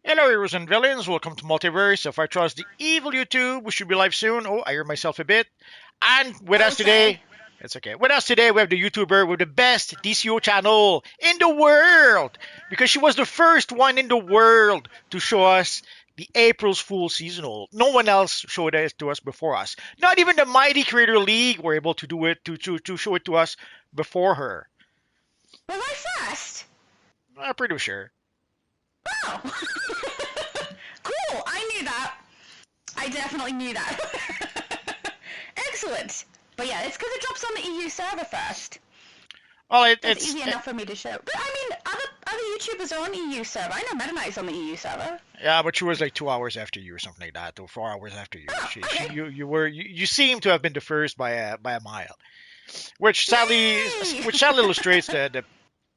Hello, heroes and villains. Welcome to Multiverse. If I trust the evil YouTube, we should be live soon. Oh, I hear myself a bit. And with us Okay. today, it's okay. With us today, we have the YouTuber with the best DCO channel in the world because she was the first one in the world to show us the April's Fool seasonal. No one else showed it to us before us. Not even the Mighty Creator League were able to do it to show it to us before her. Was I first? I'm pretty sure. Oh. Cool. I knew that. I definitely knew that. Excellent. But yeah, it's because it drops on the EU server first. Well, That's easy enough for me to show. But I mean, other YouTubers are on EU server. I know Meta Knight's on the EU server. Yeah, but she was like 2 hours after you or something like that, or 4 hours after you. Oh, okay. You seem to have been the first by a mile, which Yay! sadly illustrates the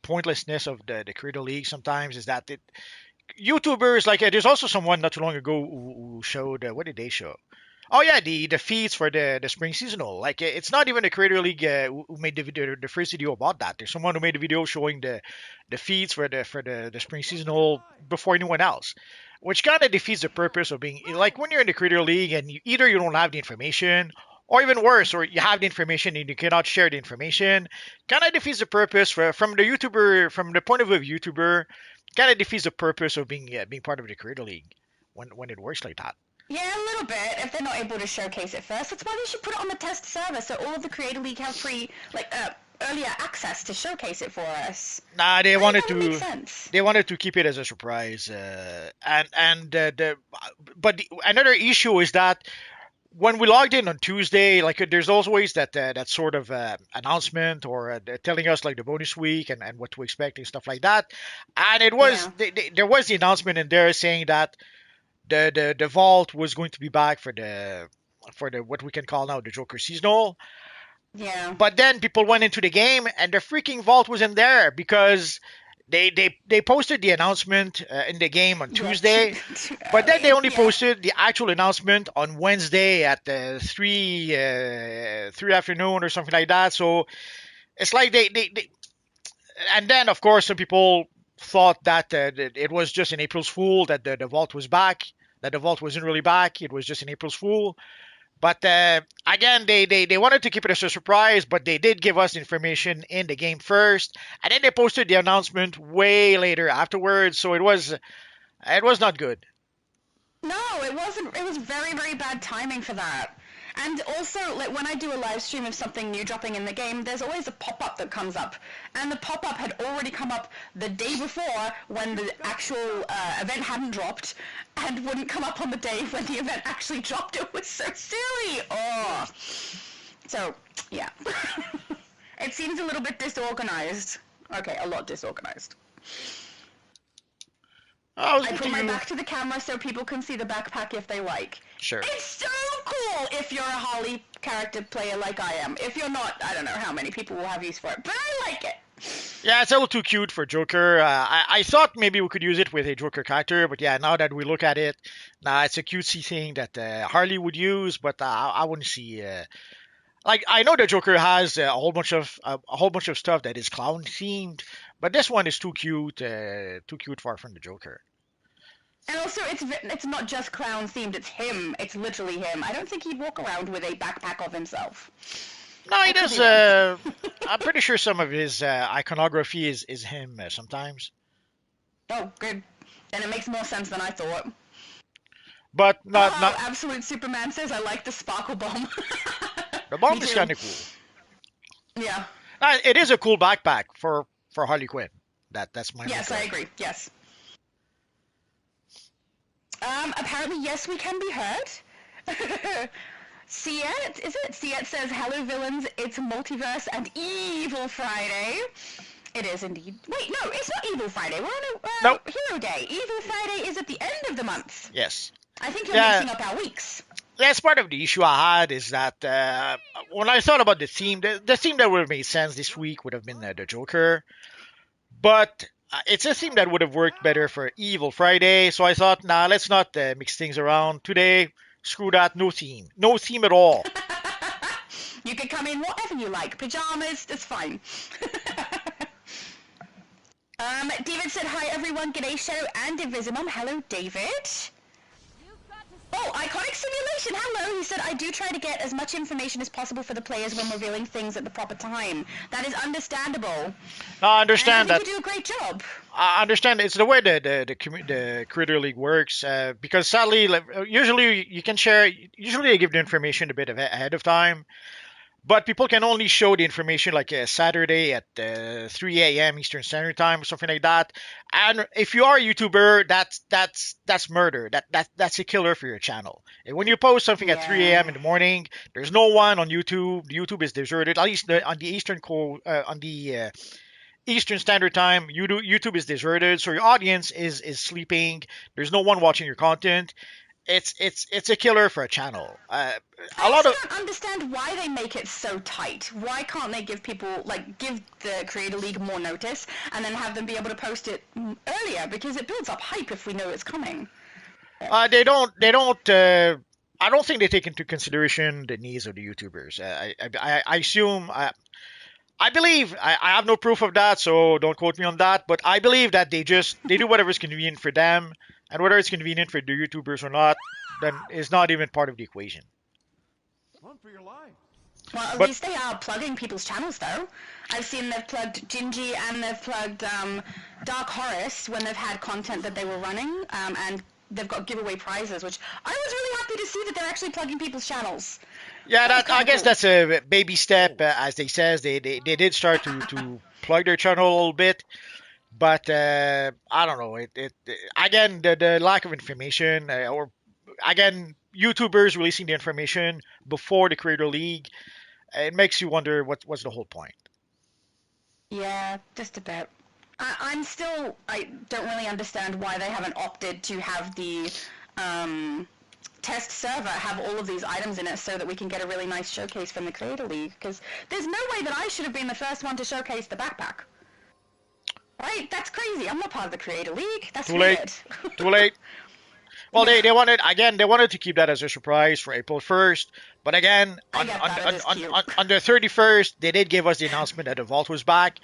pointlessness of the Creator League. Sometimes is that YouTubers like there's also someone not too long ago who showed what did they show? Oh yeah, the feeds for the spring seasonal. Like it's not even the Creator League who made the video, the first video about that. There's someone who made a video showing the feeds for the spring seasonal before anyone else, which kind of defeats the purpose of being like when you're in the Creator League and either you don't have the information, or even worse, or you have the information and you cannot share the information. Kind of defeats the purpose from the YouTuber, from the point of view of YouTuber. Kind of defeats the purpose of being part of the Creator League when it works like that. Yeah, a little bit. If they're not able to showcase it first, that's why they should put it on the test server so all of the Creator League have free, earlier access to showcase it for us. Nah, I think that would make sense. they wanted to keep it as a surprise, another issue is that when we logged in on Tuesday, like there's always that sort of announcement or telling us like the bonus week and what to expect and stuff like that, and it was Yeah. there was the announcement in there saying that the vault was going to be back for the what we can call now the Joker seasonal. Yeah. But then people went into the game and the freaking vault wasn't there because they posted the announcement in the game on Yeah, too, Tuesday, too but then they early. only Yeah. posted the actual announcement on Wednesday at 3 afternoon or something like that. So it's like they and then of course some people thought that it was just an April's Fool that the vault was back. That the vault wasn't really back. It was just an April's Fool. But again, they wanted to keep it as a surprise, but they did give us information in the game first, and then they posted the announcement way later afterwards. So it was not good. No, it wasn't. It was very, very bad timing for that. And also, like when I do a live stream of something new dropping in the game, there's always a pop-up that comes up, and the pop-up had already come up the day before when the actual event hadn't dropped, and wouldn't come up on the day when the event actually dropped. It was so silly. Oh, so yeah, it seems a little bit disorganized. Okay, a lot disorganized. I was I with put my you. back to the camera so people can see the backpack if they like. Sure. It's so cool if you're a Holly character player like I am. If you're not, I don't know how many people will have use for it, but I like it. Yeah, it's a little too cute for Joker. I thought maybe we could use it with a Joker character, but yeah, now that we look at it, nah, it's a cutesy thing that Harley would use, but I wouldn't see. Like I know the Joker has a whole bunch of stuff that is clown themed, but this one is too cute far from the Joker. And also, it's not just clown themed. It's him. It's literally him. I don't think he'd walk around with a backpack of himself. No, he I could does. be wrong. I'm pretty sure some of his iconography is him sometimes, Oh, good. Then it makes more sense than I thought. but Oh, not. Absolute Superman says I like the sparkle bomb. The Me bomb is too. kind of cool. Yeah. It is a cool backpack for Harley Quinn. That's my Yes, I agree. Yes. Apparently, yes, we can be heard. Siet, is it? Siet says, hello villains, it's Multiverse and Evil Friday. It is indeed. Wait, no, it's not Evil Friday. We're on a Nope. Hero Day. Evil Friday is at the end of the month. Yes. I think you're Yeah. mixing up our weeks. That's part of the issue I had is that when I thought about the theme, the theme that would have made sense this week would have been the Joker, but it's a theme that would have worked better for Evil Friday. So I thought, nah, let's not mix things around today. Screw that, no theme at all. You can come in whatever you like. Pajamas, it's fine. David said, hi everyone, G'day Shadow and Invisimum. Hello, David. Oh, Iconic Simulation, hello! He said, I do try to get as much information as possible for the players when revealing things at the proper time. That is understandable. No, I And I understand think that. you do a great job. I understand it's the way the Creator League works. Because sadly, like, usually you can share. Usually they give the information a bit ahead of time. But people can only show the information like Saturday at 3 a.m. Eastern Standard Time or something like that. And if you are a YouTuber, that's murder. That's a killer for your channel. And when you post something at 3 a.m. Yeah. in the morning, there's no one on YouTube. YouTube is deserted. At least on the Eastern Standard Time, YouTube is deserted. So your audience is sleeping. There's no one watching your content. It's a killer for a channel. I A lot also of don't understand why they make it so tight. Why can't they give people, like, give the Creator League more notice and then have them be able to post it earlier? Because it builds up hype if we know it's coming. they don't. I don't think they take into consideration the needs of the YouTubers. I assume. I believe I have no proof of that, so don't quote me on that. But I believe that they do whatever's convenient for them, and whether it's convenient for the YouTubers or not, then is not even part of the equation. Run for your life. Well, at But least they are plugging people's channels, though. I've seen they've plugged Gingy and they've plugged Dark Horus when they've had content that they were running, and they've got giveaway prizes, which I was really happy to see that they're actually plugging people's channels. yeah, That was that I kind of guess cool. that's a baby step, as they says. They did start to plug their channel a little bit, but I don't know. It again the lack of information, or again YouTubers releasing the information before the Creator League, it makes you wonder what's the whole point. Yeah, just a bit. I don't really understand why they haven't opted to have the test server have all of these items in it so that we can get a really nice showcase from the Creator League, because there's no way that I should have been the first one to showcase the backpack. Right? That's crazy. I'm not part of the Creator League. That's Too late. weird. Too late. Well, Yeah, they wanted to keep that as a surprise for April 1st, but again I get that. It is cute. on the 31st they did give us the announcement that the vault was back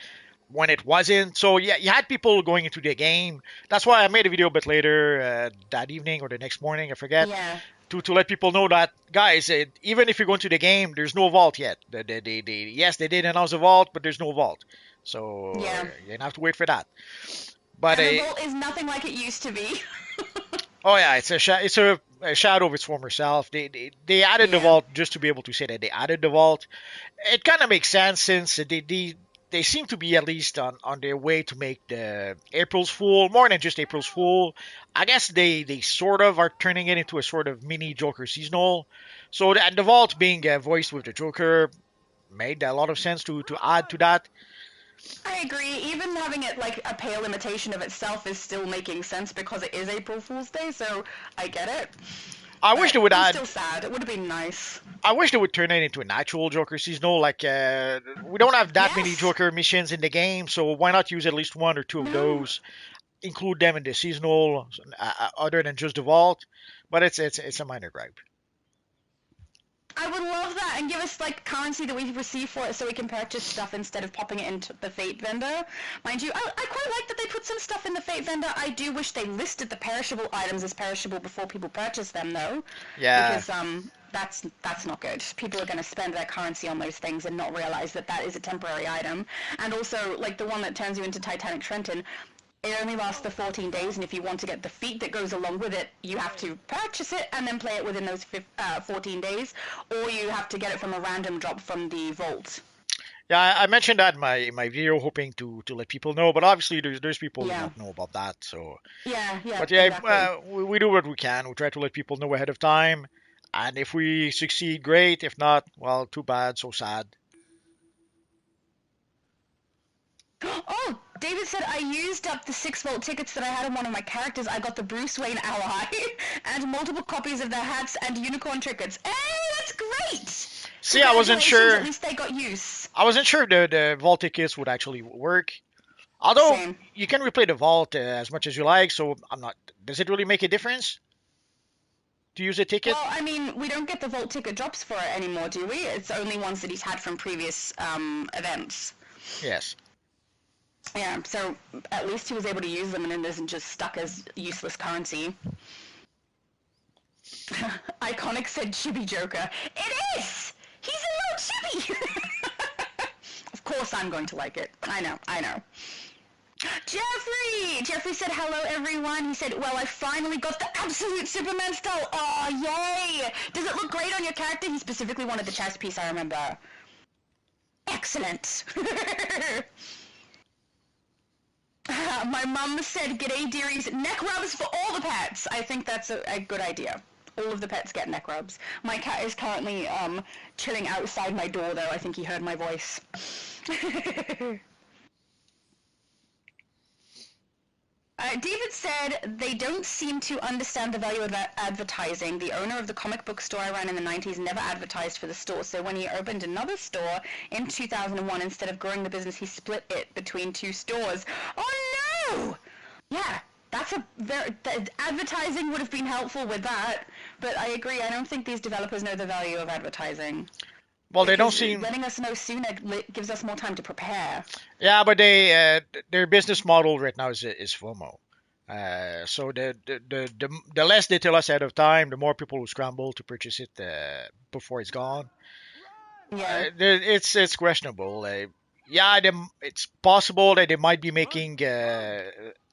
when it wasn't. So yeah, you had people going into the game. That's why I made a video a bit later that evening or the next morning, I forget, Yeah. to let people know that guys, even if you go into the game, there's no vault yet. Yes, they did announce a vault, but there's no vault. So Yeah. you have to wait for that. But And the vault is nothing like it used to be. oh yeah, it's a shadow of its former self. They added the Yeah. vault just to be able to say that they added the vault. It kind of makes sense since they seem to be at least on their way to make the April's Fool more than just April's Fool. I guess they sort of are turning it into a sort of mini Joker seasonal. So the vault being voiced with the Joker made a lot of sense to add to that. I agree. Even having it like a pale imitation of itself is still making sense because it is April Fool's Day, so I get it. I wish But they would I'm add. still sad. It would have been nice. I wish they would turn it into an actual Joker seasonal. Like we don't have that many Yes. Joker missions in the game, so why not use at least one or two of No. those? Include them in the seasonal, other than just the vault. But it's a minor gripe. I would love that, and give us like currency that we receive for it so we can purchase stuff instead of popping it into the Fate vendor. Mind you, I quite like that they put some stuff in the Fate vendor. I do wish they listed the perishable items as perishable before people purchase them, though. Yeah, Because that's not good. People are going to spend their currency on those things and not realize that that is a temporary item. And also, like the one that turns you into Titanic Trenton, it only lasts the 14 days, and if you want to get the feat that goes along with it, you have to purchase it and then play it within those 14 days, or you have to get it from a random drop from the vault. yeah. I mentioned that in my video, hoping to let people know. But obviously, there's people who Yeah. don't know about that. So, Yeah, but yeah, exactly. we do what we can. We try to let people know ahead of time. And if we succeed, great. If not, well, too bad. So sad. Oh, David said I used up the 6 vault tickets that I had on one of my characters. I got the Bruce Wayne ally and multiple copies of their hats and unicorn trinkets. Hey, that's great! See, I wasn't Congratulations, sure. at least they got use. I wasn't sure if the vault tickets would actually work. Although Same. you can replay the vault as much as you like, so I'm not. Does it really make a difference to use a ticket? Well, I mean, we don't get the vault ticket drops for it anymore, do we? It's only ones that he's had from previous events. Yes. Yeah, so at least he was able to use them and it isn't just stuck as useless currency. Iconic said Chibi Joker. It is! He's a little chibi! Of course I'm going to like it. I know. Jeffrey said, hello, everyone. He said, well, I finally got the absolute Superman style. Oh, yay! Does it look great on your character? He specifically wanted the chest piece, I remember. Excellent. My mum said, g'day, dearies. Neck rubs for all the pets. I think that's a good idea. All of the pets get neck rubs. My cat is currently chilling outside my door, though. I think he heard my voice. David said, they don't seem to understand the value of advertising. The owner of the comic book store I ran in the 90s never advertised for the store, so when he opened another store in 2001, instead of growing the business, he split it between two stores. Oh no! Yeah, the advertising would have been helpful with that, but I agree, I don't think these developers know the value of advertising. Well, they don't seem. Letting us know sooner gives us more time to prepare. Yeah, but their business model right now is FOMO. So the less they tell us ahead of time, the more people will scramble to purchase it before it's gone. Yeah. It's questionable. Yeah, it's possible that they might be making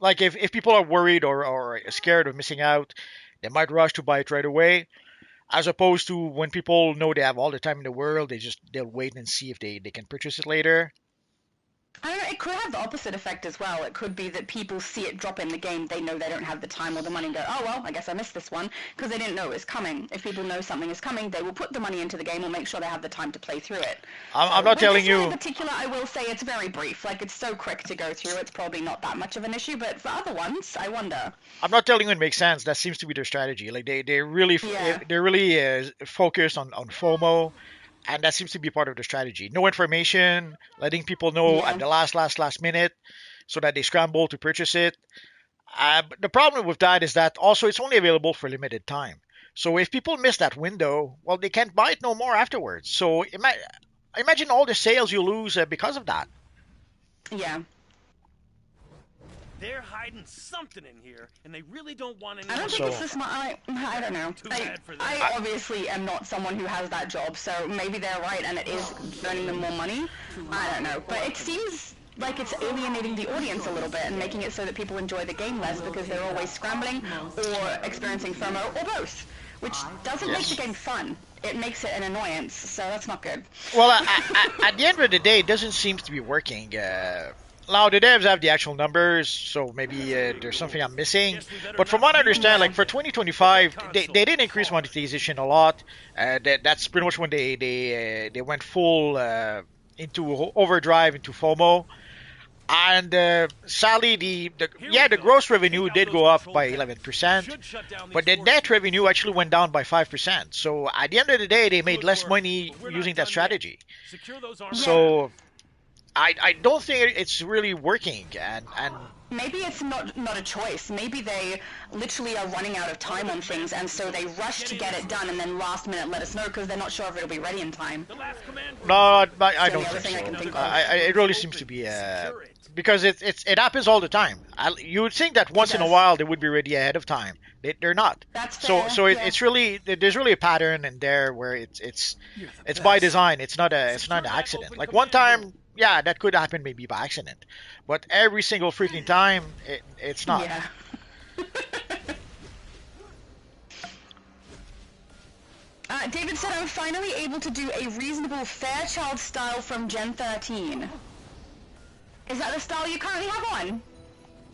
like if people are worried or scared of missing out, they might rush to buy it right away. As opposed to when people know they have all the time in the world, they'll wait and see if they can purchase it later. I don't know, it could have the opposite effect as well. It could be that people see it drop in the game, they know they don't have the time or the money and go, oh well, I guess I missed this one, because they didn't know it was coming. If people know something is coming, they will put the money into the game or make sure they have the time to play through it. I'm not telling you. In particular, I will say it's very brief. Like, it's so quick to go through, it's probably not that much of an issue, but for other ones, I wonder. I'm not telling you it makes sense. That seems to be their strategy. Like they're really focused on FOMO. And that seems to be part of the strategy. No information, letting people know at the last minute so that they scramble to purchase it. But the problem with that is that also it's only available for limited time. So if people miss that window, well, they can't buy it no more afterwards. So imagine all the sales you lose because of that. Yeah. They're hiding something in here, and they really don't want anyone. I don't think it's this much. I don't know. I obviously am not someone who has that job, so maybe they're right and it is earning them more money. I don't know. But it seems like it's alienating the audience a little bit and making it so that people enjoy the game less because they're always scrambling or experiencing FOMO or both, which doesn't make the game fun. It makes it an annoyance, so that's not good. Well, at the end of the day, it doesn't seem to be working. Now, the devs have the actual numbers, so maybe there's something I'm missing. But from what I understand, like for 2025, they did increase monetization a lot. That's pretty much when they went full into overdrive, into FOMO. And sadly, the gross revenue did go up by 11%, but the net revenue actually went down by 5%. So at the end of the day, they made less money using that strategy. So I don't think it's really working, and maybe it's not a choice. Maybe they literally are running out of time on things, and so they rush to get it done, and then last minute let us know because they're not sure if it'll be ready in time. No, I don't think so. It really seems to be because it happens all the time. You would think that once in a while they would be ready ahead of time. They're not. That's fair. So it's really there's really a pattern in there where it's by design. It's not an accident. Like one time. Yeah, that could happen maybe by accident, but every single freaking time, it's not. Yeah. David said, I'm finally able to do a reasonable Fairchild style from Gen 13. Is that the style you currently have on?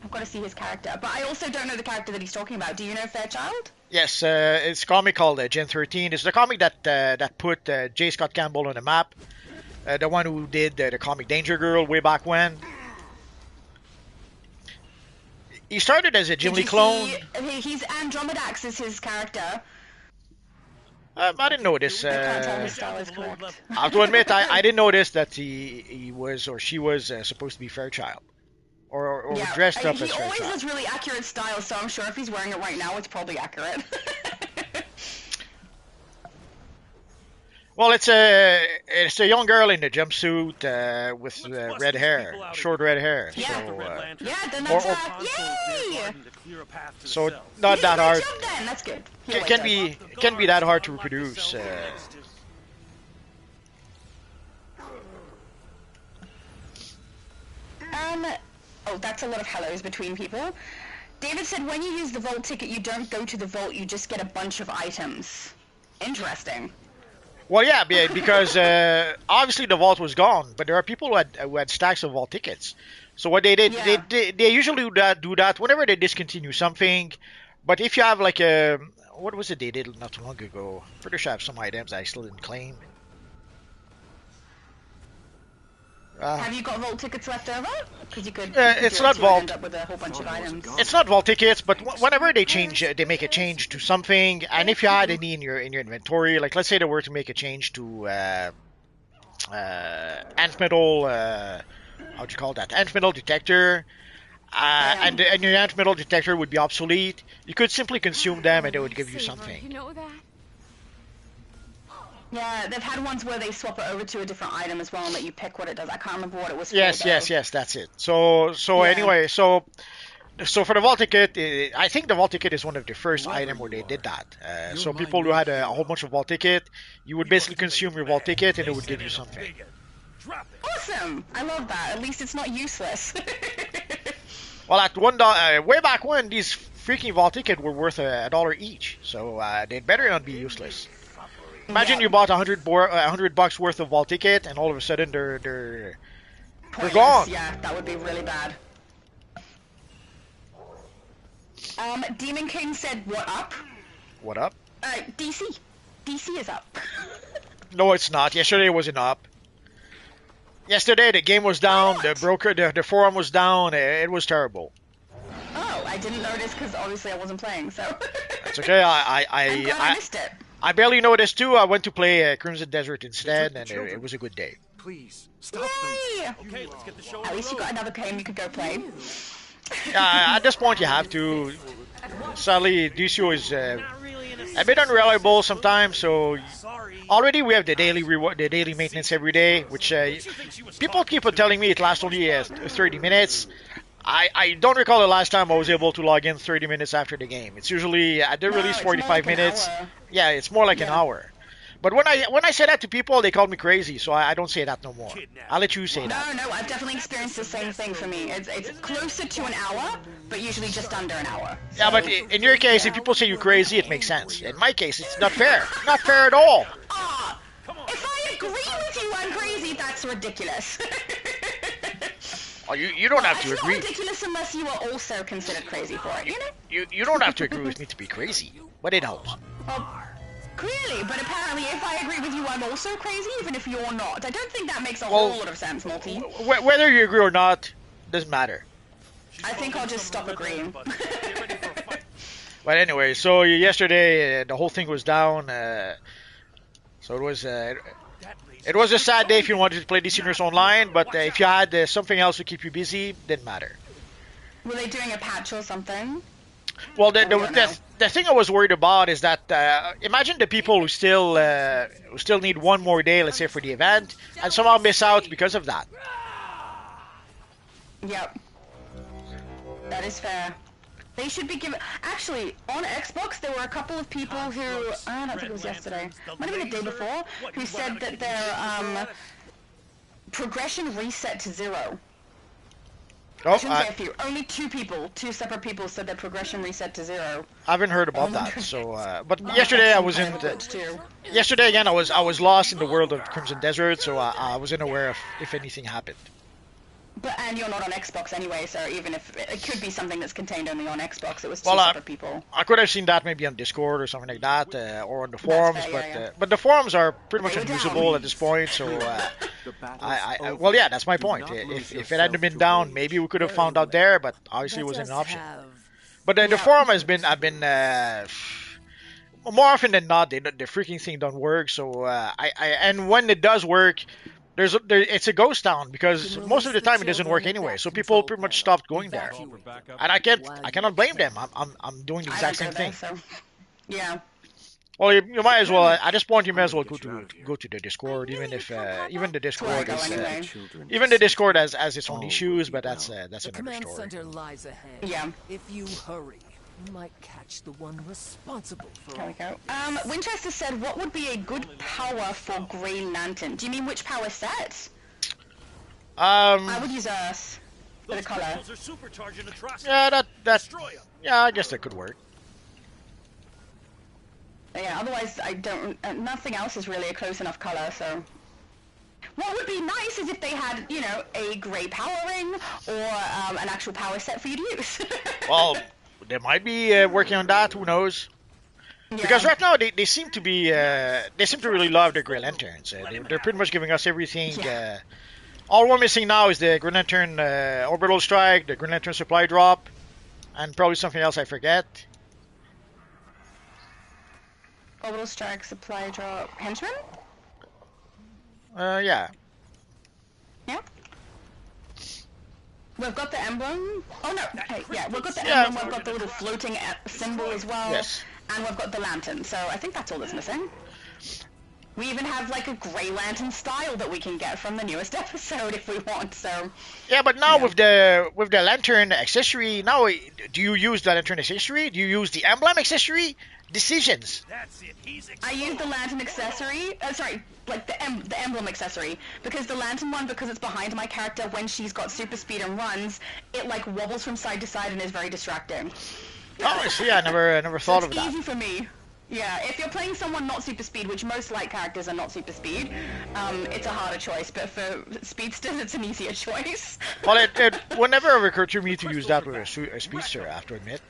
I've got to see his character, but I also don't know the character that he's talking about. Do you know Fairchild? Yes, it's a comic called Gen 13. It's the comic that put J. Scott Campbell on the map. The one who did the comic Danger Girl way back when. He started as a Jim Lee clone. He's Andromedax is his character. I didn't notice. I can't tell his style is correct. I have to admit, I didn't notice that he was or she was supposed to be Fairchild. Or dressed up as Fairchild. He always has really accurate style, so I'm sure if he's wearing it right now, it's probably accurate. Well, it's a young girl in a jumpsuit with Let's bust red these hair, people out short again. red hair. Take out the So Red Lantern. Yeah, then Or- that's or- Yay! To clear a path to the so cells. not He did a that great hard. job then. That's good. He Can, always can does. be The can be that guards hard to unlock the reproduce. cells next. Oh, that's a lot of hellos between people. David said when you use the vault ticket, you don't go to the vault, you just get a bunch of items. Interesting. Well, yeah, because obviously the vault was gone, but there are people who had stacks of vault tickets. So what they did, Yeah. they usually do that whenever they discontinue something. But if you have like a what was it they did not too long ago? Pretty sure I have some items I still didn't claim. Have you got vault tickets left over? Because you could. It's do not it too and vault. End up with a whole bunch of items. It's not vault tickets, but whenever they change, they make a change to something, and if you had any in your inventory, like let's say they were to make a change to ant metal, how'd you call that? Ant metal detector, and your ant metal detector would be obsolete. You could simply consume them, and they would give you Lifesaver, something. You know that? Yeah, they've had ones where they swap it over to a different item as well and let you pick what it does. I can't remember what it was Yes, for. yes, yes, that's it. So Yeah. anyway, so for the vault ticket, I think the vault ticket is one of the first item where they did that. So people who had a whole bunch of vault ticket, you would basically consume your vault ticket and it would give you something. Drop it. Awesome! I love that. At least it's not useless. Well, at $1, way back when, these freaking vault tickets were worth $1 each, so they'd better not be useless. Imagine Yeah. you bought $100 worth of vault ticket, and all of a sudden they're Pointless. gone. Yeah, that would be really bad. Demon King said, "What up?" What up? DC. DC is up. No, it's not. Yesterday it wasn't up. Yesterday the game was down. What? The forum was down. It was terrible. Oh, I didn't notice because obviously I wasn't playing, so. It's okay. I'm glad I missed it. I barely noticed too. I went to play Crimson Desert instead, and it was a good day. Please, stop them. Yay! Okay, let's get the show on At the least you road. got another game you could go play. At this point, you have to. Sadly, DCUO is Not really in a bit unreliable sometimes. So Sorry. already we have the daily the daily maintenance every day, which people keep on telling me it lasts only 30 minutes. I don't recall the last time I was able to log in 30 minutes after the game. It's usually at the No, release it's more 45 like an minutes. hour. Yeah, it's more like an Yeah. hour. But when I say that to people, they call me crazy, so I don't say that no more. I'll let you say that. No, I've definitely experienced the same thing for me. It's closer to an hour, but usually just under an hour. Yeah, but in your case, if people say you're crazy, it makes sense. In my case, it's not fair. Not fair at all. Ah, if I agree with you, I'm crazy. That's ridiculous. Oh, you don't have to It's agree. not ridiculous unless you are also considered crazy for it. You know. You don't have to agree with me to be crazy, but it helps. Well, clearly, but apparently, if I agree with you, I'm also crazy, even if you're not. I don't think that makes a Well, whole lot of sense, Multi. Whether you agree or not doesn't matter. I think I'll just stop agreeing. Get ready for a fight. But anyway, so yesterday the whole thing was down. So it was it was a sad day if you wanted to play DC Universe Online. But if you had something else to keep you busy, didn't matter. Were they doing a patch or something? Well, don't know. the thing I was worried about is that imagine the people who still need one more day, let's say for the event, and somehow miss out because of that. Yep. That is fair. They should be given. Actually, on Xbox, there were a couple of people who I don't think it was yesterday, might have been the day before, who said that their progression reset to 0. Oh, I shouldn't say I a few. Only two separate people said their progression reset to 0. haven't heard about that. So, but yesterday I was in. Too. Yesterday again, I was lost in the world of Crimson Desert, so I wasn't aware if anything happened. And you're not on Xbox anyway, so even if it could be something that's contained only on Xbox, it was two Well, separate people. I could have seen that maybe on Discord or something like that, or on the forums, fair, yeah. but the forums are pretty much They were down. unusable at this point. So, The battle's over. well, yeah, that's my Do point. not lose If it hadn't yourself been to down, wait. maybe we could have found out there, but obviously it Let wasn't an us option. have- But the Yeah. forum has been, I've been, more often than not, the freaking thing don't work. So, and when it does work, it's a ghost town because most of the time it doesn't work anyway. So people pretty much stopped going there, and I cannot blame them. I'm doing the I exact don't same go thing. there, so yeah. Well, you might as well. At this point, you may as well I'm gonna get you out of here. go to the Discord, even if even the That's where I Discord go is anyway. Children even the just Discord has its own all will issues, be but well. that's The another command story. center lies ahead. Yeah. If you hurry, you might catch the one responsible for There all. we go. Winchester said, what would be a good power for Grey Lantern? Do you mean which power set? I would use Earth for the Those color. crystals are supercharging atrocity. Yeah, that Destroy 'em. yeah, I guess that could work. Yeah, otherwise I don't, nothing else is really a close enough color, so. What would be nice is if they had, you know, a grey power ring or an actual power set for you to use. Well, they might be working on that. Who knows? Because right now they seem to be they seem to really love the Grey Lanterns. They're pretty much giving us everything. Yeah. All we're missing now is the Green Lantern orbital strike, the Green Lantern supply drop, and probably something else I forget. Orbital strike, supply drop, henchman? Yeah. Yeah. We've got the emblem. Oh no, hey, yeah, we've got the Yeah. emblem, we've got the little floating symbol as well. Yes. And we've got the lantern, so I think that's all that's missing. We even have like a Grey Lantern style that we can get from the newest episode if we want, so. Yeah, but now Yeah. with the lantern accessory, now do you use the lantern accessory? Do you use the emblem accessory? Decisions. That's it. He's I use the lantern accessory, sorry, like the emblem accessory, because the lantern one, because it's behind my character, when she's got super speed and runs, it like wobbles from side to side and is very distracting. Oh, I see. I never thought of It's that. easy for me. Yeah, if you're playing someone not super speed, which most light characters are not super speed, it's a harder choice, but for speedsters, it's an easier choice. Well, it would never occur to me to use that with a speedster, I have to admit.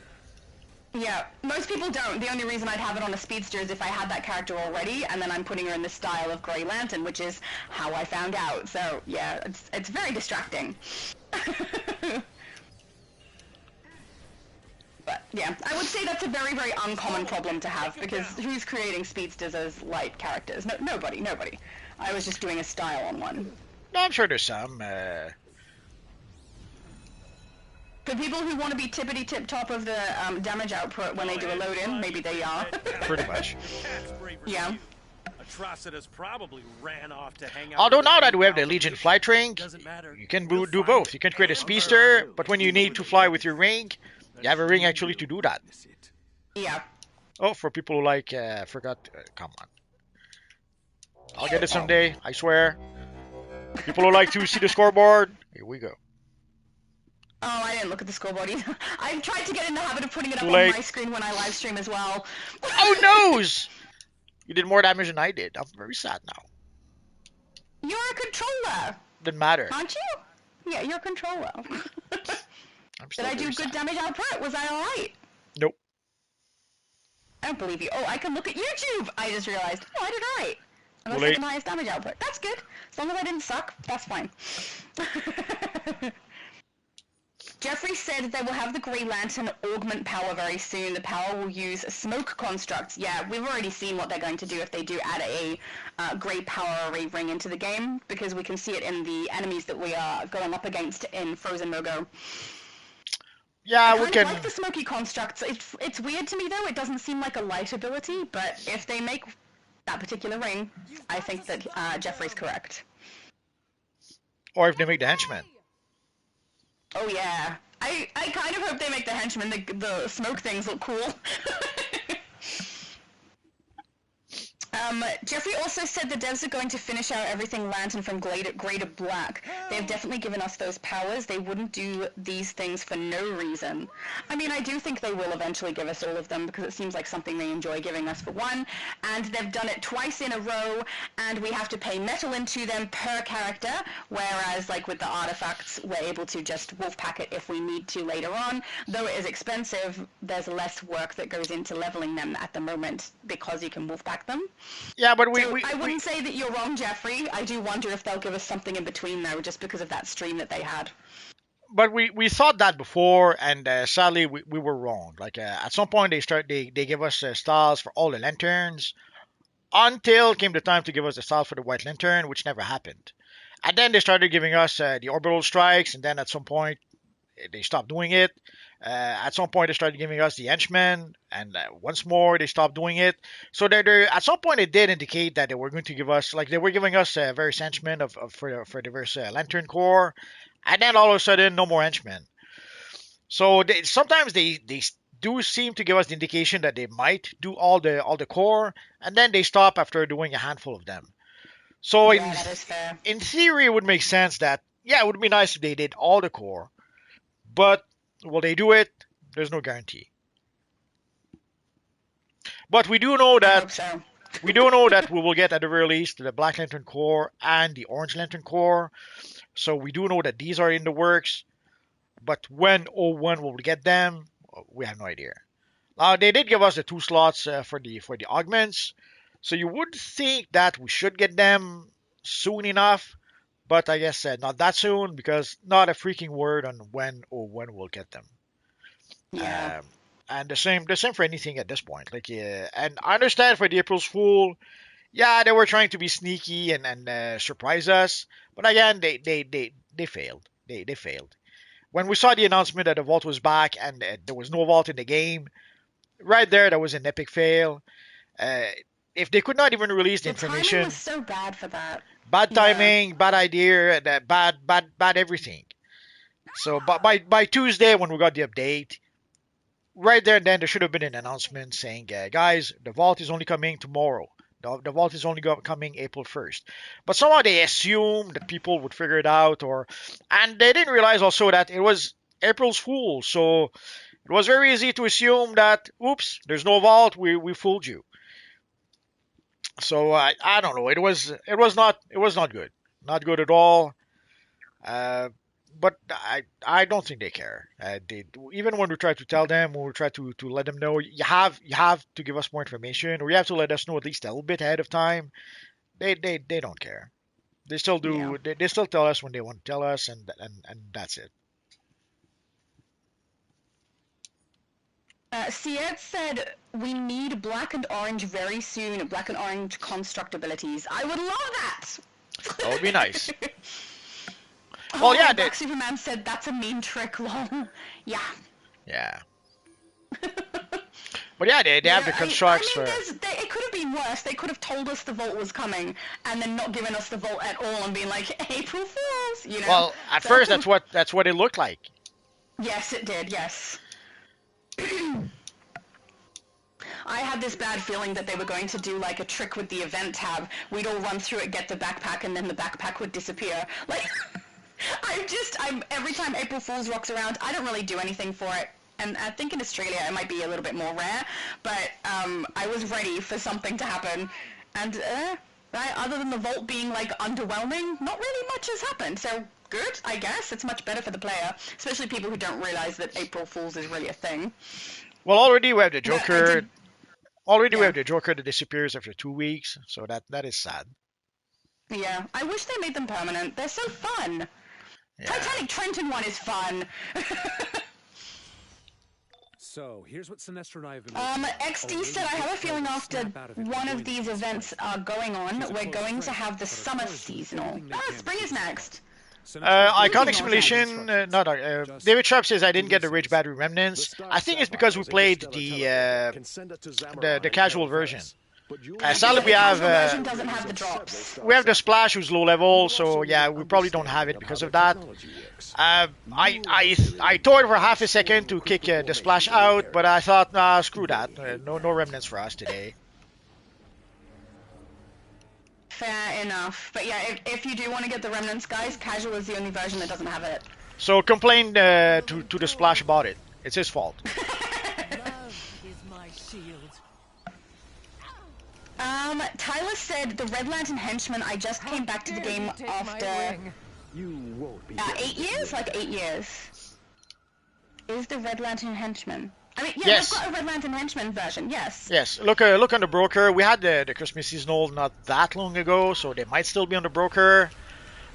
Yeah, most people don't. The only reason I'd have it on a speedster is if I had that character already, and then I'm putting her in the style of Grey Lantern, which is how I found out. So, yeah, it's very distracting. But, yeah, I would say that's a very, very uncommon problem to have, because who's creating speedsters as light characters? Nobody. I was just doing a style on one. No, I'm sure there's some. For people who want to be tippity-tip-top of the damage output when they do a load-in, maybe they are. Pretty much. cat's bravery. Yeah. Atrocitus probably ran off to hang out. Although with now the that we have the competition. Legion flight ring, Doesn't matter. you can We'll do find both. it. You can create a speedster, but when you need to fly with your ring, you have a ring actually to do that. Miss it. Yeah. Oh, for people who like, forgot, come on. I'll get it someday, I swear. People who like to see the scoreboard, here we go. Oh, I didn't look at the scoreboard either. I've tried to get in the habit of putting it up Too on late. my screen when I live stream as well. Oh, noes! You did more damage than I did. I'm very sad now. You're a controller, Didn't matter. aren't you? Yeah, you're a controller. I'm still Did I do very good sad. damage output? Was I alright? Nope. I don't believe you. Oh, I can look at YouTube! I just realized. Oh, I did alright. I'm the Too late. second highest damage output. That's good. As long as I didn't suck, that's fine. Jeffrey said they will have the Grey Lantern augment power very soon. The power will use smoke constructs. Yeah, we've already seen what they're going to do if they do add a Grey power array ring into the game, because we can see it in the enemies that we are going up against in Frozen Mogo. Yeah, I we kind can. of like the smoky constructs. It's weird to me though. It doesn't seem like a light ability, but if they make that particular ring, I think that Jeffrey's correct. Or if they make the henchman. Oh yeah. I kind of hope they make the henchmen, the smoke things look cool. Jeffrey also said the devs are going to finish out everything Lantern from grey to black. They've definitely given us those powers. They wouldn't do these things for no reason. I mean, I do think they will eventually give us all of them, because it seems like something they enjoy giving us for one, and they've done it twice in a row, and we have to pay metal into them per character, whereas like with the artifacts, we're able to just wolf pack it if we need to later on. Though it is expensive, there's less work that goes into leveling them at the moment, because you can wolf pack them. Yeah, but So I wouldn't say that you're wrong, Jeffrey. I do wonder if they'll give us something in between, though, just because of that stream that they had. But we thought that before, and sadly we were wrong. Like at some point they give us styles for all the lanterns, until came the time to give us the style for the white lantern, which never happened. And then they started giving us the orbital strikes, and then at some point they stopped doing it. At some point, they started giving us the henchmen, and once more they stopped doing it. So at some point, it did indicate that they were going to give us, like they were giving us various henchmen for diverse Lantern Corps, and then all of a sudden, no more henchmen. So sometimes they do seem to give us the indication that they might do all the core, and then they stop after doing a handful of them. So Yeah, that is fair. in theory, it would make sense that yeah, it would be nice if they did all the core, but will they do it? There's no guarantee. But we do know I that hope so. we do know that we will get at the very least the Black Lantern Corps and the Orange Lantern Corps. So we do know that these are in the works. But when O1 will get them, we have no idea. They did give us the 2 slots for the augments, so you would think that we should get them soon enough. But I guess not that soon because not a freaking word on when O1 will get them. Yeah. And the same for anything at this point. Like, and I understand for the April's Fool, yeah, they were trying to be sneaky and surprise us, but again, they failed. They failed. When we saw the announcement that the vault was back and there was no vault in the game, right there, that was an epic fail. Uh, if they could not even release the The timing information, was so bad for that. bad Yeah. timing, bad idea, and, bad everything. So, but by Tuesday when we got the update, right there and then there should have been an announcement saying, guys, the vault is only coming tomorrow. The vault is only coming April 1st. But somehow they assumed that people would figure it out, and they didn't realize also that it was April's Fool. So it was very easy to assume that, oops, there's no vault. We fooled you. So I don't know. It was not good. Not good at all. But I don't think they care. Even when we try to tell them, when we try to let them know, you have to give us more information, or you have to let us know at least a little bit ahead of time. They don't care. They still do. Yeah. They still tell us when they want to tell us, and that's it. Siet said, we need black and orange very soon, black and orange construct abilities. I would love that! That would be nice. Oh, Well, yeah, Black Superman said, that's a mean trick, lol. Yeah. yeah. But yeah, they have the constructs I mean, for. it could have been worse. They could have told us the vault was coming and then not given us the vault at all and being like, April Fools, you know? Well, at first that's what it looked like. Yes, it did, yes. I had this bad feeling that they were going to do like a trick with the event tab. We'd all run through it, get the backpack, and then the backpack would disappear. Like, every time April Fool's rocks around, I don't really do anything for it. And I think in Australia it might be a little bit more rare, but I was ready for something to happen. And other than the vault being like underwhelming, not really much has happened. So good, I guess. It's much better for the player, especially people who don't realize that April Fool's is really a thing. Well, already we have the Joker. We Yeah. have the Joker that disappears after 2 weeks, so that is sad. Yeah, I wish they made them permanent. They're so fun. Yeah. Titanic Trenton one is fun. So, here's what Sinestro and I have been XD said, I have a feeling after one of these events are going on, we're going to have the summer seasonal. Spring is next. Iconic Simulation, David Sharp says I didn't get the Rage Battery Remnants. I think it's because we played the casual version. Sadly, we have version doesn't have the drops. we have the Splash who's low level, so yeah, we probably don't have it because of that. I thought for half a second to kick the Splash out, but I thought, nah, screw that. No Remnants for us today. Fair enough. But yeah, if you do want to get the remnants, guys, casual is the only version that doesn't have it. So complain to the Splash about it. It's his fault. Love is my shield. Tyler said the Red Lantern Henchman, I just came back to the game after You won't be 8 years? Like 8 years. Is the Red Lantern Henchman? I mean, yeah, Yes. they've got a Red Lantern Henchman version, yes. Yes, look on the broker. We had the Christmas seasonal not that long ago, so they might still be on the broker.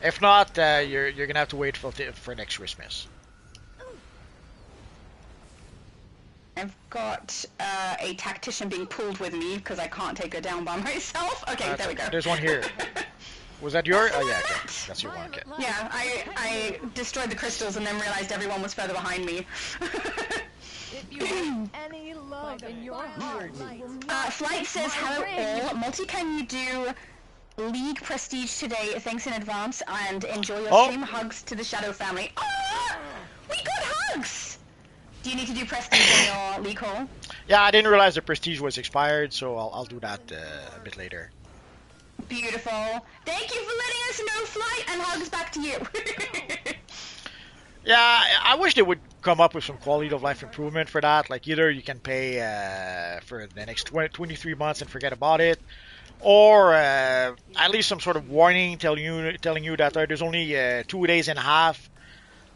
If not, you're gonna have to wait for next Christmas. I've got a tactician being pulled with me because I can't take her down by myself. Okay, there we go. There's one here. Was that your? Oh yeah, okay. That's your one. Okay. Yeah, I destroyed the crystals and then realized everyone was further behind me. If you have any love in your heart, you will not Flight says, hello all. Multi, can you do League Prestige today? Thanks in advance and enjoy your stream. Hugs to the Shadow family. Oh, we got hugs! Do you need to do Prestige in your League haul? Yeah, I didn't realize the Prestige was expired, so I'll do that a bit later. Beautiful. Thank you for letting us know, Flight, and hugs back to you. Yeah, I wish they would come up with some quality of life improvement for that. Like either you can pay for the next 23 months and forget about it, or at least some sort of warning telling you that there's only 2 days and a half.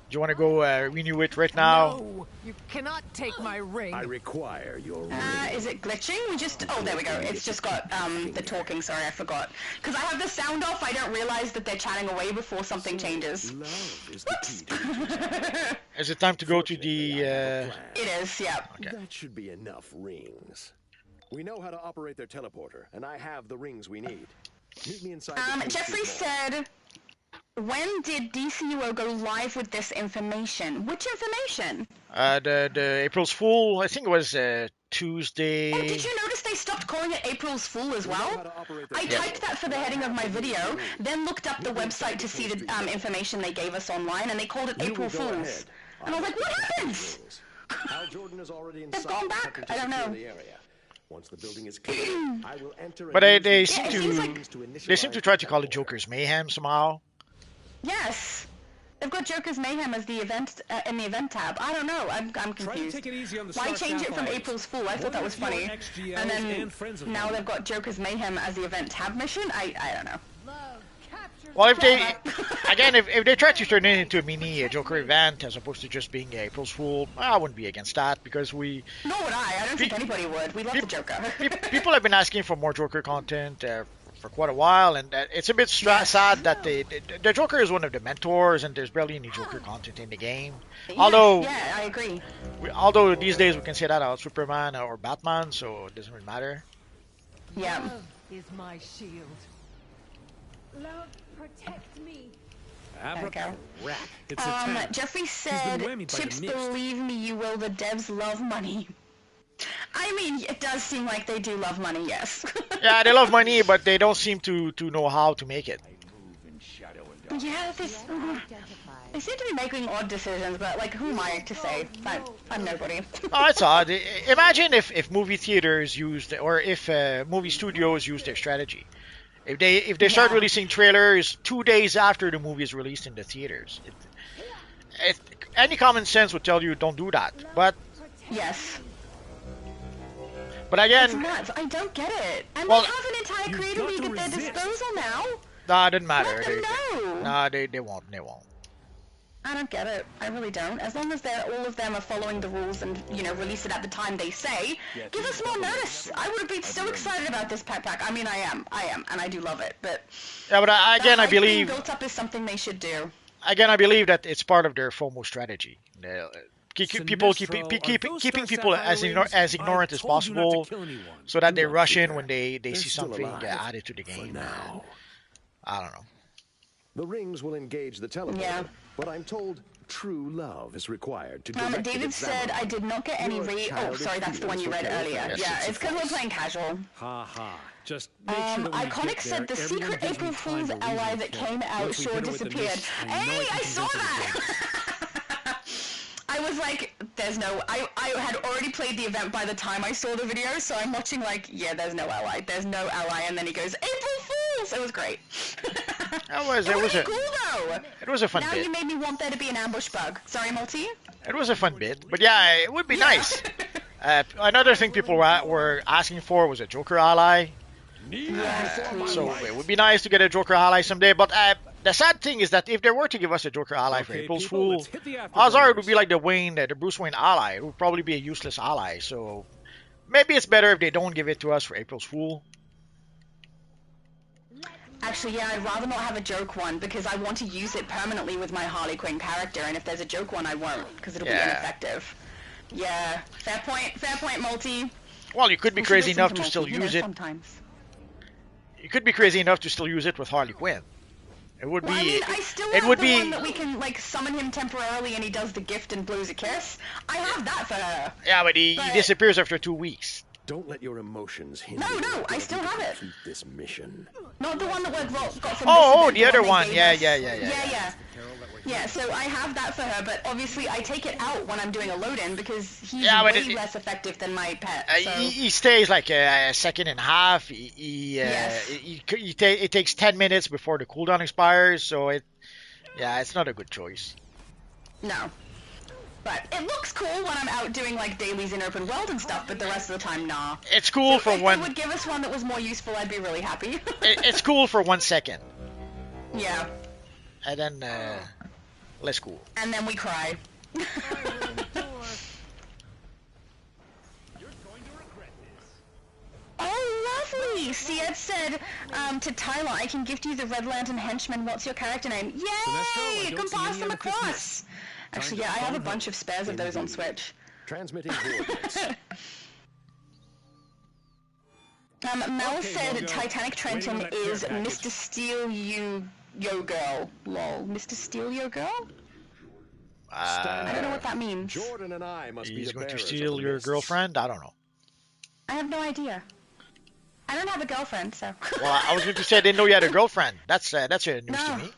Do you want to go renew it right now? No, you cannot take my ring. I require your ring. Is it glitching? Oh, there we go. It's just got the talking. Sorry, I forgot. Because I have the sound off, I don't realize that they're chatting away before something changes. Love is the key to Is it time to go to the... It is, yeah. Okay. That should be enough rings. We know how to operate their teleporter, and I have the rings we need. Meet me inside the Jeffrey said, when did DCUO go live with this information? Which information? The April's Fool, I think it was Tuesday. Oh, did you notice they stopped calling it April's Fool as well? I typed that for the heading of my video, then looked up the website to see the information they gave us online, and they called it April Fools. And I was like, what happened? Hal Jordan is already They've gone back? I don't know. Once the building is clear, I will enter. But they seem to try to call it Joker's Mayhem somehow. Yes. They've got Joker's Mayhem as the event in the event tab. I don't know. I'm confused. Why change it from April's Fool? I thought that was funny. And then now they've got Joker's Mayhem as the event tab mission? I don't know. Well, if they again, if they try to turn it into a mini Joker event as opposed to just being April's Fool, I wouldn't be against that because we. Nor would I. I don't think anybody would. We love the Joker. People have been asking for more Joker content for quite a while, and it's a bit sad that the Joker is one of the mentors, and there's barely any Joker content in the game. Although, yeah, I agree. Although these days we can say that about Superman or Batman, so it doesn't really matter. Yeah. Love is my shield. Love protects me. Okay. It's a 10. Jeffrey said, "Chips, believe me, you will. The devs love money." I mean, it does seem like they do love money, yes. Yeah, they love money, but they don't seem to know how to make it. Yeah, they seem to be making odd decisions, but like, who am I to say? I'm nobody. Oh, it's odd. Imagine if movie theaters used, or if movie studios used their strategy. If they start releasing trailers 2 days after the movie is released in the theaters, any common sense would tell you don't do that. But yes. But again, it's nuts. I don't get it. And they have an entire creator league at their disposal now. Nah, it doesn't matter. Let them know. Nah, they won't. They won't. I don't get it. I really don't. As long as all of them are following the rules and, release it at the time they say, give us more notice. I would have been so excited about this pet pack. I mean, I am, and I do love it. But yeah, but again, I believe built up is something they should do. Again, I believe that it's part of their FOMO strategy. Keeping people as ignorant as possible, so that they rush in when they see something added to the game. Now. I don't know. The rings will engage the teleporter, but I'm told true love is required to direct David said, I did not get any Oh, sorry, that's the one you read earlier. Yes, it's because we're playing casual. Ha ha. Just make sure that when you Iconic get said there, the everyone secret gives April me time Fool's to ally reason that for it. came out Once we sure hit it with the disappeared. mist, I know Hey, I can saw convince everybody. that! I was like, there's no... I had already played the event by the time I saw the video, so I'm watching like, yeah, there's no ally. There's no ally, and then he goes, April Fools! It was great. It was a fun bit. Now you made me want there to be an ambush bug. Sorry, Multi? It was a fun bit, but yeah, it would be nice. Another thing people were asking for was a Joker ally. So it would be nice to get a Joker ally someday, but the sad thing is that if they were to give us a Joker ally for April's Fool, Azar would be like the Bruce Wayne ally. It would probably be a useless ally, so maybe it's better if they don't give it to us for April's Fool. Actually, yeah, I'd rather not have a joke one, because I want to use it permanently with my Harley Quinn character, and if there's a joke one, I won't, because it'll be ineffective. Yeah, fair point, Multi. Well, you could be crazy enough to still use it. Sometimes. You could be crazy enough to still use it with Harley Quinn. It would Well, I be. mean, I still It have would the be. one that we can like summon him temporarily, and he does the gift and blows a kiss. I have that for her. Yeah, but he But- disappears after 2 weeks. Don't let your emotions hinder No, your no, I ability still to have it. complete this mission. Not the one that we got from Oh, this event, the other they one. gave Yeah, us. yeah. Yeah. Yeah, so I have that for her, but obviously I take it out when I'm doing a load-in because he's Yeah, but way it- less effective than my pet. So. He stays like a second and a half. Yes. It takes 10 minutes before the cooldown expires, so it's not a good choice. No. But it looks cool when I'm out doing like dailies in open world and stuff, but the rest of the time, nah. It's cool So for if one. they would give us one that was more useful, I'd be really happy. It's cool for 1 second, Yeah. and then less cool. And then we cry. Oh, lovely! Siad said to Tyler, I can gift you the Red Lantern henchman. What's your character name? Yay! I You don't can see pass any them other across. Christmas. Actually, yeah, I have a bunch of spares of those on Switch. Transmitting coordinates. Mel Okay, said Logo. Titanic Trenton Waiting on that is care package. Mr. Steal Yo Girl. Lol. Mr. Steal Yo Girl? I don't know what that means. Jordan and I must be He's the going to bearers of steal the your mists. girlfriend? I don't know. I have no idea. I don't have a girlfriend, so. Well, I was going to say I didn't know you had a girlfriend. That's news to No. me.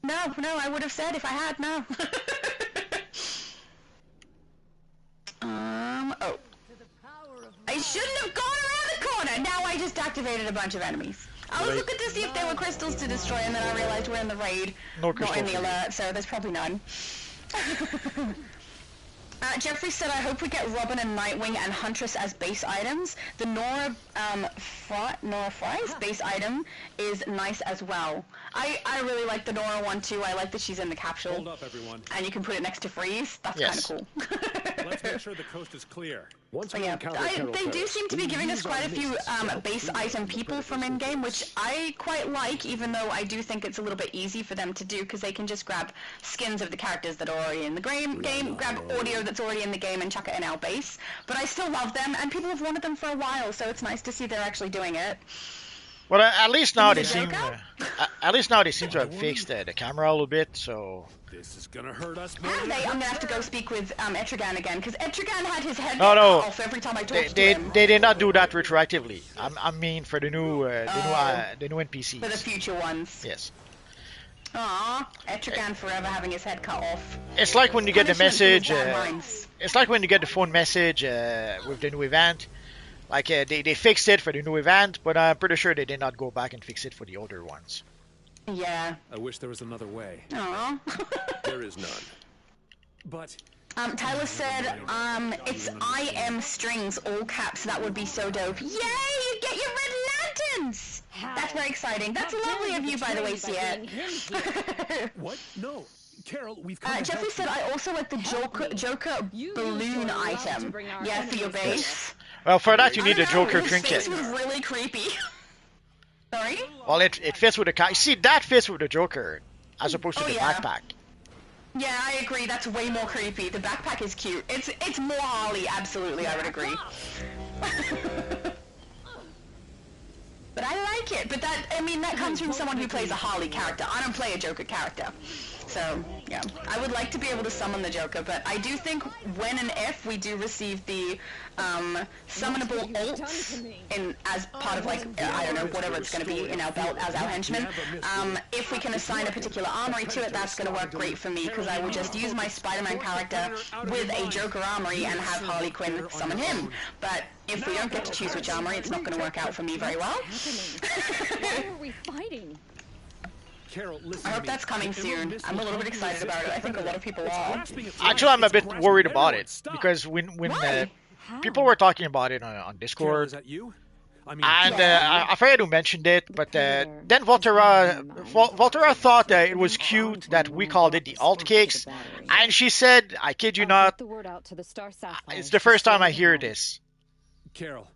No, I would have said if I had, no. Oh. I shouldn't have gone around the corner! Now I just activated a bunch of enemies. I was Wait. looking to see if there were crystals to destroy, and then I realized we're in the raid, No not crystal in the for you. alert, so there's probably none. Jeffrey said, I hope we get Robin and Nightwing and Huntress as base items. The Nora Fry's base item is nice as well. I really like the Nora one too. I like that she's in the capsule. Hold up, everyone. And you can put it next to Freeze. That's Yes. kind of cool. Let's make sure the coast is clear. Once But we yeah, encounter they Carol do Ferris, seem to we be giving us use our quite a few mists to help base free item the people from predators' in-game, which influence. I quite like, even though I do think it's a little bit easy for them to do, because they can just grab skins of the characters that are already in the game, grab audio that's already in the game and chuck it in our base. But I still love them, and people have wanted them for a while, so it's nice to see they're actually doing it. Well, at least now Is it they seem. Joker? At least now they seem to have fixed the camera a little bit. So This is gonna hurt us more. And than it I'm gonna hurts have to go her. speak with Etrigan again, because Etrigan had his head No, cut no. off every time I they talked to they, him. they did not do that retroactively. I mean for the new NPCs. For the future ones. Yes. Aw, Etrigan forever having his head cut off. It's like when you get the Punishment for his message. bad lines. It's like when you get the phone message with the new event. Like they fixed it for the new event, but I'm pretty sure they did not go back and fix it for the older ones. Yeah. I wish there was another way. Aw. There is none. But Tyler said, it's I am strings, all caps, that would be so dope. Yay, you get your red lanterns! That's very exciting. That's lovely of you, by the way, Siet. what? No, Carol, we've come to Jeffrey help said, you. I also like the Joker balloon item. Yeah, for your base. Well, for that you I need a don't know, Joker his trinket. face was really creepy. Sorry? Well, it fits with the you see that fits with the Joker, as opposed to Oh, the yeah. backpack. Yeah, I agree. That's way more creepy. The backpack is cute. It's more Harley. Absolutely, I would agree. But I like it. But that comes from someone who plays a Harley character. I don't play a Joker character. So, yeah. I would like to be able to summon the Joker, but I do think when and if we do receive the summonable ults as part of, like, I don't know, whatever it's going to be in our belt as our henchman, if we can assign a particular armory to it, that's going to work great for me, because I will just use my Spider-Man character with a Joker armory and have Harley Quinn summon him. But if we don't get to choose which armory, it's not going to work out for me very well. Why are we fighting? Carol, listen I to hope me. that's coming It will soon. miss I'm a you little bit from excited about it. I think a lot of people are. grasping at Actually, I'm a life. bit It's grasping worried at about everyone. it Stop. because when Why? people were talking about it on Carol, Discord, is that you? I mean, and Yeah. I forget who mentioned it, but then Volterra thought that it was cute that we called it the alt kicks, and she said, I kid you not, The word out to the Star Sapphire. it's the first time I hear this. Carol.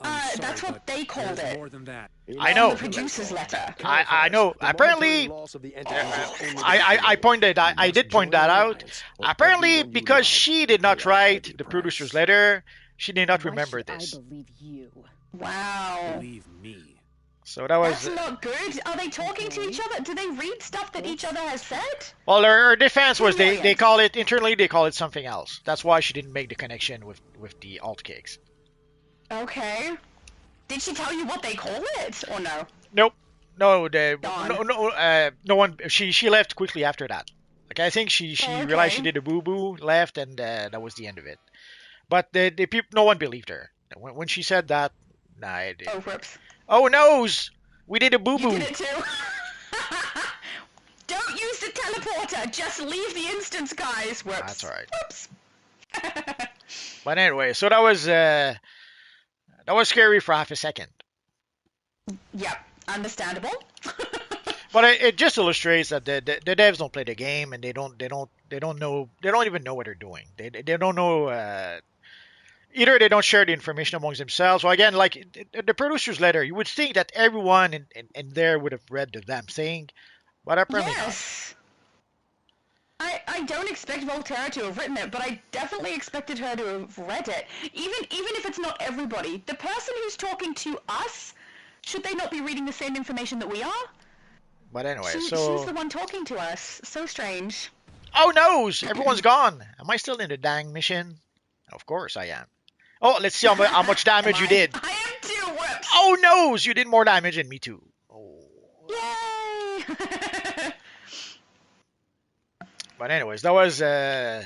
I'm sorry, That's what but they called there's it. more than that. I know. The producer's letter. I know. Apparently, I did point that out. Apparently, because she did not write the producer's letter, she did not Why remember should this. I believe you? Wow. Believe me. So that was That's not good. Are they talking to each other? Do they read stuff that each other has said? well. Her defense was they Brilliant. call it internally they call it something else. That's why she didn't make the connection with the alt cakes. Okay. Did she tell you what they call it, or no? Nope. No, Darn. no one. She left quickly after that. Like I think she Oh, realized she okay. did a boo boo, left, and that was the end of it. But the people, no one believed her when she said that. Nah, Oh, whoops. oh noes, we did a boo You boo. did it too. Don't use the teleporter. Just leave the instance, guys. Whoops. That's all right. Whoops. But anyway, so that was scary for half a second. Yep. Understandable. But it just illustrates that the devs don't play the game and they don't know they don't even know what they're doing. They don't know either they don't share the information amongst themselves. Or again, like the producer's letter, you would think that everyone in there would have read the damn thing, but apparently not. Yes. I don't expect Volterra to have written it, but I definitely expected her to have read it. Even if it's not everybody, the person who's talking to us, should they not be reading the same information that we are? But anyway, She's so the one talking to us. So strange. oh noes, everyone's gone. Am I still in the dang mission? Of course I am. Oh, let's see how much damage you did. I am too. Whoops. Oh noes, you did more damage than me too. Oh. Yay! But anyways, that was I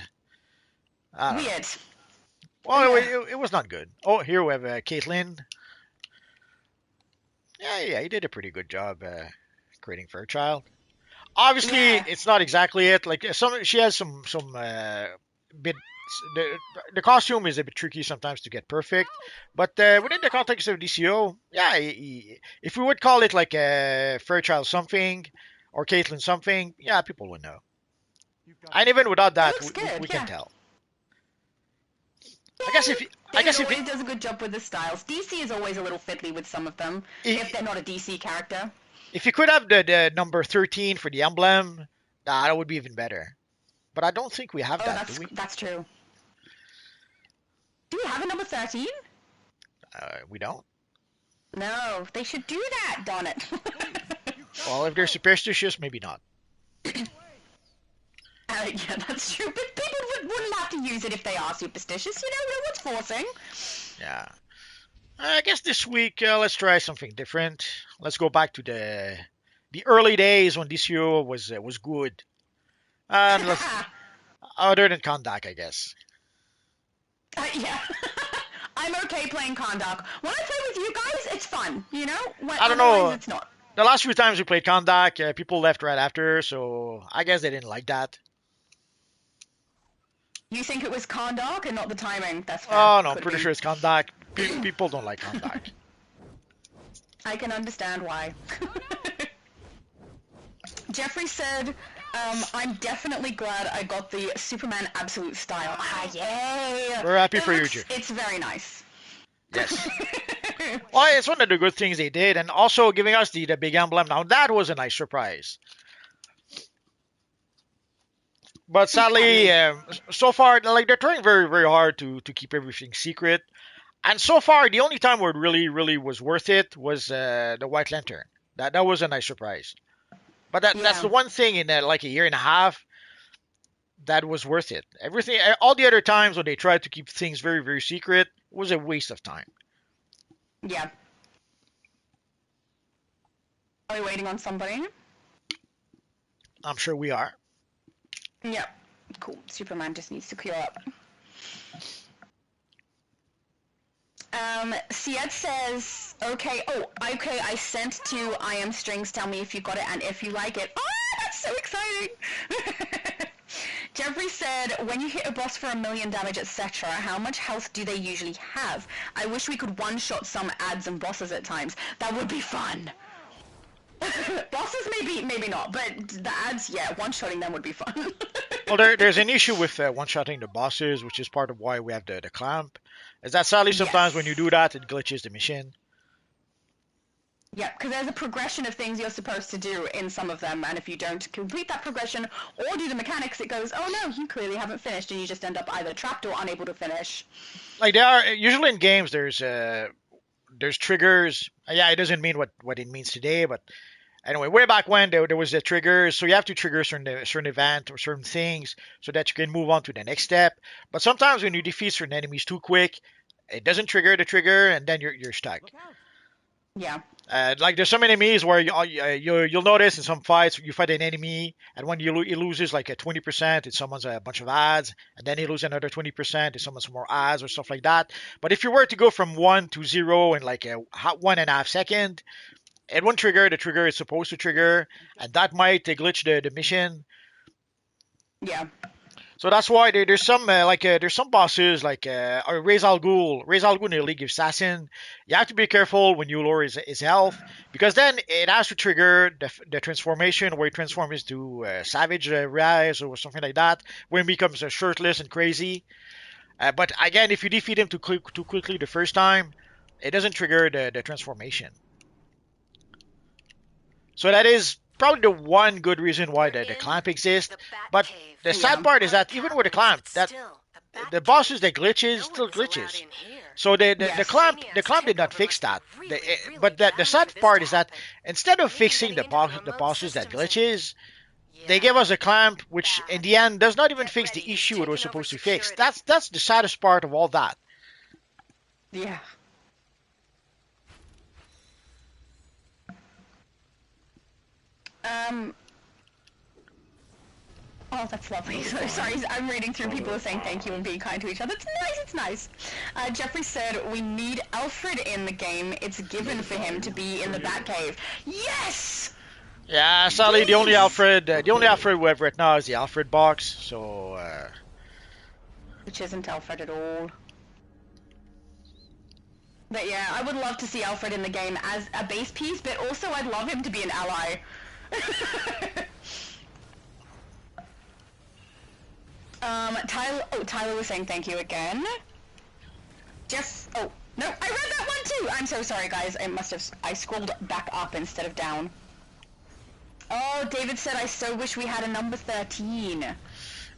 don't know. Weird. Well, Yeah. it was not good. Oh, here we have Caitlyn. Yeah, he did a pretty good job creating Fairchild. Obviously, Yeah. it's not exactly it. Like she has some bit. The costume is a bit tricky sometimes to get perfect, but within the context of DCO, yeah, if we would call it like a Fairchild something or Caitlyn something, yeah, people would know. And even without that, looks good, we yeah. can tell. I guess if David you, always does a good job with the styles. DC is always a little fiddly with some of them, if they're not a DC character. if you could have the number 13 for the emblem, that would be even better. But I don't think we have Oh, that, do we? that's true. Do we have a number 13? We don't. No, they should do that, darn it. Well, if they're superstitious, maybe not. Yeah, that's true. But people wouldn't have to use it if they are superstitious. You know, no one's forcing. Yeah. I guess this week let's try something different. Let's go back to the early days when DCUO was good. And let's other than Kondak, I guess. Yeah. I'm okay playing Kondak. When I play with you guys, it's fun, you know? I don't know. Otherwise, it's not. The last few times we played Kondak, people left right after, so I guess they didn't like that. You think it was Kondak and not the timing? That's fair. Oh no, I'm Could pretty be. sure it's Kondak. People don't like Kondak. I can understand why. Jeffrey said, I'm definitely glad I got the Superman Absolute style. Ah, yay! We're happy for you, Jeffrey. It's very nice. Yes. Well, it's one of the good things they did, and also giving us the big emblem. Now that was a nice surprise. But sadly, so far, like they're trying very, very hard to keep everything secret. And so far, the only time where it really was worth it was the White Lantern. That was a nice surprise. But that's the one thing in like a year and a half that was worth it. Everything, all the other times when they tried to keep things very, very secret was a waste of time. Yeah. Are we waiting on somebody? I'm sure we are. Yep. Cool. Superman just needs to clear up. Siet says, okay, I sent to I am strings, tell me if you got it and if you like it. Oh, that's so exciting! Jeffrey said, when you hit a boss for 1 million damage, etc., how much health do they usually have? I wish we could one-shot some ads and bosses at times. That would be fun. Bosses, maybe not, but the ads, yeah, one-shotting them would be fun. Well, there's an issue with one-shotting the bosses, which is part of why we have the clamp. Is that sadly sometimes when you do that, it glitches the mission. Yeah, because there's a progression of things you're supposed to do in some of them, and if you don't complete that progression or do the mechanics, it goes, oh no, you clearly haven't finished, and you just end up either trapped or unable to finish. Like they are usually in games, there's there's triggers. Yeah, it doesn't mean what it means today, but anyway, way back when there was the triggers, so you have to trigger certain event or certain things so that you can move on to the next step. But sometimes when you defeat certain enemies too quick, it doesn't trigger the trigger, and then you're stuck. Yeah. Like there's some enemies where you'll notice in some fights you fight an enemy and when he loses like a 20%, it summons a bunch of ads, and then he loses another 20%, it summons some more ads or stuff like that. But if you were to go from 1 to 0 in like a 1.5 second, it won't trigger the trigger it's supposed to trigger, and that might glitch the mission. Yeah. So that's why there's some there's some bosses like Ra's al Ghul in the League of Assassin. You have to be careful when you lower his health, because then it has to trigger the transformation where he transforms into Savage Rise or something like that, where he becomes shirtless and crazy. But again, if you defeat him too quickly the first time, it doesn't trigger the transformation. So that is probably the one good reason why the clamp exists. But the sad part is that even with the clamp, that the bosses that glitches still glitches. So the clamp did not fix that. But the sad part is that instead of fixing the bosses that glitches, they gave us a clamp which in the end does not even fix the issue it was supposed to fix. That's the saddest part of all that. Yeah. Oh, that's lovely. Sorry, I'm reading through people saying thank you and being kind to each other. It's nice, it's nice. Jeffrey said, we need Alfred in the game. It's given for him to be in the Batcave. Yes! Yeah, sadly, the only Alfred we have right now is the Alfred box, so... Which isn't Alfred at all. But yeah, I would love to see Alfred in the game as a base piece, but also I'd love him to be an ally. Tyler was saying thank you again. Oh, no, I read that one too! I'm so sorry, guys. I scrolled back up instead of down. Oh, David said, I so wish we had a number 13.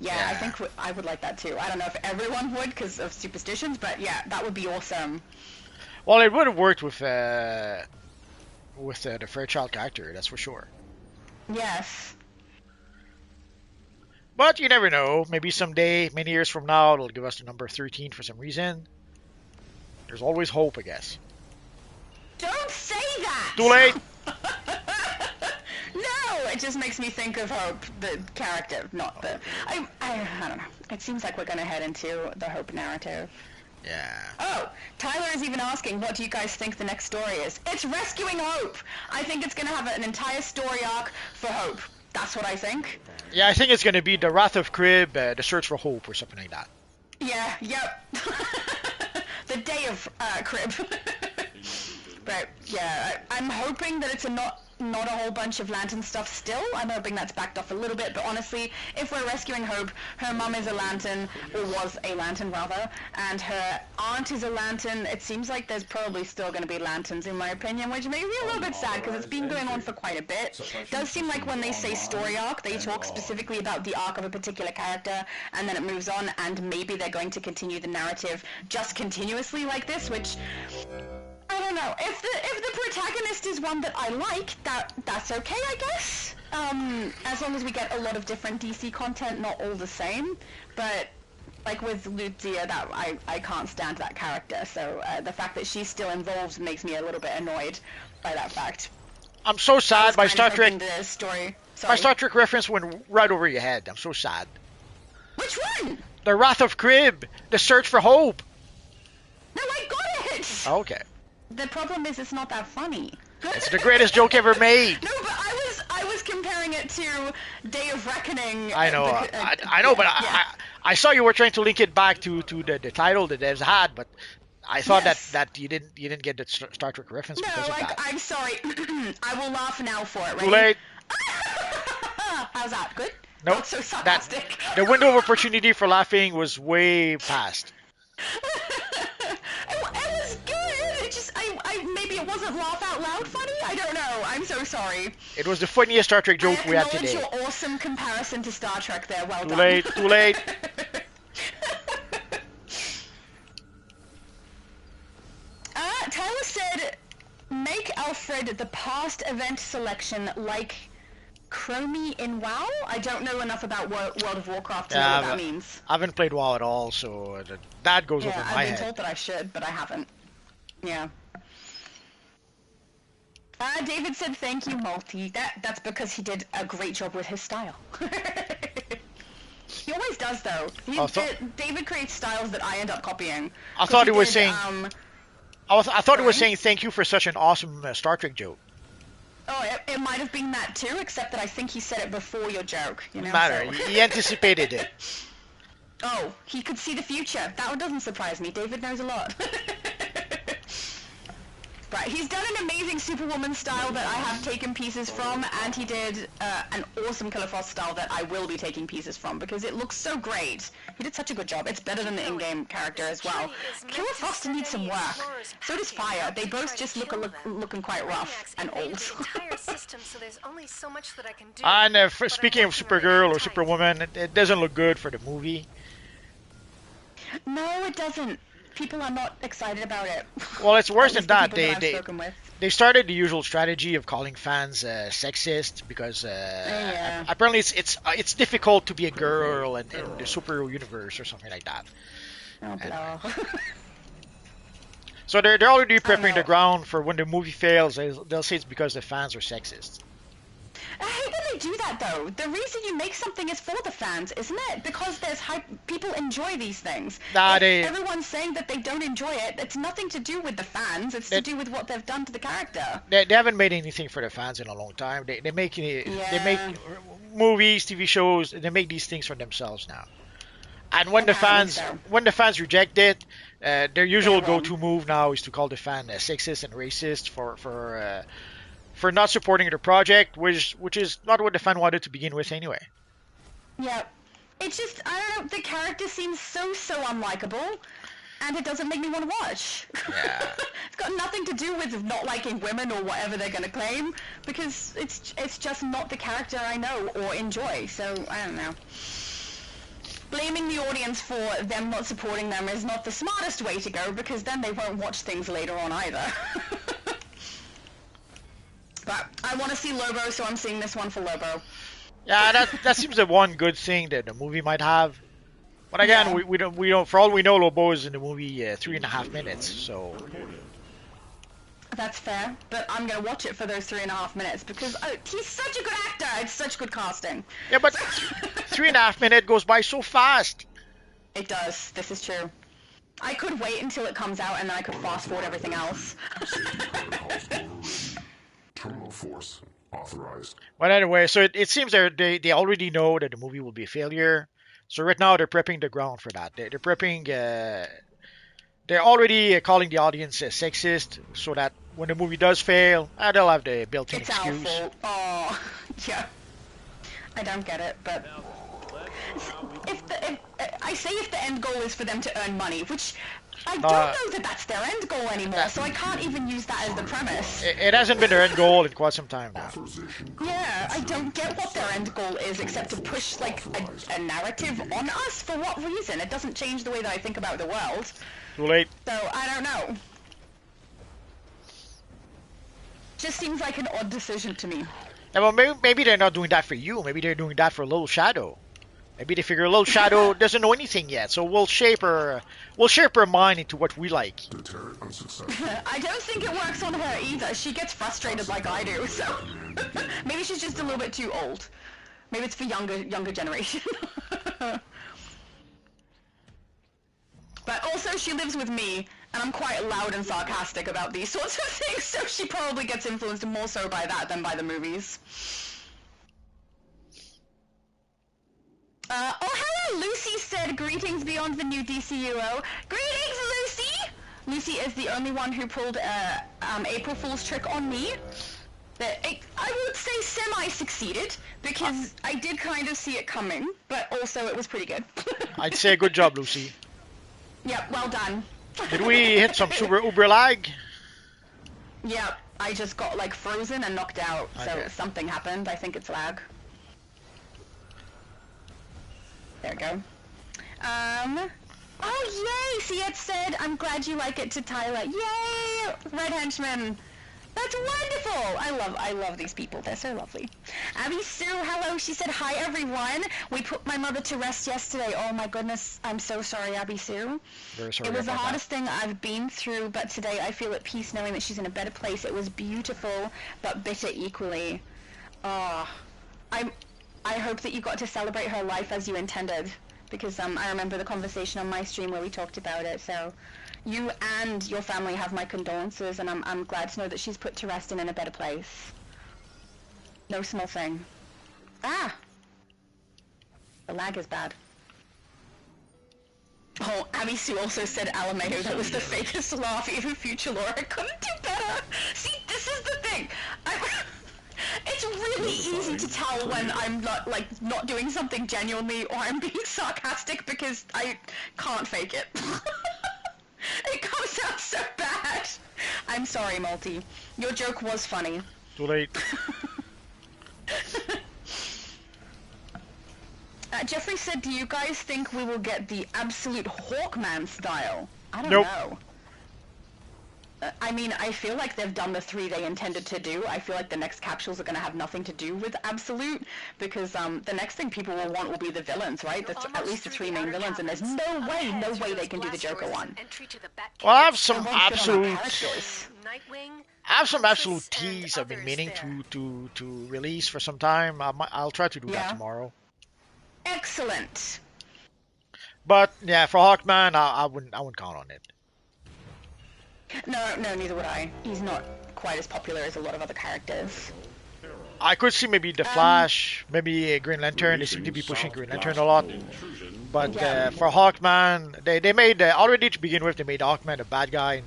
Yeah, I think I would like that too. I don't know if everyone would because of superstitions, but yeah, that would be awesome. Well, it would have worked with the Fairchild character, that's for sure. Yes. But you never know. Maybe someday, many years from now, it'll give us the number 13 for some reason. There's always hope, I guess. Don't say that! Too late! No! It just makes me think of Hope, the character, not the... I don't know. It seems like we're going to head into the Hope narrative. Yeah. Oh, Tyler is even asking, what do you guys think the next story is? It's rescuing Hope! I think it's going to have an entire story arc for Hope. That's what I think. Yeah, I think it's going to be the Wrath of Crib, the Search for Hope, or something like that. Yeah, yep. The Day of Crib. But yeah, I'm hoping that it's not a whole bunch of lantern stuff still. I'm hoping that's backed off a little bit, but honestly, if we're rescuing Hope, her mum is a lantern, or was a lantern rather, and her aunt is a lantern. It seems like there's probably still going to be lanterns in my opinion, which makes me a little bit sad because it's been going on for quite a bit. It does seem like when they say story arc, they talk specifically about the arc of a particular character, and then it moves on, and maybe they're going to continue the narrative just continuously like this, which... I don't know. If the protagonist is one that I like, that's okay, I guess. As long as we get a lot of different DC content, not all the same. But like with Lucia, that I can't stand that character. So the fact that she's still involved makes me a little bit annoyed by that fact. I'm so sad. My Star Trek story. My Star Trek reference went right over your head. I'm so sad. Which one? The Wrath of Crib, the Search for Hope. No, I got it. Okay. The problem is it's not that funny. It's the greatest joke ever made. No, but I was comparing it to Day of Reckoning. I know, I know, but yeah. I saw you were trying to link it back to the title that devs had, but I thought that you didn't get the Star Trek reference because of that. I'm sorry. I will laugh now for it. Ready? Too late. How's that? Good? Nope. Not so sarcastic. The window of opportunity for laughing was way past. It was good. It just, maybe it wasn't laugh out loud funny. I don't know. I'm so sorry. It was the funniest Star Trek joke we had today. Your awesome comparison to Star Trek there. Well done. Too late. Tyler said, make Alfred the past event selection like Chromie in WoW? I don't know enough about World of Warcraft to know what that means. I haven't played WoW at all, so that goes over my I've been head. told that I should, but I haven't. Yeah. David said, thank you, Multi. That's because he did a great job with his style. He always does, though. David creates styles that I end up copying. I thought he was saying... I thought he was saying thank you for such an awesome Star Trek joke. Oh, it might have been that too, except that I think he said it before your joke. You know, matter. So. He anticipated it. Oh, he could see the future. That one doesn't surprise me. David knows a lot. Right, he's done an amazing Superwoman style that I have taken pieces from, and he did an awesome Killer Frost style that I will be taking pieces from, because it looks so great. He did such a good job. It's better than the in-game character as well. Killer Frost needs some work. So does Fire. They both just looking quite rough and old. And speaking of Supergirl or Superwoman, it doesn't look good for the movie. No, it doesn't. People are not excited about it. Well, it's worse than that. They started the usual strategy of calling fans sexist because apparently it's difficult to be a girl in the superhero universe or something like that. Oh, no. So they're already prepping the ground for when the movie fails. They'll say it's because the fans are sexist. I hate when they do that, though. The reason you make something is for the fans, isn't it? Because there's hype. People enjoy these things. Everyone's saying that they don't enjoy it. It's nothing to do with the fans. It's to do with what they've done to the character. They haven't made anything for the fans in a long time. They make movies, TV shows. They make these things for themselves now. And when the fans reject it, their usual go-to move now is to call the fan sexist and racist for not supporting the project, which is not what the fan wanted to begin with anyway. Yeah. It's just, I don't know, the character seems so unlikable, and it doesn't make me want to watch. Yeah. It's got nothing to do with not liking women or whatever they're going to claim, because it's just not the character I know or enjoy, so I don't know. Blaming the audience for them not supporting them is not the smartest way to go, because then they won't watch things later on either. But I want to see Lobo, so I'm seeing this one for Lobo. Yeah, that seems the one good thing that the movie might have. But again, we don't. For all we know, Lobo is in the movie 3.5 minutes. So that's fair. But I'm gonna watch it for those 3.5 minutes because he's such a good actor. It's such good casting. Yeah, but 3.5 minutes goes by so fast. It does. This is true. I could wait until it comes out and then I could fast forward everything else. Terminal force authorized. But anyway, so it seems they already know that the movie will be a failure. So right now they're prepping the ground for that. They're prepping. They're already calling the audience sexist, so that when the movie does fail, they'll have the built-in excuse. It's our fault. Oh, yeah. I don't get it, but if the end goal is for them to earn money, which I don't know that that's their end goal anymore, so I can't even use that as the premise. It hasn't been their end goal in quite some time now. Yeah, I don't get what their end goal is, except to push, like, a narrative on us. For what reason? It doesn't change the way that I think about the world. Too late. So, I don't know. Just seems like an odd decision to me. Yeah, well, maybe they're not doing that for you. Maybe they're doing that for Little Shadow. Maybe they figure Little Shadow doesn't know anything yet, so we'll shape her mind into what we like. I don't think it works on her either. She gets frustrated like I do, so maybe she's just a little bit too old. Maybe it's for younger generation. But also, she lives with me, and I'm quite loud and sarcastic about these sorts of things, so she probably gets influenced more so by that than by the movies. Oh, hello! Lucy said, greetings beyond the new DCUO. Greetings, Lucy! Lucy is the only one who pulled April Fool's trick on me. I would say semi-succeeded, because I did kind of see it coming, but also it was pretty good. I'd say good job, Lucy. Yep, well done. Did we hit some super uber lag? Yep, I just got, like, frozen and knocked out, so something happened. I think it's lag. There we go. Oh, yay! Casey had said, I'm glad you like it to Tyler. Yay! Red Henchman. That's wonderful! I love these people. They're so lovely. Abby Sue, hello. She said, hi, everyone. We put my mother to rest yesterday. Oh, my goodness. I'm so sorry, Abby Sue. Very sorry It was the about hardest thing I've been through, but today I feel at peace knowing that she's in a better place. It was beautiful, but bitter equally. I hope that you got to celebrate her life as you intended, because I remember the conversation on my stream where we talked about it, so... You and your family have my condolences, and I'm glad to know that she's put to rest and in a better place. No small thing. Ah! The lag is bad. Oh, Abby Sue also said Alameo, that was the fakest laugh. Even future Laura couldn't do better! See, this is the thing! It's really easy to tell when I'm not doing something genuinely or I'm being sarcastic because I can't fake it. It comes out so bad. I'm sorry, Multi. Your joke was funny. Too late. Jeffrey said, do you guys think we will get the absolute Hawkman style? I don't Nope. know. I mean, I feel like they've done the 3 they intended to do. I feel like the next capsules are going to have nothing to do with Absolute, because the next thing people will want will be the villains, right? That's at least the 3 main villains, and there's no way they can do the Joker one. Well, I have some Everyone's good on absolute... our characters. I have some absolute teas I've been meaning to release for some time. I'll try to do that tomorrow. Excellent. But yeah, for Hawkman, I wouldn't count on it. No, neither would I. He's not quite as popular as a lot of other characters. I could see maybe the Flash, maybe Green Lantern. They seem to be pushing Green Lantern a lot. But for Hawkman, they made already to begin with. They made Hawkman a bad guy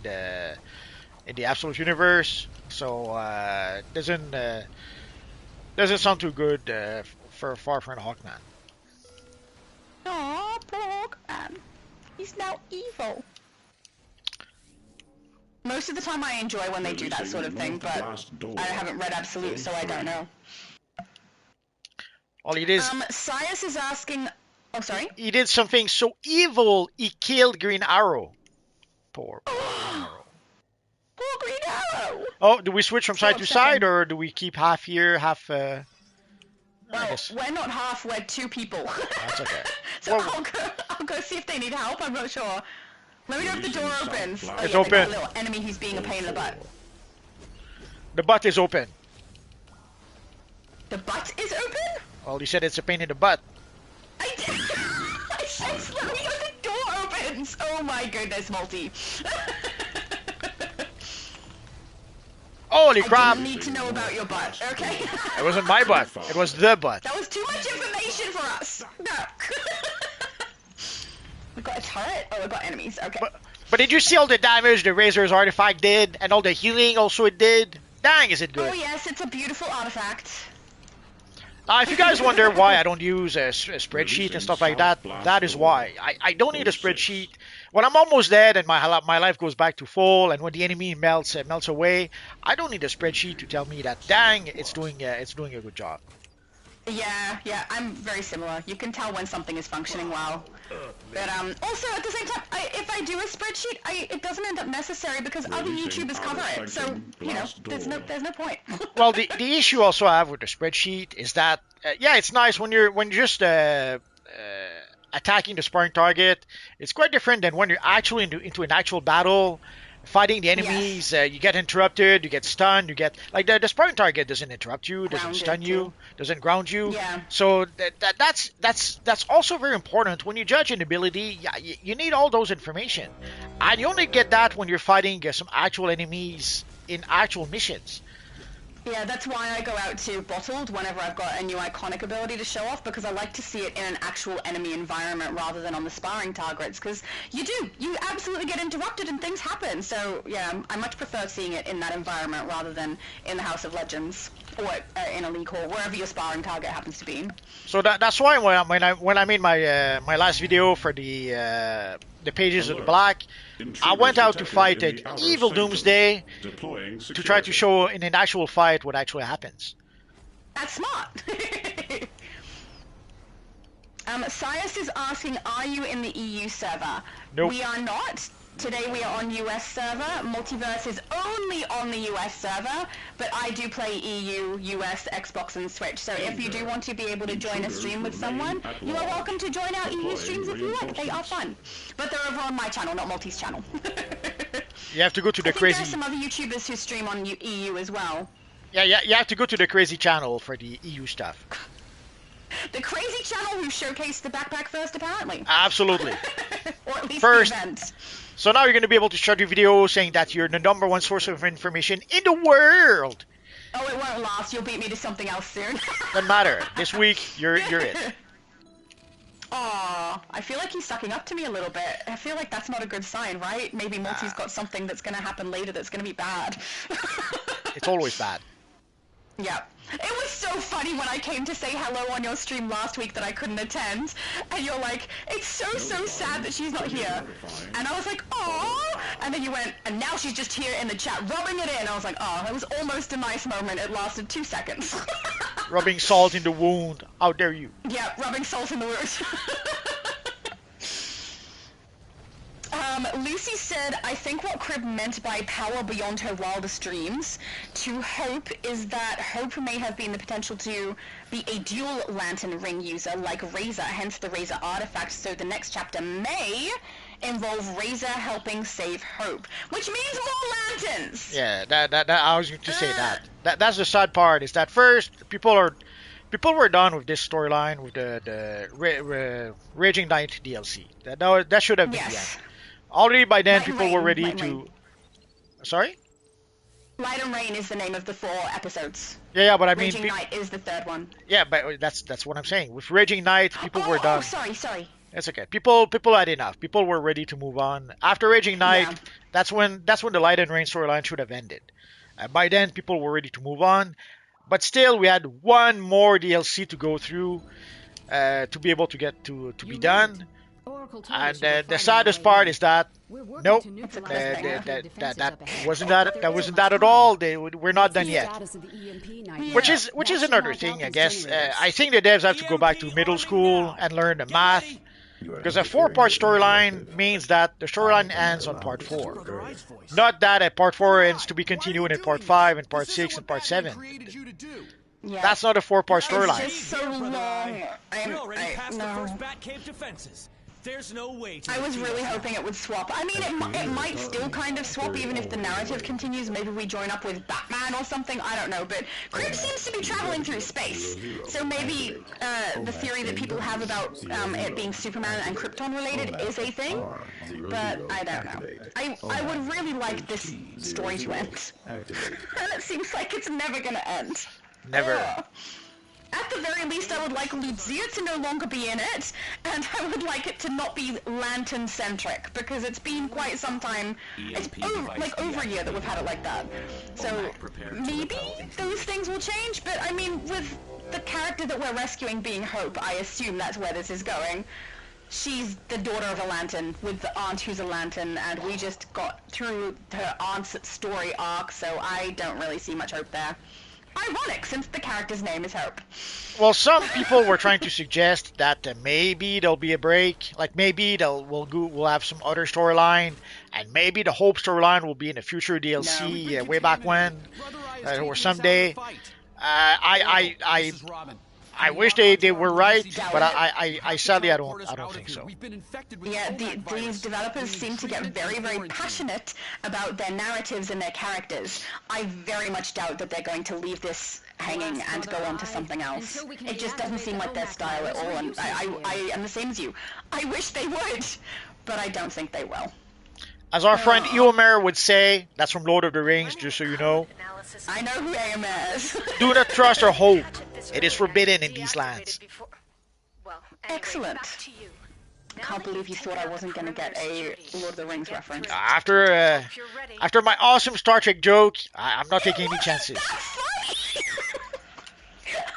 in the Absolute Universe. So doesn't sound too good for Far From Hawkman. Aw, poor Hawkman. He's now evil. Most of the time I enjoy when they do that sort of thing, but I haven't read Absolute, so I don't know. All he did, Sias is asking... Oh, sorry? he did something so evil, he killed Green Arrow. Poor Green Arrow. Poor Green Arrow! Oh, do we switch from side to side, or do we keep half here, half... Well, we're not half, we're 2 people. That's okay. So well, I'll go see if they need help, I'm not sure. Let me know if the door opens. Oh, it's yeah, open. that little enemy who's being a pain in the butt. The butt is open. The butt is open? Well, you said it's a pain in the butt. I did. I said let me know the door opens. Oh my goodness, Multi. Holy crap! I didn't need to know about your butt, okay? It wasn't my butt. It was the butt. That was too much information for us. No. We got a turret? Oh, we got enemies. Okay. But did you see all the damage the Razor's artifact did, and all the healing also it did? Dang, is it good? Oh yes, it's a beautiful artifact. If you guys wonder why I don't use a spreadsheet and stuff like that, that is why. I don't need a spreadsheet. When I'm almost dead and my life goes back to full, and when the enemy melts away, I don't need a spreadsheet to tell me that, dang, it's doing a good job. Yeah, I'm very similar. You can tell when something is functioning well. But also at the same time, if I do a spreadsheet, it doesn't end up necessary because other YouTubers cover it. So there's no point. Well, the issue also I have with the spreadsheet is that it's nice when you're just attacking the sparring target. It's quite different than when you're actually into an actual battle. Fighting the enemies, you get interrupted, you get stunned, you get like the sparring target doesn't interrupt you, doesn't stun you, doesn't ground you. Yeah. So that's also very important when you judge an ability. Yeah, you need all those information, and you only get that when you're fighting some actual enemies in actual missions. Yeah, that's why I go out to Bottled whenever I've got a new iconic ability to show off, because I like to see it in an actual enemy environment rather than on the sparring targets, because you absolutely get interrupted and things happen. So yeah, I much prefer seeing it in that environment rather than in the House of Legends or in a league hall, wherever your sparring target happens to be. So that's why when I made my my last video for the pages of the black, I went out to fight an evil Doomsday to try to show in an actual fight what actually happens. That's smart. Sias is asking, are you in the EU server? Nope. We are not. Today we are on US server. Multiverse is only on the US server, but I do play EU, US, Xbox, and Switch. So if you do want to be able to join a stream with someone, you are welcome to join our EU streams if you like. They are fun. But they're over on my channel, not Multi's channel. You have to go to the I think crazy. there are some other YouTubers who stream on EU as well. Yeah, you have to go to the crazy channel for the EU stuff. The crazy channel who showcased the backpack first, apparently. Absolutely. Or at least First. the event. So now you're going to be able to start your video saying that you're the #1 source of information in the world. Oh, it won't last. You'll beat me to something else soon. Doesn't matter. This week, you're it. Aw, I feel like he's sucking up to me a little bit. I feel like that's not a good sign, right? Maybe Multi's got something that's going to happen later that's going to be bad. It's always bad. Yeah. It was so funny when I came to say hello on your stream last week that I couldn't attend, and you're like, it's so sad that she's not here. And I was like, aww! And then you went, and now she's just here in the chat, rubbing it in. I was like, oh, it was almost a nice moment. It lasted 2 seconds. Rubbing salt in the wound. How dare you? Yeah, rubbing salt in the wound. Lucy said, I think what Crib meant by power beyond her wildest dreams to Hope is that Hope may have been the potential to be a dual lantern ring user like Razor, hence the Razor artifact, so the next chapter may involve Razor helping save Hope, which means more lanterns! Yeah, that I was going to say that. That's the sad part, is that first, people were done with this storyline, with the Raging Knight DLC. That should have been the end. Already by then, people were ready to... Sorry? Light and Rain is the name of the 4 episodes. Yeah, but I mean... Raging Knight is the 3rd one. Yeah, but that's what I'm saying. With Raging Knight, people were done. Oh, sorry. It's okay. People had enough. People were ready to move on. After Raging Knight, that's when the Light and Rain storyline should have ended. By then, people were ready to move on. But still, we had one more DLC to go through to be able to get to be done. And the saddest part is that nope, that wasn't that at all. We're not done yet. Which is another thing, I guess. I think the devs have to go back to middle school and learn the math. Because a 4-part storyline means that the storyline ends on part 4. Not that a part 4 ends to be continued in part 5 and part 6 and part 7. Yeah. That's not a 4-part storyline. It's just so long. We're already past the first Batcave defenses. There's no way to I was really hoping it would swap. I mean, it might still kind of swap even if the narrative continues. Maybe we join up with Batman or something. I don't know. But Crib seems to be traveling through space. So maybe the theory that people have about it being Superman and Krypton related is a thing. But I don't know. I would really like this story to end. And it seems like it's never going to end. Never. At the very least, I would like Lucia to no longer be in it, and I would like it to not be lantern-centric, because it's been quite some time, it's over a year that we've had it like that. So, maybe those things will change, but I mean, with the character that we're rescuing being Hope, I assume that's where this is going. She's the daughter of a lantern, with the aunt who's a lantern, and we just got through her aunt's story arc, so I don't really see much hope there. Ironic, since the character's name is Hope. Well, some people were trying to suggest that maybe there'll be a break, like maybe we'll have some other storyline, and maybe the Hope storyline will be in a future DLC way back when, or someday. I wish they were right, but I sadly I don't think so. Yeah, these developers seem to get very, very passionate about their narratives and their characters. I very much doubt that they're going to leave this hanging and go on to something else. It just doesn't seem like their style at all, and I am the same as you. I wish they would, but I don't think they will. As our friend Eomer would say, that's from Lord of the Rings, just so you know. I know who Eomer is. Do not trust or hope. It is forbidden in these lands. Excellent. Can't believe you thought I wasn't going to get a Lord of the Rings reference. After my awesome Star Trek joke, I'm not taking any chances. That's funny.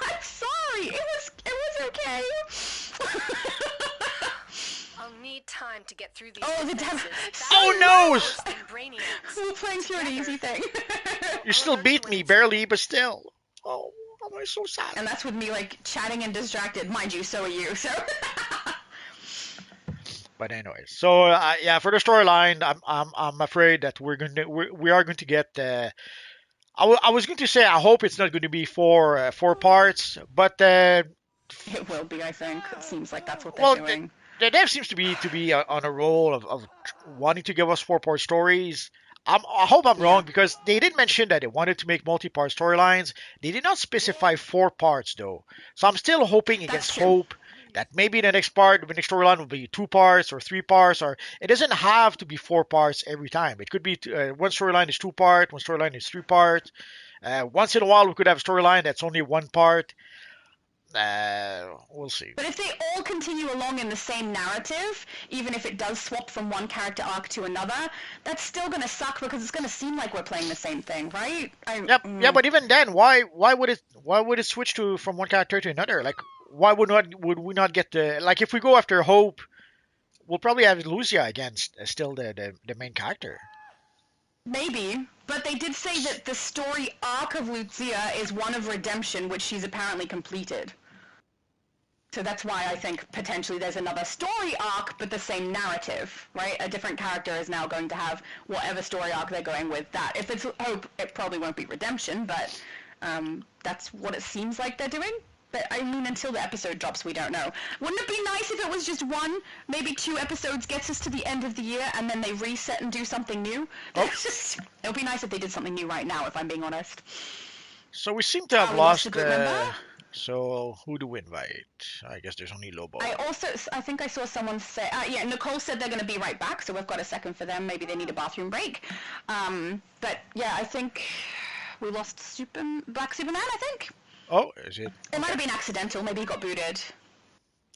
I'm sorry. It was okay. I'll need time to get through these. Oh, the devil. Oh no! We're playing through an easy thing. You still beat me, barely, but still. Oh. Oh, it's so sad. And that's with me like chatting and distracted. Mind you, so are you. So. But anyways, so yeah, for the storyline, I'm afraid that we are going to get. I was going to say I hope it's not going to be four parts, but It will be, I think. It seems like that's what they're well, doing. the dev seems to be on a roll of wanting to give us 4-part stories. I hope I'm wrong because they did mention that they wanted to make multi-part storylines. They did not specify 4 parts though, so I'm still hoping against true. hope that maybe the next storyline will be 2 parts or 3 parts, or it doesn't have to be 4 parts every time. It could be one storyline is 2 part, one storyline is 3 part. Once in a while, we could have a storyline that's only 1 part. We'll see. But if they all continue along in the same narrative, even if it does swap from one character arc to another, that's still going to suck because it's going to seem like we're playing the same thing, right? Yep. Yeah, but even then, why would it switch from one character to another? Like, why would we not get the, like, if we go after Hope, we'll probably have Lucia against still the main character. Maybe, but they did say that the story arc of Lucia is one of redemption, which she's apparently completed. So that's why I think potentially there's another story arc, but the same narrative, right? A different character is now going to have whatever story arc they're going with that. If it's Hope, it probably won't be redemption, but that's what it seems like they're doing. But I mean, until the episode drops, we don't know. Wouldn't it be nice if it was just one, maybe 2 episodes gets us to the end of the year, and then they reset and do something new? Oh. It would be nice if they did something new right now, if I'm being honest. So we seem to have we lost. lost a group member? So who do we invite? I guess there's only Lobo. I think I saw someone say, yeah, Nicole said they're going to be right back, so we've got a second for them. Maybe they need a bathroom break. But yeah, I think we lost Black Superman, I think. Oh, is it? It might have been accidental. Maybe he got booted.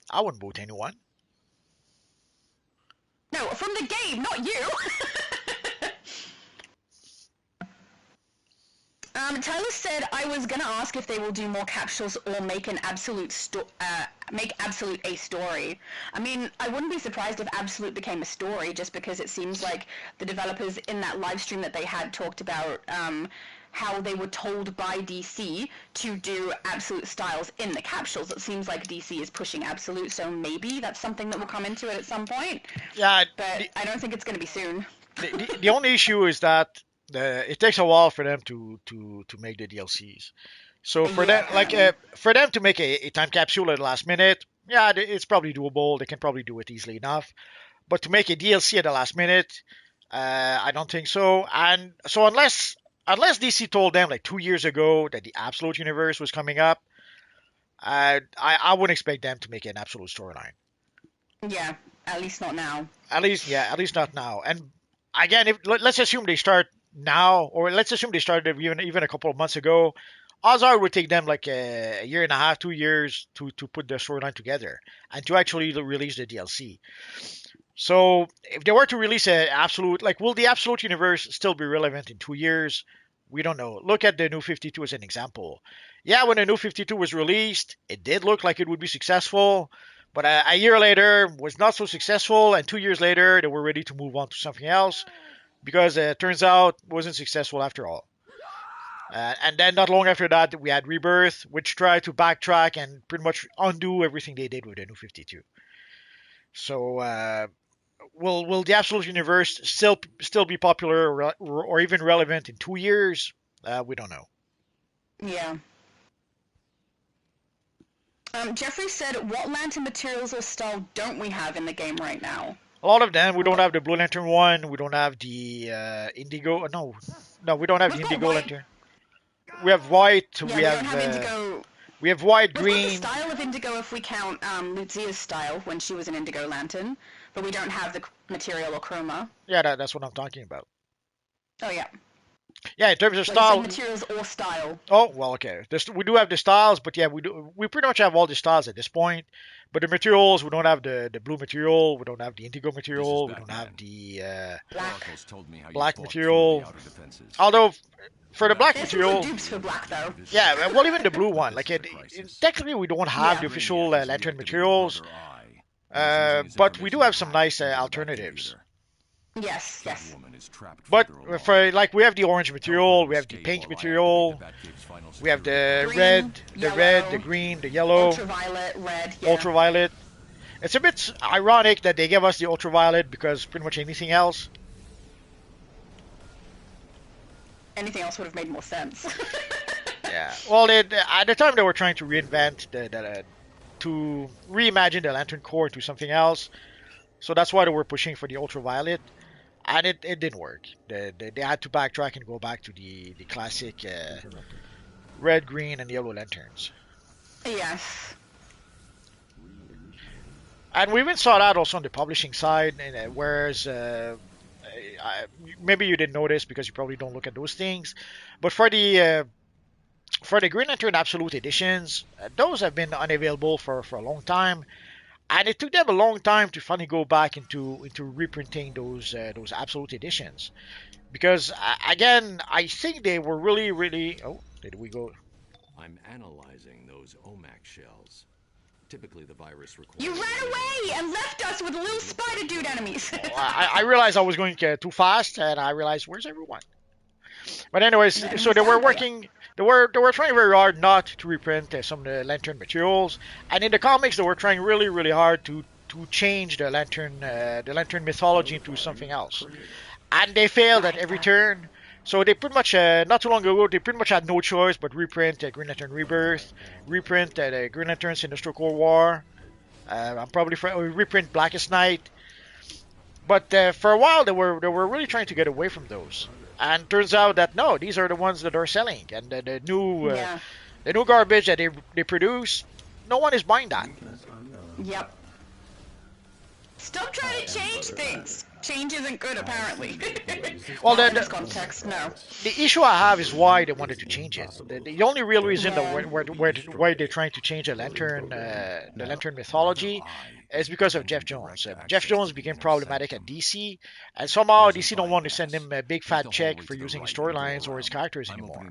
I wouldn't boot anyone. No, from the game, not you. Tyler said I was gonna ask if they will do more capsules or make an absolute make Absolute a story. I mean, I wouldn't be surprised if Absolute became a story, just because it seems like the developers in that live stream that they had talked about how they were told by DC to do Absolute styles in the capsules. It seems like DC is pushing Absolute, so maybe that's something that will come into it at some point. Yeah, but I don't think it's going to be soon. The only issue is that it takes a while for them to make the DLCs. So for them, for them to make a time capsule at the last minute, yeah, it's probably doable. They can probably do it easily enough. But to make a DLC at the last minute, I don't think so. And so unless DC told them like 2 years ago that the Absolute Universe was coming up, I wouldn't expect them to make an Absolute storyline. Yeah, at least not now. At least not now. And again, let's assume they start now, or let's assume they started even a couple of months ago. Odds are it would take them like a year and a half, 2 years to put the storyline together and to actually release the DLC. So if they were to release an Absolute, like, will the Absolute Universe still be relevant in 2 years? We don't know. Look at the New 52 as an example. Yeah, when the New 52 was released, it did look like it would be successful, but a year later was not so successful, and 2 years later they were ready to move on to something else because it turns out it wasn't successful after all. And then not long after that, we had Rebirth, which tried to backtrack and pretty much undo everything they did with the New 52. So will the Absolute Universe still be popular or even relevant in 2 years? We don't know. Yeah. Jeffrey said, what Lantern materials or style don't we have in the game right now? A lot of them. We don't have the Blue Lantern one. We don't have the Indigo. No, we don't have the Indigo Lantern. We have white. Yeah, we don't have Indigo. We have white, We've green. got the style of Indigo if we count Lucia's style when she was an Indigo Lantern, but we don't have the material or chroma. Yeah, that's what I'm talking about. Oh, yeah. Yeah, in terms of style. Materials or style. Oh, well, okay. We do have the styles, but yeah, we pretty much have all the styles at this point. But the materials, we don't have the blue material, we don't have the indigo material, we don't have the black material. Although, for the black material, some dupes for black though. Yeah, well, even the blue one, like technically we don't have the official Lantern materials, but we do have some nice alternatives. Yes, yes. Woman is trapped But further along. for like we have the orange material, we have the pink material, we have the Green, red, yellow, the green, the yellow, Ultraviolet, red, yeah. ultraviolet. It's a bit ironic that they give us the ultraviolet because pretty much anything else. Anything else would have made more sense. Yeah. Well, at the time they were trying to reinvent to reimagine the Lantern Core into something else. So that's why they were pushing for the ultraviolet, and it didn't work. They had to backtrack and go back to the classic red, green, and yellow lanterns. Yes. And we even saw that also on the publishing side, and, whereas maybe you didn't notice because you probably don't look at those things, but for the Green Lantern Absolute editions, those have been unavailable for a long time. And it took them a long time to finally go back into reprinting those absolute editions, because again, I think they were really. Oh, did we go? I'm analyzing those OMAC shells. Typically, the virus requires. You ran away and left us with little spider dude enemies. I realized I was going too fast, and I realized where's everyone. But anyways, so they were working. They were trying very hard not to reprint some of the Lantern materials, and in the comics they were trying really hard to change the Lantern mythology into something else, and they failed at every turn. So they pretty much not too long ago they pretty much had no choice but reprint Green Lantern Rebirth, reprint Green Lantern Sinestro Cold War, I'm probably reprint Blackest Night. But for a while they were really trying to get away from those. And turns out that no, these are the ones that are selling, and the new garbage that they produce, no one is buying that. Yep. Stop trying to change things. Change isn't good, apparently. Well, in this context, no. The issue I have is why they wanted to change it. The only real reason why they're trying to change the Lantern mythology is because of Jeff Jones. Jeff Jones became problematic at DC, and somehow DC don't want to send him a big fat check for using his storylines or his characters anymore.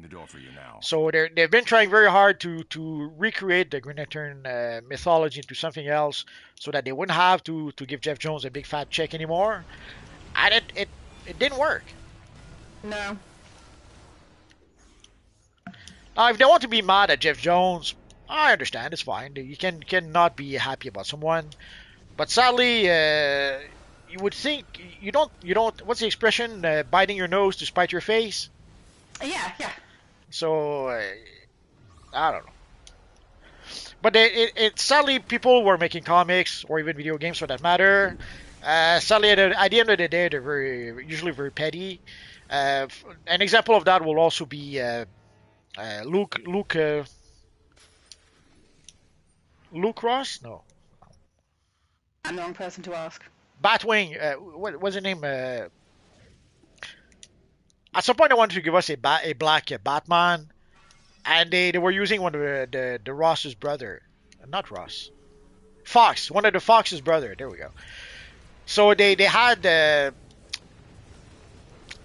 So they've been trying very hard to recreate the Green Lantern mythology into something else, so that they wouldn't have to give Jeff Jones a big fat check anymore. And it didn't work. No. Now, if they want to be mad at Jeff Jones, I understand. It's fine. You cannot be happy about someone, but sadly, you would think you don't. What's the expression? Biting your nose to spite your face. Yeah. So I don't know. But sadly, people were making comics or even video games for that matter. Sadly, at the end of the day, they're usually very petty. An example of that will also be Luke Ross? No. I'm the wrong person to ask. Batwing. What was the name? At some point, they wanted to give us a black Batman, and they were using one of the Ross's brother. Not Ross. Fox. One of the Fox's brother. There we go. So they had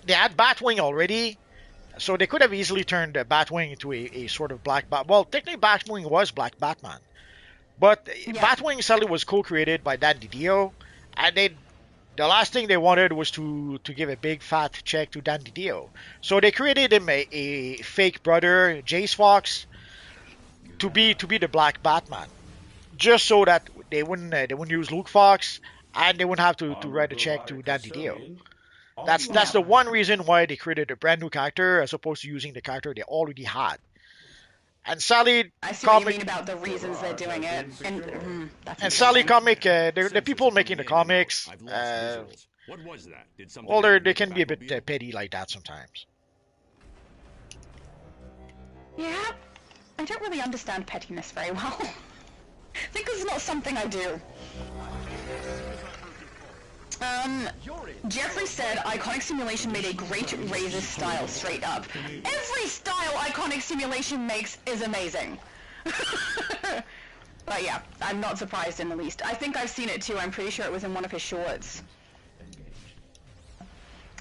Batwing already, so they could have easily turned Batwing into a sort of black Bat. Well, technically Batwing was Black Batman, but Batwing sadly was co-created by Dan DiDio, and the last thing they wanted was to give a big fat check to Dan DiDio. So they created him a fake brother, Jace Fox, to be the Black Batman, just so that they wouldn't use Luke Fox. And they wouldn't have to write a check to Dan DiDio. That's the one reason why they created a brand new character as opposed to using the character they already had. And sadly, I see what you mean about the reasons they're doing it. And sadly, the people making the comics, well, they can be a bit petty like that sometimes. Yeah, I don't really understand pettiness very well. I think it's not something I do. Jeffrey said Iconic Simulation made a great Razor style, straight up. Every style Iconic Simulation makes is amazing. But yeah, I'm not surprised in the least. I think I've seen it too. I'm pretty sure it was in one of his shorts.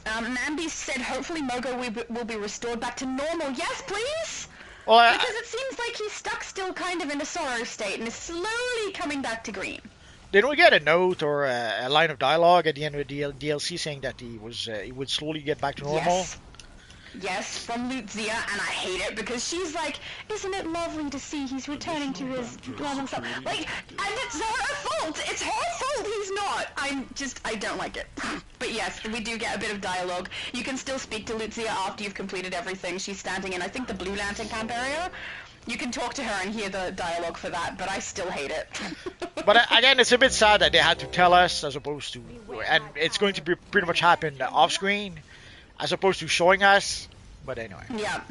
Nambi said hopefully Mogo will be restored back to normal. Yes, please! Well, because it seems like he's stuck still kind of in a sorrow state and is slowly coming back to green. Didn't we get a note or a line of dialogue at the end of the DLC saying that he would slowly get back to normal? Yes, from Lutzia, and I hate it because she's like, isn't it lovely to see he's returning to his normal self? Like, and it's not her fault! It's her fault he's not! I don't like it. But yes, we do get a bit of dialogue. You can still speak to Lutzia after you've completed everything. She's standing in, I think, the Blue Lantern camp area. You can talk to her and hear the dialogue for that, but I still hate it. But again, it's a bit sad that they had to tell us as opposed to, and it's going to be pretty much happen off screen, as opposed to showing us. But anyway. Yeah.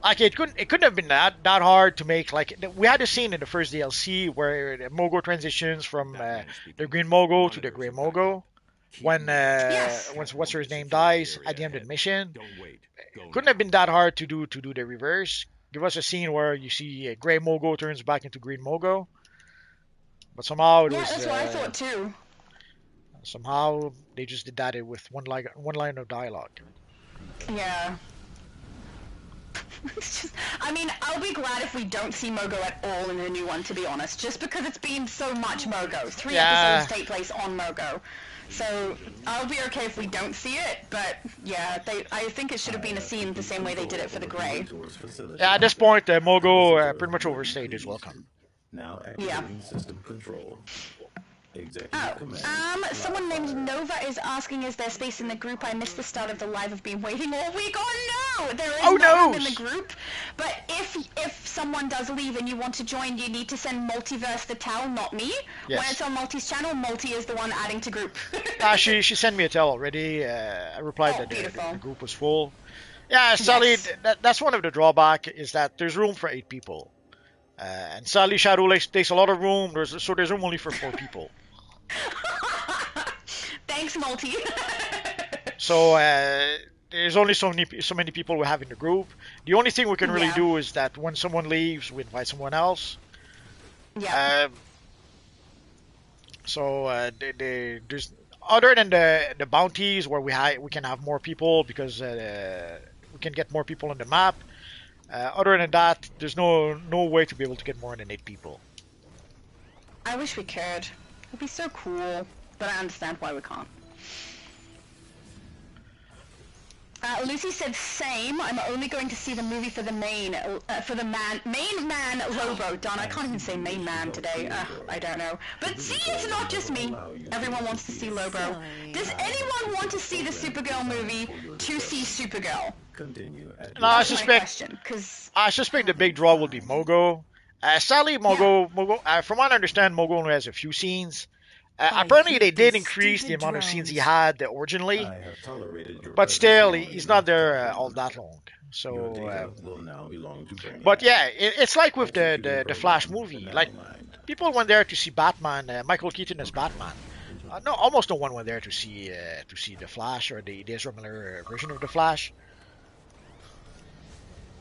Like it couldn't have been that hard to make. Like we had a scene in the first DLC where the Mogo transitions from the Green Mogo to the Gray Mogo when what's her name dies at the end of the mission. Couldn't have been that hard to do the reverse. Give us a scene where you see a Gray Mogo turns back into Green Mogo. But somehow it was. Yeah, that's what I thought too. Somehow they just did that with one line of dialogue. Yeah. It's just, I mean, I'll be glad if we don't see Mogo at all in the new one, to be honest, just because it's been so much Mogo. 3 episodes take place on Mogo. So I'll be okay if we don't see it, but yeah, I think it should have been a scene the same way they did it for the Grey. Yeah, at this point, Mogo pretty much overstayed his welcome. Now activating system control. Someone named Nova is asking, is there space in the group? I missed the start of the live. I've been waiting all week. Oh no! There is no room in the group. But if someone does leave and you want to join, you need to send Multiverse the towel, not me. Yes. When it's on Multi's channel, Multi is the one adding to group. She sent me a tell already. I replied that the group was full. Yeah, Sally, Yes. that's one of the drawback is that there's room for 8 people. And Sally Shadow takes a lot of room. There's room only for 4 people. Thanks, Multi. So there's only so many people we have in the group. The only thing we can really do is that when someone leaves, we invite someone else. Yeah. There's other than the bounties where we can have more people because we can get more people on the map. Other than that, there's no way to be able to get more than 8 people. I wish we could. It'd be so cool, but I understand why we can't. Lucy said, same. I'm only going to see the movie for the main man Lobo. Darn, I can't even say main man today. I don't know. But see, it's not just me. Everyone wants to see Lobo. Does anyone want to see the Supergirl movie to see Supergirl? No, I suspect the big draw will be Mogo. Sadly, Mogo, from what I understand, Mogo only has a few scenes. Apparently, they did increase the amount of scenes he had originally, but still, he's not there all that long. So, but yeah, it's like with the Flash movie. Like, people went there to see Batman, Michael Keaton as Batman. Almost no one went there to see the Flash or the Ezra Miller version of the Flash.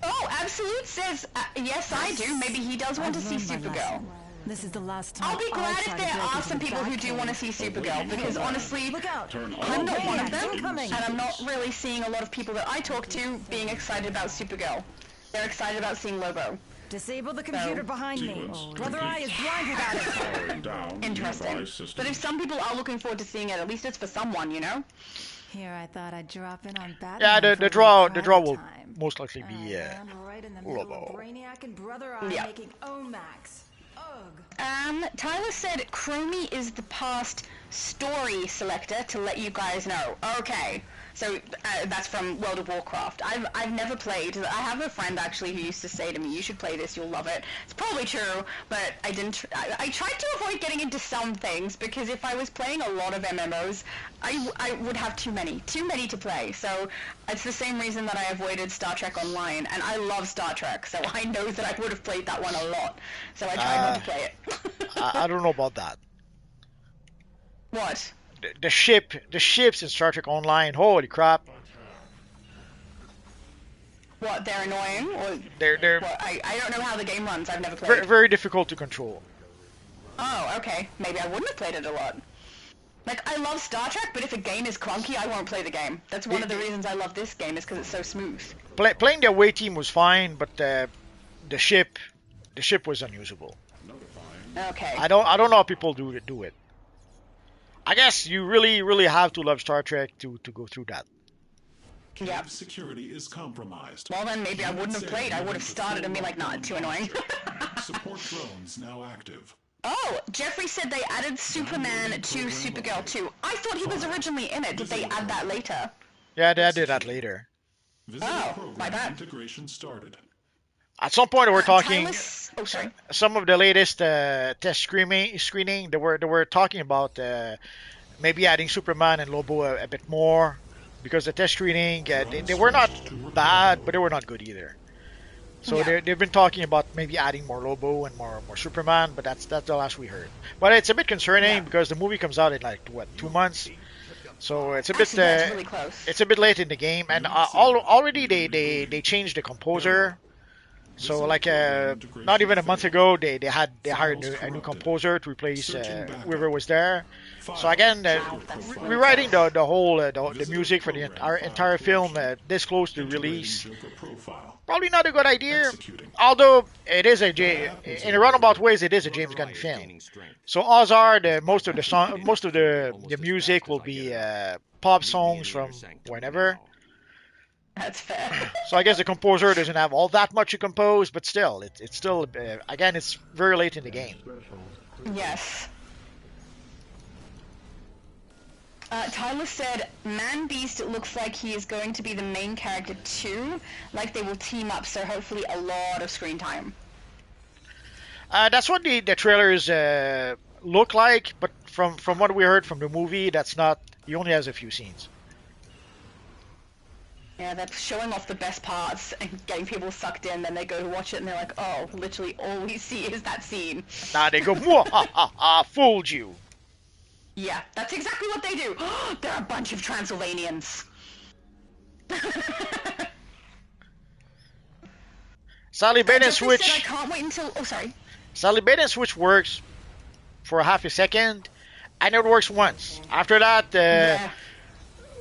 Oh, Absolute says, yes, I do. Maybe he does want to see Supergirl. This is the last time. I'll be glad if there are some people who do want to see Supergirl, because honestly, I'm not one of them, and I'm not really seeing a lot of people that I talk to being excited about Supergirl. They're excited about seeing Lobo. Disable the computer behind me. Brother Eye is blinded at it. Interesting. But if some people are looking forward to seeing it, at least it's for someone, you know? Here, I thought I'd drop in on Batman. Yeah, the draw will most likely be right in the Lobo. Brainiac and Brother Eye making Omax. Tyler said Chromie is the past story selector to let you guys know. Okay, so that's from World of Warcraft. I've never played. I have a friend actually who used to say to me, "You should play this. You'll love it." It's probably true, but I didn't. I tried to avoid getting into some things because if I was playing a lot of MMOs, I would have too many to play. So it's the same reason that I avoided Star Trek Online, and I love Star Trek, so I know that I would have played that one a lot. So I tried not to play it. I don't know about that. What? The ships in Star Trek Online, holy crap. What, they're annoying? Or they're what, I don't know how the game runs, I've never played. Very, very difficult to control. Oh, okay. Maybe I wouldn't have played it a lot. Like, I love Star Trek, but if a game is clunky, I won't play the game. That's one of the reasons I love this game, is because it's so smooth. Playing the away team was fine, but the ship was unusable. Okay. I don't know how people do it. I guess you really have to love Star Trek to go through that. Cave Yep. security is compromised. Well, then maybe I wouldn't have played. I would have started and been like, nah, too annoying. Support drones now active. Oh, Jeffrey said they added Superman to Supergirl too. I thought he was originally in it. Did they add that later? Yeah, they did that later. Visitor Oh, program my bad. integration started. At some point, we're talking Oh, sorry. some of the latest test screening. They were talking about maybe adding Superman and Lobo a bit more because the test screening they were not bad, but they were not good either. So Yeah. they've been talking about maybe adding more Lobo and more Superman, but that's the last we heard. But it's a bit concerning because the movie comes out in like what 2 months, so it's a bit Actually, that's really close. it's a bit late in the game, and already they changed the composer. So like not even a month ago, they hired a new composer to replace whoever was there. So again, rewriting the whole the music for the entire film this close to release, probably not a good idea. Although it is in a roundabout ways, it is a James Gunn film. So odds are most of the music will be pop songs from whenever. That's fair. So I guess the composer doesn't have all that much to compose, but still, it's still again, it's very late in the game. Yes. Tyler said, Man Beast looks like he is going to be the main character too, like they will team up, so hopefully a lot of screen time. That's what the trailers look like, but from what we heard from the movie, that's not. He only has a few scenes. Yeah, they're showing off the best parts and getting people sucked in, then they go to watch it and they're like, oh, literally all we see is that scene. Nah, they go, ha, fooled you. Yeah, that's exactly what they do. They're a bunch of Transylvanians. Sally Bait and Jeffrey said, I Switch. can't wait until... Oh, sorry. Sally Bait and Switch works for a half a second, and it works once. After that, Yeah.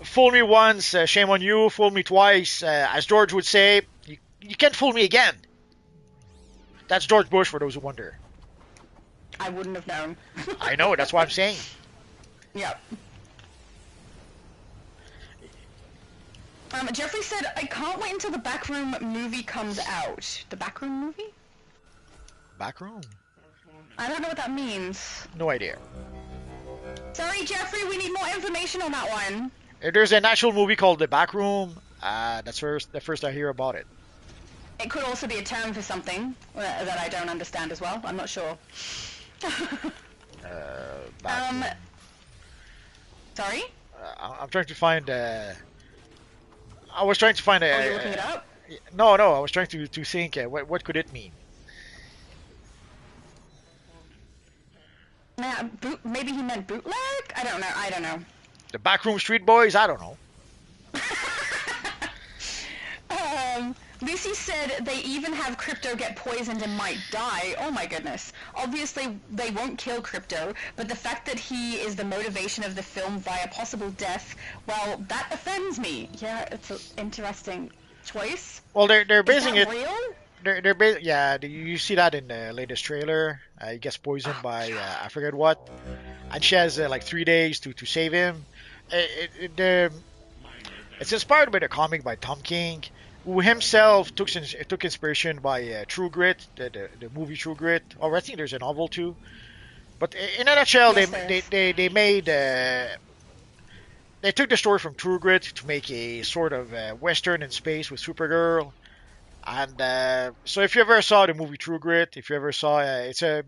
fool me once, shame on you. Fool me twice, as George would say, you can't fool me again. That's George Bush, for those who wonder. I wouldn't have known. I know, that's what I'm saying. Yep. Jeffrey said, I can't wait until the Backroom movie comes out. The Backroom movie? Backroom? I don't know what that means. No idea. Sorry, Jeffrey, we need more information on that one. There's an actual movie called The Backroom. That's the first I hear about it. It could also be a term for something that I don't understand as well. I'm not sure. Backroom. Sorry? I'm trying to find. I was trying to find a. Oh, you're looking it up? No, I was trying to think. What could it mean? Maybe he meant bootleg? I don't know. The Backroom Street Boys? I don't know. Lucy said they even have Crypto get poisoned and might die. Oh my goodness. Obviously, they won't kill Crypto, but the fact that he is the motivation of the film via possible death, well, that offends me. Yeah, it's an interesting choice. Well, they're basing Is that it. real? Yeah. You see that in the latest trailer. He gets poisoned by I forget what, and she has like 3 days to save him. It's inspired by the comic by Tom King, who himself took inspiration by True Grit, the movie True Grit. Or I think there's a novel too. But in a nutshell, Yes, they made they took the story from True Grit to make a sort of western in space with Supergirl. And so if you ever saw the movie True Grit, if you ever saw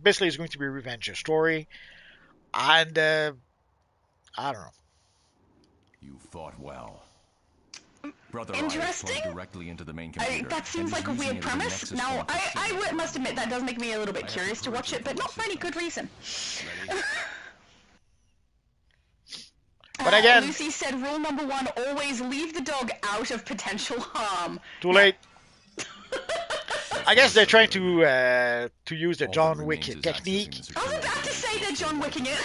basically it's going to be a revenge story. And I don't know. You fought well. Brother Interesting. plugged directly into the main computer. That seems like a weird premise. Now, I must admit that does make me a little bit curious to watch it, but not for any good reason. But again, Lucy said rule number 1, always leave the dog out of potential harm. Too late. I guess they're trying to use the John Wick technique. I was about to say they're John Wicking it.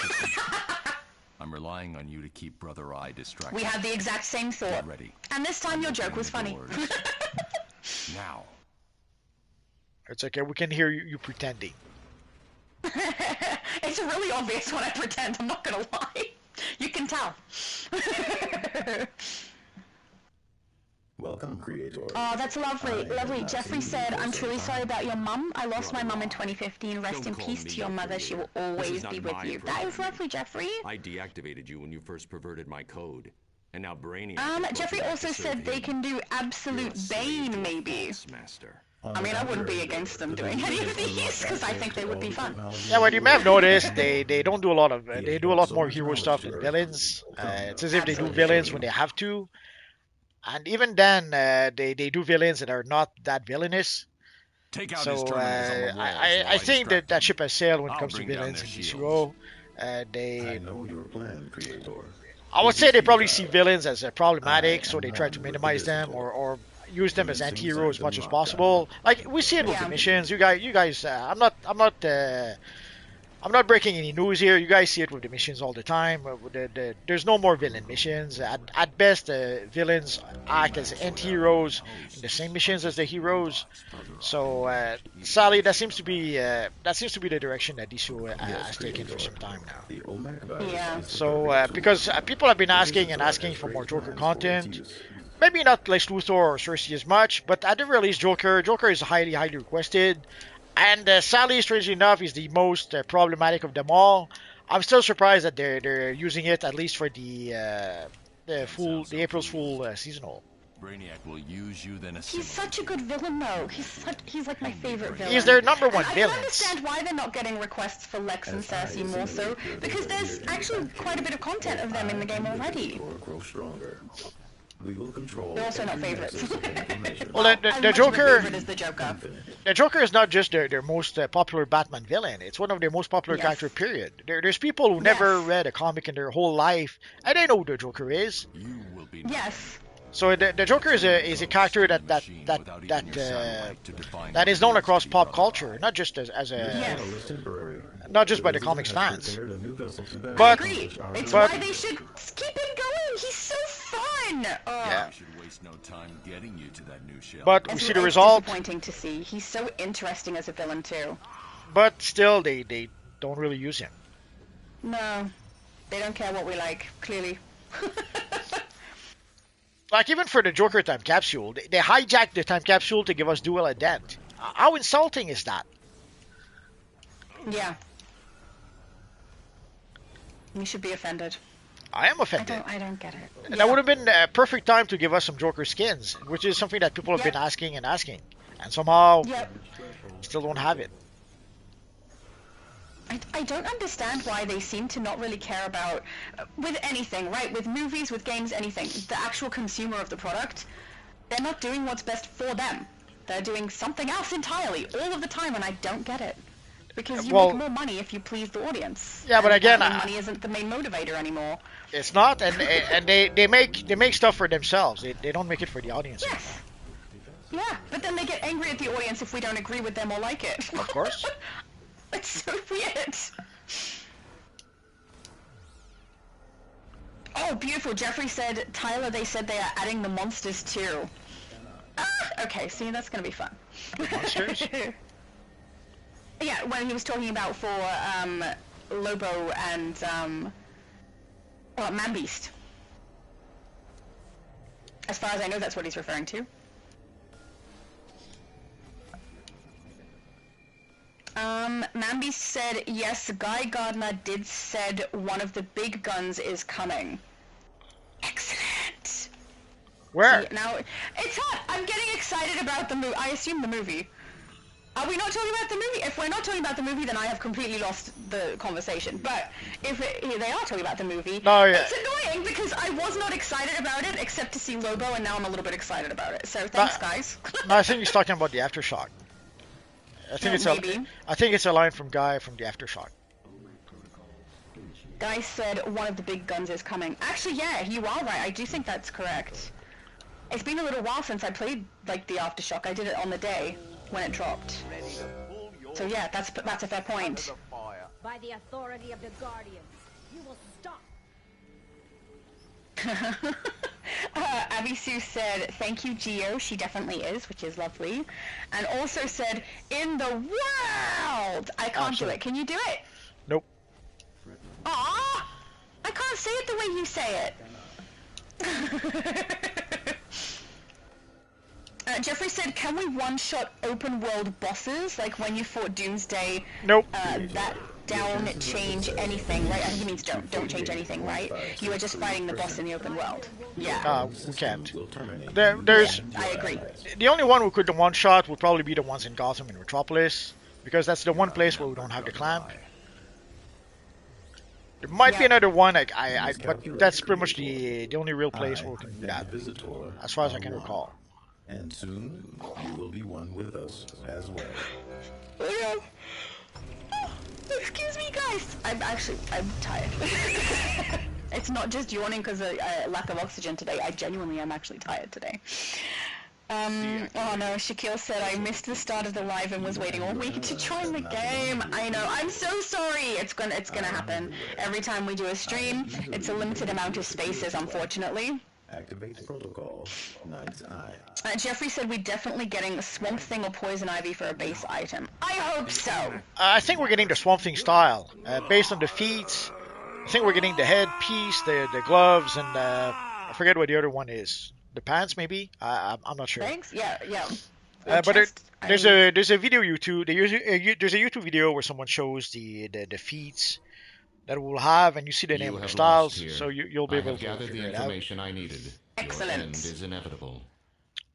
I'm relying on you to keep Brother Eye distracted. We had the exact same thought. Get ready. And this time your joke was funny. Now. It's okay, we can hear you pretending. It's really obvious when I pretend, I'm not gonna lie. You can tell. Welcome, creator. Oh, that's lovely. Lovely. Jeffrey said, I'm truly sorry about your mum. I lost my mum in 2015. Rest in peace to your mother. She will always be with you. That is lovely, Jeffrey. I deactivated you when you first perverted my code. And now Brainiac... Jeffrey also said they can do Absolute Bane, maybe. Master. I mean, I wouldn't be against them doing any of these, because I think they would be fun. Yeah, well, you may have noticed they don't do a lot of they do a lot more hero stuff than villains. It's as if they do villains when they have to, and even then they do villains that are not that villainous. Take out So his terminals on the walls I while think distract that ship has sailed when it I'll comes to bring down villains their in shields. DCUO. I know your plan, creator. I would say they probably see villains as problematic, so they try to minimize them or use them as anti-hero as much as possible. Like we see it with the missions. You guys, I'm not breaking any news here. You guys see it with the missions all the time. There's no more villain missions. At best, villains act as anti-heroes in the same missions as the heroes. So, sadly, that seems to be the direction that DCUO has taken for some time now. Yeah. So, because people have been asking for more Joker content. Maybe not Lex Luthor or Cersei as much, but at the very least, Joker is highly requested. And sadly, strangely enough, is the most problematic of them all. I'm still surprised that they're using it, at least for the April's Fool seasonal. Brainiac will use you, then He's such a good villain, though. He's like my favorite villain. He's their number one I villain. can understand why they're not getting requests for Lex and Cersei more so, because there's actually quite a bit of content of them in the game already. Grow stronger. We will control. They're also not favorites. Well, the Joker is not just their most popular Batman villain. It's one of their most popular character. Period. There's people who never read a comic in their whole life, and they know who the Joker is. Yes. So the Joker is a character that is known across pop culture, not just as a not just by the comics fans. But I agree. It's why they should keep it going. He's so fun. Yeah. should waste no time getting you to that new shell. But we see the result. Disappointing to see. He's so interesting as a villain too. But still, they don't really use him. No, they don't care what we like. Clearly. Like, even for the Joker time capsule, they hijacked the time capsule to give us Duel at Dent. How insulting is that? Yeah. You should be offended. I am offended. I don't get it. And that would have been a perfect time to give us some Joker skins, which is something that people have been asking. And somehow, still don't have it. I don't understand why they seem to not really care about, with anything, right? With movies, with games, anything. The actual consumer of the product, they're not doing what's best for them. They're doing something else entirely, all of the time, and I don't get it. Because you make more money if you please the audience. Yeah, but again, money isn't the main motivator anymore. It's not, and they make stuff for themselves. They don't make it for the audience. Yes. Yeah, but then they get angry at the audience if we don't agree with them or like it. Of course. It's so weird. Oh, beautiful. Jeffrey said, Tyler, they said they are adding the monsters too. Okay, see, that's going to be fun. Monsters? Yeah, when he was talking about for Lobo and Man-Beast. As far as I know, that's what he's referring to. Man-Beast said, yes, Guy Gardner did said one of the big guns is coming. Excellent. Where? See, now, it's hot. I'm getting excited about the movie. I assume the movie. Are we not talking about the movie? If we're not talking about the movie, then I have completely lost the conversation. But if they are talking about the movie, it's annoying because I was not excited about it except to see Lobo, and now I'm a little bit excited about it. So thanks, guys. No, I think he's talking about the Aftershock. I think it's a line from Guy from the Aftershock. Guy said one of the big guns is coming. Actually, yeah, you are right. I do think that's correct. It's been a little while since I played like the Aftershock. I did it on the day when it dropped. So yeah, that's a fair point. By the authority of the Guardians, you will stop. Abby Sue said, thank you, Geo. She definitely is, which is lovely. And also said, in the world! I can't do it. Can you do it? Nope. Aww! I can't say it the way you say it. Jeffrey said, can we one-shot open-world bosses, like when you fought Doomsday? Nope. That don't change anything, right? I think he means don't change anything, right? You are just fighting the boss in the open world. Yeah. We can't. There's. Yeah, I agree. The only one who could one-shot would probably be the ones in Gotham and Metropolis, because that's the one place where we don't have the clamp. There might be another one, but that's pretty much the only real place where we can do that, as far as I can recall. And soon, you will be one with us as well. Oh, no. Excuse me, guys. I'm tired. It's not just yawning because of lack of oxygen today. I genuinely am actually tired today. Oh no, Shaquille said I missed the start of the live and was waiting all week to join the game. I know, I'm so sorry. It's gonna happen. Every time we do a stream, it's a limited amount of spaces, unfortunately. Activate protocol. Night's Eye. Jeffrey said we're definitely getting Swamp Thing or Poison Ivy for a base item. I hope so. I think we're getting the Swamp Thing style, based on the feats. I think we're getting the headpiece, the gloves, and I forget what the other one is. The pants, maybe? I'm not sure. Thanks. Yeah. But there's a video YouTube. There's a YouTube video where someone shows the feats that we'll have, and you see the name of the styles, so you'll be able to gather the information I needed. Excellent. Your end is inevitable.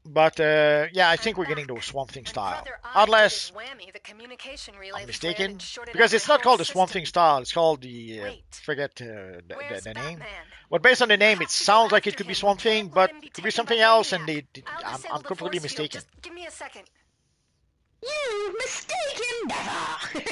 But yeah, I think we're getting the Swamp Thing style, unless I'm mistaken, because it's not called the Swamp Thing style. It's called the forget the name. But based on the name, it sounds like it could be Swamp Thing, but it could be something else, and I'm completely mistaken. Just give me a second. You mistaken never.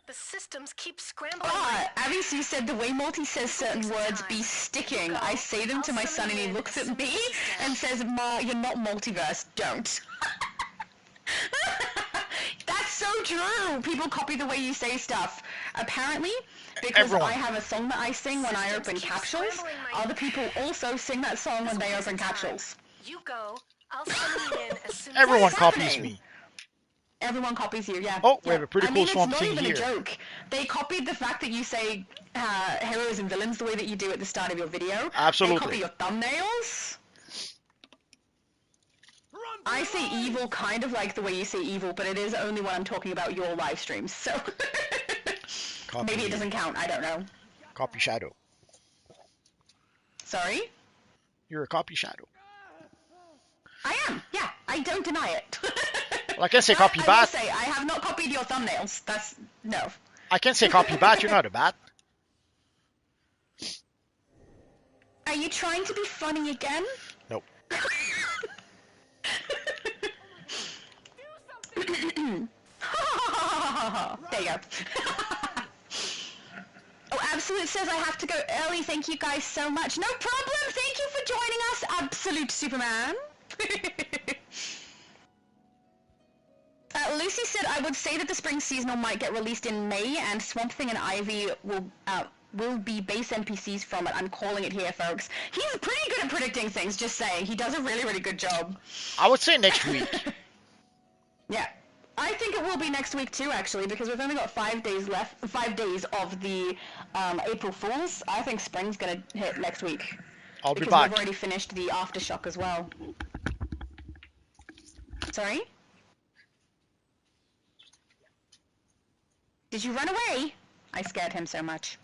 The systems keep scrambling. Abby C said the way Multi says certain words be sticking. I say them to my son and he looks at me and says, Ma, you're not multiverse, don't. That's so true. People copy the way you say stuff. Apparently, because I have a song that I sing when I open capsules, other people also sing that song when they open capsules. You go. I'll send you in as soon as Everyone copies me. Everyone copies you, yeah. Oh, we have a pretty cool Swamp Thing here. It's not even here. a joke. They copied the fact that you say heroes and villains the way that you do at the start of your video. Absolutely. They copy your thumbnails. I say evil kind of like the way you say evil, but it is only when I'm talking about your live streams, so... Maybe it doesn't count, I don't know. Copy Shadow. Sorry? You're a copy Shadow. I am, yeah. I don't deny it. Well, I can say copy I Bat. will say, I have not copied your thumbnails. That's... no. I can say copy Bat, you're not a bat. Are you trying to be funny again? Nope. There you go. Oh, Absolute says I have to go early. Thank you guys so much. No problem. Thank you for joining us, Absolute Superman. Lucy said I would say that the spring seasonal might get released in May, and Swamp Thing and Ivy will be base NPCs from it. I'm calling it here, folks. He's pretty good at predicting things, just saying. He does a really, really good job. I would say next week. Yeah. I think it will be next week too, actually, because we've only got 5 days left. 5 days of the April Fools. I think spring's gonna hit next week. I'll be because back. we've already finished the Aftershock as well. Sorry? Did you run away? I scared him so much.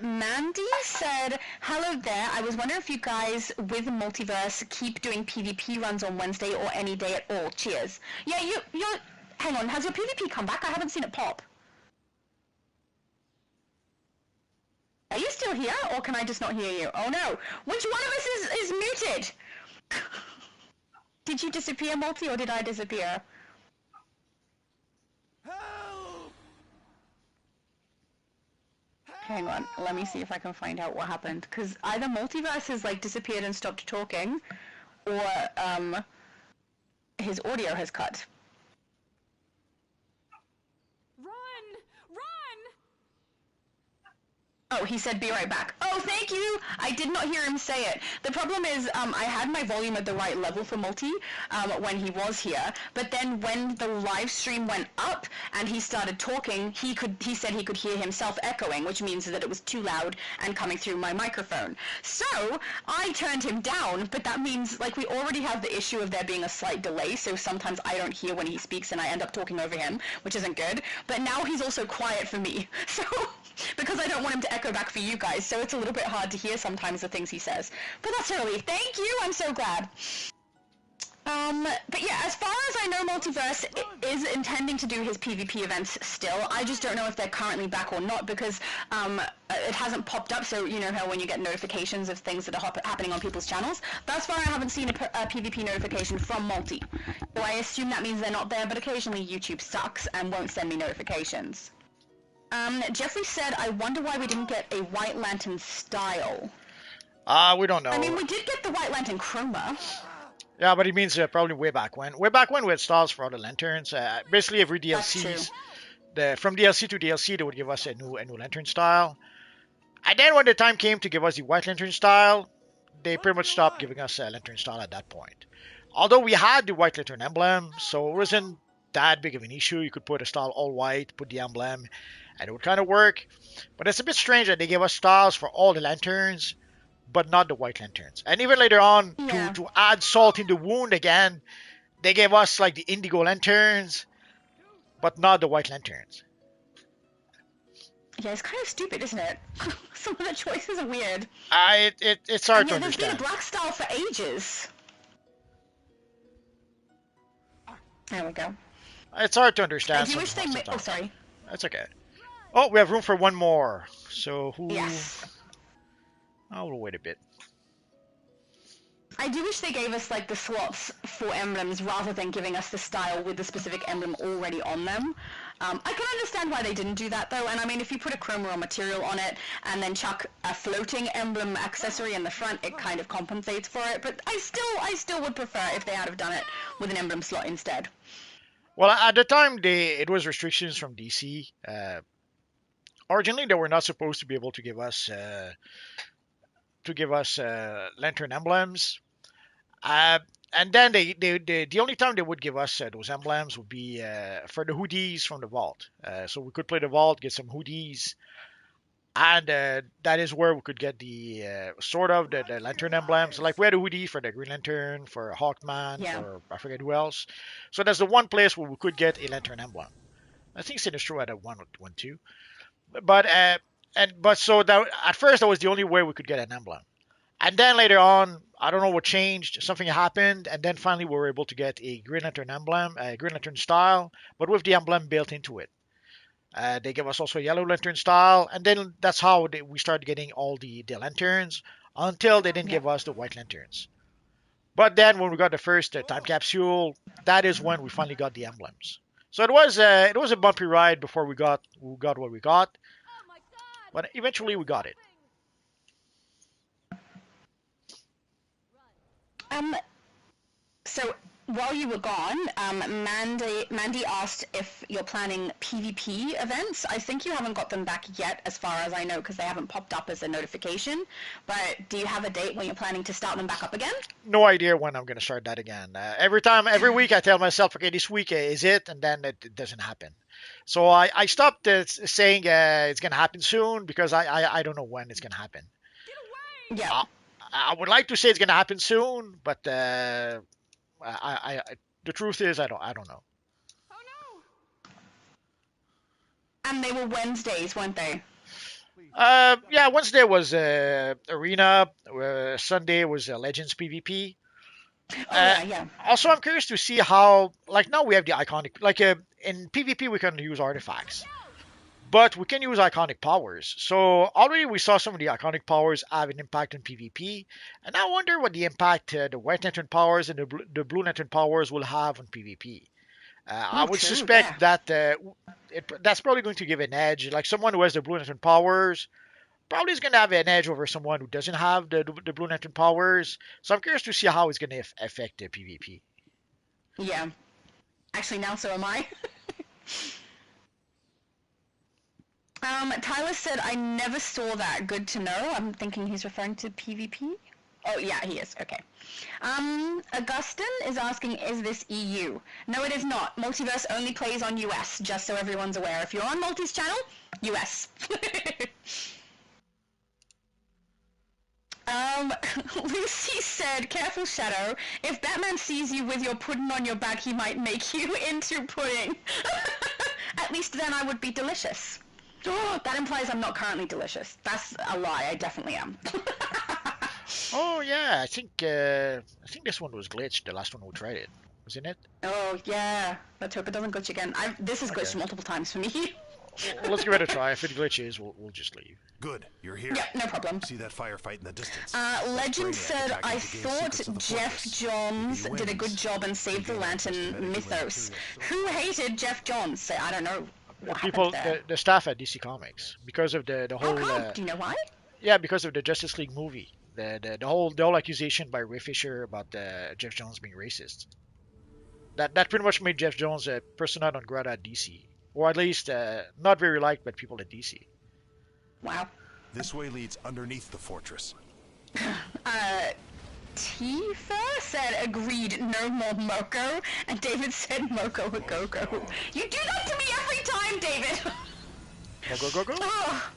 Mandy said, hello there. I was wondering if you guys with Multiverse keep doing PvP runs on Wednesday or any day at all. Cheers. Yeah, you're... Hang on, has your PvP come back? I haven't seen it pop. Are you still here, or can I just not hear you? Oh no. Which one of us is muted? Did you disappear, Multi, or did I disappear? Hang on, let me see if I can find out what happened. Because either Multiverse has, like, disappeared and stopped talking, or, his audio has cut. Run! Oh, he said be right back. Oh, thank you! I did not hear him say it. The problem is, I had my volume at the right level for Multi when he was here, but then when the live stream went up and he started talking, he said he could hear himself echoing, which means that it was too loud and coming through my microphone. So, I turned him down, but that means, like, we already have the issue of there being a slight delay, so sometimes I don't hear when he speaks and I end up talking over him, which isn't good, but now he's also quiet for me, so... because I don't want him to echo back for you guys, so it's a little bit hard to hear sometimes the things he says. But that's a relief. Thank you! I'm so glad. But yeah, as far as I know, Multiverse is intending to do his PvP events still. I just don't know if they're currently back or not, because it hasn't popped up, so you know how when you get notifications of things that are happening on people's channels? Thus far, I haven't seen a PvP notification from Multi. So I assume that means they're not there, but occasionally YouTube sucks and won't send me notifications. Jeffrey said, I wonder why we didn't get a White Lantern style. We don't know. I mean, we did get the White Lantern chroma. Yeah, but he means probably way back when. Way back when we had styles for all the lanterns. Basically, every DLCs, from DLC to DLC, they would give us a new lantern style. And then when the time came to give us the White Lantern style, they pretty much stopped giving us a lantern style at that point. Although we had the White Lantern emblem, so it wasn't that big of an issue. You could put a style all white, put the emblem, and it would kind of work. But it's a bit strange that they gave us styles for all the lanterns, but not the White Lanterns. And even later on, to add salt in the wound again, they gave us like the Indigo Lanterns, but not the White Lanterns. Yeah, it's kind of stupid, isn't it? Some of the choices are weird. It's hard to understand. There's been a black style for ages. There we go. It's hard to understand. I do wish they made... Oh, sorry. That's okay. Oh, we have room for one more. So who... Yes. Oh, we'll wait a bit. I do wish they gave us like the slots for emblems rather than giving us the style with the specific emblem already on them. I can understand why they didn't do that though, and I mean if you put a chroma or material on it and then chuck a floating emblem accessory in the front, it kind of compensates for it, but I still would prefer if they had have done it with an emblem slot instead. Well, at the time, it was restrictions from DC. Originally, they were not supposed to be able to give us lantern emblems, and then the only time they would give us those emblems would be for the hoodies from the vault. So we could play the vault, get some hoodies, and that is where we could get the sort of the lantern emblems. Like we had a hoodie for the Green Lantern, for Hawkman, for I forget who else. So that's the one place where we could get a lantern emblem. I think Sinistro had a one too. But so that at first that was the only way we could get an emblem, and then later on I don't know what changed. Something happened, and then finally we were able to get a Green Lantern emblem, a Green Lantern style, but with the emblem built into it. They gave us also a Yellow Lantern style, and then that's how we started getting all the lanterns until they didn't give us the White Lanterns. But then when we got the first time capsule, that is when we finally got the emblems. So it was a bumpy ride before we got what we got, but eventually we got it. So while you were gone, Mandy asked if you're planning PvP events. I think you haven't got them back yet, as far as I know, because they haven't popped up as a notification. But do you have a date when you're planning to start them back up again? No idea when I'm going to start that again. Every week I tell myself, okay, this week is it, and then it doesn't happen. So I stopped saying it's going to happen soon because I don't know when it's going to happen. Yeah. I would like to say it's going to happen soon, but the truth is I don't know. And they were Wednesdays, weren't they? Yeah, Wednesday was Arena. Sunday was Legends PvP. Yeah. Also, I'm curious to see how, like now we have the iconic, like in PvP we can use artifacts, but we can use iconic powers. So already we saw some of the iconic powers have an impact on PvP, and I wonder what the impact the White Lantern powers and the Blue Lantern powers will have on PvP. I would suspect that that's probably going to give an edge. Like someone who has the Blue Lantern powers probably is going to have an edge over someone who doesn't have the Blue Lantern powers. So I'm curious to see how it's going to affect the PvP. Yeah. Actually, now so am I. Tyler said, I never saw that. Good to know. I'm thinking he's referring to PvP. Oh, yeah, he is. Okay. Augustin is asking, is this EU? No, it is not. Multiverse only plays on US, just so everyone's aware. If you're on Multi's channel, US. Lucy said, careful, Shadow. If Batman sees you with your pudding on your back, he might make you into pudding. At least then I would be delicious. That implies I'm not currently delicious. That's a lie. I definitely am. Oh yeah, I think this one was glitched. The last one we tried it, wasn't it? Oh yeah. Let's hope it doesn't glitch again. This has glitched multiple times for me. Well, let's give it a try. If it glitches, we'll just leave. Good, you're here. Yeah, no problem. See that firefight in the distance. Legend Brainiac said, attacking I to gain thought secrets of the Jeff fortress. Johns If he did a wins, good job and saved the gain access to Lantern many mythos. materials. Who hated Jeff Johns? Say, I don't know what People, happened there. the staff at DC Comics, because of the How whole. come? Do you know why? Yeah, because of the Justice League movie. The whole accusation by Ray Fisher about Jeff Jones being racist. That pretty much made Jeff Jones a persona non grata at DC, or at least not very liked by people at DC. Wow. This way leads underneath the fortress. Tifa said, agreed, no more Moko, and David said, Moko a go-go. You do that to me every time, David! Go. Oh,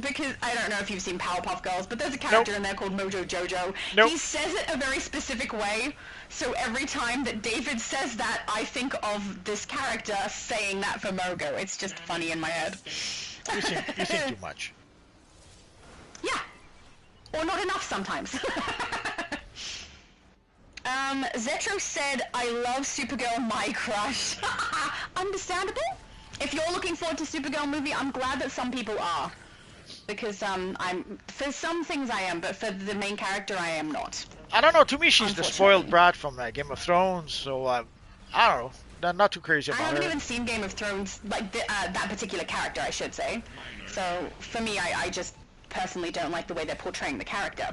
because, I don't know if you've seen Powerpuff Girls, but there's a character in there called Mojo Jojo. Nope. He says it a very specific way, so every time that David says that, I think of this character saying that for Mogo. It's just funny in my head. You think too much. Yeah. Or not enough sometimes. Zetro said, I love Supergirl, my crush. Understandable. If you're looking forward to Supergirl movie, I'm glad that some people are. Because for some things I am, but for the main character I am not. I don't know. To me, she's the spoiled brat from Game of Thrones. So I don't know. Not too crazy about I haven't her. even seen Game of Thrones, like that particular character, I should say. So for me, I just personally don't like the way they're portraying the character.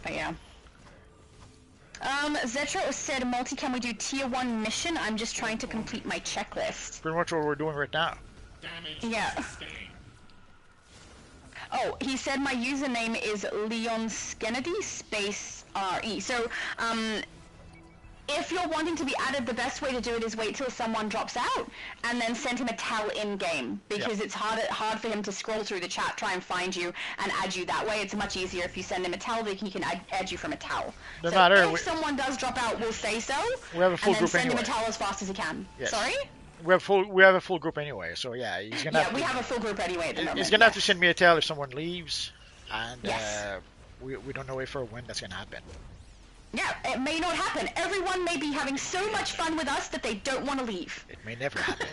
But yeah. Zetro said, Multi, can we do tier 1 mission? I'm just trying to complete my checklist. Pretty much what we're doing right now. Yeah. Oh, he said my username is Leon Skennedy space RE. So, if you're wanting to be added, the best way to do it is wait till someone drops out and then send him a tell in-game, because it's hard for him to scroll through the chat, try and find you, and add you that way. It's much easier if you send him a tell, then he can add you from a tell. No so matter, if someone does drop out, we'll say so, we have a full and then group send anyway. him a tell as fast as he can. Yes. Sorry? We have a full group anyway, so yeah, he's gonna. Yeah, we have a full group anyway at the moment. He's gonna have to send me a tell if someone leaves, and Yes. we don't know if or when that's gonna happen. Yeah, it may not happen. Everyone may be having so much fun with us that they don't want to leave. It may never happen.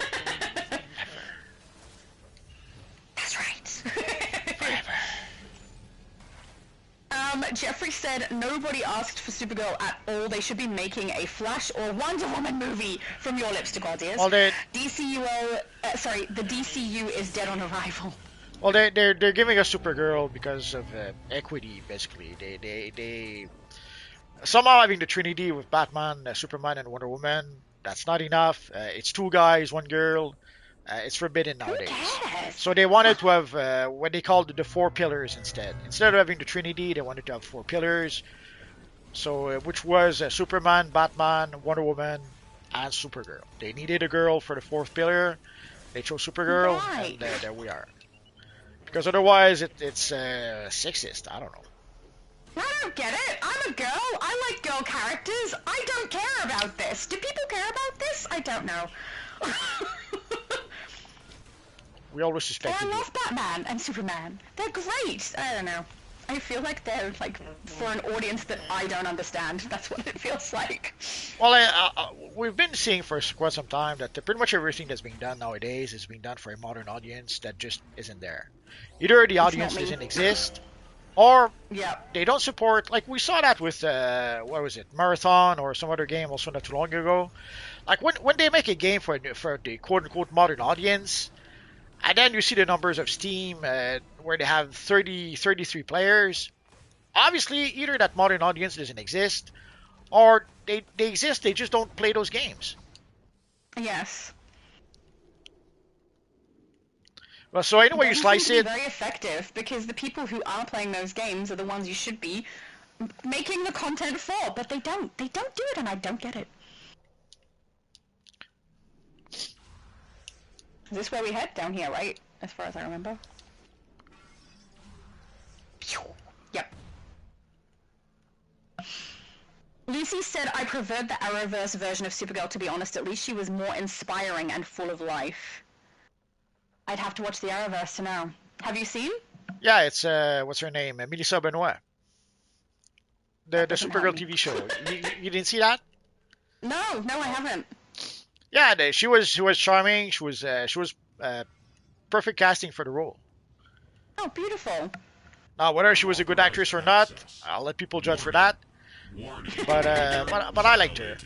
Never. That's right. Forever. Jeffrey said nobody asked for Supergirl at all. They should be making a Flash or Wonder Woman movie. From your lips to God's ears. Well, the DCU is dead on arrival. Well, they're giving us Supergirl because of equity, basically. They somehow having the Trinity with Batman, Superman, and Wonder Woman. That's not enough. It's 2 guys, 1 girl. It's forbidden nowadays. Who cares? So they wanted to have what they called the 4 pillars instead. Instead of having the Trinity, they wanted to have 4 pillars. So which was Superman, Batman, Wonder Woman, and Supergirl. They needed a girl for the 4th pillar. They chose Supergirl, Right. and there we are. Because otherwise, it's sexist. I don't know. I don't get it. I'm a girl. I like girl characters. I don't care about this. Do people care about this? I don't know. We always I suspected you. love Batman and Superman. They're great. I don't know. I feel like they're like for an audience that I don't understand. That's what it feels like. Well, we've been seeing for quite some time that pretty much everything that's being done nowadays is being done for a modern audience that just isn't there. Either the audience not me. doesn't exist, or Yeah. they don't support. Like we saw that with what was it, Marathon or some other game also not too long ago. Like when they make a game for the quote unquote modern audience, and then you see the numbers of Steam where they have 33 players. Obviously, either that modern audience doesn't exist, or they exist, they just don't play those games. Yes. Well, so anyway, you Games slice seem to it. be very effective because the people who are playing those games are the ones you should be making the content for, but they don't. They don't do it, and I don't get it. Is this where we head? Down here, right? As far as I remember. Yep. Lucy said, I preferred the Arrowverse version of Supergirl, to be honest. At least she was more inspiring and full of life. I'd have to watch the Arrowverse to know. Have you seen? Yeah, it's what's her name? Melissa Benoit. The Supergirl TV show. You didn't see that? No, I haven't. Yeah, she was charming. She was perfect casting for the role. Oh, beautiful. Now, whether she was a good actress or not, I'll let people judge for that. But I liked her.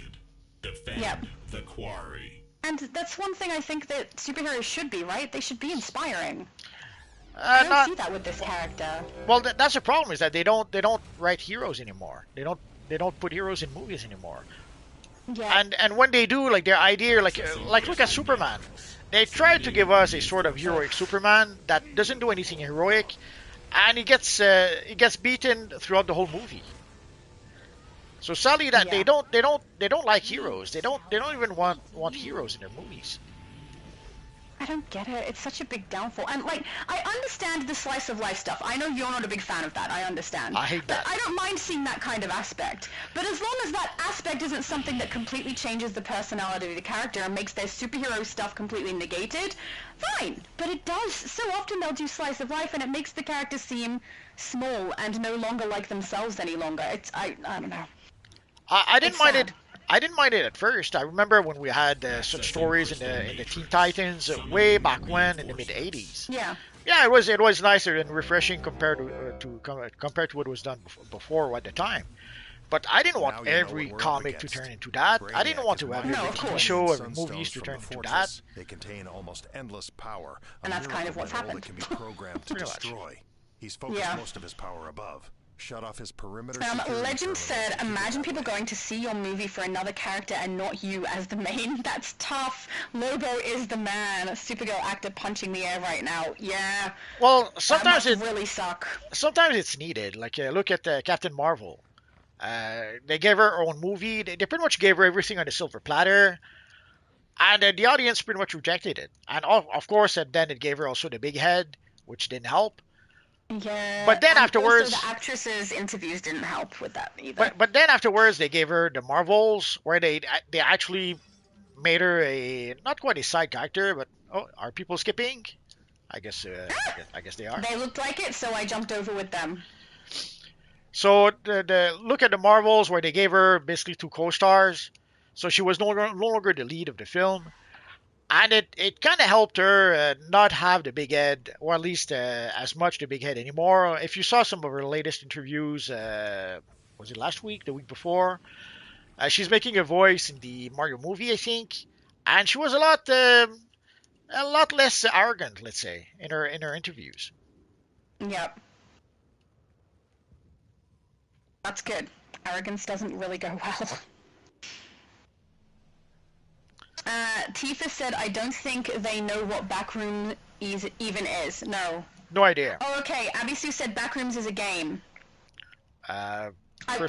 Yep. The Quarry. And that's one thing I think that superheroes should be, right? They should be inspiring. I don't see that with this character. Well, that's the problem, is that they don't write heroes anymore. They don't put heroes in movies anymore. Yeah. And when they do, like, their idea, like look at Superman. They try to give us a sort of heroic Superman that doesn't do anything heroic, and he gets beaten throughout the whole movie. So sadly, that they don't like heroes. They don't even want heroes in their movies. I don't get it. It's such a big downfall. And, like, I understand the slice of life stuff. I know you're not a big fan of that. I understand. I hate that. But I don't mind seeing that kind of aspect. But as long as that aspect isn't something that completely changes the personality of the character and makes their superhero stuff completely negated, fine. But it does. So often they'll do slice of life and it makes the character seem small and no longer like themselves any longer. I don't know. I didn't mind it. I didn't mind it at first. I remember when we had such stories in the Teen Titans way back when, in the mid '80s. Yeah. Yeah, it was nicer and refreshing compared to what was done before at the time. But I didn't want every comic to turn into that. I didn't want to have every TV show, every movies to turn into that. They contain almost endless power. And that's kind of what's happened. That can be programmed to destroy. He's focused most of his power above. Shut off his perimeter. Legend said, imagine people going to see your movie for another character and not you as the main. That's tough. Lobo is the man. Supergirl actor punching the air right now. Yeah. Well, sometimes it really suck. Sometimes it's needed. Like, look at Captain Marvel. They gave her own movie. They pretty much gave her everything on a silver platter. And the audience pretty much rejected it. And of course, and then it gave her also the big head, which didn't help. Yeah, but then afterwards, also the actresses' interviews didn't help with that either. But then afterwards, they gave her the Marvels, where they actually made her a not quite a side character, but are people skipping? I guess they are. They looked like it, so I jumped over with them. So the look at the Marvels, where they gave her basically 2 co-stars, so she was no longer the lead of the film. And it kind of helped her not have the big head, or at least as much the big head anymore. If you saw some of her latest interviews, was it last week, the week before? She's making a voice in the Mario movie, I think, and she was a lot less arrogant, let's say, in her interviews. Yep, that's good. Arrogance doesn't really go well. Tifa said, I don't think they know what Backrooms even is. No. No idea. Oh, okay. Abby Sue said Backrooms is a game. I've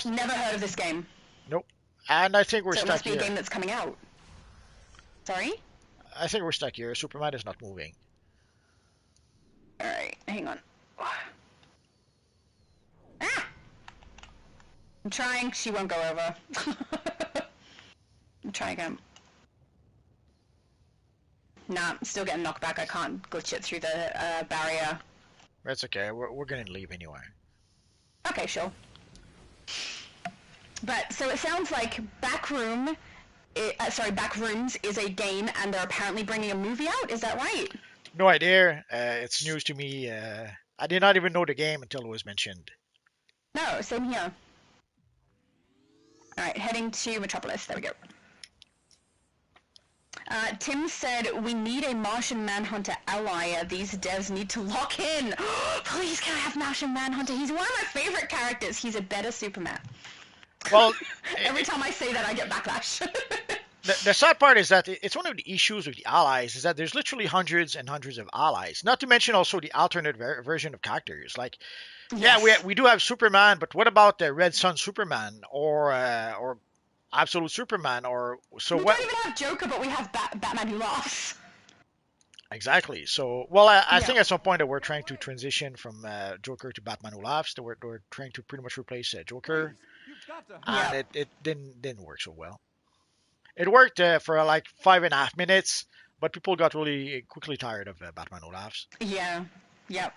never heard of this game. Nope. And I think we're stuck here. So it must be a game that's coming out. Sorry? I think we're stuck here. Superman is not moving. Alright, hang on. Ah! I'm trying. She won't go over. I'm trying again. Nah, I'm still getting knocked back. I can't glitch it through the barrier. That's okay. We're going to leave anyway. Okay, sure. But, so it sounds like Backrooms is a game, and they're apparently bringing a movie out. Is that right? No idea. It's news to me. I did not even know the game until it was mentioned. No, same here. Alright, heading to Metropolis. There we go. Tim said, we need a Martian Manhunter ally. These devs need to lock in. Please, can I have Martian Manhunter? He's one of my favorite characters. He's a better Superman. Well, every time I say that, I get backlash. the sad part is that it's one of the issues with the allies is that there's literally hundreds and hundreds of allies. Not to mention also the alternate version of characters. Like, yeah, we do have Superman, but what about the Red Sun Superman or Absolute Superman or so we what? don't even have Joker, but we have Batman Who Laughs. Exactly. So, well, I think at some point that we're trying to transition from Joker to Batman Who Laughs. That we're trying to pretty much replace Joker, and it didn't work so well. It worked for like 5.5 minutes, but people got really quickly tired of Batman Who Laughs. Yeah. Yep.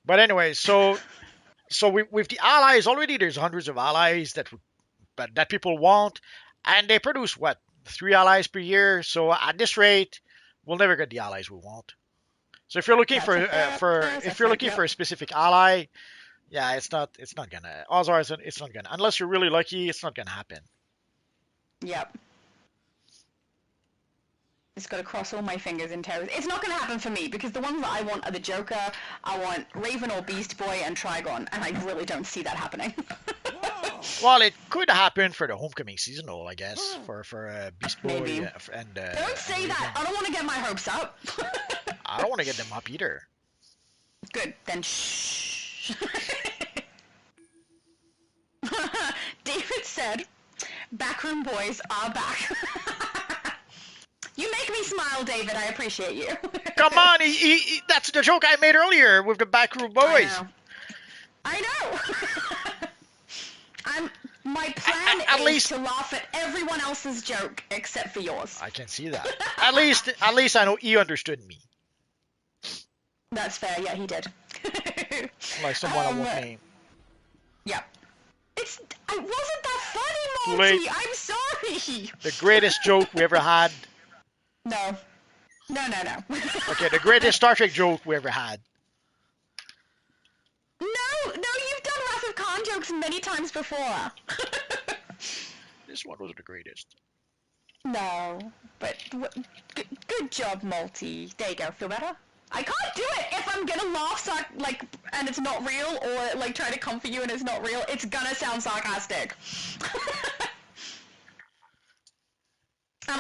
But anyway, so with the allies already, there's hundreds of allies that people want, and they produce what 3 allies per year. So at this rate, we'll never get the allies we want. So if you're looking for a specific ally, yeah, it's not gonna. Odds are it's not gonna. Unless you're really lucky, it's not gonna happen. Yep. Just got to cross all my fingers and toes. It's not going to happen for me because the ones that I want are the Joker, I want Raven or Beast Boy and Trigon, and I really don't see that happening. Well, it could happen for the Homecoming seasonal, I guess, for Beast Boy Maybe. and. Don't say that. I don't want to get my hopes up. I don't want to get them up either. Good. Then shh. David said, "Backroom boys are back." You make me smile, David. I appreciate you. Come on, that's the joke I made earlier with the Backroom Boys. I know. My plan is to laugh at everyone else's joke except for yours. I can see that. At least I know he understood me. That's fair. Yeah, he did. Like someone I won't name. Yep. It wasn't that funny, Too late. Monty. I'm sorry. The greatest joke we ever had. No. Okay, the greatest Star Trek joke we ever had. No, you've done Wrath of Khan jokes many times before. This one was the greatest. No, but good job, Multi. There you go. Feel better? I can't do it if I'm gonna laugh and it's not real, or try to comfort you and it's not real. It's gonna sound sarcastic.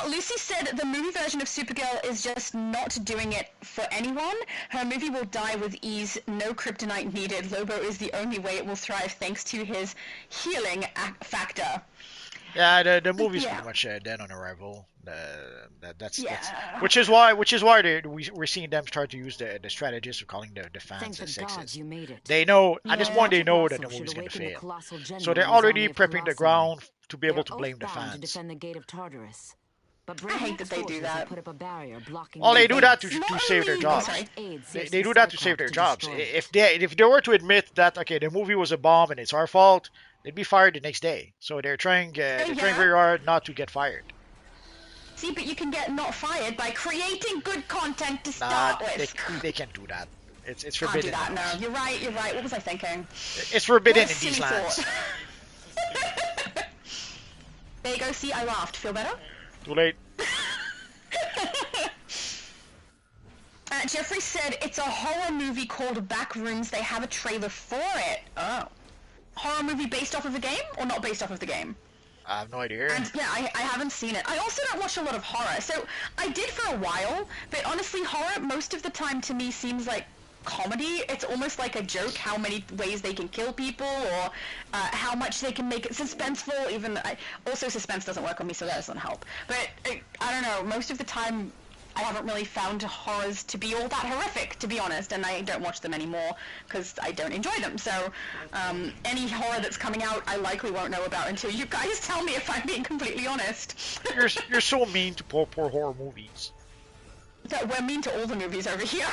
Lucy said the movie version of Supergirl is just not doing it for anyone. Her movie will die with ease, no kryptonite needed. Lobo is the only way it will thrive thanks to his healing factor. Yeah, the movie's pretty much dead on arrival. That's which is why we're seeing them start to use the strategies of calling the fans the sixes. They know at this point they know that the movie's gonna fail, so they're already prepping the ground to be able to blame the fans. I hate that they do that. Well, they do that to save their jobs. They do that to save their jobs. If they were to admit that the movie was a bomb and it's our fault, they'd be fired the next day. So they're trying very hard not to get fired. See, but you can get not fired by creating good content to start with. They can't do that. It's forbidden. Can't do that. No, you're right. What was I thinking? It's forbidden in these lands. There you go. See, I laughed. Feel better? Too late. Jeffrey said it's a horror movie called Backrooms. They have a trailer for it. Oh. Horror movie based off of the game or not based off of the game? I have no idea. And yeah, I haven't seen it. I also don't watch a lot of horror. So I did for a while, but honestly, horror most of the time to me seems like comedy. It's almost like a joke how many ways they can kill people or how much they can make it suspenseful. Also suspense doesn't work on me, so that doesn't help. But I don't know, most of the time I haven't really found horrors to be all that horrific, to be honest, and I don't watch them anymore because I don't enjoy them. So any horror that's coming out I likely won't know about until you guys tell me, if I'm being completely honest. You're so mean to poor horror movies. We're mean to all the movies over here.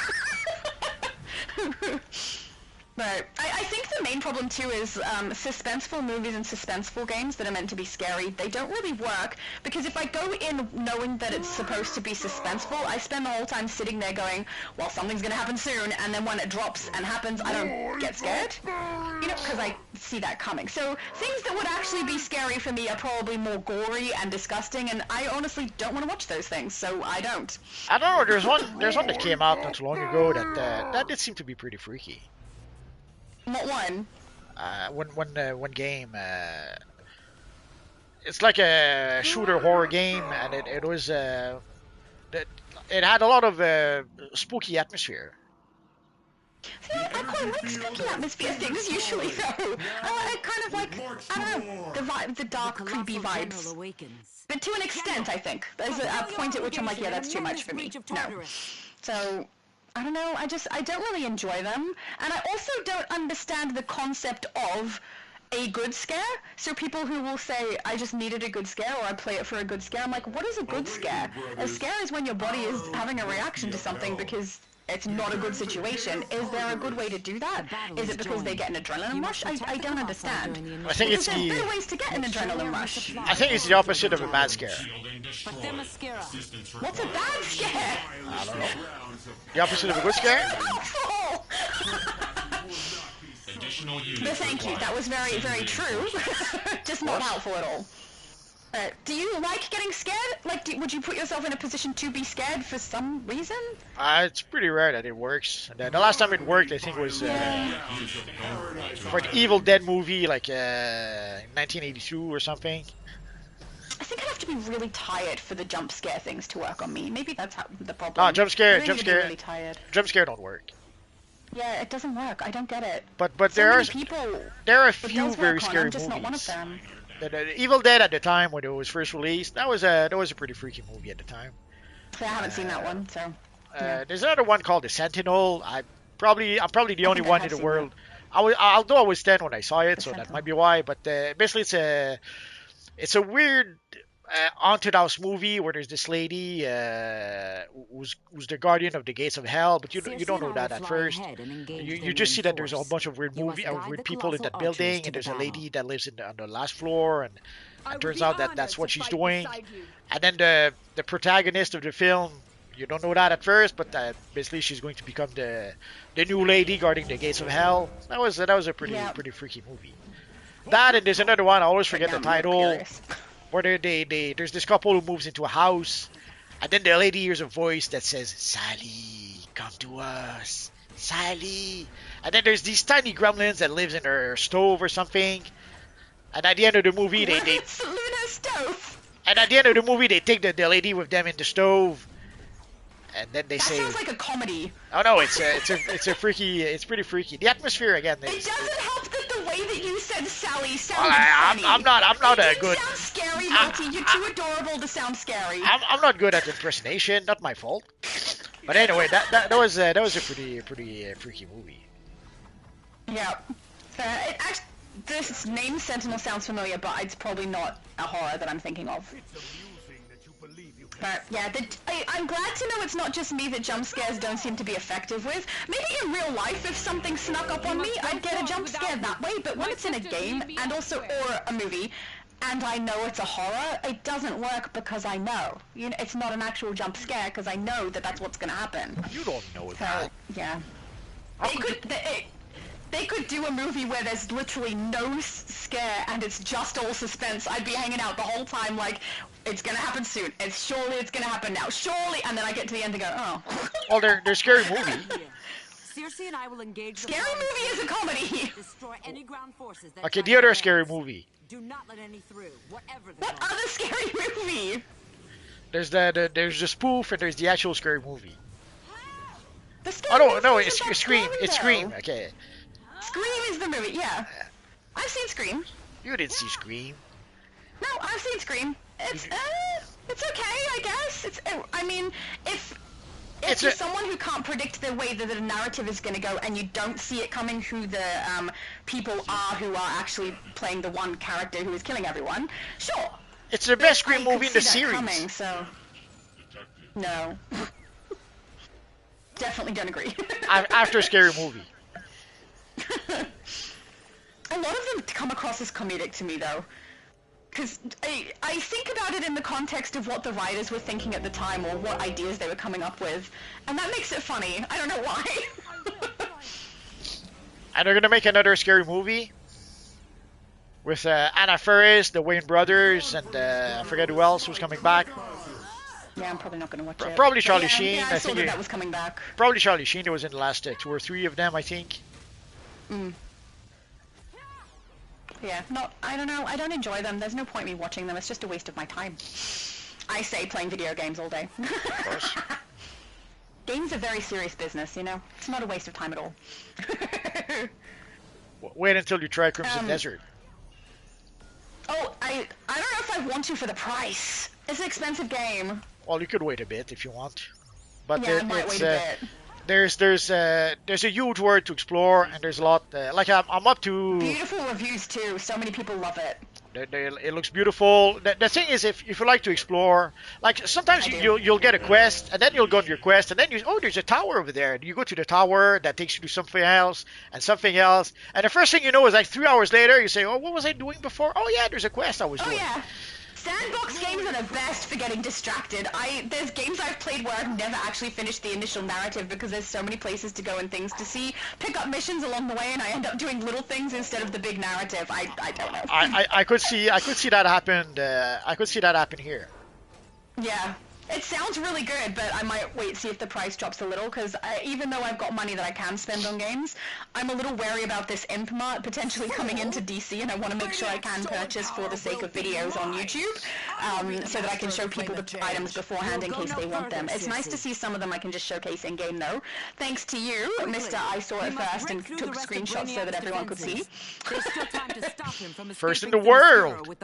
But I think the main problem too is suspenseful movies and suspenseful games that are meant to be scary, they don't really work, because if I go in knowing that it's supposed to be suspenseful, I spend the whole time sitting there going, well, something's gonna happen soon, and then when it drops and happens, I don't get scared, because I see that coming. So things that would actually be scary for me are probably more gory and disgusting, and I honestly don't want to watch those things, so I don't. I don't know, there's one that came out not too long ago that did seem to be pretty freaky. What one? One game. it's like a shooter horror game, and it was it had a lot of spooky atmosphere. See, I quite like spooky atmosphere things usually, though. I kind of like, I don't know, the vibe, the dark, creepy vibes. But to an extent, I think. There's a point at which I'm like, yeah, that's too much for me. No. So, I don't know, I don't really enjoy them. And I also don't understand the concept of a good scare. So people who will say, I just needed a good scare, or I play it for a good scare. I'm like, what is a good scare? A scare is when your body is having a reaction to something because it's not a good situation. Is there a good way to do that? Is it because they get an adrenaline rush? I don't understand. I think it's there's better ways to get an adrenaline rush. I think it's the opposite of a bad scare. What's a bad scare? I don't know. The opposite of a good scare? No, thank you. That was very, very true. Just not helpful at all. Do you like getting scared? Like, would you put yourself in a position to be scared for some reason? It's pretty rare that it works. And the last time it worked, I think, was for the Evil Dead movie, like 1982 or something. I think I'd have to be really tired for the jump scare things to work on me. Maybe that's how the problem. No, jump scare really tired. Jump scare don't work. Yeah, it doesn't work. I don't get it. But so there are a few few very scary I'm just movies. Not one of them. The Evil Dead at the time when it was first released, that was a pretty freaky movie at the time. Yeah, I haven't seen that one, so. There's another one called The Sentinel. I'm probably the only one in the world. Although I was 10 when I saw it, so that might be why. But basically, it's a weird haunted house movie where there's this lady who's the guardian of the gates of hell, but you don't know that at first. You just see that there's a whole bunch of weird people in that building, and there's a lady that lives on the last floor, and it turns out that that's what she's doing. And then the protagonist of the film, you don't know that at first, but basically she's going to become the new lady guarding the gates of hell. That was a pretty freaky movie. That, and there's another one, I always forget the title, where there's this couple who moves into a house, and then the lady hears a voice that says, "Sally, come to us, Sally." And then there's these tiny gremlins that lives in her stove or something. And at the end of the movie, they take the lady with them in the stove. And then they say, that sounds like a comedy. Oh no, it's pretty freaky. The atmosphere again. It doesn't help that the way that you said Sally sounds funny. I'm not a good. You sound scary, Marty. You're too adorable to sound scary. I'm not good at impersonation. Not my fault. But anyway, that was a pretty freaky movie. Yeah. This name Sentinel sounds familiar, but it's probably not a horror that I'm thinking of. But yeah, I'm glad to know it's not just me that jump scares don't seem to be effective with. Maybe in real life, if something snuck up on me, I'd get a jump scare that way, but when it's in a game, and also, or a movie, and I know it's a horror, it doesn't work because I know. You know, it's not an actual jump scare because I know that that's what's going to happen. You don't know that. Yeah. They could do a movie where there's literally no scare and it's just all suspense. I'd be hanging out the whole time like, it's gonna happen soon. Surely it's gonna happen now. Surely, and then I get to the end and go, oh. Well, they're scary movie. Circe and I will engage. Scary movie is a comedy. Destroy any ground forces that okay, the other scary movie. Do not let any through. Whatever. What other scary movie? There's the spoof and there's the actual scary movie. Oh no, it's Scream. It's Scream. Okay. Scream is the movie. Yeah. I've seen Scream. You didn't see Scream. No, I've seen Scream. It's okay, I guess. I mean, if you're someone who can't predict the way that the narrative is going to go, and you don't see it coming who the people are who are actually playing the one character who is killing everyone, sure. It's the best Scream movie in the series. Coming, so no, definitely don't agree. After a scary movie. A lot of them come across as comedic to me, though. Because I think about it in the context of what the writers were thinking at the time or what ideas they were coming up with. And that makes it funny. I don't know why. And they're going to make another scary movie with Anna Faris, the Wayne brothers, and I forget who else was coming back. Yeah, I'm probably not going to watch it. Probably Charlie Sheen. Yeah, I saw that was coming back. Probably Charlie Sheen. There was in the last 2 or 3 of them, I think. Yeah, I don't know. I don't enjoy them. There's no point in me watching them. It's just a waste of my time. I say playing video games all day. Of course. Games are very serious business, you know? It's not a waste of time at all. Wait until you try Crimson Desert. Oh, I don't know if I want to for the price. It's an expensive game. Well, you could wait a bit if you want. But yeah, I might wait a bit. There's a huge world to explore, and there's a lot. Like I'm up to. Beautiful reviews too. So many people love it. It looks beautiful. The thing is, if you like to explore, like sometimes you'll get a quest, and then you'll go to your quest, and then there's a tower over there. And you go to the tower, that takes you to something else, and something else, and the first thing you know is like 3 hours later, you say, oh, what was I doing before? Oh yeah, there's a quest I was doing. Oh yeah. Sandbox games are the best for getting distracted. There's games I've played where I've never actually finished the initial narrative because there's so many places to go and things to see. Pick up missions along the way, and I end up doing little things instead of the big narrative. I don't know. I could see that happen. I could see that happen here. Yeah. It sounds really good, but I might wait see if the price drops a little, because even though I've got money that I can spend on games, I'm a little wary about this Imp Mart potentially coming into DC, and I want to make sure I can purchase for the sake of videos on YouTube, so that I can show people the items beforehand in case they want them. It's nice to see some of them I can just showcase in-game, though. Thanks to you, Mr. I saw it first and took screenshots so that everyone could see. First in the world!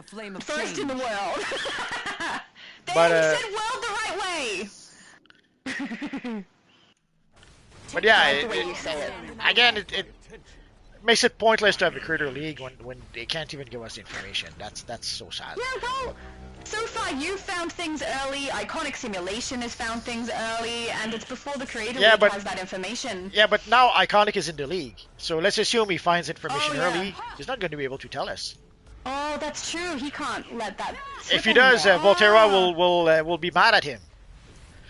First in the world! They said world the right way! But yeah, again, it makes it pointless to have a Creator League when they can't even give us information. That's so sad. Yeah, well, so far you found things early, Iconic Simulation has found things early, and it's before the Creator League has that information. Yeah, but now Iconic is in the league, so let's assume he finds information early. He's not going to be able to tell us. Oh, that's true. He can't let that slip If he does, Volterra will be mad at him.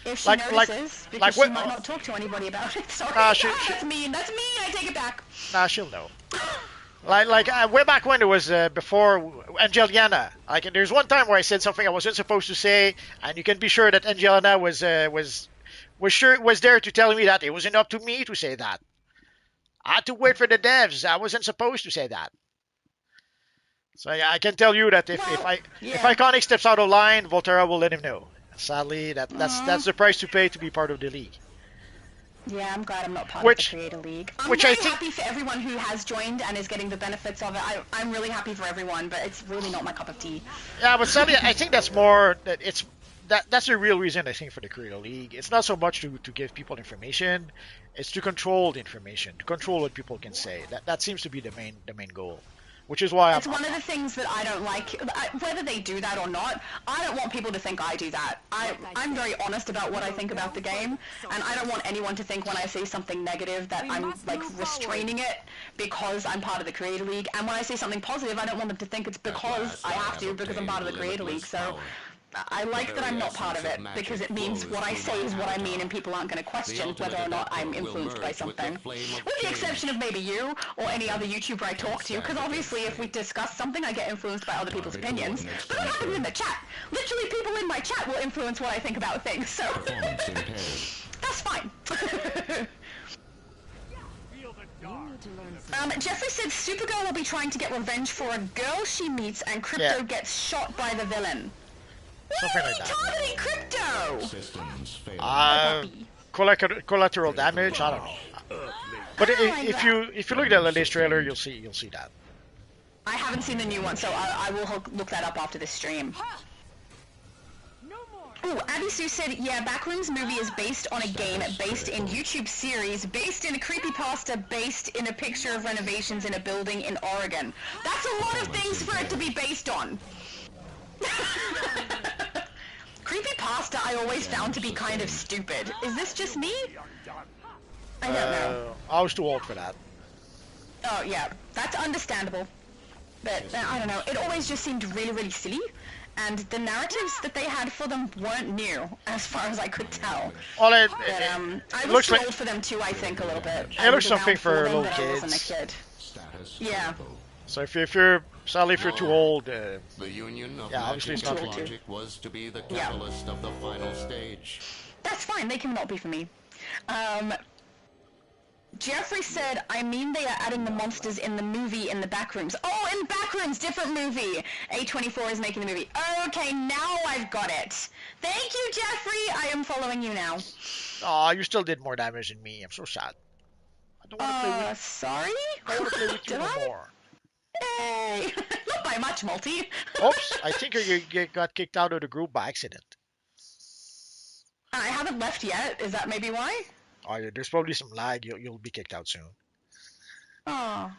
If she notices, because she might not talk to anybody about it. Sorry, that's mean. That's mean. I take it back. Nah, she'll know. Way back when it was before Angeliana. There's one time where I said something I wasn't supposed to say, and you can be sure that Angeliana was there to tell me that it wasn't up to me to say that. I had to wait for the devs. I wasn't supposed to say that. So I can tell you that if Iconic steps out of line, Volterra will let him know. Sadly, that's the price to pay to be part of the league. Yeah, I'm glad I'm not part of the Creator League. I'm very happy for everyone who has joined and is getting the benefits of it. I'm really happy for everyone, but it's really not my cup of tea. Yeah, but sadly, I think that's more that's the real reason I think for the Creator League. It's not so much to give people information; it's to control the information, to control what people can say. That seems to be the main goal. Which is why it's one of the things that I don't like. Whether they do that or not, I don't want people to think I do that. I'm very honest about what I think about the game, and I don't want anyone to think when I say something negative that I'm like restraining it because I'm part of the Creator League. And when I say something positive, I don't want them to think it's because I have to because I'm part of the Creator League. So I like that I'm not part of it because it means what I say is what I mean, and people aren't going to question whether or not I'm influenced by something. With the exception of maybe you or any other YouTuber I talk to, because obviously if we discuss something, I get influenced by other people's opinions. But that happens in the chat. Literally, people in my chat will influence what I think about things, so that's fine. Jeffrey said Supergirl will be trying to get revenge for a girl she meets, and Crypto gets shot by the villain. Something like that. Targeting Crypto. Collateral damage. I don't know. But if you look at the latest trailer, you'll see that. I haven't seen the new one, so I will look that up after this stream. Ooh, Abby Sue said, yeah, Backrooms movie is based on a game, based in YouTube series, based in a creepypasta, based in a picture of renovations in a building in Oregon. That's a lot of things for it to be based on. Creepypasta I always found to be kind of stupid. Is this just me? I don't know. I was too old for that. Oh yeah, that's understandable. But I don't know, it always just seemed really, really silly. And the narratives that they had for them weren't new, as far as I could tell. Well, I was too old for them too, I think, a little bit. It looks something for little kids. I wasn't a kid. Yeah. So if you're sadly if you're too old, the union of obviously it's not for you. was to be the catalyst of the final stage. That's fine. They can not be for me. Jeffrey said, I mean they are adding the monsters in the movie in the backrooms. Oh, in backrooms, different movie. A24 is making the movie. Okay, now I've got it. Thank you, Jeffrey. I am following you now. Aw, you still did more damage than me. I'm so sad. I don't want to play with. Sorry? I don't want to play with you Did no I? more. Hey, not by much, Multi. Oops, I think you got kicked out of the group by accident. I haven't left yet. Is that maybe why? Oh, yeah, there's probably some lag. You'll be kicked out soon. Oh,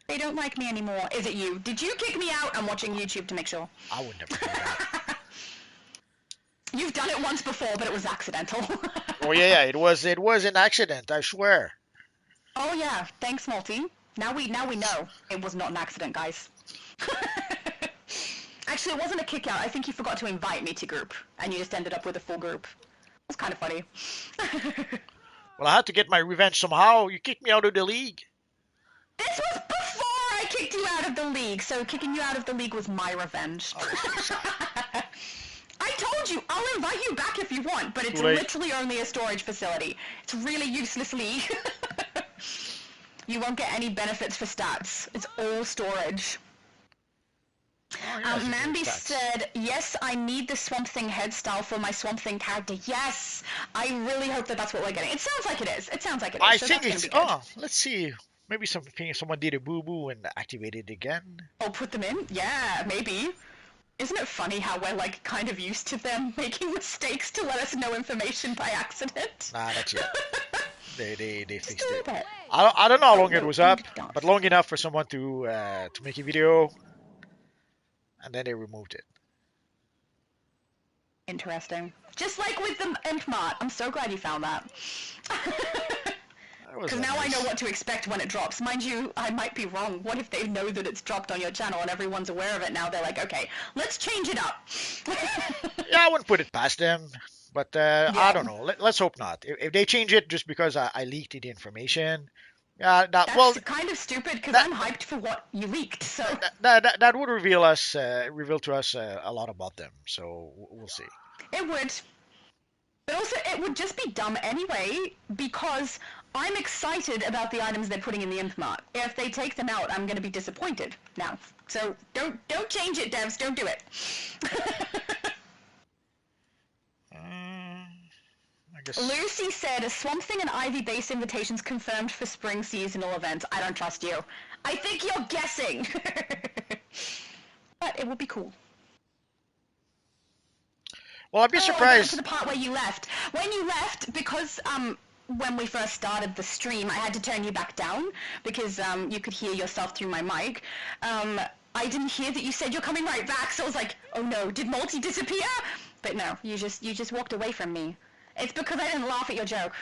they don't like me anymore. Is it you? Did you kick me out? I'm watching YouTube to make sure. I would never do that. You've done it once before, but it was accidental. Oh yeah, it was an accident. I swear. Oh yeah, thanks, Multi. Now we know it was not an accident, guys. Actually, it wasn't a kick out. I think you forgot to invite me to group, and you just ended up with a full group. It was kind of funny. Well, I had to get my revenge somehow. You kicked me out of the league. This was before I kicked you out of the league, so kicking you out of the league was my revenge. I told you, I'll invite you back if you want, but it's literally only a storage facility. It's really uselessly. You won't get any benefits for stats. It's all storage. Mandy said, yes, I need the Swamp Thing head style for my Swamp Thing character. Yes! I really hope that that's what we're getting. It sounds like it is. It sounds like it is. I so think that's it's... gonna be good. Oh, let's see. Maybe someone did a boo-boo and activated it again. Oh, put them in? Yeah, maybe. Isn't it funny how we're, like, kind of used to them making mistakes to let us know information by accident? Nah, that's it. They fixed it. I don't know how long it was up, but long enough for someone to make a video, and then they removed it. Interesting. Just like with the Imp Mart. I'm so glad you found that. Because now I know what to expect when it drops. Mind you, I might be wrong. What if they know that it's dropped on your channel and everyone's aware of it now? They're like, okay, let's change it up. Yeah, I wouldn't put it past them. But I don't know. Let's hope not. If they change it just because I leaked the information, that's kind of stupid because I'm hyped for what you leaked. So that would reveal to us a lot about them. So we'll see. It would, but also it would just be dumb anyway because I'm excited about the items they're putting in the Imp Mart. If they take them out, I'm going to be disappointed now. So don't change it, devs. Don't do it. Lucy said, Swamp Thing and Ivy base invitations confirmed for spring seasonal events. I don't trust you. I think you're guessing. But it would be cool. Well, I'd be surprised. To the part where you left. When you left, because when we first started the stream, I had to turn you back down because you could hear yourself through my mic. I didn't hear that you said you're coming right back, so I was like, oh no, did Multi disappear? But no, you just walked away from me. It's because I didn't laugh at your joke.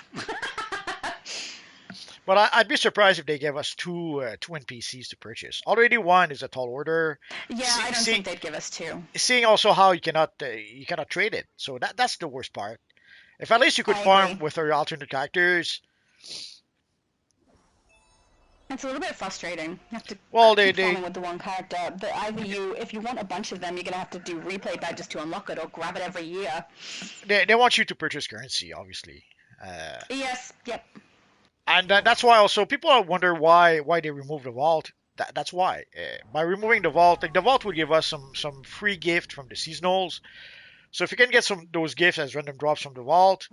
But I'd be surprised if they gave us two NPCs to purchase. Already one is a tall order. Yeah, I don't think they'd give us two. Seeing also how you cannot trade it, so that's the worst part. If at least you could farm with our alternate characters. It's a little bit frustrating. You have to keep farming with the one character. But either if you want a bunch of them, you're gonna have to do replay badges to unlock it, or grab it every year. They want you to purchase currency, obviously. Yes. Yep. And that's why also people wonder why they removed the vault. That's why. By removing the vault, the vault would give us some free gift from the seasonals. So if you can get those gifts as random drops from the vault,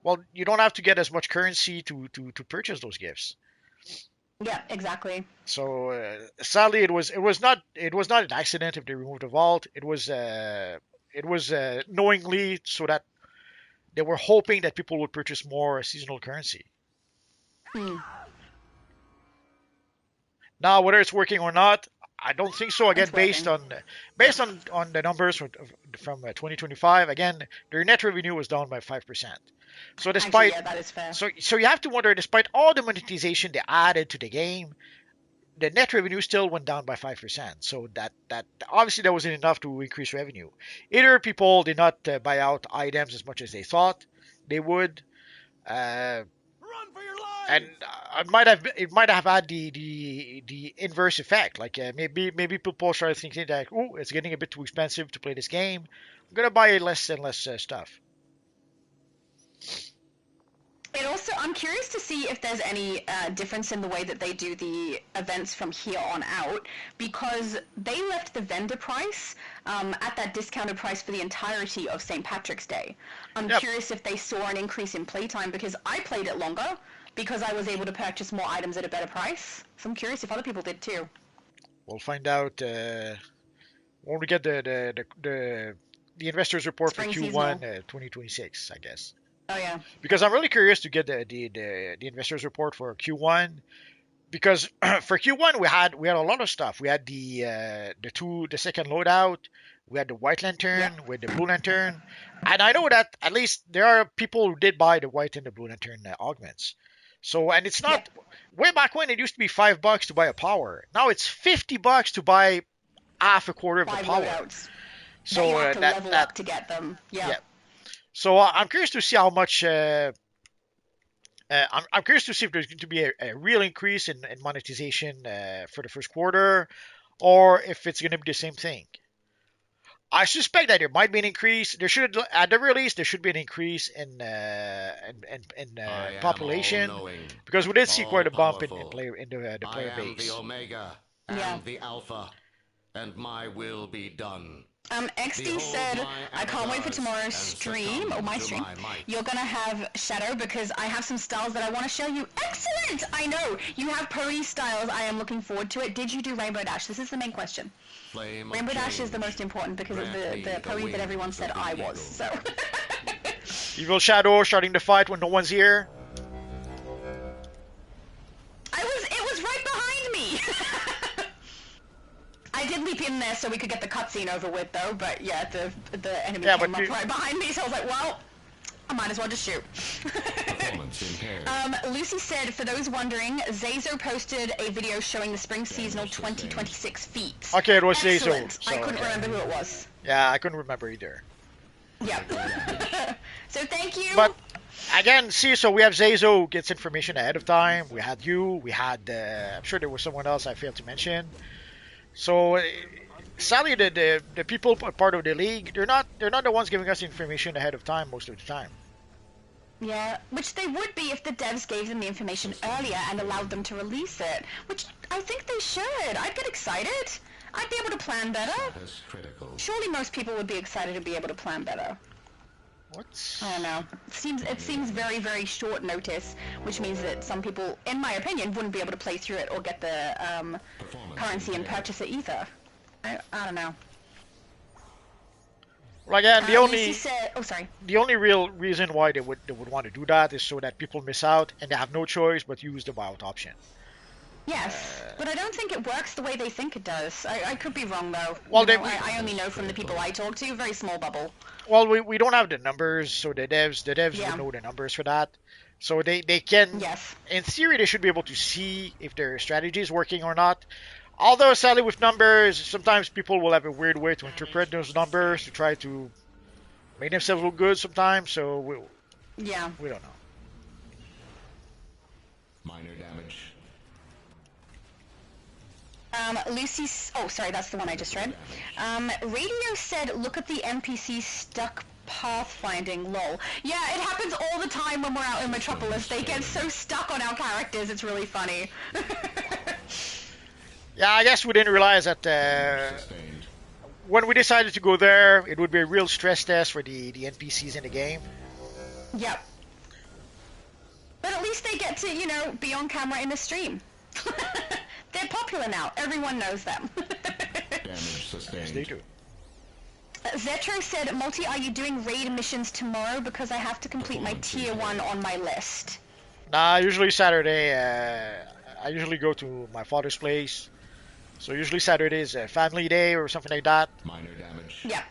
well, you don't have to get as much currency to purchase those gifts. Yeah, exactly. So sadly, it was not an accident if they removed the vault. It was knowingly, so that they were hoping that people would purchase more seasonal currency. Now, whether it's working or not, I don't think so. Again, based on the numbers from 2025, again, their net revenue was down by 5%. So despite that is fair. So you have to wonder, despite all the monetization they added to the game, the net revenue still went down by 5%. So that obviously that wasn't enough to increase revenue. Either people did not buy out items as much as they thought they would. And it might have had the inverse effect. Like maybe people started thinking that, oh, it's getting a bit too expensive to play this game. I'm gonna buy less and less stuff. It also, I'm curious to see if there's any difference in the way that they do the events from here on out, because they left the vendor price at that discounted price for the entirety of St. Patrick's Day. I'm curious if they saw an increase in playtime, because I played it longer because I was able to purchase more items at a better price. So I'm curious if other people did too. We'll find out when we get the investors report Spring for Q1 2026, I guess. Oh yeah. Because I'm really curious to get the investors report for Q1, because for Q1 we had a lot of stuff. We had the second loadout, we had the white lantern with the blue lantern, and I know that at least there are people who did buy the white and the blue lantern augments. So, and it's not way back when it used to be $5 to buy a power. Now it's $50 to buy half a quarter of the power. Loadouts. So you have to level up to get them. Yeah. So I'm curious to see how much. I'm curious to see if there's going to be a real increase in monetization for the first quarter, or if it's going to be the same thing. I suspect that there might be an increase. There should, at the very least, there should be an increase in population, because we did see quite a bump in the player base. The Omega and the Alpha, and my will be done. XD said, I can't wait for tomorrow's stream, or my stream. You're going to have Shadow, because I have some styles that I want to show you. Excellent! I know! You have pony styles. I am looking forward to it. Did you do Rainbow Dash? This is the main question. Rainbow Dash is the most important, because it's the pony that everyone said I was, so... Evil Shadow starting the fight when no one's here. It was right behind me! I did leap in there so we could get the cutscene over with, though, but yeah, the enemy came up right behind me, so I was like, well, I might as well just shoot. Lucy said, for those wondering, Zazo posted a video showing the spring seasonal 2026 feats. Okay, it was Excellent. Zazo. So, I couldn't remember who it was. Yeah, I couldn't remember either. Yep. So thank you. But again, see, so we have Zazo who gets information ahead of time. We had you. We had, I'm sure there was someone else I failed to mention. So, sadly, the people part of the league, they're not the ones giving us information ahead of time most of the time. Yeah, which they would be if the devs gave them the information earlier and allowed them to release it, which I think they should. I'd get excited. I'd be able to plan better. Surely most people would be excited to be able to plan better. What? I don't know. It seems very, very short notice, which means that some people, in my opinion, wouldn't be able to play through it or get the currency and purchase it either. I don't know. Well, again, the only real reason why they would want to do that is so that people miss out and they have no choice but use the buyout option. Yes, but I don't think it works the way they think it does. I could be wrong, though. Well, I only know from the people I talk to. Very small bubble. Well, we don't have the numbers, so the devs would know the numbers for that. So they can, in theory, they should be able to see if their strategy is working or not. Although, sadly, with numbers, sometimes people will have a weird way to interpret those numbers to try to make themselves look good sometimes, so we don't know. Minor damage. Lucy, oh, sorry, that's the one I just read. Radio said, look at the NPC stuck pathfinding, lol. Yeah, it happens all the time when we're out in Metropolis. They get so stuck on our characters, it's really funny. Yeah, I guess we didn't realize that when we decided to go there, it would be a real stress test for the NPCs in the game. Yep. But at least they get to, be on camera in the stream. They're popular now. Everyone knows them. Damage sustained. Yes, they do. Zetro said, Multi, are you doing raid missions tomorrow? Because I have to complete my tier 1 on my list. Nah, usually Saturday. I usually go to my father's place. So usually Saturday is a family day or something like that. Minor damage. Yeah.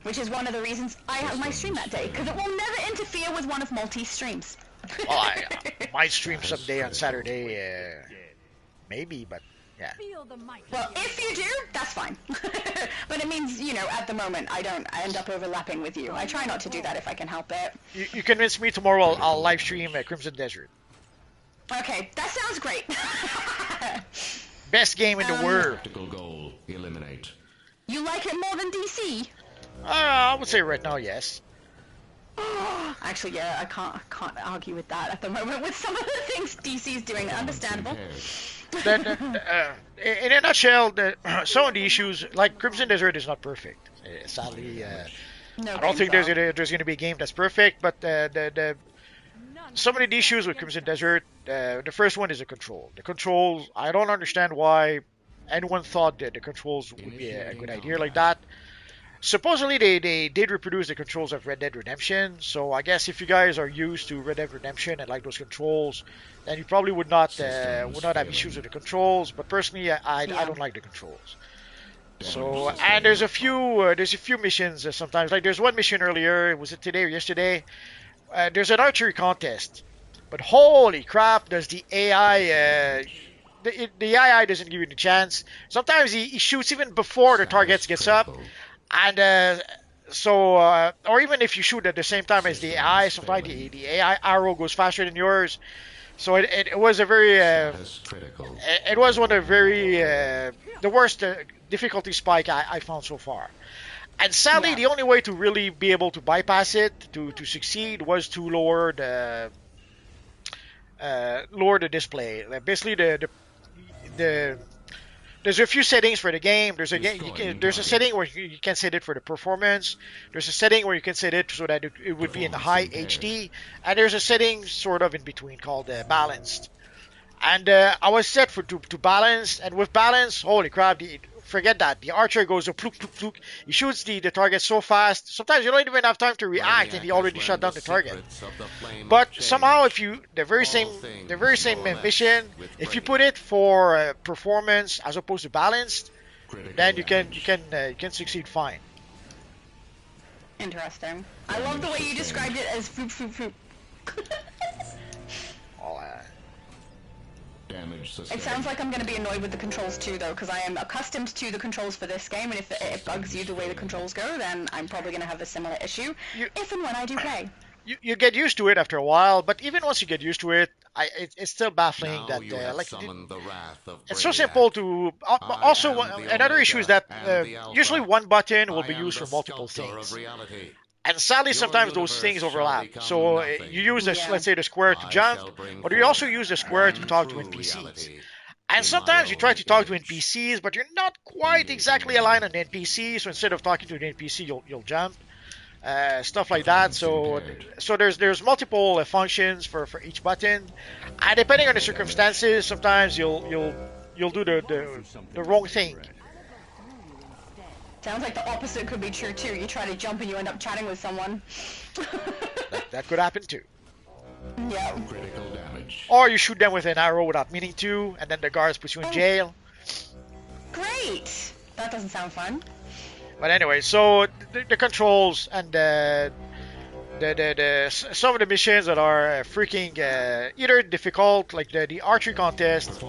Which is one of the reasons I have my stream that day, because it will never interfere with one of Multi's streams. Well, I might stream someday on Saturday, maybe, but yeah. Well, if you do, that's fine. But it means, at the moment, I don't end up overlapping with you. I try not to do that if I can help it. You convince me tomorrow I'll live stream Crimson Desert. Okay, that sounds great. Best game in the world. Tactical goal, eliminate. You like it more than DC? I would say right now, yes. Actually, yeah, I can't argue with that at the moment with some of the things DC's doing. Understandable. In a nutshell, some of the issues, like Crimson Desert, is not perfect. Sadly, No I don't think games there's going to be a game that's perfect. But some of the issues with Crimson Desert, the first one is the control. The controls, I don't understand why anyone thought that the controls would be a good idea like that. Supposedly they did reproduce the controls of Red Dead Redemption, so I guess if you guys are used to Red Dead Redemption and like those controls, then you probably would not have issues with the controls. But personally, I don't like the controls. So, and there's a few missions sometimes. Like there's one mission earlier, was it today or yesterday? There's an archery contest, but holy crap, does the AI the AI doesn't give you the chance. Sometimes he shoots even before the target gets up. And or even if you shoot at the same time as the AI, sometimes the AI arrow goes faster than yours. So it was a very it was one of the very the worst difficulty spike I found so far. And sadly, the only way to really be able to bypass it to succeed was to lower the display. Basically, the there's a few settings for the game. There's a setting where you can set it for the performance. There's a setting where you can set it so that it would be in the high HD. And there's a setting sort of in between called balanced. And I was set to balance. And with balance, holy crap, forget that. The archer goes pluk, pluk, pluk. He shoots the target so fast. Sometimes you don't even have time to react, and he already shot down the target. But somehow, if you the very same mission, if you put it for performance as opposed to balanced, then you can succeed fine. Interesting. I love the way you described it as foop foop foop. It sounds like I'm going to be annoyed with the controls too, though, because I am accustomed to the controls for this game, and if it bugs you the way the controls go, then I'm probably going to have a similar issue, if and when I do play. You get used to it after a while, but even once you get used to it, it's still baffling that it's so simple to. Also, another issue is that usually one button will be used for multiple things. And sadly, sometimes those things overlap. So you use, let's say, the square to jump, but you also use the square to talk to NPCs. And sometimes you try to talk to NPCs, but you're not quite exactly aligned on the NPC. So instead of talking to the NPC, you'll jump, stuff like that. So there's multiple functions for each button, and depending on the circumstances, sometimes you'll do the wrong thing. Sounds like the opposite could be true too. You try to jump and you end up chatting with someone. that could happen too. Yeah. Critical damage. Or you shoot them with an arrow without meaning to, and then the guards put you in jail. Great! That doesn't sound fun. But anyway, so the controls and some of the missions that are freaking either difficult, like the archery contest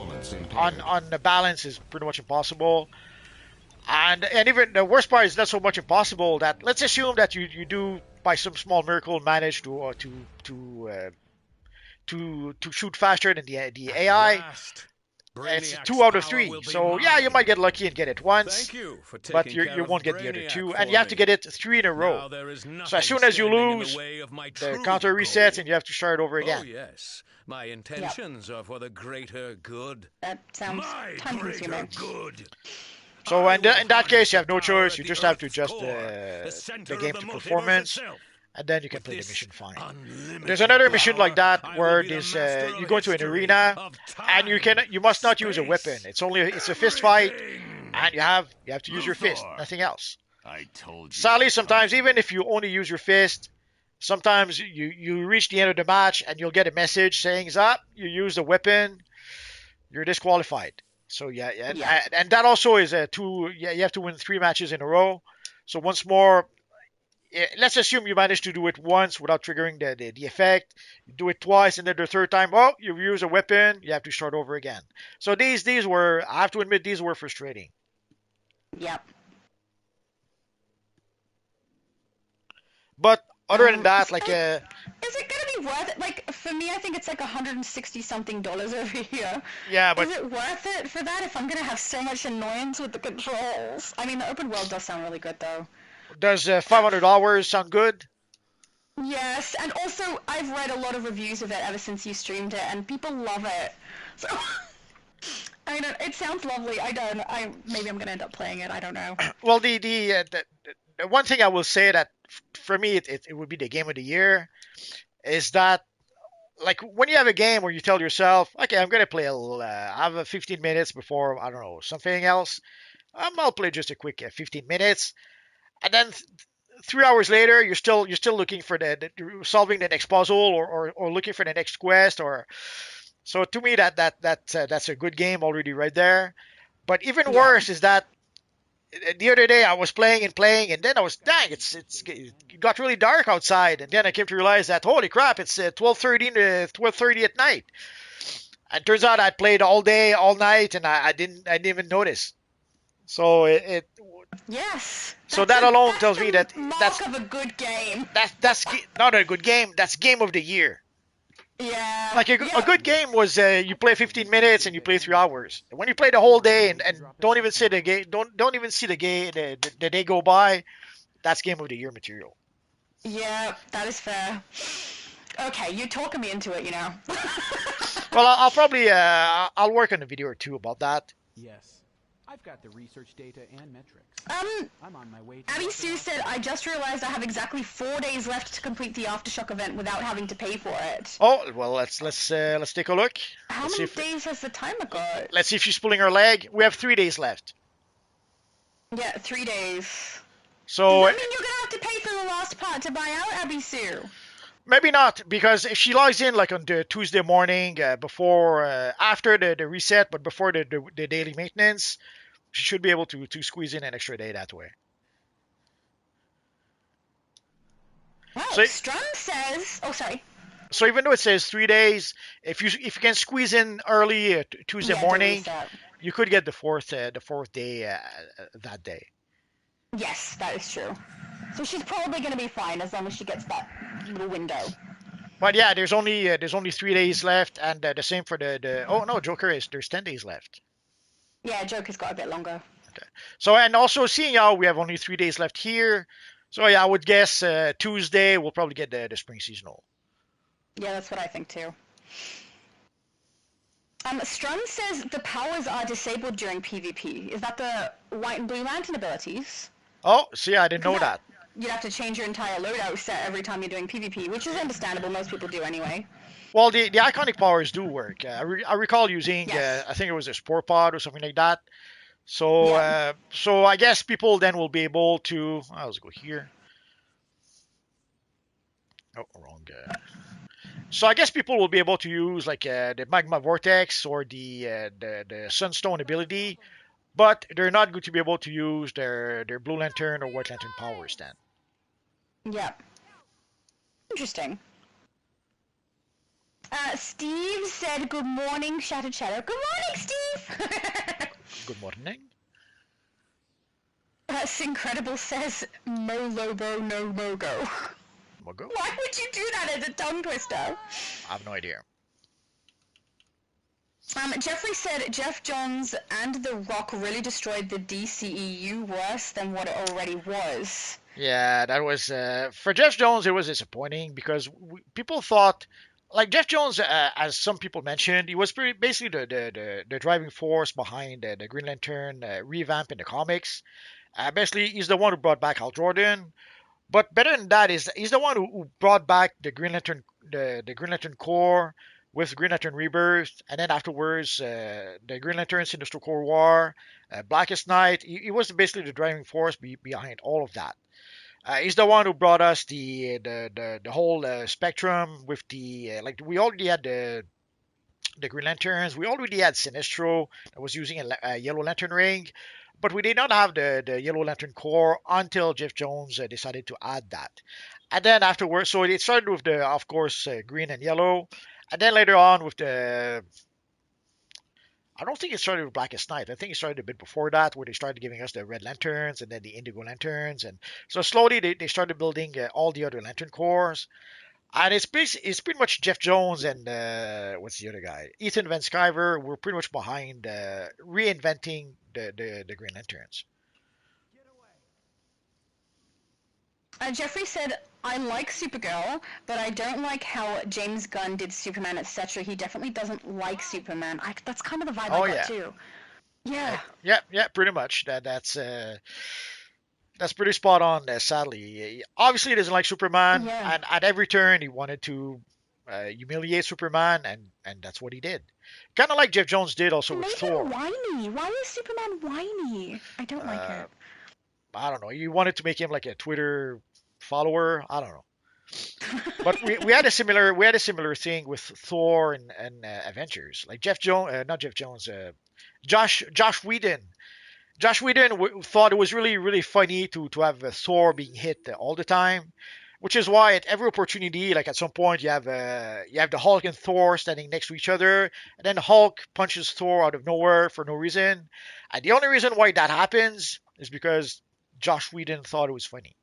on the balance is pretty much impossible. And even the worst part is not so much impossible that let's assume that you do by some small miracle manage to shoot faster than the AI. It's 2 out of 3. So yeah, you might get lucky and get it once, but you won't get the other 2, and you have to get it 3 in a row. So as soon as you lose, the counter resets and you have to start over again. Oh yes, my intentions are for the greater good. That sounds time-consuming. So in that case, you have no choice. You just have to adjust the game to performance, and then you can play the mission fine. There's another mission like that where you go into an arena, and you must not use a weapon. It's a fist fight, and you have to use your fist, nothing else. I told you. Sadly, sometimes even if you only use your fist, sometimes you reach the end of the match and you'll get a message saying, "Up, you used a weapon, you're disqualified." So yeah, and that also is you have to win 3 matches in a row. So once more, let's assume you managed to do it once without triggering the effect. You do it twice, and then the third time, you use a weapon, you have to start over again. So these were, I have to admit, these were frustrating. Yep. But other than that, like is it gonna be worth it? Like for me, I think it's like $160 something over here. Yeah, but is it worth it for that if I'm gonna have so much annoyance with the controls? I mean, the open world does sound really good though. Does $500 sound good? Yes, and also I've read a lot of reviews of it ever since you streamed it, and people love it. So I don't. It sounds lovely. Maybe I'm gonna end up playing it. I don't know. Well, the one thing I will say that for me it would be the game of the year is that like when you have a game where you tell yourself, okay, I'm gonna play I have a 15 minutes before I don't know something else. I'll play just a quick 15 minutes, and then 3 hours later you're still looking for solving the next puzzle or looking for the next quest or so to me that's a good game already right there. But even Yeah. worse is that the other day I was playing, and then I was dang, it got really dark outside, and then I came to realize that holy crap, it's 12:30 at night, and turns out I played all day, all night, and I didn't even notice. So Yes. so that alone tells me that Mark of a good game. that's not a good game. That's game of the year. Yeah. Like a good game was you play 15 minutes and you play 3 hours. And when you play the whole day and don't even see the game, don't even see the game, the day go by, that's game of the year material. Yeah, that is fair. Okay, you're talking me into it, you know. Well, I'll probably I'll work on a video or two about that. Yes, I've got the research data and metrics. I'm on my way to Abby Sue said, I just realized I have exactly 4 days left to complete the Aftershock event without having to pay for it. Oh well, let's take a look. How many days has the timer got? Let's see if she's pulling her leg. We have 3 days left. Yeah, 3 days. So does that mean you're gonna have to pay for the last part to buy out Abby Sue? Maybe not, because if she logs in like on the Tuesday morning after the reset, but before the daily maintenance, she should be able to squeeze in an extra day that way. Well, so, Strum says, oh sorry. So even though it says 3 days, if you can squeeze in early Tuesday morning, you could get the fourth day that day. Yes, that is true. So she's probably going to be fine as long as she gets that little window. But yeah, there's only 3 days left, and the same for the oh no, there's 10 days left. Yeah, Joker's got a bit longer. Okay. So and also seeing how we have only 3 days left here, so yeah, I would guess Tuesday we'll probably get the spring seasonal. Yeah, that's what I think too. Strum says the powers are disabled during PvP. Is that the White and Blue Lantern abilities? Oh, see, I didn't know that. You'd have to change your entire loadout set every time you're doing PvP, which is understandable. Most people do anyway. Well, the iconic powers do work. I recall using, I think it was a Spore Pod or something like that. So, yeah. So I guess people then will be able to. Let's go here. Oh, wrong. So I guess people will be able to use like the Magma Vortex or the Sunstone ability, but they're not going to be able to use their Blue Lantern or White Lantern powers then. Yeah. Interesting. Steve said, good morning, Shattered Shadow. Good morning, Steve! Good morning. Syncredible says, Mo Lobo, no Mogo. Mogo? Why would you do that as a tongue twister? I have no idea. Jeffrey said, Jeff Johns and The Rock really destroyed the DCEU worse than what it already was. Yeah, that was, for Jeff Jones, it was disappointing because people thought, like Jeff Jones, as some people mentioned, he was basically the driving force behind the Green Lantern revamp in the comics. Basically, he's the one who brought back Hal Jordan. But better than that is he's the one who brought back the Green Lantern, the Green Lantern Corps with Green Lantern Rebirth, and then afterwards the Green Lantern Sinestro Corps War, Blackest Night. He was basically the driving force behind all of that. He's the one who brought us the whole spectrum with the like we already had the Green Lanterns, we already had Sinestro that was using a Yellow Lantern ring. But we did not have the Yellow Lantern Corps until Jeff Jones decided to add that. And then afterwards, so it started with of course, green and yellow. And then later on with I don't think it started with Blackest Night. I think it started a bit before that, where they started giving us the Red Lanterns and then the Indigo Lanterns. And so slowly they started building all the other Lantern Corps. And it's pretty much Jeff Jones and what's the other guy? Ethan Van Sciver were pretty much behind reinventing the Green Lanterns. Jeffrey said, I like Supergirl, but I don't like how James Gunn did Superman, etc. He definitely doesn't like Superman. That's kind of the vibe I got too. Yeah. Yeah, pretty much. That's pretty spot on. Sadly, obviously he doesn't like Superman, and at every turn he wanted to humiliate Superman, and that's what he did. Kind of like Jeff Jones did also with Thor. Whiny. Why is Superman whiny? I don't like it. I don't know. You wanted to make him like a Twitter follower. I don't know. But we had a similar thing with Thor and Avengers. Like not Jeff Jones, Josh Whedon. Josh Whedon thought it was really funny to have Thor being hit all the time, which is why at every opportunity, like at some point you have the Hulk and Thor standing next to each other, and then the Hulk punches Thor out of nowhere for no reason, and the only reason why that happens is because Josh Whedon thought it was funny.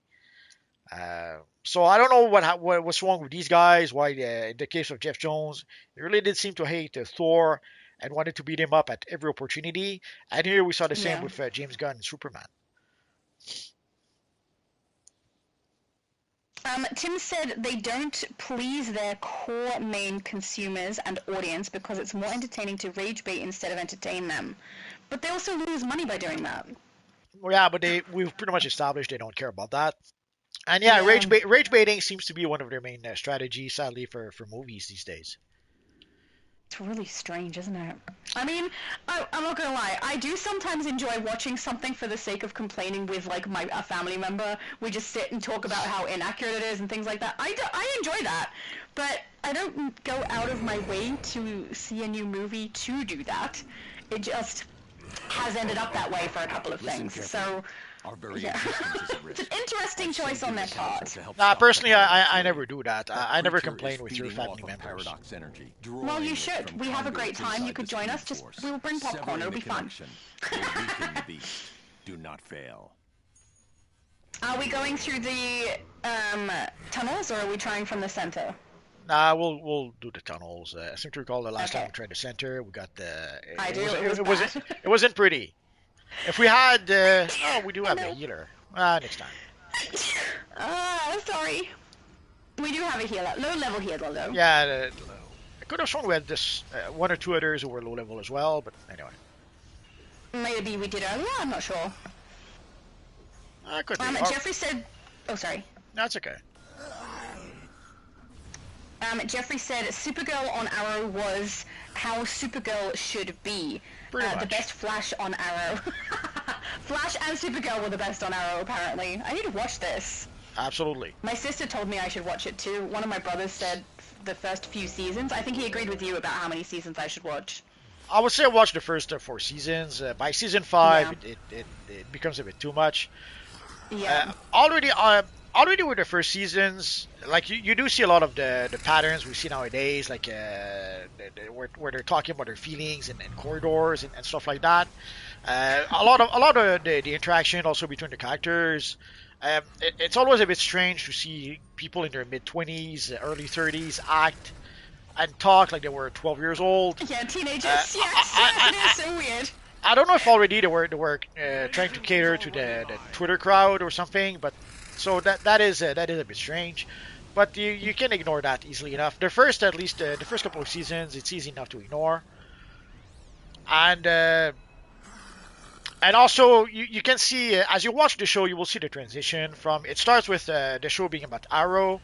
So I don't know what's wrong with these guys. Why in the case of Jeff Jones, he really did seem to hate Thor and wanted to beat him up at every opportunity. And here we saw the same with James Gunn and Superman. Tim said they don't please their core main consumers and audience because it's more entertaining to rage bait instead of entertain them. But they also lose money by doing that. Well, yeah, but we've pretty much established they don't care about that. And rage baiting seems to be one of their main strategies, sadly, for movies these days. It's really strange, isn't it? I mean, I'm not gonna lie. I do sometimes enjoy watching something for the sake of complaining with like a family member. We just sit and talk about how inaccurate it is and things like that. I enjoy that, but I don't go out of my way to see a new movie to do that. It just has ended up that way for a couple of things. So. It's an interesting choice on their part. Personally, I never do that. I never complain with your family members. Well, you should. We have a great time. You could join us. We'll bring popcorn. It'll be fun. Do not fail. Are we going through the tunnels, or are we trying from the center? Nah, we'll do the tunnels. I seem to recall the last time we tried the center, we got the. It wasn't pretty. If we had, we do have a healer. Next time. Sorry. We do have a healer. Low level healer, though. Yeah, I could have sworn we had this one or two others who were low level as well, but anyway. Maybe we did earlier. I'm not sure. Could be. Jeffrey said. Oh, sorry. That's okay. Jeffrey said Supergirl on Arrow was how Supergirl should be. The best Flash on Arrow. Flash and Supergirl were the best on Arrow, apparently. I need to watch this. Absolutely. My sister told me I should watch it too. One of my brothers said the first few seasons. I think he agreed with you about how many seasons I should watch. I would say watch the first 4 seasons. By season 5, it becomes a bit too much. Yeah. Already with the first seasons, like you do see a lot of the patterns we see nowadays, like where they're talking about their feelings and corridors and stuff like that. A lot of the interaction also between the characters. It's always a bit strange to see people in their mid-20s, early 30s act and talk like they were 12 years old. Yeah, teenagers. It is so weird. I don't know if already they were trying to cater to the Twitter crowd or something, but. So that is a bit strange, but you can ignore that easily enough. The first couple of seasons, it's easy enough to ignore, and also you can see as you watch the show, you will see the transition from it starts with the show being about Arrow,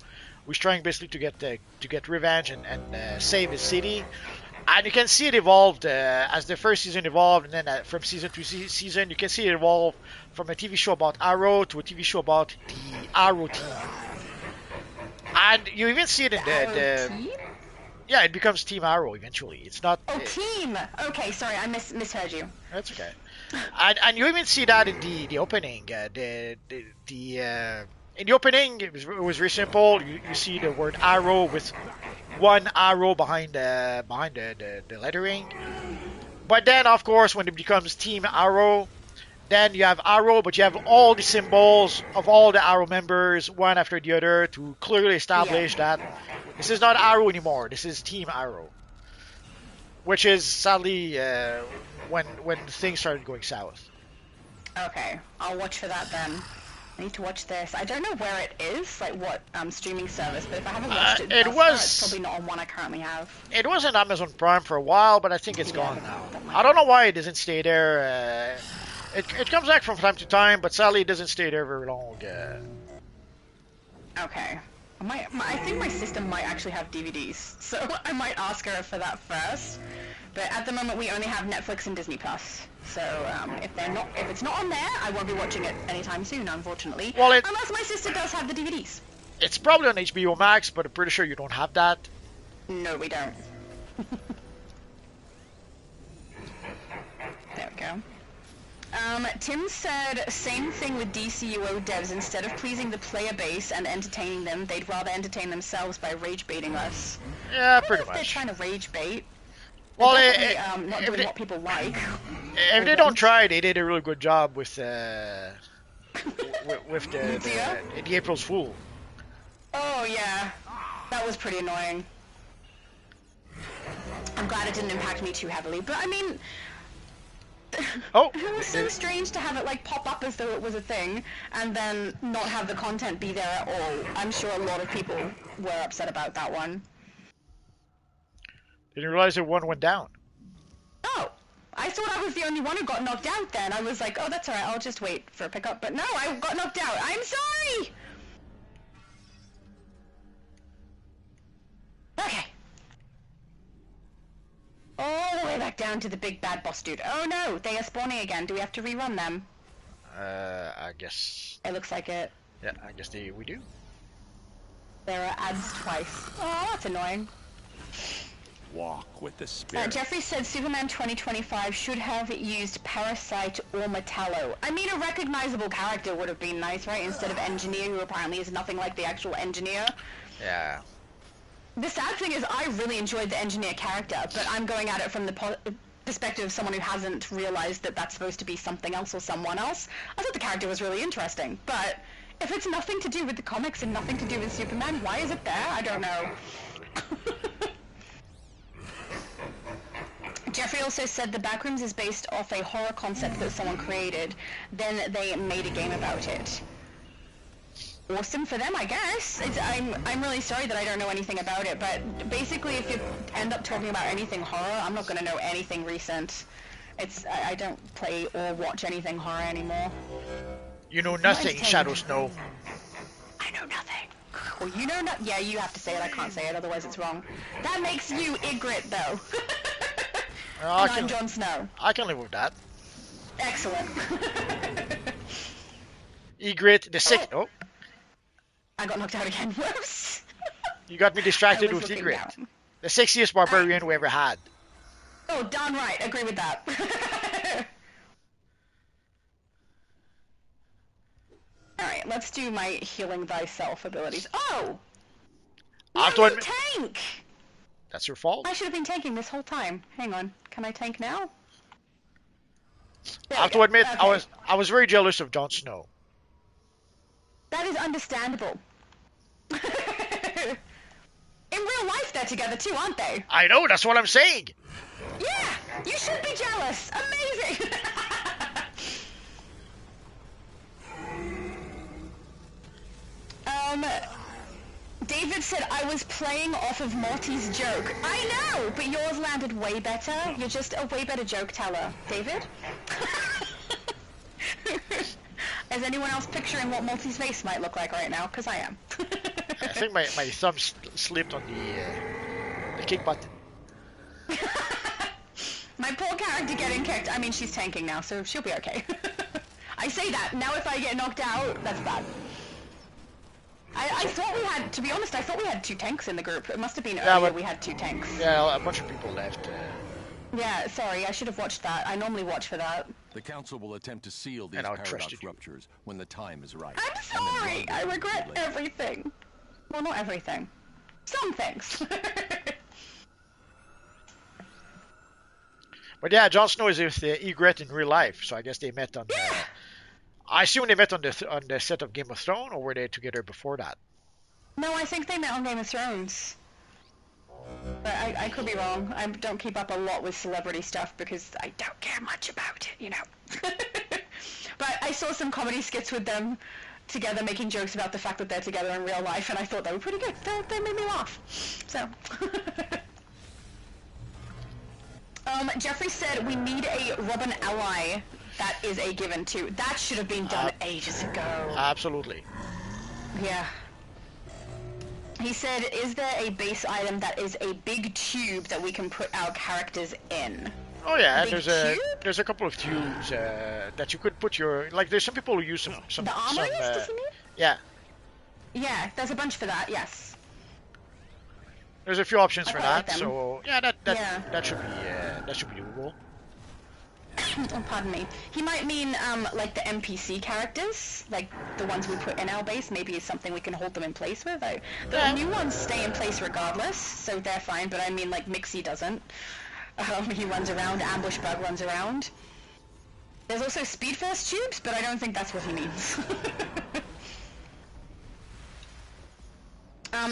who's trying basically to get revenge and save his city. And you can see it evolved as the first season evolved, and then from season to season, you can see it evolve from a TV show about Arrow to a TV show about the Arrow team. And you even see it in the yeah, it becomes Team Arrow eventually. It's not. Oh, team. Okay, sorry, I misheard you. That's okay. And you even see that in the opening. In the opening, it was very simple. You see the word Arrow with one arrow behind the lettering. But then, of course, when it becomes Team Arrow, then you have Arrow, but you have all the symbols of all the Arrow members, one after the other, to clearly establish that this is not Arrow anymore. This is Team Arrow. Which is, sadly, when things started going south. Okay, I'll watch for that then. I need to watch this. I don't know where it is, like what streaming service, but if I haven't watched it, it's probably not on one I currently have. It was on Amazon Prime for a while, but I think it's gone now. I don't know why it doesn't stay there. It comes back from time to time, but sadly it doesn't stay there very long. Okay. I think my system might actually have DVDs, so I might ask her for that first. But at the moment, we only have Netflix and Disney Plus. So if it's not on there, I won't be watching it anytime soon, unfortunately. Well, unless my sister does have the DVDs. It's probably on HBO Max, but I'm pretty sure you don't have that. No, we don't. There we go. Tim said, same thing with DCUO devs. Instead of pleasing the player base and entertaining them, they'd rather entertain themselves by rage baiting us. Yeah, pretty much. They're trying to rage bait. Well, not doing what people like. If they don't try, they did a really good job with the April's Fool. Oh yeah, that was pretty annoying. I'm glad it didn't impact me too heavily, but I mean, it was so strange to have it like pop up as though it was a thing, and then not have the content be there at all. I'm sure a lot of people were upset about that one. Didn't realize that one went down. Oh, I thought I was the only one who got knocked out then. I was like, oh, that's alright, I'll just wait for a pickup. But no, I got knocked out. I'm sorry! Okay. All the way back down to the big bad boss dude. Oh no, they are spawning again. Do we have to rerun them? I guess. It looks like it. Yeah, I guess we do. There are ads twice. Oh, that's annoying. Walk with the spirit. Jeffrey said Superman 2025 should have used Parasite or Metallo. I mean, a recognizable character would have been nice, right? Instead of Engineer, who apparently is nothing like the actual Engineer. Yeah. The sad thing is, I really enjoyed the Engineer character, but I'm going at it from the perspective of someone who hasn't realized that that's supposed to be something else or someone else. I thought the character was really interesting, but if it's nothing to do with the comics and nothing to do with Superman, why is it there? I don't know. Jeffrey also said the Backrooms is based off a horror concept that someone created. Then they made a game about it. Awesome for them, I guess. I'm really sorry that I don't know anything about it, but basically if you end up talking about anything horror, I'm not going to know anything recent. I don't play or watch anything horror anymore. You know nothing, Shadow Snow. I know nothing. Well, you know not. Yeah, you have to say it. I can't say it, otherwise it's wrong. That makes you Ygritte, though. And I'm Jon Snow. I can live with that. Excellent. Ygritte, the sixth. Oh. I got knocked out again. Whoops. You got me distracted with Ygritte. The sexiest barbarian we ever had. Oh, darn right. Agree with that. Alright, let's do my healing thyself abilities. Oh! No, tank! That's your fault. I should have been tanking this whole time. Hang on. Can I tank now? I have to admit, okay. I was very jealous of Jon Snow. That is understandable. In real life, they're together too, aren't they? I know, that's what I'm saying. Yeah, you should be jealous. Amazing. David said I was playing off of Morty's joke. I know, but yours landed way better. You're just a way better joke teller, David. Is anyone else picturing what Morty's face might look like right now? Because I am. I think my thumb slipped on the kick button. My poor character getting kicked. I mean, she's tanking now, so she'll be okay. I say that. Now if I get knocked out, that's bad. I thought we had, to be honest, I thought we had 2 tanks in the group. It must have been earlier we had 2 tanks. Yeah, a bunch of people left. Yeah, sorry, I should have watched that. I normally watch for that. The council will attempt to seal these paradox ruptures when the time is right. I'm sorry! I regret everything. Well, not everything. Some things. But yeah, Jon Snow is with Ygritte in real life, so I guess they met on I assume they met on the set of Game of Thrones, or were they together before that? No, I think they met on Game of Thrones. But I could be wrong. I don't keep up a lot with celebrity stuff because I don't care much about it, you know. But I saw some comedy skits with them together making jokes about the fact that they're together in real life, and I thought they were pretty good. They made me laugh. So. Jeffrey said we need a Robin ally. That is a given too. That should have been done ages ago. Absolutely. Yeah. He said, is there a base item that is a big tube that we can put our characters in? Oh yeah, Big there's a couple of tubes that you could put your, like, there's some people who use some the armories, does he mean? Yeah. Yeah, there's a bunch for that, yes. There's a few options for that, like so yeah, that should be doable. Oh, pardon me. He might mean like the NPC characters, like the ones we put in our base. Maybe it's something we can hold them in place with. The new ones stay in place regardless, so they're fine. But I mean, like Mixie doesn't. He runs around. Ambushbug runs around. There's also Speed Force tubes, but I don't think that's what he means.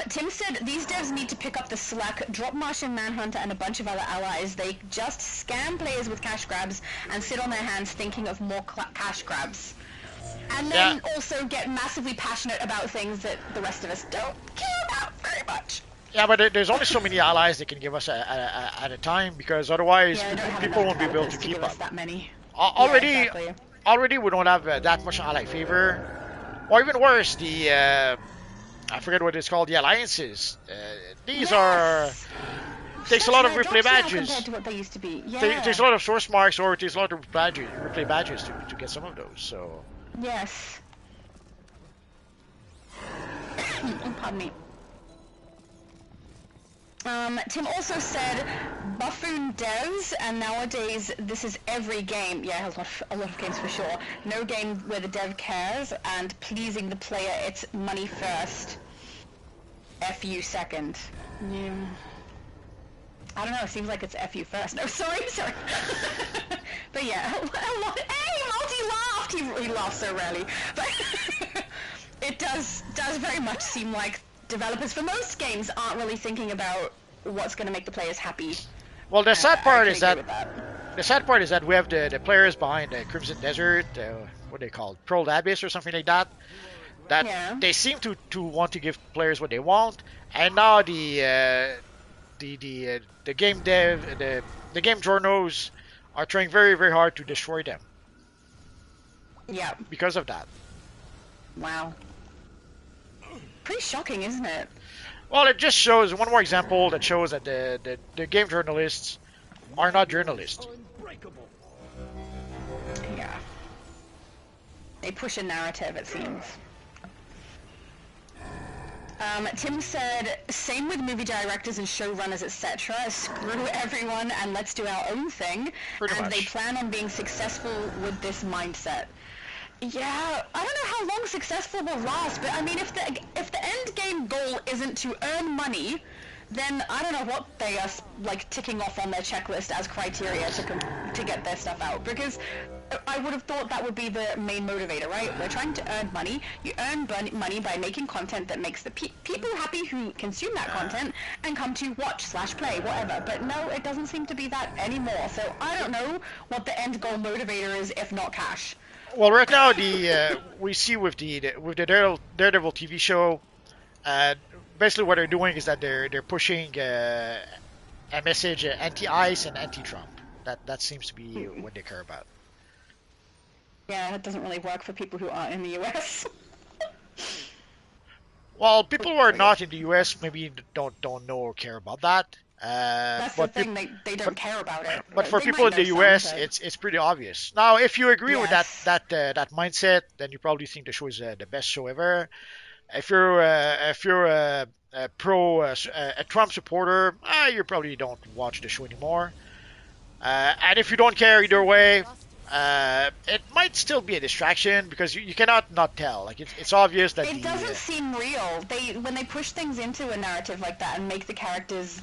Tim said, these devs need to pick up the slack, drop Martian Manhunter and a bunch of other allies. They just scam players with cash grabs and sit on their hands thinking of more cash grabs. And then also get massively passionate about things that the rest of us don't care about very much. Yeah, but there's only so many allies they can give us at a time, because otherwise people won't be able to keep up. That many. Already we don't have that much ally favor. Or even worse, the... I forget what it's called, the alliances. These are... Takes a lot of replay badges. Compared to what they used to be. Yeah. It takes a lot of source marks, or it takes a lot of replay badges to get some of those, so... Yes. Pardon me. Tim also said, buffoon devs, and nowadays this is every game. Yeah, a lot of games for sure. No game where the dev cares, and pleasing the player, it's money first. FU second. Yeah. I don't know, it seems like it's FU first. No, sorry. But yeah, a lot. Hey, Multi laughed! He laughs so rarely. But it does very much seem like developers for most games aren't really thinking about what's going to make the players happy. Well, the sad part is that we have the players behind Crimson Desert, what they call Pearl Abyss or something like that. They seem to want to give players what they want, and now the game dev, the game journos are trying very, very hard to destroy them. Yeah. Because of that. Wow. Pretty shocking, isn't it? Well, it just shows one more example that shows that the game journalists are not journalists. Yeah. They push a narrative, it seems. Tim said, same with movie directors and showrunners, etc. Screw everyone and let's do our own thing. Pretty much. They plan on being successful with this mindset. Yeah, I don't know how long successful will last, but I mean, if the end game goal isn't to earn money, then I don't know what they are like ticking off on their checklist as criteria to get their stuff out. Because I would have thought that would be the main motivator, right? We're trying to earn money. You earn money by making content that makes the people happy who consume that content and come to watch/play, whatever. But no, it doesn't seem to be that anymore. So I don't know what the end goal motivator is, if not cash. Well, right now we see with the Daredevil TV show, basically what they're doing is that they're pushing a message anti-ICE and anti-Trump. That seems to be what they care about. Yeah, it doesn't really work for people who aren't in the US. Well, people who are not in the US maybe don't know or care about that. That's the thing, they don't care about it. But for people in the US, it's pretty obvious. Now, if you agree with that mindset, then you probably think the show is the best show ever. If you're a Trump supporter, you probably don't watch the show anymore. And if you don't care either way, it might still be a distraction because you cannot not tell. Like it's obvious that it doesn't seem real. When they push things into a narrative like that and make the characters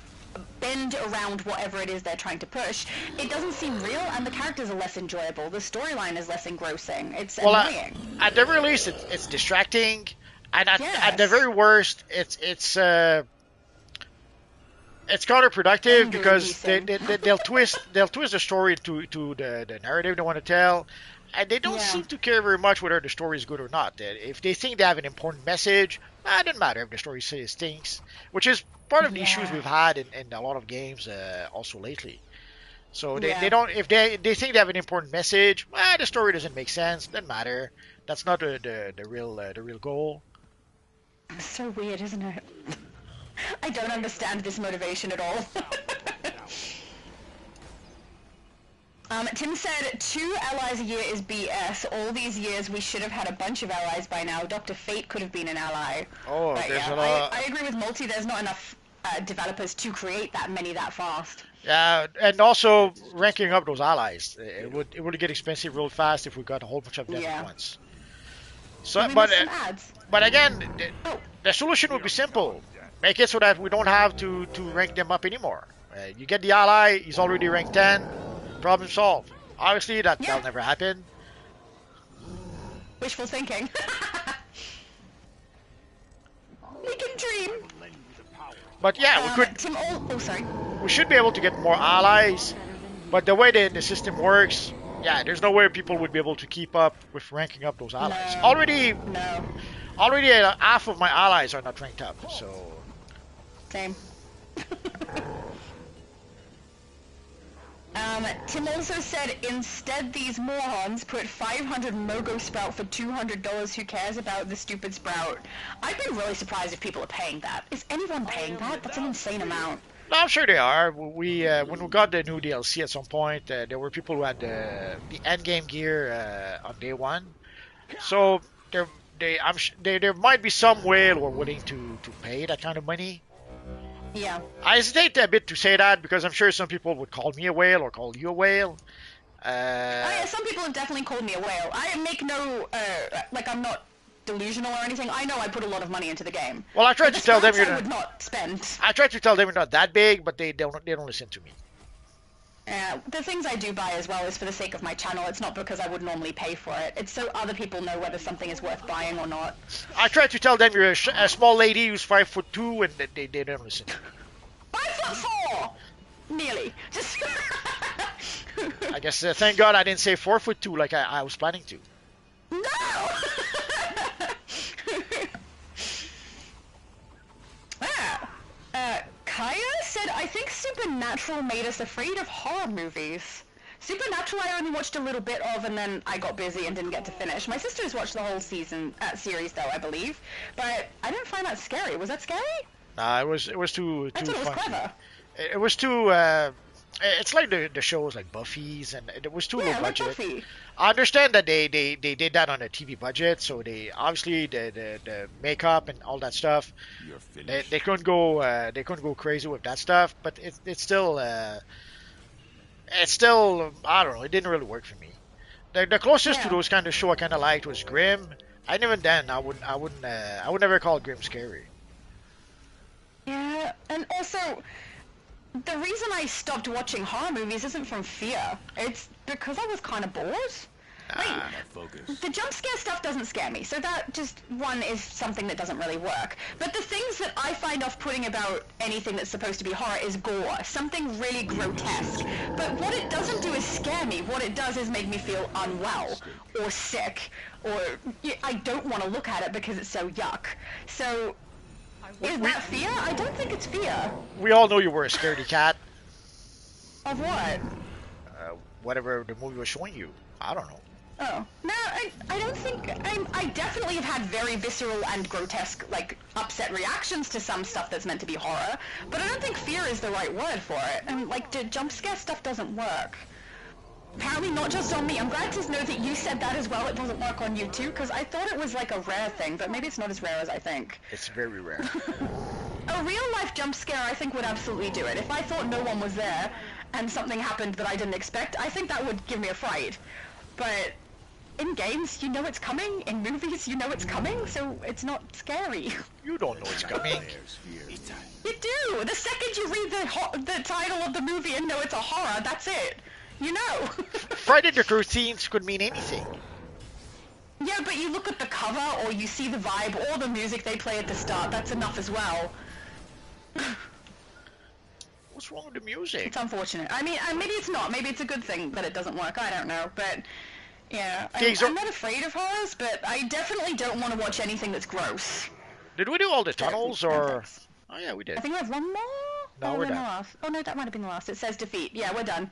bend around whatever it is they're trying to push, it doesn't seem real, and the characters are less enjoyable. The storyline is less engrossing. It's annoying. At the very least, it's distracting, and at the very worst, it's counterproductive because they'll twist the story to the narrative they want to tell, And they don't seem to care very much whether the story is good or not. If they think they have an important message, it doesn't matter if the story stinks, which is part of the issues we've had in a lot of games also lately. So they don't, if they think they have an important message, the story doesn't make sense, doesn't matter. That's not the real goal. It's so weird, isn't it? I don't understand this motivation at all. Tim said, 2 allies a year is BS. All these years we should have had a bunch of allies by now. Dr. Fate could have been an ally. Oh, but there's a lot. I agree with Multi. There's not enough developers to create that many that fast. Yeah, and also ranking up those allies. It would get expensive real fast if we got a whole bunch of them at once. So, but again, the solution would be simple. Make it so that we don't have to rank them up anymore. You get the ally, he's already ranked 10. Problem solved. Obviously, that'll never happen. Wishful thinking. We can dream. But yeah, we could. Sorry. We should be able to get more allies, but the way the system works, there's no way people would be able to keep up with ranking up those allies. Already, half of my allies are not ranked up. So. Same. Tim also said, instead these morons put 500 Mogo Sprout for $200. Who cares about the stupid Sprout? I'd be really surprised if people are paying that. Is anyone paying that? That's an insane amount. No, I'm sure they are. We when we got the new DLC at some point, there were people who had the end game gear on day one. So there might be some whale who are willing to pay that kind of money. Yeah. I hesitate a bit to say that because I'm sure some people would call me a whale or call you a whale. Some people have definitely called me a whale. I make no, I'm not delusional or anything. I know I put a lot of money into the game. Well, I tried to tell them I would not spend. I tried to tell them you're not that big, but they don't listen to me. The things I do buy as well is for the sake of my channel. It's not because I would normally pay for it. It's so other people know whether something is worth buying or not. I tried to tell them you're a small lady who's 5'2", and they don't listen. 5'4", nearly. Just. I guess thank God I didn't say 4'2" like I was planning to. No. Kaya said, I think Supernatural made us afraid of horror movies. Supernatural I only watched a little bit of, and then I got busy and didn't get to finish. My sisters watched the whole series though, I believe. But I didn't find that scary. Was that scary? Nah, it was too I thought it was funky. clever. It was too it's like the shows like Buffy's, and it was too low budget. Like Buffy. I understand that they did that on a TV budget, so they obviously the makeup and all that stuff. They couldn't go crazy with that stuff, but it's still I don't know. It didn't really work for me. The closest to those kind of show I kind of liked was Grimm. And even then, I would never call Grimm scary. Yeah, and also, the reason I stopped watching horror movies isn't from fear. It's because I was kind of bored. The jump scare stuff doesn't scare me, so that just, one, is something that doesn't really work. But the things that I find off-putting about anything that's supposed to be horror is gore, something really grotesque. But what it doesn't do is scare me. What it does is make me feel unwell, or sick, or I don't want to look at it because it's so yuck. So, is that fear? I don't think it's fear. We all know you were a scaredy cat. Of what? Whatever the movie was showing you. I don't know. Oh. No, I don't think... I definitely have had very visceral and grotesque, upset reactions to some stuff that's meant to be horror, but I don't think fear is the right word for it. And, the jump scare stuff doesn't work. Apparently not just on me. I'm glad to know that you said that as well. It doesn't work on you too, because I thought it was a rare thing, but maybe it's not as rare as I think. It's very rare. A real-life jump scare, I think, would absolutely do it. If I thought no one was there and something happened that I didn't expect, I think that would give me a fright. But in games, you know it's coming. In movies, you know it's coming, so it's not scary. You don't know it's coming. You do! The second you read the title of the movie and know it's a horror, that's it. You know. Friday the 13th could mean anything. Yeah, but you look at the cover, or you see the vibe, or the music they play at the start. That's enough as well. What's wrong with the music? It's unfortunate. I mean, maybe it's not. Maybe it's a good thing that it doesn't work. I don't know. But Yeah, Figs I'm not afraid of horrors, but I definitely don't want to watch anything that's gross. Did we do all the tunnels, or? Oh yeah, we did. I think we have one more. No, we're done. Last. Oh no, that might have been the last. It says defeat. Yeah, we're done.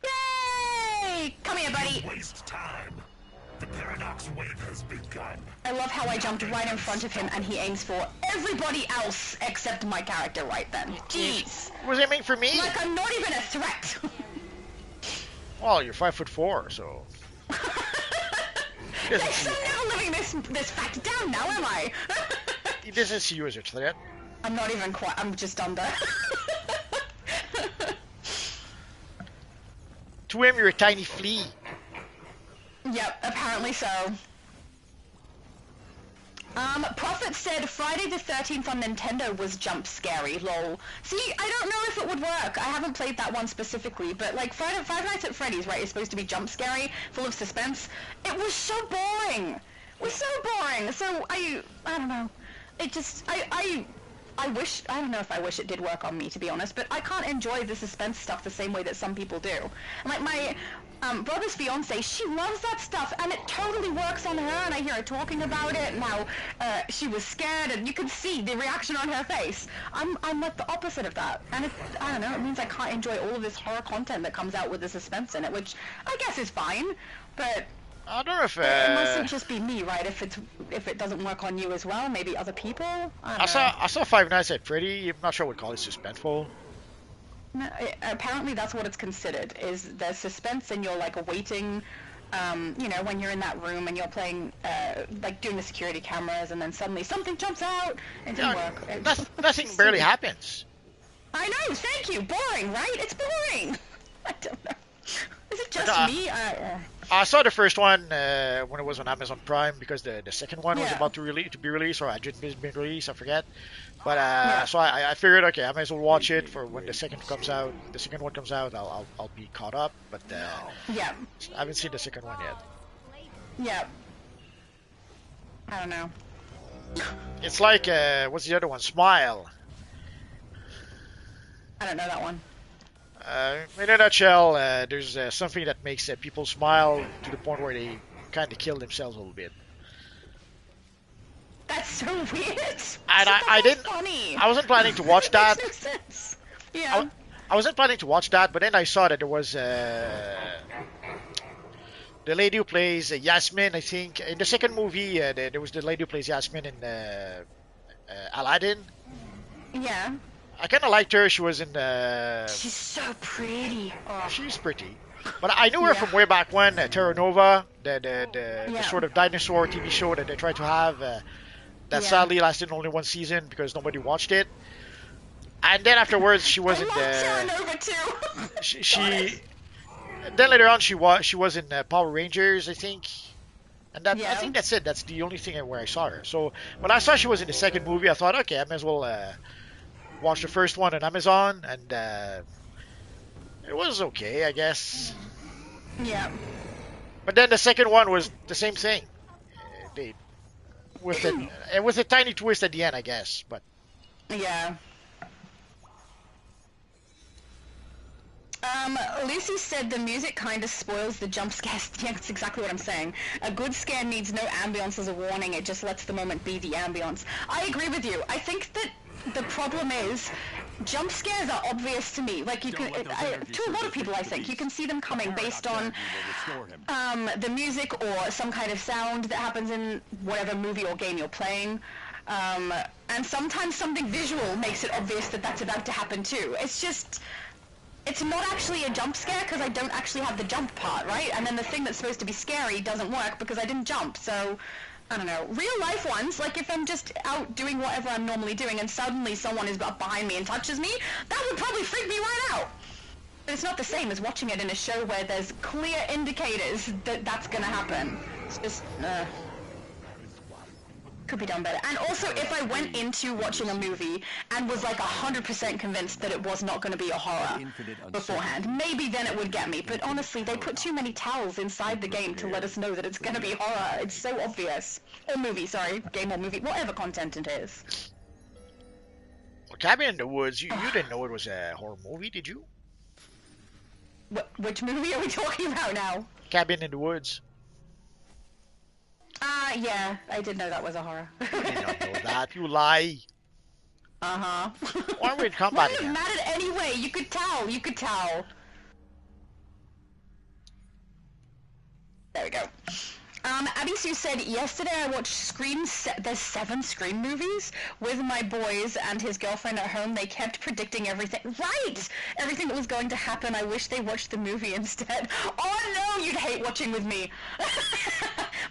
Yay! Come here, buddy. Waste time. The paradox wave has begun. I love how I jumped right in front of him and he aims for everybody else except my character right then. Jeez. Was aiming for me? Like I'm not even a threat. Well, you're 5'4", so. Yes, I'm never living this fact down now, am I? He doesn't see you as a threat. I'm not even quite. I'm just under. To him, you're a tiny flea. Yep, apparently so. Prophet said Friday the 13th on Nintendo was jump scary, lol. See, I don't know if it would work. I haven't played that one specifically, but like Five Nights at Freddy's, right, is supposed to be jump scary, full of suspense. It was so boring. It was so boring. So I don't know. It just, I wish, I don't know if I wish it did work on me, to be honest, but I can't enjoy the suspense stuff the same way that some people do. And like my brother's fiance, she loves that stuff, and it totally works on her, and I hear her talking about it, and how she was scared, and you can see the reaction on her face. I'm like the opposite of that, and it, I don't know, it means I can't enjoy all of this horror content that comes out with the suspense in it, which I guess is fine, but I don't know if it mustn't just be me, right? If it doesn't work on you as well, maybe other people. I saw Five Nights at Freddy. I'm not sure what call it suspenseful. No, apparently that's what it's considered. Is there's suspense and you're like waiting, you know, when you're in that room and you're playing, like doing the security cameras, and then suddenly something jumps out. It didn't work. Nothing barely happens. I know. Thank you. Boring, right? It's boring. I don't know. Is it just me? I saw the first one when it was on Amazon Prime, because the second one was about to be released, or had just been released, I forget. But so I figured, okay, I might as well watch it for when the second comes out. The second one comes out, I'll be caught up. But yeah, I haven't seen the second one yet. Yeah. I don't know. It's like what's the other one? Smile. I don't know that one. In a nutshell, there's something that makes people smile to the point where they kind of kill themselves a little bit. That's so weird. And I didn't. Funny. I wasn't planning to watch that. Makes no sense. Yeah. I wasn't planning to watch that, but then I saw that there was the lady who plays Yasmin. I think in the second movie, there was the lady who plays Yasmin in Aladdin. Yeah. I kind of liked her. She was in. She's so pretty. Oh. She's pretty. But I knew her from way back when, Terra Nova, the sort of dinosaur TV show that they tried to have, that sadly lasted only one season because nobody watched it. And then afterwards, she was in Terra Nova too. she then later on she was in Power Rangers, I think. And that I think that's it. That's the only thing where I saw her. So when I saw she was in the second movie, I thought, okay, I might as well watch the first one on Amazon, and it was okay, I guess. Yeah. But then the second one was the same thing. With a tiny twist at the end, I guess. But yeah. Lucy said the music kind of spoils the jump scares. Yeah, that's exactly what I'm saying. A good scare needs no ambience as a warning. It just lets the moment be the ambience. I agree with you. I think that the problem is jump scares are obvious to me. Like you can, to a lot of people, I think you can see them coming based on the music or some kind of sound that happens in whatever movie or game you're playing. And sometimes something visual makes it obvious that that's about to happen too. It's just, it's not actually a jump scare because I don't actually have the jump part, right? And then the thing that's supposed to be scary doesn't work because I didn't jump. So I don't know, real life ones, like if I'm just out doing whatever I'm normally doing and suddenly someone is up behind me and touches me, that would probably freak me right out. But it's not the same as watching it in a show where there's clear indicators that that's gonna happen. It's just, could be done better. And also, if I went into watching a movie and was like 100% convinced that it was not going to be a horror beforehand, maybe then it would get me. But honestly, they put too many towels inside the game to let us know that it's going to be horror. It's so obvious. Or movie, sorry. Game or movie. Whatever content it is. Well, Cabin in the Woods, you didn't know it was a horror movie, did you? Which movie are we talking about now? Cabin in the Woods. Yeah, I did know that was a horror. You don't know that. You lie. Uh-huh. Why would it come Wouldn't back have again? mattered anyway. You could tell. You could tell. There we go. Abby Sue said, yesterday I watched there's 7 Scream movies with my boys and his girlfriend at home. They kept predicting everything. Right! Everything that was going to happen. I wish they watched the movie instead. Oh no, you'd hate watching with me.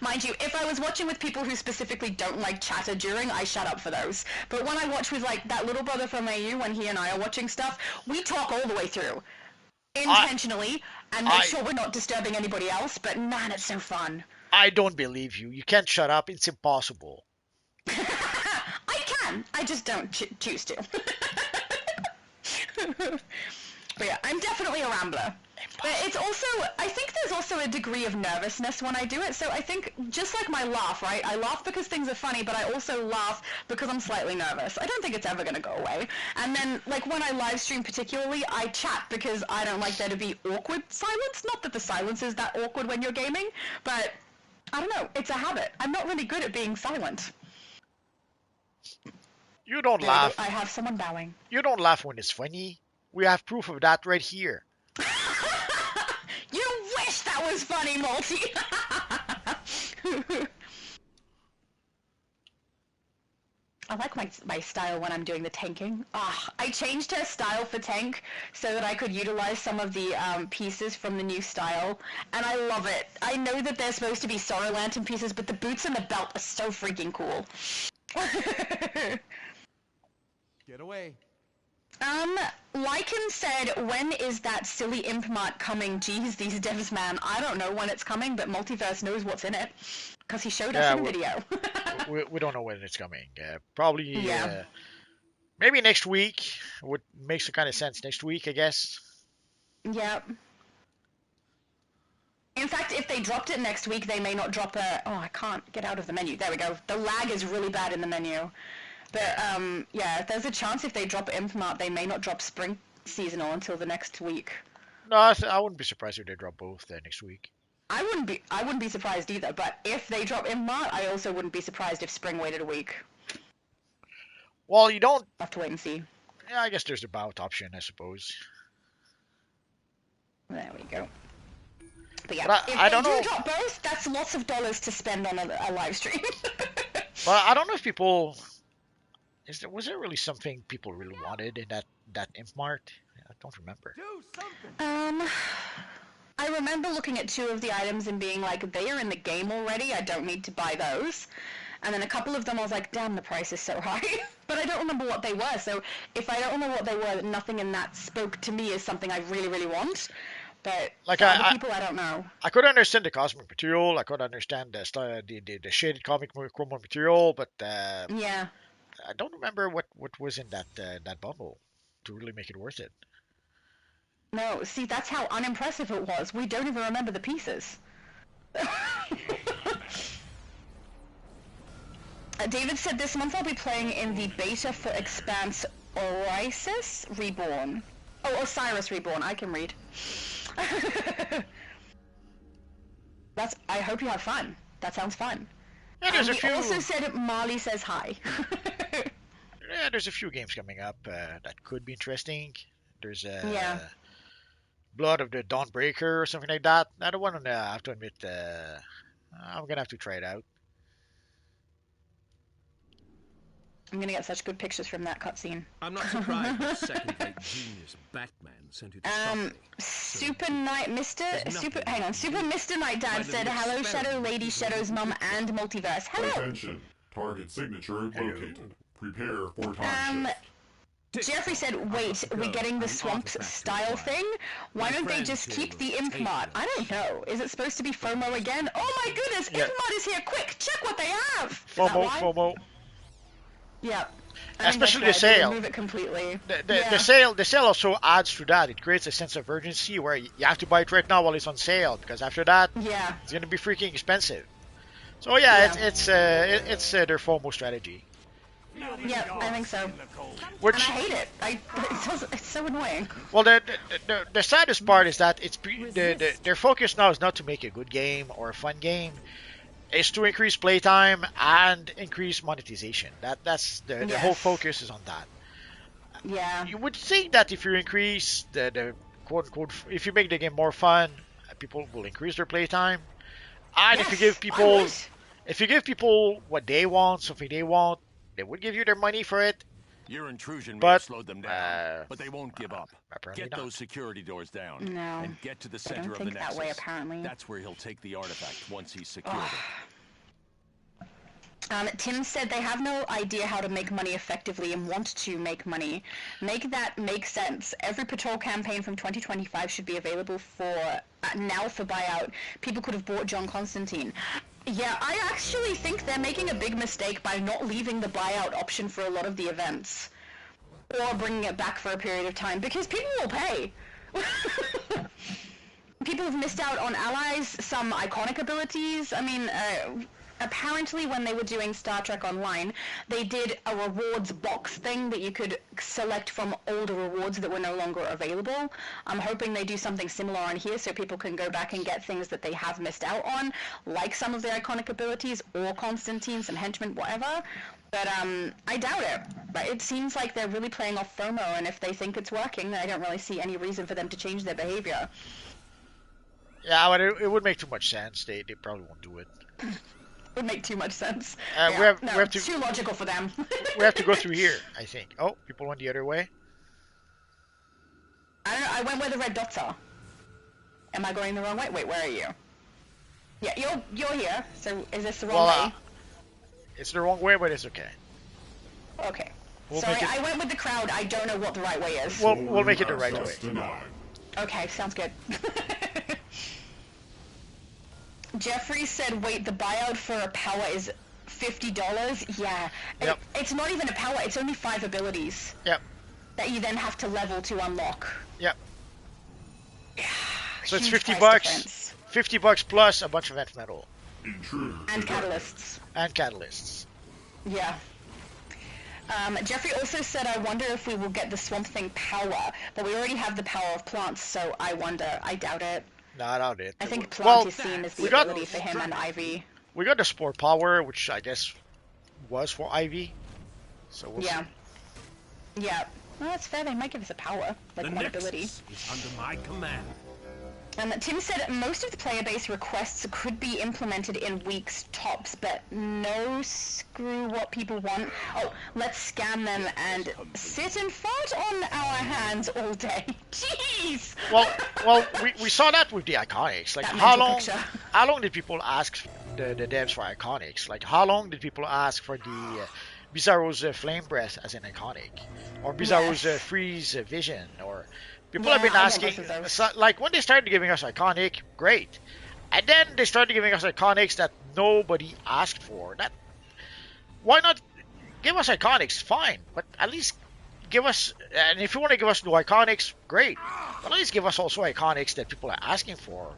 Mind you, if I was watching with people who specifically don't like chatter during, I shut up for those. But when I watch with, like, that little brother from AU, when he and I are watching stuff, we talk all the way through. Intentionally, and make sure we're not disturbing anybody else, but man, it's so fun. I don't believe you. You can't shut up. It's impossible. I can. I just don't choose to. But yeah, I'm definitely a rambler. But it's also, I think there's also a degree of nervousness when I do it. So I think, just like my laugh, right? I laugh because things are funny, but I also laugh because I'm slightly nervous. I don't think it's ever going to go away. And then, like, when I live stream particularly, I chat because I don't like there to be awkward silence. Not that the silence is that awkward when you're gaming, but I don't know. It's a habit. I'm not really good at being silent. You don't laugh. I have someone bowing. You don't laugh when it's funny. We have proof of that right here. You wish that was funny, Multi! I like my style when I'm doing the tanking. I changed her style for tank so that I could utilize some of the pieces from the new style, and I love it. I know that they're supposed to be Sorrow Lantern pieces, but the boots and the belt are so freaking cool. Get away. Lycan said, when is that silly Imp Mart coming? Geez, these devs, man. I don't know when it's coming, but Multiverse knows what's in it. Because he showed us in a video. we don't know when it's coming. Probably, maybe next week. Would make some kind of sense next week, I guess. Yep. In fact, if they dropped it next week, they may not drop a... Oh, I can't get out of the menu. There we go. The lag is really bad in the menu. But, yeah, there's a chance if they drop Imp Mart, they may not drop Spring Seasonal until the next week. No, I wouldn't be surprised if they drop both next week. I wouldn't be surprised either, but if they drop Imp Mart, I also wouldn't be surprised if Spring waited a week. Well, you don't... I'll have to wait and see. Yeah, I guess there's the bout option, I suppose. There we go. But yeah, but if I they don't know. drop both, that's lots of dollars to spend on a live stream. Well, I don't know if people... Was there really something people really wanted in that Imp Mart? I don't remember. Do something. I remember looking at 2 of the items and being like, they are in the game already, I don't need to buy those. And then a couple of them I was like, damn, the price is so high. But I don't remember what they were, so if I don't remember what they were, nothing in that spoke to me as something I really, really want. But like other people, I don't know. I could understand the cosmic material, I could understand the shaded comic chroma material, but yeah. I don't remember what was in that bundle to really make it worth it. No, see, that's how unimpressive it was. We don't even remember the pieces. David said this month I'll be playing in the beta for Expanse Osiris Reborn. Oh, Osiris Reborn. I can read. I hope you have fun. That sounds fun. Yeah, there's a he few... also said Marley says hi. Yeah, there's a few games coming up that could be interesting. There's Blood of the Dawnbreaker or something like that. I don't want to have to admit, I'm gonna have to try it out. I'm gonna get such good pictures from that cutscene. I'm not surprised that second-rate genius Batman sent you to stop me. Super Mr. Night Dad said, hello Shadow, Lady Shadow's mum, and Multiverse. Hello! Attention. Target signature located. Prepare for time shift. Jeffrey said, wait, we're getting the Swamp style thing? Why don't they just keep the Imp Mod? I don't know. Is it supposed to be FOMO again? Oh my goodness, Imp Mod is here! Quick, check what they have! FOMO. Yeah. Especially the sale. Remove it completely. The sale also adds to that. It creates a sense of urgency where you have to buy it right now while it's on sale, because after that, it's going to be freaking expensive. So it's their FOMO strategy. Yeah, I think so. Which, and I hate it. It's so annoying. Well, the saddest part is that their focus now is not to make a good game or a fun game. It's to increase playtime and increase monetization. That's the whole focus is on that. Yeah. You would think that if you increase the quote unquote, if you make the game more fun, people will increase their playtime. And if you give people what they want, something they want, they would give you their money for it. Your intrusion may have slowed them down, but they won't give up. Get not. those security doors down. No. And get to the center of the nexus. That way, apparently. That's where he'll take the artifact once he's secured it. Tim said they have no idea how to make money effectively and want to make money. Make that make sense. Every patrol campaign from 2025 should be available for now for buyout. People could have bought John Constantine. Yeah, I actually think they're making a big mistake by not leaving the buyout option for a lot of the events. Or bringing it back for a period of time, because people will pay. People have missed out on allies, some iconic abilities. I mean, apparently when they were doing Star Trek Online, they did a rewards box thing that you could select from older rewards that were no longer available. I'm hoping they do something similar on here so people can go back and get things that they have missed out on, like some of their iconic abilities, or Constantine, some henchmen, whatever. But I doubt it. But it seems like they're really playing off FOMO, and if they think it's working, then I don't really see any reason for them to change their behavior. Yeah, but it would make too much sense. They probably won't do it. Would make too much sense. We have to, too logical for them. We have to go through here, I think. Oh, people went the other way. I don't know. I went where the red dots are. Am I going the wrong way? Wait, where are you? Yeah, you're here. So is this the wrong way? It's the wrong way, but it's okay. Okay. Sorry, I went with the crowd. I don't know what the right way is. We'll make it the right way. Okay, sounds good. Jeffrey said, wait, the buyout for a power is $50? Yeah. Yep. It's not even a power, it's only 5 abilities. Yep. That you then have to level to unlock. Yep. Yeah, so it's $50. $50 plus a bunch of nth metal. And catalysts. And catalysts. Yeah. Jeffrey also said, I wonder if we will get the Swamp Thing power, but we already have the power of plants, so I wonder. I doubt it. No, I doubt it. I think plant is seen as the ability for him and Ivy. We got the Spore Power, which I guess was for Ivy. So we'll see. Yeah. Well, that's fair. They might give us a power, like one ability. Is under my command. Tim said most of the player base requests could be implemented in weeks tops, but no, screw what people want. Oh, let's scam them and sit and fart on our hands all day. Jeez! Well, we saw that with the Iconics. Like, how long did people ask the devs for Iconics? Like, how long did people ask for the Bizarro's Flame Breath as an Iconic? Or Bizarro's Freeze Vision? Or... People have been asking, like when they started giving us Iconic, great. And then they started giving us Iconics that nobody asked for. Why not give us Iconics? Fine, but at least give us, and if you want to give us new Iconics, great. But at least give us also Iconics that people are asking for.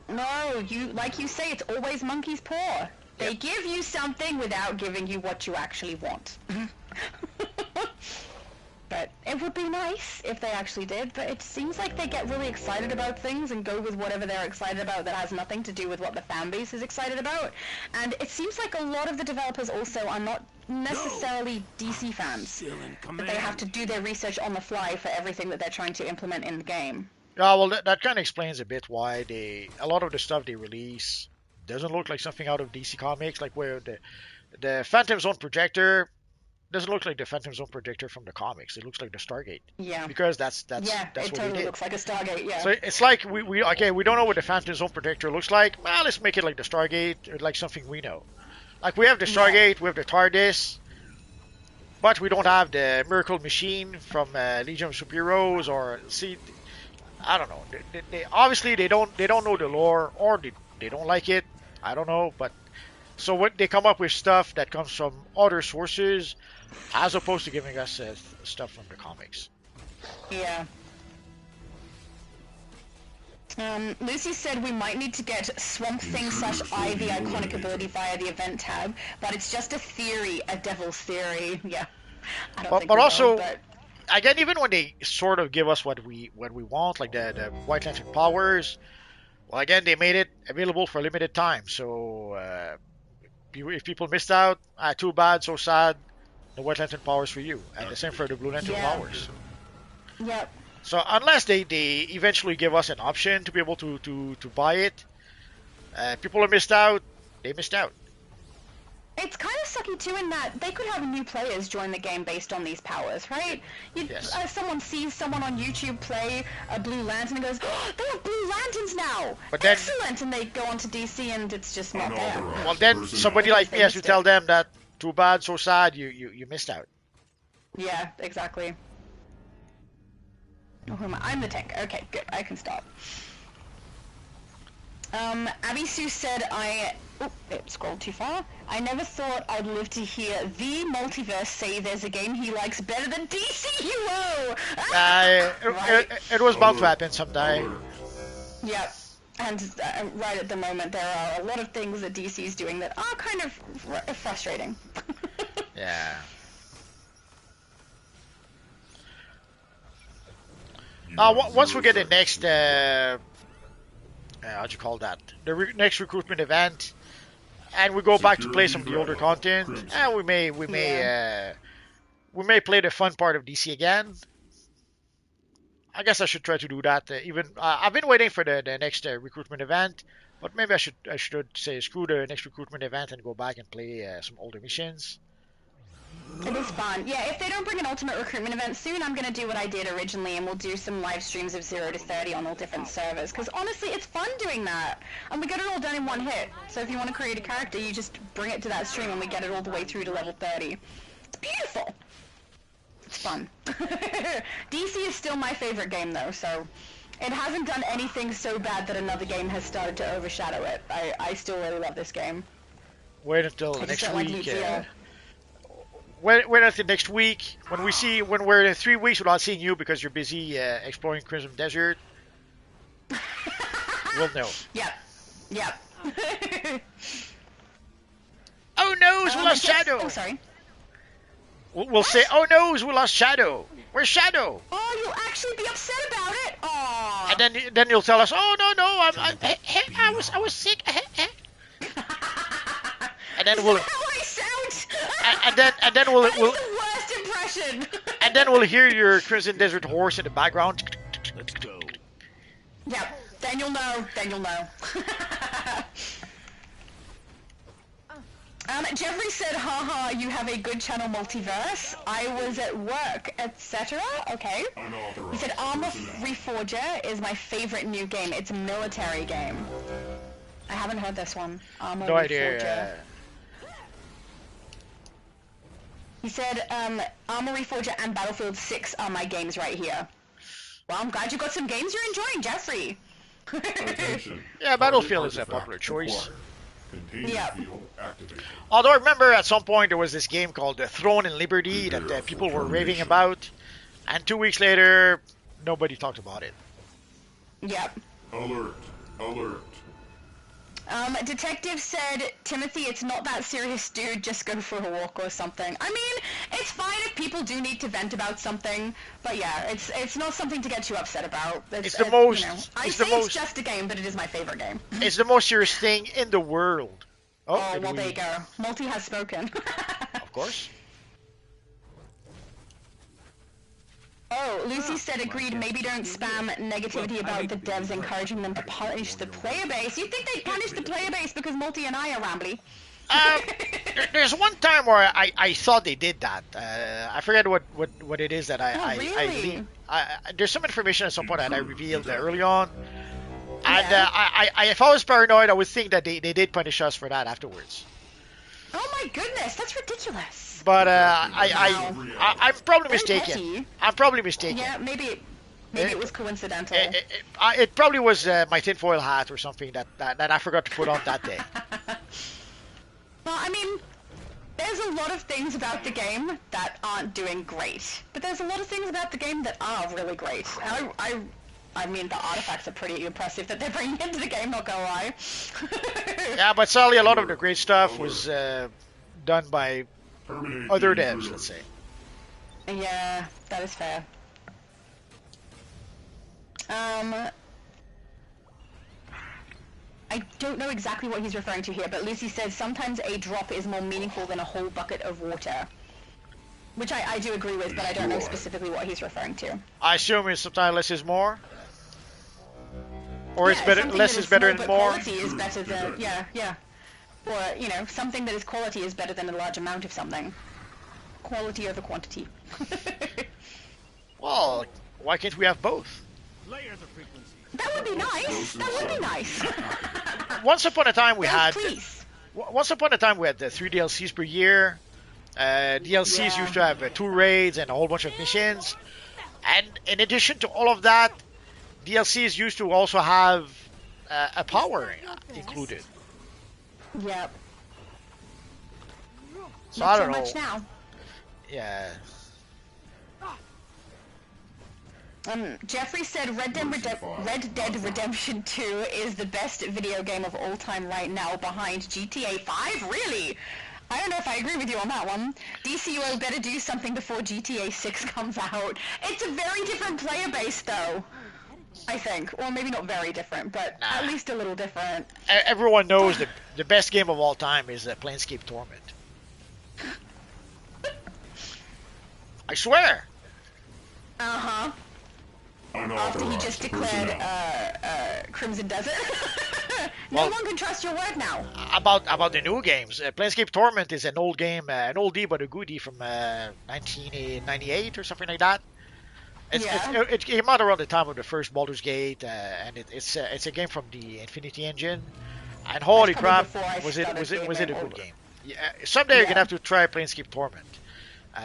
No, like you say, it's always monkey's paw. They give you something without giving you what you actually want. But it would be nice if they actually did, but it seems like they get really excited about things and go with whatever they're excited about that has nothing to do with what the fan base is excited about. And it seems like a lot of the developers also are not necessarily DC fans. That they have to do their research on the fly for everything that they're trying to implement in the game. Yeah, well, that kind of explains a bit why a lot of the stuff they release doesn't look like something out of DC Comics, like where the Phantom Zone projector doesn't look like the Phantom Zone projector from the comics. It looks like the Stargate. Yeah. Because that's it what totally they did. Looks like a Stargate. Yeah. So it's like we don't know what the Phantom Zone projector looks like. Well, let's make it like the Stargate, or like something we know. Like we have the Stargate, we have the TARDIS, but we don't have the Miracle Machine from Legion of Superheroes, or I don't know. They obviously they don't know the lore, or they don't like it. I don't know, but so what they come up with stuff that comes from other sources, as opposed to giving us stuff from the comics. Yeah. Lucy said we might need to get Swamp Thing / Ivy iconic ability via the event tab, but it's just a theory, a devil's theory. Yeah, I don't think but we also, will, but... again, even when they sort of give us what we want, like the White Lantern powers, well, again, they made it available for a limited time. So if people missed out, too bad, so sad. The White Lantern powers for you, and the same for the Blue Lantern powers. Yep. So unless they eventually give us an option to be able to buy it, people who missed out, they missed out. It's kind of sucky too in that they could have new players join the game based on these powers, right? Yes. Someone sees someone on YouTube play a Blue Lantern and goes, oh, they have Blue Lanterns now! But then, excellent! And they go onto DC and it's just not there. Well, then somebody like me has to tell them that, too bad, so sad, you missed out. Yeah, exactly. Oh, who am I? I'm the tank. Okay, good. I can stop. Abby Sue said it scrolled too far. I never thought I'd live to hear the multiverse say there's a game he likes better than DCUO! It was bound to happen someday. Yep. And right at the moment, there are a lot of things that DC is doing that are kind of frustrating. Yeah. Once we get the next, how'd you call that? The next recruitment event, and we go back to play some of the older content, we may play the fun part of DC again. I guess I should try to do that. I've been waiting for the next recruitment event, but maybe I should say screw the next recruitment event and go back and play some older missions. It is fun. Yeah, if they don't bring an ultimate recruitment event soon, I'm going to do what I did originally, and we'll do some live streams of 0 to 30 on all different servers, because honestly, it's fun doing that, and we get it all done in one hit. So if you want to create a character, you just bring it to that stream, and we get it all the way through to level 30. It's beautiful. It's fun. DC is still my favorite game, though, so it hasn't done anything so bad that another game has started to overshadow it. I still really love this game. Wait until next week. Wait until next week when we're in 3 weeks without seeing you because you're busy exploring Crimson Desert. We'll know. Yep. Oh no, we lost Shadow. Oh, sorry. We'll say, oh no, we lost Shadow. Where's Shadow? Oh, you'll actually be upset about it. Oh. And then you'll tell us, oh no, I was sick. And then we'll. Is that how I sound? And then we'll. That is the worst impression. And then we'll hear your Crimson Desert horse in the background. Let's go. Yep. Then you'll know. Jeffrey said, haha, you have a good channel multiverse. I was at work, etc. Okay. He said, Armor Reforger is my favorite new game. It's a military game. I haven't heard this one. Armor Reforger. Idea. He said, Armor Reforger and Battlefield 6 are my games right here. Well, I'm glad you got some games you're enjoying, Jeffrey. Yeah, Battlefield is a popular choice. Yeah. Although I remember at some point there was this game called Throne and Liberty that people were raving about, and 2 weeks later, nobody talked about it. Yep. Alert. Detective said, Timothy, it's not that serious, dude. Just go for a walk or something. I mean, it's fine if people do need to vent about something, but yeah, it's not something to get too upset about. It's just a game, but it is my favorite game. It's the most serious thing in the world. Oh well, there you go. Multi has spoken. Of course. Oh, Lucy said agreed, maybe don't spam negativity about the devs encouraging them to punish the player base. You think they'd punish the player base because Multi and I are rambly? There's one time where I thought they did that. I forget what it is that really? there's some information at some point that I revealed early on. And if I was paranoid, I would think that they did punish us for that afterwards. Oh my goodness, that's ridiculous. But I'm probably mistaken. I'm probably mistaken. Yeah, maybe it was coincidental. It probably was my tinfoil hat or something that I forgot to put on that day. Well, I mean, there's a lot of things about the game that aren't doing great, but there's a lot of things about the game that are really great. And I I mean, the artifacts are pretty impressive that they're bringing into the game, not gonna lie. Yeah, but sadly, a lot of the great stuff was done by other devs, let's say. Yeah, that is fair. I don't know exactly what he's referring to here, but Lucy says sometimes a drop is more meaningful than a whole bucket of water. Which I do agree with, but I don't know specifically what he's referring to. I assume it's sometimes less is more? Or it's better, less is better than more? Quality is better than, yeah. Or, you know, something that is quality is better than a large amount of something. Quality over quantity. Well, why can't we have both? Layers of frequency. That would be nice. That would be nice. Once upon a time we had... Please. Once upon a time we had 3 DLCs per year. DLCs used to have 2 raids and a whole bunch of missions. And in addition to all of that, DLCs used to also have a power included. Yep. So Not I don't so know. much now. Yeah. Jeffrey said Red Dead Redemption 2 is the best video game of all time right now, behind GTA 5? Really? I don't know if I agree with you on that one. DCUO better do something before GTA 6 comes out. It's a very different player base, though. I think. Or maybe not very different, but at least a little different. Everyone knows that the best game of all time is Planescape Torment. I swear! Uh-huh. After he just declared Crimson Desert. No one can trust your word now. About the new games, Planescape Torment is an old game, an oldie but a goodie from 1998 or something like that. It came out around the time of the first Baldur's Gate, and it's a game from the Infinity Engine. And holy crap, was it a good game? Yeah, someday you're gonna have to try Planescape Torment.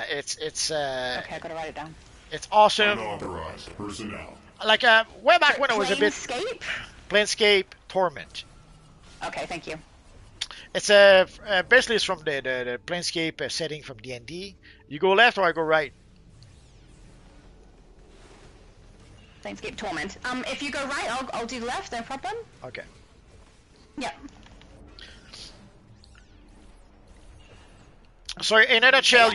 It's okay, I gotta write it down. It's awesome. Unauthorized personnel. Like way back when it was a bit. Planescape Torment. Okay, thank you. It's basically it's from the Planescape setting from D&D. You go left or I go right? Planescape Torment. If you go right, I'll do left. No problem. Okay. Yep. So in a nutshell,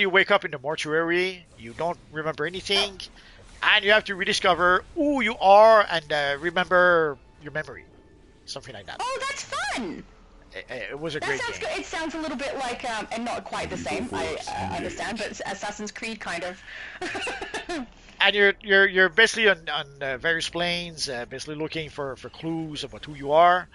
you wake up in the mortuary. You don't remember anything, and you have to rediscover who you are and remember your memory, something like that. Oh, that's fun. It was a great game. Good. It sounds a little bit like, and not quite the same. I understand, but Assassin's Creed kind of. And you're basically on various planes, basically looking for clues about who you are.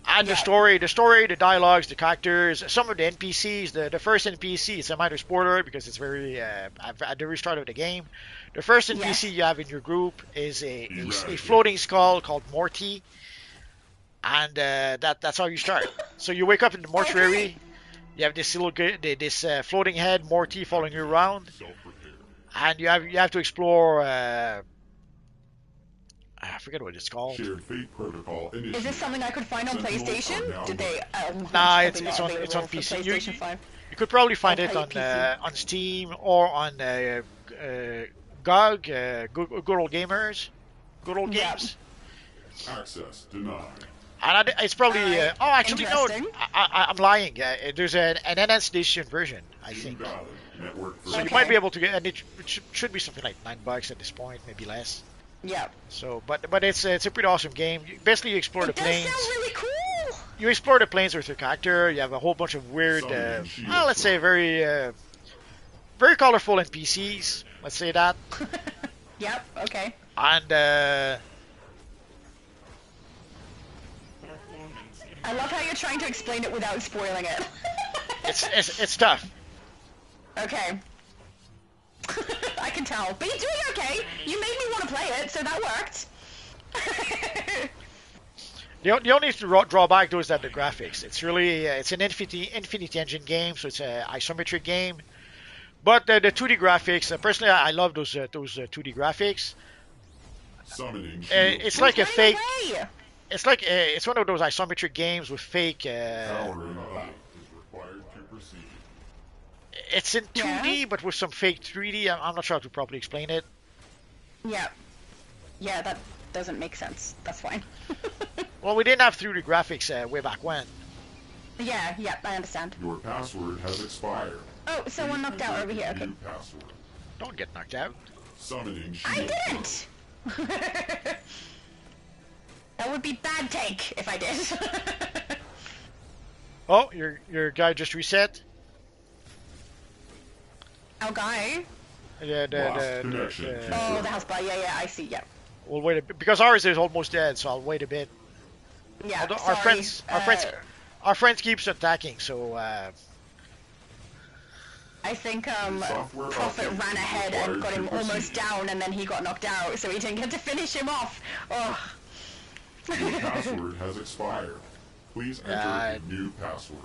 And the story, the dialogues, the characters, some of the NPCs. The first NPC, it's a minor spoiler because it's very at the very start of the game. The first NPC you have in your group is a floating skull called Morty, and that's how you start. So you wake up in the mortuary. Okay. You have this floating head Morty following you around, and you have to explore. I forget what it's called. Shared Fate Protocol. Is this something I could find on PlayStation? Did they? Nah, it's on PC. You could probably find it on Steam or on GOG, Good Old Gamers, Good Old Games. Access denied. And it's probably. Actually, no. I'm lying. There's an enhanced edition version, I think. So you might be able to get, and it should be something like $9 at this point, maybe less. Yeah. So, but it's a pretty awesome game. Basically, you explore the planes. It does sound really cool. You explore the planes with your character. You have a whole bunch of weird, let's say very colorful NPCs. Let's say that. Yep. Okay. And I love how you're trying to explain it without spoiling it. it's tough. Okay. I can tell. But you're doing okay. You made me want to play it, so that worked. The only drawback though is that the graphics. It's really it's an Infinity Engine game, so it's an isometric game. But the 2D graphics, personally, I love those 2D graphics. It's like a fake. It's like it's one of those isometric games with fake. It's in 2D, but with some fake 3D. I'm not sure how to properly explain it. Yeah. Yeah, that doesn't make sense. That's fine. Well, we didn't have 3D graphics way back when. Yeah, I understand. Your password has expired. Oh, someone knocked out over here. Okay. Password. Don't get knocked out. Summoning I shield. didn't! That would be bad take if I did. Oh, your guy just reset. Our guy? Yeah, the house bar. Yeah, I see. Yeah. We'll wait a bit because ours is almost dead, so I'll wait a bit. Yeah. Although sorry. our friends keeps attacking, so. I think Prophet ran ahead and got him almost down, and then he got knocked out, so he didn't get to finish him off. Oh. Your password has expired. Please enter a new password.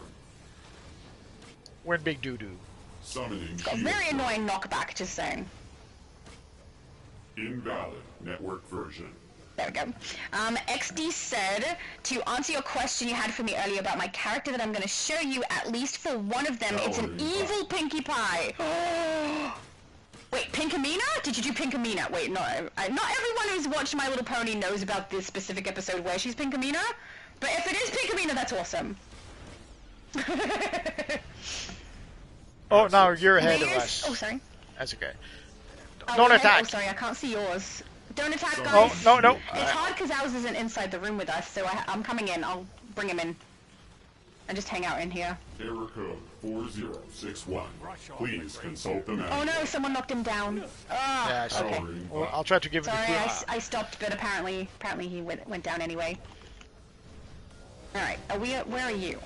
We're in big doo-doo. Summoning Got a very annoying knockback, just saying. Invalid network version. There we go. XD said, to answer your question you had for me earlier about my character that I'm going to show you, at least for one of them, it's an evil Pinkie Pie. Wait, Pinkamena? Did you do Pinkamena? Wait, no. Not everyone who's watched My Little Pony knows about this specific episode where she's Pinkamena, but if it is Pinkamena, that's awesome. Oh, now you're ahead of us. Oh, sorry. That's okay. Oh, Don't attack. Oh, sorry, I can't see yours. Don't attack, guys. Oh, no. It's hard because ours isn't inside the room with us, so I'm coming in. I'll bring him in. And just hang out in here. Error code 4061. Please consult the manual. Oh no, someone knocked him down. Yeah, okay. Well, I'll try to give him Sorry, the clue. I stopped, but apparently he went down anyway. Alright, where are you?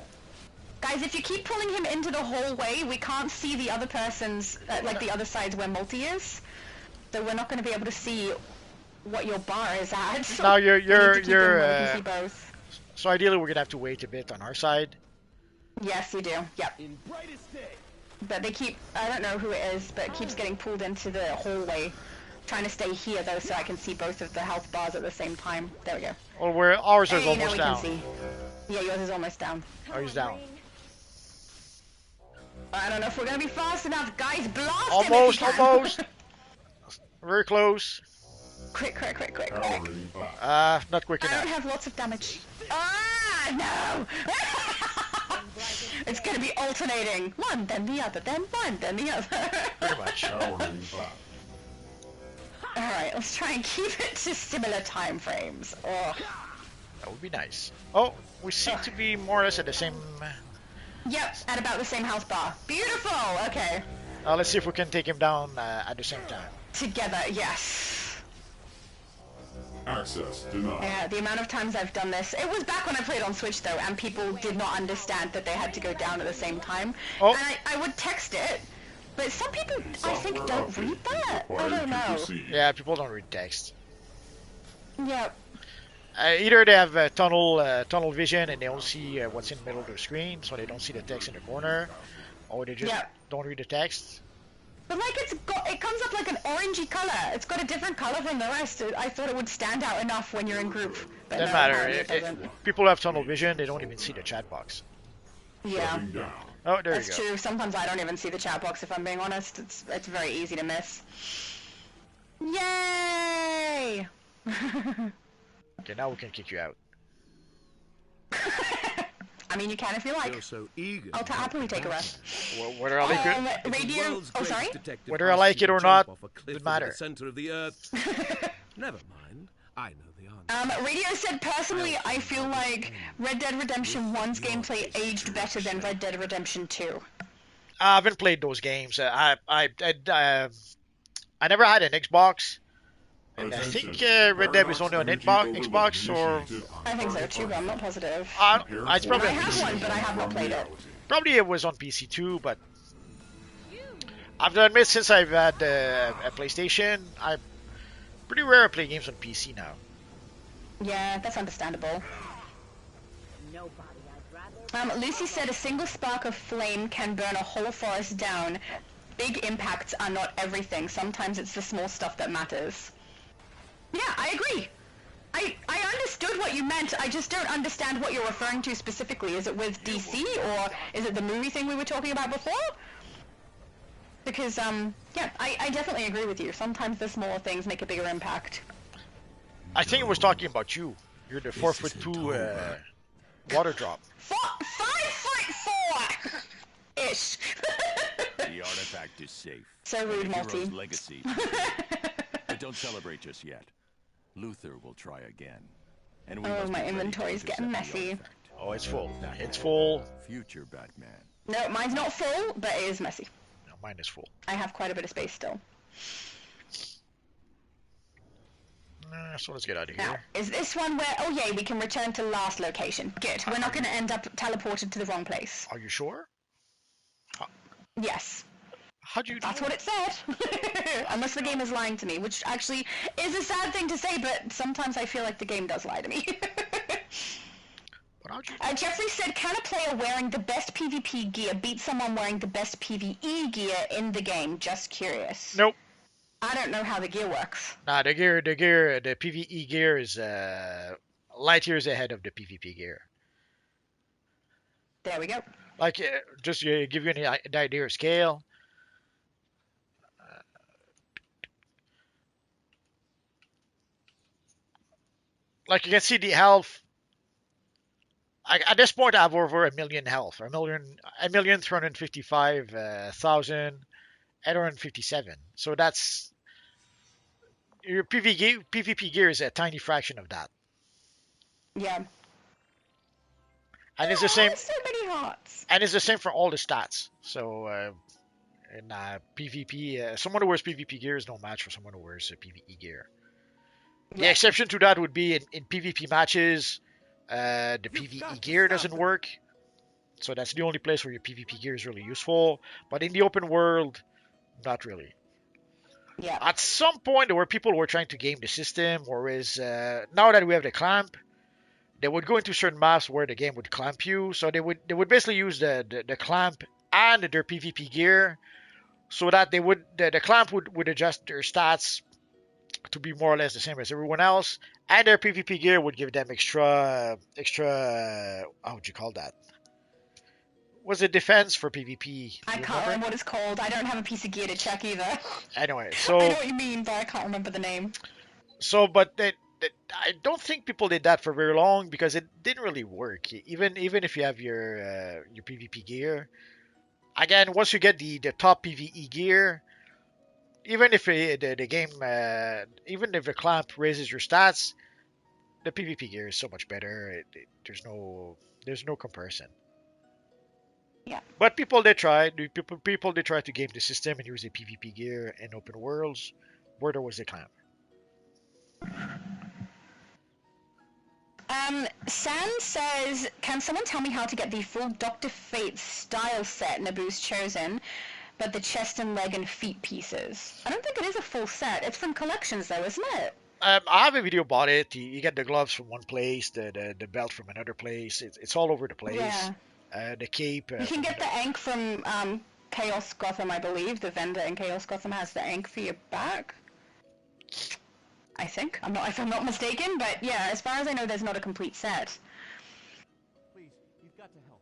Guys, if you keep pulling him into the hallway, we can't see the other person's, like the other sides where Multi is. So we're not going to be able to see what your bar is at. Now you're we can see both. So ideally we're going to have to wait a bit on our side. Yes, you do. Yep. But they keep, I don't know who it is, but it keeps getting pulled into the hallway. Trying to stay here though so I can see both of the health bars at the same time. There we go. Well, ours is almost down. Can see. Yeah, yours is almost down. Oh, he's down. I don't know if we're going to be fast enough. Guys, blast almost, him if you can. Almost. Very close. Quick. Not quick enough. I don't have lots of damage. Ah, no! It's going to be alternating. One, then the other, then one, then the other. Pretty much. Alright, let's try and keep it to similar time frames. Oh. That would be nice. Oh, we seem to be more or less at the same... Yep, at about the same health bar. Beautiful! Okay. Let's see if we can take him down at the same time. Together, yes. Access denied. Yeah, the amount of times I've done this. It was back when I played on Switch though, and people did not understand that they had to go down at the same time. Oh. And I would text it, but some people, I think, don't read that. I don't know. Yeah, people don't read text. Yeah. Either they have tunnel vision and they only see what's in the middle of the screen, so they don't see the text in the corner, or they just don't read the text. But like it comes up like an orangey color. It's got a different color from the rest. I thought it would stand out enough when you're in group. But doesn't matter. People have tunnel vision. They don't even see the chat box. Yeah. Oh, there That's you go. true. Sometimes I don't even see the chat box if I'm being honest. It's very easy to miss. Yay! Okay, now we can kick you out. I mean, you can if you like. You're so eager. I'll happily take a rest. Well, whether I like it, radio. Oh, sorry. Whether I like it or not, doesn't matter. The center of the earth. Never mind. I know the answer. Radio said, personally, I feel like Red Dead Redemption 1's gameplay aged better than Red Dead Redemption 2. I haven't played those games. I never had an Xbox. And I think Red Dead was only on Xbox, or... I think so too, but I'm not positive. It's probably I have one, but I have not played it. Probably it was on PC too, but... I have to admit, since I've had a PlayStation, I'm pretty rare to play games on PC now. Yeah, that's understandable. Lucy said a single spark of flame can burn a whole forest down. Big impacts are not everything. Sometimes it's the small stuff that matters. Yeah, I agree. I understood what you meant. I just don't understand what you're referring to specifically. Is it with DC, or is it the movie thing we were talking about before? Because, Yeah, I definitely agree with you. Sometimes the smaller things make a bigger impact. I think it was talking about you. You're the 4'2" water drop. 5'4" ish. The artifact is safe. So rude, Multi. Legacy. But don't celebrate just yet. Luther will try again. And oh, my inventory's getting messy. Oh, it's full. It's full. Future Batman. No, mine's not full, but it is messy. No, mine is full. I have quite a bit of space still. So let's get out of here. Now, is this one where, oh yay, we can return to last location. Good, we're not going to end up teleported to the wrong place. Are you sure? Yes. How'd you do That's what it said. Unless the game is lying to me, which actually is a sad thing to say, but sometimes I feel like the game does lie to me. Jeffrey said, can a player wearing the best PvP gear beat someone wearing the best PvE gear in the game? Just curious. Nope. I don't know how the gear works. Nah, the PvE gear is light years ahead of the PvP gear. There we go. Like, just to give you an idea of scale. Like, you can see the health. At this point, I have over 1 million health. 1,355,857. So that's your PvP gear is a tiny fraction of that. Yeah. And it's the same. So many hearts. And it's the same for all the stats. So in PvP, someone who wears PvP gear is no match for someone who wears PvE gear. Yeah. The exception to that would be in PvP matches. The PvE gear doesn't work, so that's the only place where your PvP gear is really useful. But in the open world, not really. Yeah. At some point, there were people who were trying to game the system, whereas now that we have the clamp, they would go into certain maps where the game would clamp you. So they would basically use the clamp and their PvP gear, so that the clamp would adjust their stats to be more or less the same as everyone else, and their PvP gear would give them extra how would you call that? Was it defense for PvP? I can't remember what it's called. I don't have a piece of gear to check either. Anyway, so I know what you mean, but I can't remember the name. So, but I don't think people did that for very long because it didn't really work. Even if you have your PvP gear, again, once you get the top PvE gear, even if the game, even if the clamp raises your stats, the PvP gear is so much better. There's no comparison. Yeah. But people they try to game the system and use the PvP gear in open worlds where there was a clamp. San says, can someone tell me how to get the full Dr. Fate style set Naboo's chosen, but the chest and leg and feet pieces? I don't think it is a full set. It's from collections though, isn't it? I have a video about it. You get the gloves from one place, the belt from another place. It's all over the place. Yeah. The cape. You can get the ankh from Chaos Gotham, I believe. The vendor in Chaos Gotham has the ankh for your back. I think. If I'm not mistaken, but yeah, as far as I know, there's not a complete set. Please, you've got to help.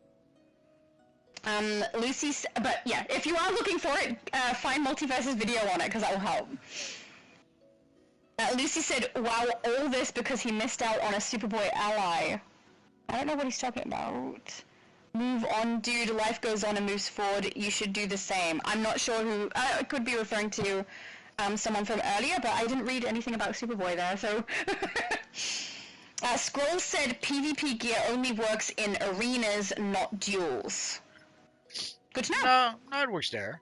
Lucy, but yeah, if you are looking for it, find Multiverse's video on it, because that will help. Lucy said, wow, all this because he missed out on a Superboy ally. I don't know what he's talking about. Move on, dude. Life goes on and moves forward. You should do the same. I'm not sure who... I could be referring to someone from earlier, but I didn't read anything about Superboy there, so... Scroll said PvP gear only works in arenas, not duels. Good to know. No, it works there.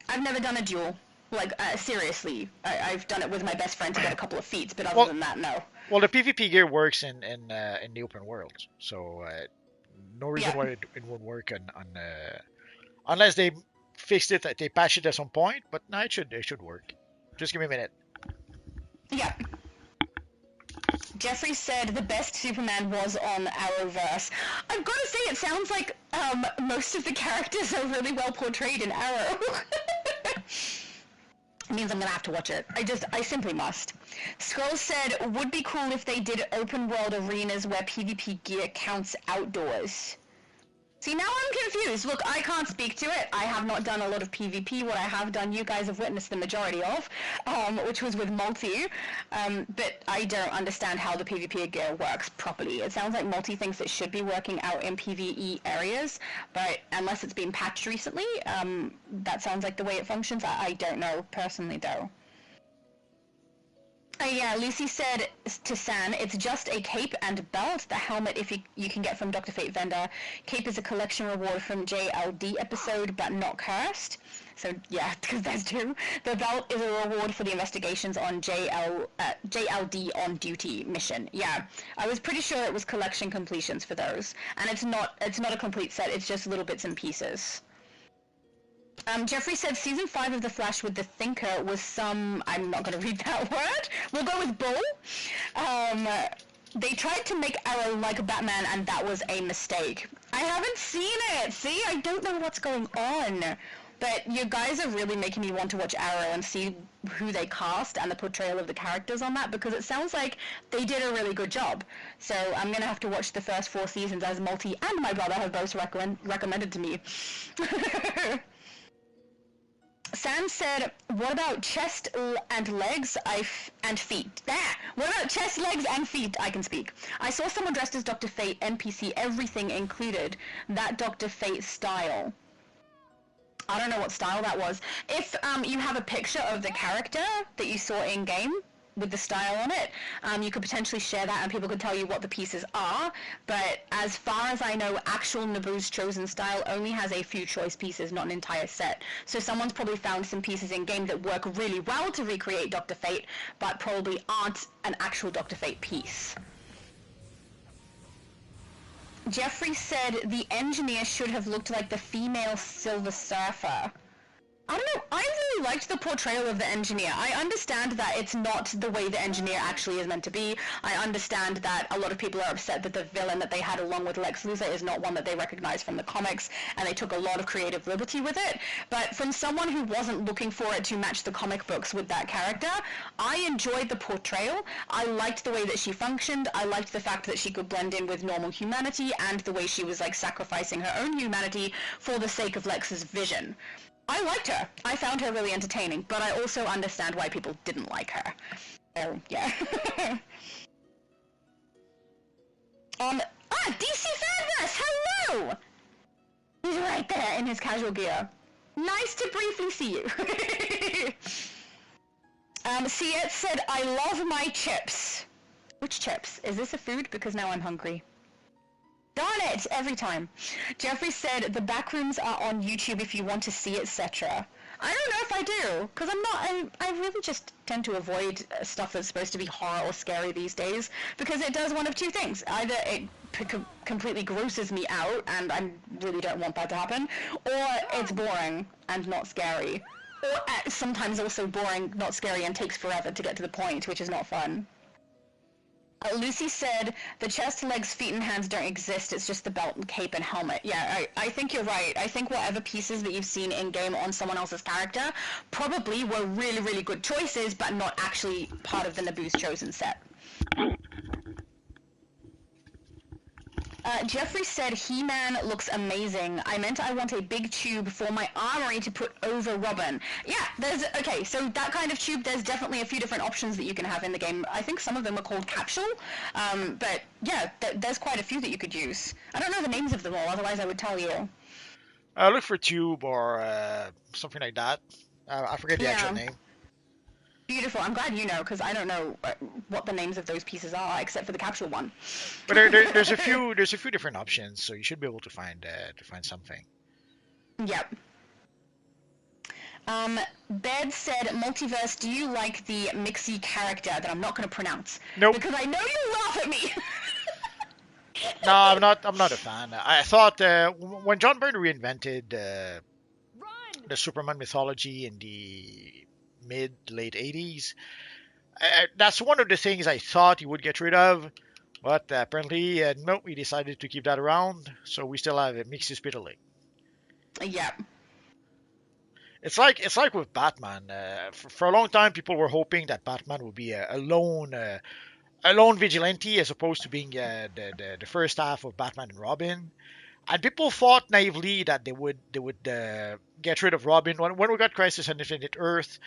I've never done a duel. Like, seriously. I've done it with my best friend to get a couple of feats, but other than that, no. Well, the PvP gear works in the open world, so no reason why it won't work on unless they fixed it, they patched it at some point. But no, it should work. Just give me a minute. Yeah. Jeffrey said the best Superman was on Arrowverse. I've got to say, it sounds like most of the characters are really well portrayed in Arrow. It means I'm gonna have to watch it. I simply must. Scroll said, would be cool if they did open world arenas where PvP gear counts outdoors. See, now I'm confused. Look, I can't speak to it. I have not done a lot of PvP. What I have done, you guys have witnessed the majority of, which was with multi. But I don't understand how the PvP gear works properly. It sounds like multi thinks it should be working out in PvE areas, but unless it's been patched recently, that sounds like the way it functions. I don't know personally, though. Yeah, Lucy said to San, it's just a cape and belt. The helmet, if you can get from Dr. Fate vendor. Cape is a collection reward from JLD episode, but not cursed. So yeah, because there's two. The belt is a reward for the investigations on JLD on duty mission. Yeah, I was pretty sure it was collection completions for those, and it's not a complete set. It's just little bits and pieces. Jeffrey said season 5 of The Flash with the Thinker was some... I'm not going to read that word. We'll go with bull. They tried to make Arrow like Batman, and that was a mistake. I haven't seen it. See, I don't know what's going on. But you guys are really making me want to watch Arrow and see who they cast and the portrayal of the characters on that, because it sounds like they did a really good job. So I'm going to have to watch the first 4 seasons, as Multi and my brother have both recommended to me. Sam said, what about chest and legs and feet? What about chest, legs, and feet? I can speak. I saw someone dressed as Dr. Fate, NPC, everything included. That Dr. Fate style. I don't know what style that was. If you have a picture of the character that you saw in-game, with the style on it, you could potentially share that and people could tell you what the pieces are, but as far as I know, actual Naboo's Chosen style only has a few choice pieces, not an entire set. So someone's probably found some pieces in game that work really well to recreate Dr. Fate, but probably aren't an actual Dr. Fate piece. Jeffrey said the engineer should have looked like the female Silver Surfer. I don't know, I really liked the portrayal of the engineer. I understand that it's not the way the engineer actually is meant to be. I understand that a lot of people are upset that the villain that they had along with Lex Luthor is not one that they recognize from the comics, and they took a lot of creative liberty with it. But from someone who wasn't looking for it to match the comic books with that character, I enjoyed the portrayal. I liked the way that she functioned. I liked the fact that she could blend in with normal humanity, and the way she was like sacrificing her own humanity for the sake of Lex's vision. I liked her. I found her really entertaining, but I also understand why people didn't like her. So, yeah. DC Fanverse, hello! He's right there in his casual gear. Nice to briefly see you. Siet said, I love my chips. Which chips? Is this a food? Because now I'm hungry. Darn it! Every time. Jeffrey said, the backrooms are on YouTube if you want to see, etc. I don't know if I do, because I really just tend to avoid stuff that's supposed to be horror or scary these days, because it does one of two things. Either it completely grosses me out, and I really don't want that to happen, or it's boring and not scary. Or sometimes also boring, not scary, and takes forever to get to the point, which is not fun. Lucy said, the chest, legs, feet, and hands don't exist, it's just the belt and cape and helmet. Yeah, I think you're right. I think whatever pieces that you've seen in-game on someone else's character probably were really, really good choices, but not actually part of the Naboo's Chosen set. Jeffrey said, He-Man looks amazing. I meant I want a big tube for my armory to put over Robin. Yeah, okay, so that kind of tube, there's definitely a few different options that you can have in the game. I think some of them are called capsule, but yeah, there's quite a few that you could use. I don't know the names of them all, otherwise I would tell you. Look for tube or something like that. I forget the actual name. Beautiful. I'm glad you know, because I don't know what the names of those pieces are, except for the capsule one. But there's a few different options, so you should be able to find something. Yep. Bed said, Multiverse, do you like the Mixie character that I'm not going to pronounce? Nope. Because I know you laugh at me. No, I'm not a fan. I thought when John Byrne reinvented the Superman mythology in the mid-late 80s, that's one of the things I thought he would get rid of, but apparently no, he decided to keep that around, so we still have a Mixie Spitaling. Yeah. It's like with Batman. For a long time, people were hoping that Batman would be a lone vigilante as opposed to being the first half of Batman and Robin. And people thought naively that they would get rid of Robin when we got Crisis on Infinite Earth.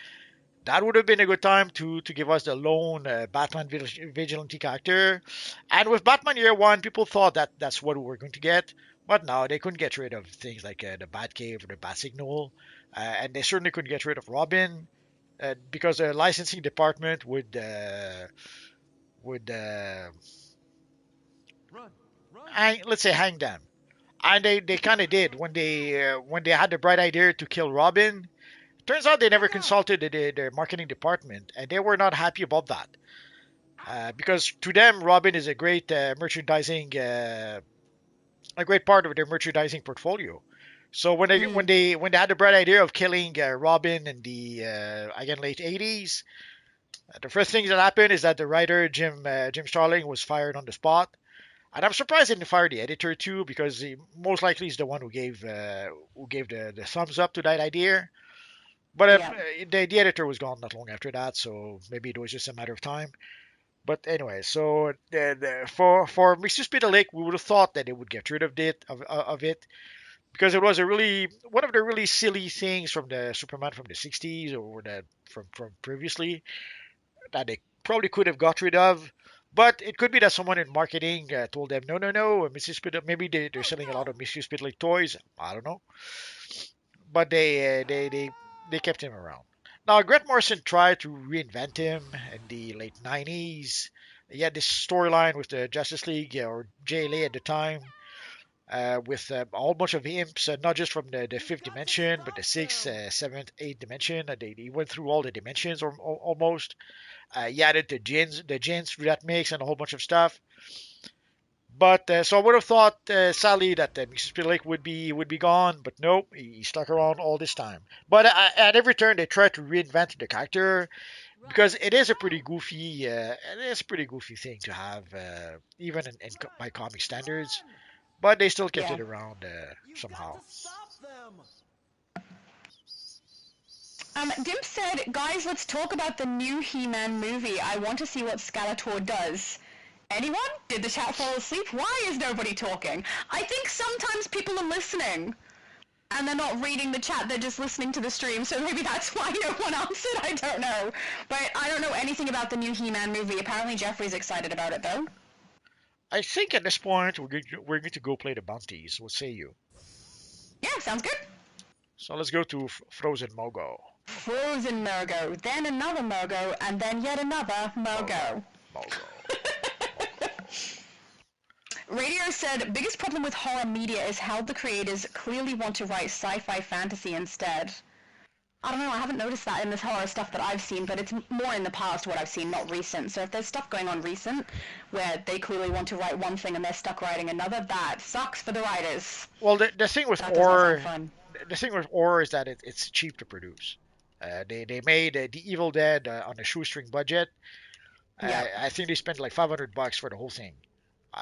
That would have been a good time to give us the lone Batman vigilante character. And with Batman Year One, people thought that that's what we were going to get. But no, they couldn't get rid of things like the Batcave or the Bat Signal, and they certainly couldn't get rid of Robin because the licensing department would let's say hang them. And they kind of did when they had the bright idea to kill Robin. Turns out they never consulted the marketing department, and they were not happy about that. Because to them, Robin is a great merchandising, a great part of their merchandising portfolio. So when they had the bright idea of killing Robin in the again late '80s, the first thing that happened is that the writer Jim Starling was fired on the spot. And I'm surprised they didn't fire the editor too, because he most likely is the one who gave the thumbs up to that idea. But the editor was gone not long after that, so maybe it was just a matter of time. But anyway, so for Mr. Speed Lake, we would have thought that they would get rid of it because it was one of the really silly things from the Superman from the '60s or from previously that they probably could have got rid of. But it could be that someone in marketing told them, no, Mr. Speed, maybe they're selling a lot of Mr. Speed Lake toys. I don't know. But they kept him around. Now, Grant Morrison tried to reinvent him in the late '90s. He had this storyline with the Justice League, or JLA at the time, with a whole bunch of imps, not just from the fifth dimension, but the sixth, seventh, eighth dimension. He went through all the dimensions almost. He added the gins through that mix and a whole bunch of stuff. But so I would have thought, sadly, that Mr. Speed Lake would be gone, but nope, he stuck around all this time. But at every turn, they tried to reinvent the character because it is a pretty goofy, thing to have, even by comic standards. But they still kept it around somehow. Dim said, guys, let's talk about the new He-Man movie. I want to see what Skeletor does. Anyone? Did the chat fall asleep? Why is nobody talking? I think sometimes people are listening and they're not reading the chat, they're just listening to the stream, so maybe that's why no one answered, I don't know. But I don't know anything about the new He-Man movie. Apparently Jeffrey's excited about it, though. I think at this point we're going to go play the bounties. What say you? Yeah, sounds good. So let's go to Frozen Mogo. Frozen Mogo, then another Mogo, and then yet another Mogo. Mogo. Radio said, biggest problem with horror media is how the creators clearly want to write sci-fi fantasy instead. I don't know, I haven't noticed that in this horror stuff that I've seen, but it's more in the past what I've seen, not recent. So if there's stuff going on recent where they clearly want to write one thing and they're stuck writing another, that sucks for the writers. Well, the thing with horror, is that it's cheap to produce. They made The Evil Dead on a shoestring budget. I think they spent like $500 for the whole thing.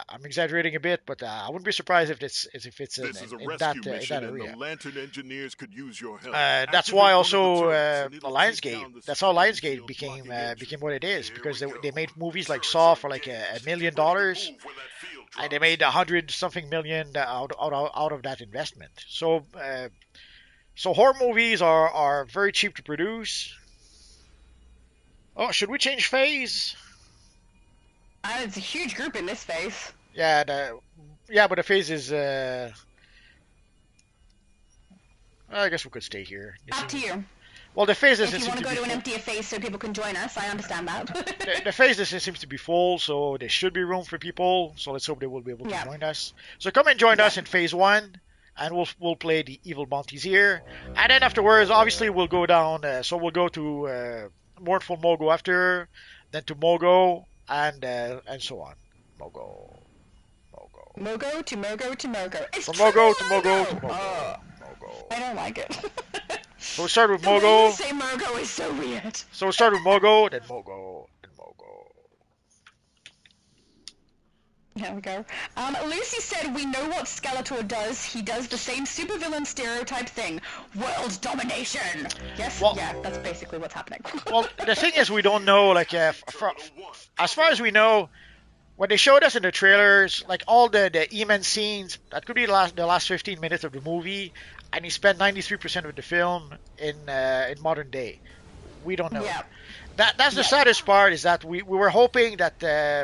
I'm exaggerating a bit, but I wouldn't be surprised if it's in that area. The Lantern engineers could use your help. That's why also Lionsgate. That's how Lionsgate became what it is, because they made movies like Saw for like $1 million, and they made 100-something million out of that investment. So horror movies are very cheap to produce. Oh, should we change phase? It's a huge group in this phase. Yeah, but the phase is. I guess we could stay here. Up to you. Well, the phase doesn't. If you want to go to an emptier phase so people can join us, I understand that. the phase seems to be full, so there should be room for people. So let's hope they will be able to join us. So come and join us in phase 1, and we'll play the evil bounties here, and then afterwards, obviously, we'll go down. So we'll go to Mournful Mogo after, then to Mogo. And so on. Mogo. Mogo to Mogo to Mogo. It's from Mogo to Mogo to Mogo. Mogo. I don't like it. So we start with Mogo. The way you say Mogo is so weird. So we start with Mogo, then Mogo, then Mogo. There we go. Lucy said, we know what Skeletor does. He does the same supervillain stereotype thing. World domination. Yes? Well, yeah, that's basically what's happening. Well, the thing is, we don't know, like, as far as we know, when they showed us in the trailers, like all the E-Man scenes, that could be the last 15 minutes of the movie, and he spent 93% of the film in modern day. We don't know. Yeah. That's the saddest part, is that we were hoping that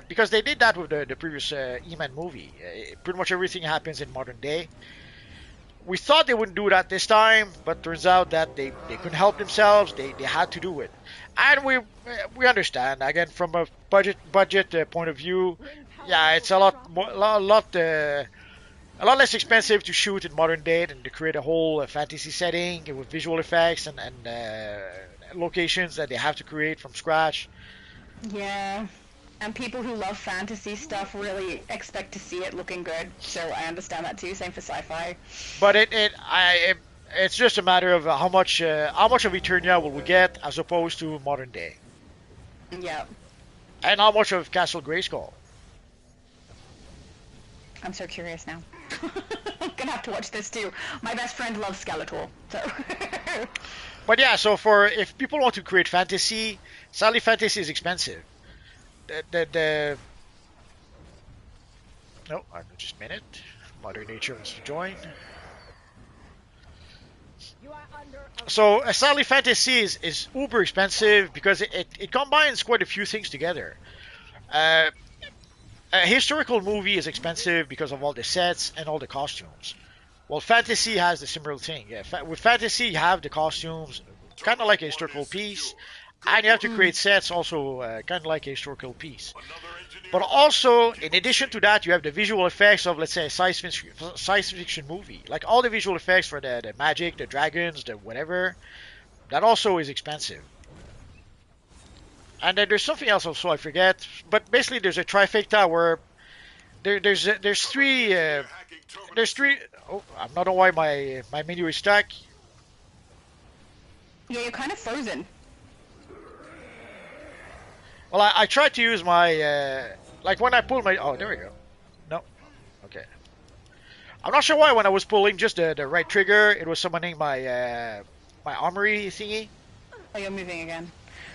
because they did that with the previous E-Man movie, pretty much everything happens in modern day. We thought they wouldn't do that this time, but turns out that they couldn't help themselves. They had to do it, and we understand. Again, from a budget point of view, yeah, it's a lot less expensive to shoot in modern day than to create a whole fantasy setting with visual effects and locations that they have to create from scratch. Yeah. And people who love fantasy stuff really expect to see it looking good, so I understand that too. Same for sci-fi. But it's just a matter of how much of Eternia will we get as opposed to modern day. Yeah. And how much of Castle Grayskull. I'm so curious now. I'm gonna have to watch this too. My best friend loves Skeletor, so. But yeah, so if people want to create fantasy, sadly fantasy is expensive. No, just a minute. Mother Nature wants to join. So sadly fantasy is uber expensive because it combines quite a few things together. A historical movie is expensive because of all the sets and all the costumes. Well, fantasy has the similar thing. Yeah, with fantasy you have the costumes, kind of like a historical piece. And you have to create sets also kind of like a historical piece. But also, in addition to that, you have the visual effects of, let's say, a science fiction movie. Like all the visual effects for the magic, the dragons, the whatever. That also is expensive. And then there's something else also, I forget. But basically there's a trifecta where there's three... Oh, I don't know why my menu is stuck. Yeah, you're kind of frozen. Well, I tried to use my, like when I pull my, oh, there we go. No. Okay. I'm not sure why when I was pulling just the right trigger, it was summoning my armory thingy. Oh, you're moving again.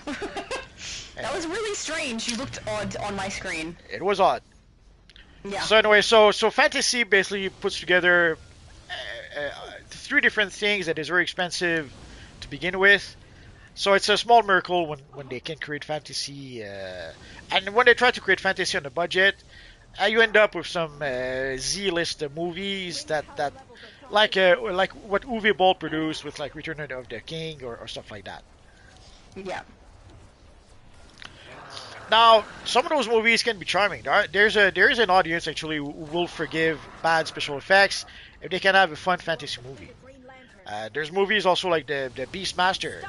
That was really strange. You looked odd on my screen. It was odd. Yeah. So anyway, so fantasy basically puts together three different things that is very expensive to begin with. So it's a small miracle when they can create fantasy, and when they try to create fantasy on a budget, you end up with some Z-list movies that like what Uwe Boll produced with like Return of the King or stuff like that. Yeah. Now, some of those movies can be charming. There is an audience actually who will forgive bad special effects if they can have a fun fantasy movie. There's movies also like the Beastmaster.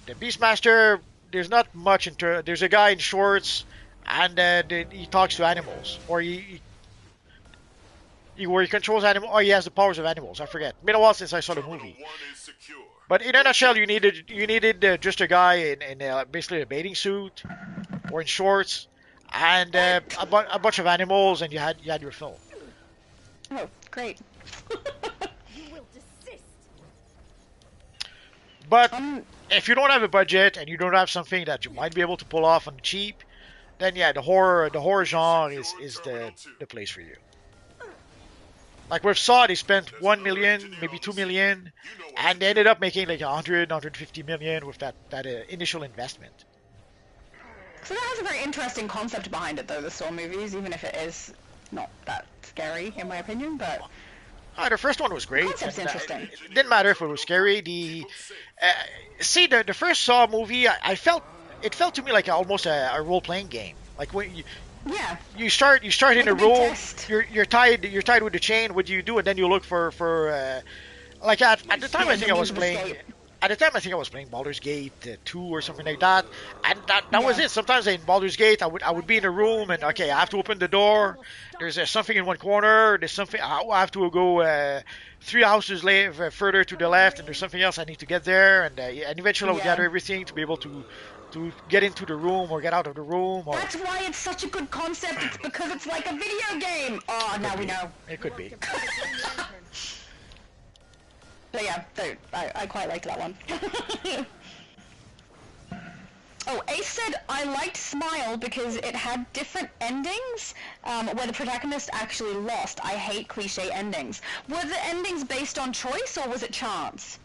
The Beastmaster, there's not much there's a guy in shorts and he talks to animals, or he controls animals, or he has the powers of animals. I forget. It's been a while since I saw the movie. But in a nutshell, you needed just a guy in basically a bathing suit or in shorts and a bunch of animals, and you had your film. Oh, great. But if you don't have a budget and you don't have something that you might be able to pull off on the cheap, then yeah, the horror genre is the place for you. Like with Saw, they spent 1 million, maybe 2 million, and they ended up making like 150 million with that initial investment. So that has a very interesting concept behind it, though, the Saw movies, even if it is not that scary, in my opinion, but... The first one was great. Concept's interesting. It didn't matter if it was scary. The first Saw movie, it felt to me like almost a role-playing game. Like when you start in a room, you're tied with a chain. What do you do? And then you look for like at the time I think I was playing. At the time, I think I was playing Baldur's Gate 2 or something like that, and that was it. Sometimes in Baldur's Gate, I would be in a room, and okay, I have to open the door. There's something in one corner. There's something I have to go 3 houses further to the left, and there's something else I need to get there, and eventually I would gather everything to be able to get into the room or get out of the room. Or... That's why it's such a good concept. It's because it's like a video game. Oh, now we know. It could be. So yeah, I quite liked that one. Oh, Ace said, I liked Smile because it had different endings where the protagonist actually lost. I hate cliche endings. Were the endings based on choice or was it chance?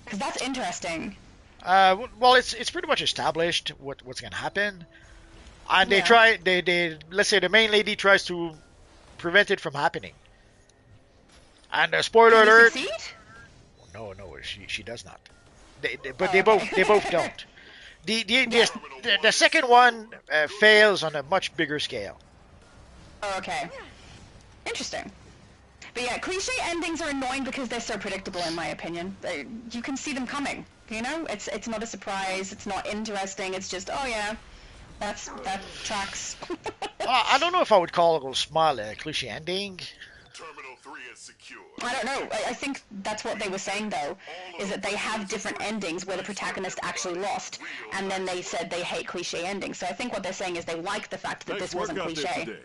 Because that's interesting. Well, it's pretty much established what's gonna happen, and they let's say the main lady tries to prevent it from happening. And spoiler alert. Succeed? No, she does not. They both don't. The second one fails on a much bigger scale. Oh, okay. Interesting. But yeah, cliche endings are annoying because they're so predictable, in my opinion. You can see them coming. You know, it's not a surprise. It's not interesting. It's just, oh yeah, that tracks. I don't know if I would call Smile a cliche ending. Terminal 3 is secure. I don't know. I think that's what they were saying, though, is that they have different endings where the protagonist actually lost, and then they said they hate cliche endings. So I think what they're saying is they like the fact that this wasn't cliche.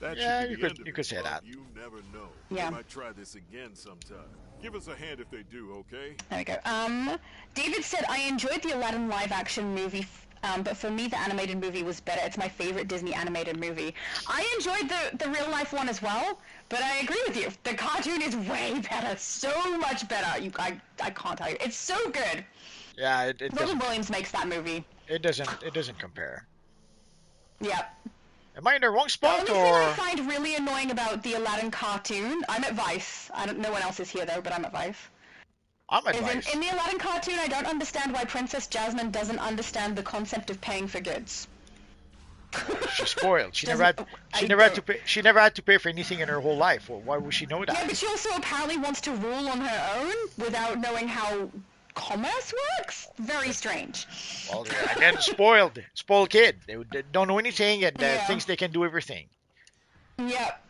Yeah, you could say that. You never know. Yeah. They might try this again sometime. Give us a hand if they do, okay? There we go. David said, I enjoyed the Aladdin live-action movie, but for me, the animated movie was better. It's my favorite Disney animated movie. I enjoyed the real-life one as well, but I agree with you. The cartoon is way better. So much better. I can't tell you. It's so good. Yeah, Robin Williams makes that movie. It doesn't compare. Yep. Am I in the wrong spot, the only thing I find really annoying about the Aladdin cartoon, I'm at Vice. No one else is here though, but I'm at Vice. I'm at Vice. In the Aladdin cartoon, I don't understand why Princess Jasmine doesn't understand the concept of paying for goods. She's spoiled. She never had to pay for anything in her whole life. Well, why would she know that? Yeah, but she also apparently wants to rule on her own without knowing how commerce works. Very strange. Well, again, spoiled kid. They don't know anything and thinks they can do everything. Yep.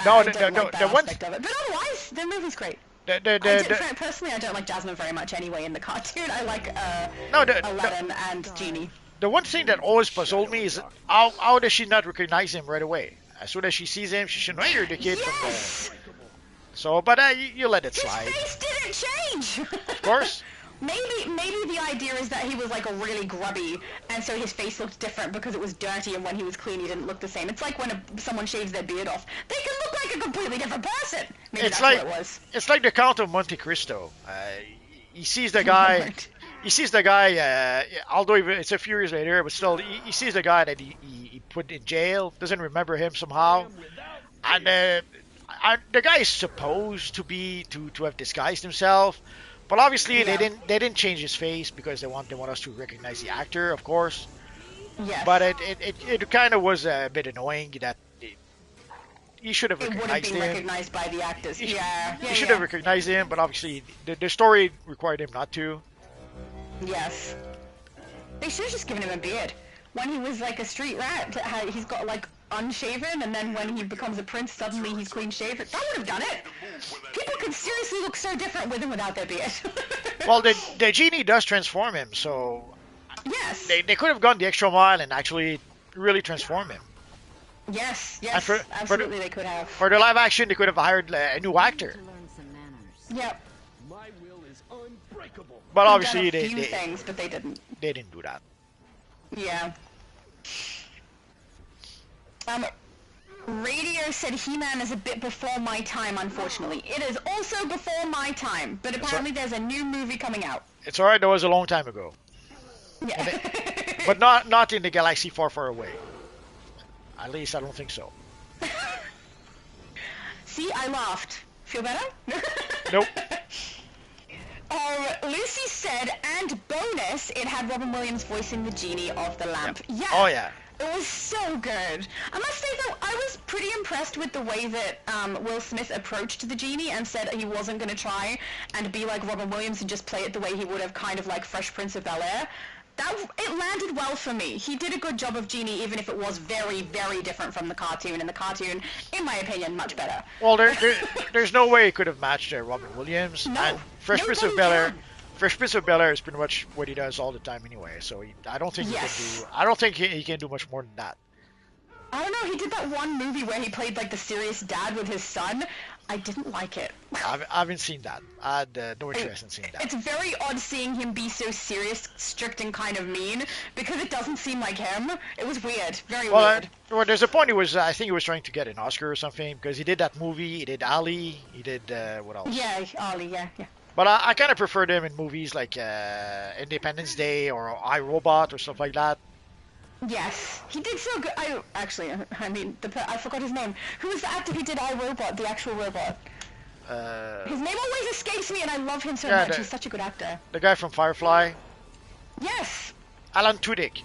No, the one. But otherwise, the movie's great. Personally, I don't like Jasmine very much anyway in the cartoon. I like Aladdin and Genie. The one thing that always puzzled me is how does she not recognize him right away? As soon as she sees him, she should know you're the kid from the... So, but you let it slide. His face didn't change! Of course. Maybe the idea is that he was like a really grubby, and so his face looked different because it was dirty, and when he was clean, he didn't look the same. It's like when someone shaves their beard off; they can look like a completely different person. Maybe that's what it was. It's like the Count of Monte Cristo. He sees the guy. He sees the guy. Although it's a few years later, but still, he sees the guy that he put in jail. Doesn't remember him somehow, and the guy is supposed to have disguised himself. But obviously they didn't change his face because they want us to recognize the actor, of course. Yes. But it kind of was a bit annoying that he should have recognized him. It would have been recognized by the actors. He should have recognized him, but obviously the story required him not to. Yes. They should have just given him a beard. When he was like a street rat, he's got like unshaven, and then when he becomes a prince, suddenly he's clean shaven. That would have done it. People could seriously look so different with and without their beard. Well, the genie does transform him, so yes, they could have gone the extra mile and actually really transform him. Yes, absolutely they could have. For the live action, they could have hired a new actor. Yep. My will is unbreakable. But obviously they did things, but they didn't. They didn't do that. Yeah. Radio said He-Man is a bit before my time, unfortunately. It is also before my time, but apparently there's a new movie coming out. It's alright, that was a long time ago. Yeah. But not in the galaxy far, far away. At least I don't think so. See, I laughed. Feel better? Nope. Lucy said, and bonus, it had Robin Williams voicing the genie of the lamp. Yep. Yeah. Oh yeah. It was so good. I must say though, I was pretty impressed with the way that Will Smith approached the genie and said he wasn't going to try and be like Robin Williams and just play it the way he would have, kind of like Fresh Prince of Bel-Air. It landed well for me. He did a good job of Genie, even if it was very, very different from the cartoon. And the cartoon, in my opinion, much better. Well, there's no way he could have matched Robin Williams. No. And Fresh Prince of Bel-Air. Fresh Prince of Bel-Air is pretty much what he does all the time anyway. So I don't think he can do much more than that. I don't know. He did that one movie where he played like the serious dad with his son. I didn't like it. I haven't seen that. I had no interest in seeing that. It's very odd seeing him be so serious, strict, and kind of mean, because it doesn't seem like him. It was weird. Very weird. Well, there's a point I think he was trying to get an Oscar or something, because he did that movie, he did Ali, he did, what else? Yeah, Ali, yeah. But I kind of preferred him in movies like Independence Day or I, Robot or stuff like that. Yes, he did so good. I forgot his name. Who was the actor who did I, Robot, the actual robot? His name always escapes me, and I love him so much. He's such a good actor. The guy from Firefly? Yes! Alan Tudyk.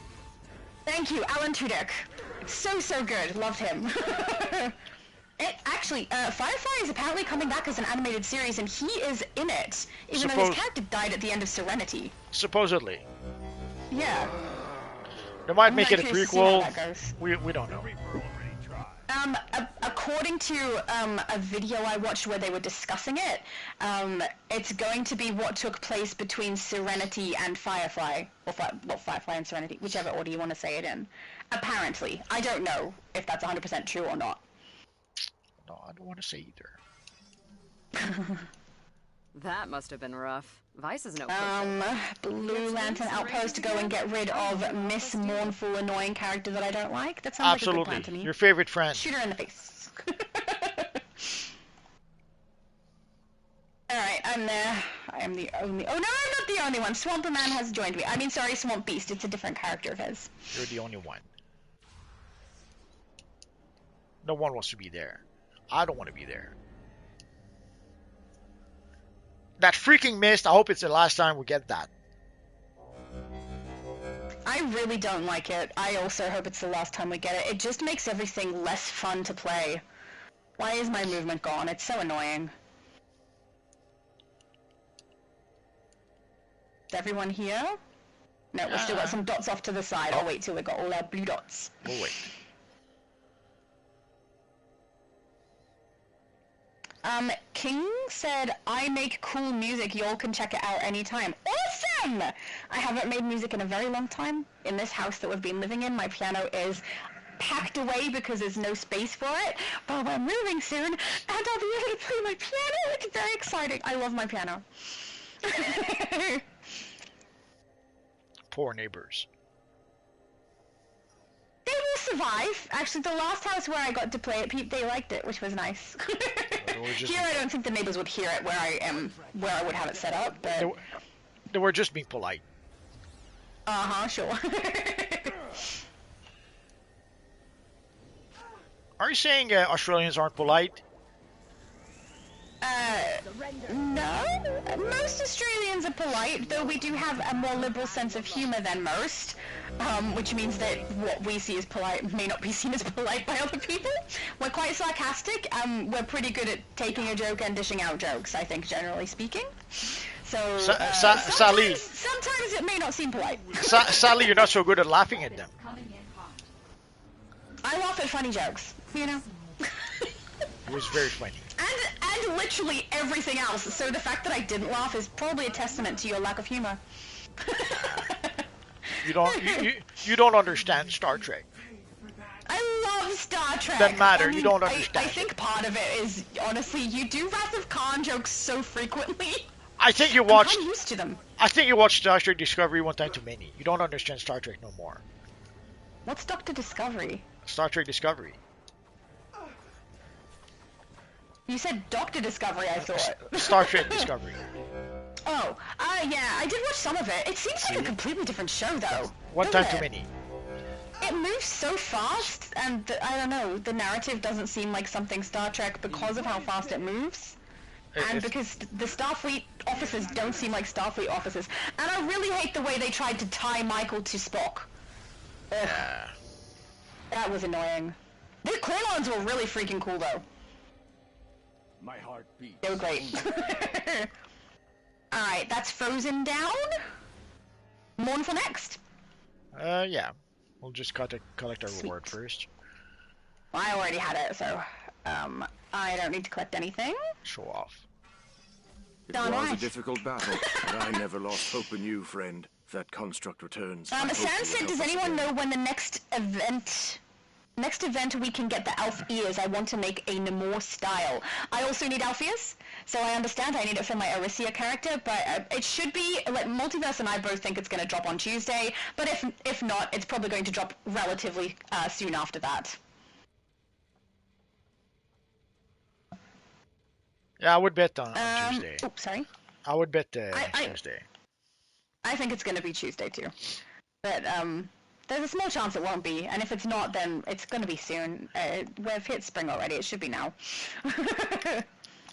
Thank you, Alan Tudyk. So good. Loved him. Firefly is apparently coming back as an animated series, and he is in it, even though his character died at the end of Serenity. Supposedly. Yeah. They might make it a prequel. We don't know. According to a video I watched where they were discussing it, it's going to be what took place between Serenity and Firefly, or Firefly and Serenity, whichever order you want to say it in. Apparently. I don't know if that's 100% true or not. No, I don't want to say either. That must have been rough. Vice is no pusher. Blue Lantern Outpost to go and get rid of Miss Mournful, annoying character that I don't like. That sounds like a good plan to me. Your favorite friend. Shoot her in the face. Alright, I'm there. I am the only... Oh, no, I'm not the only one. Swamper Man has joined me. I mean, sorry, Swamp Beast. It's a different character of his. You're the only one. No one wants to be there. I don't want to be there. That freaking mist, I hope it's the last time we get that. I really don't like it. I also hope it's the last time we get it. It just makes everything less fun to play. Why is my movement gone? It's so annoying. Is everyone here? No, we've still got some dots off to the side. I'll wait till we got all our blue dots. We'll wait. King said, I make cool music, y'all can check it out anytime. Awesome! I haven't made music in a very long time. In this house that we've been living in, my piano is packed away because there's no space for it, but we're moving soon, and I'll be able to play my piano. It's very exciting. I love my piano. Poor neighbors. They will survive. Actually, the last house where I got to play it, they liked it, which was nice. Here, I don't think the neighbors would hear it where I would have it set up, but... They were just being polite. Uh-huh, sure. Are you saying Australians aren't polite? No. Most Australians are polite, though we do have a more liberal sense of humor than most, which means that what we see as polite may not be seen as polite by other people. We're quite sarcastic. We're pretty good at taking a joke and dishing out jokes, I think, generally speaking. So, Sally. Sometimes it may not seem polite. Sally, you're not so good at laughing at them. I laugh at funny jokes, you know. It was very funny. And literally everything else. So the fact that I didn't laugh is probably a testament to your lack of humor. You don't understand Star Trek. I love Star Trek. Doesn't matter. You don't understand. I think part of it is, honestly, you do Wrath of Khan jokes so frequently. I think you watched. I'm used to them. I think you watched Star Trek Discovery one time too many. You don't understand Star Trek no more. What's Dr. Discovery? Star Trek Discovery. You said Dr. Discovery, I thought. Star Trek Discovery. Oh, yeah, I did watch some of it. It seems like a completely different show, though. One time too many. It moves so fast, and I don't know, the narrative doesn't seem like something Star Trek because of how fast it moves. And because the Starfleet officers don't seem like Starfleet officers. And I really hate the way they tried to tie Michael to Spock. Ugh. Yeah. That was annoying. The Klingons were really freaking cool, though. My heart beats. They were great. Alright, that's Frozen down. Mournful next. Yeah. We'll just collect our reward first. Well, I already had it, so I don't need to collect anything. Show off. It was a difficult battle, but I never lost hope in you, friend. If that construct returns. Sam said, does anyone know when the next event Next event, we can get the elf ears. I want to make a Namor style. I also need elf ears, so I understand I need it for my Arisia character, but it should be, like, Multiverse and I both think it's going to drop on Tuesday, but if not, it's probably going to drop relatively soon after that. Yeah, I would bet on Tuesday. Oops, sorry. I would bet Tuesday. I think it's going to be Tuesday too, but there's a small chance it won't be, and if it's not, then it's going to be soon. We've hit spring already. It should be now.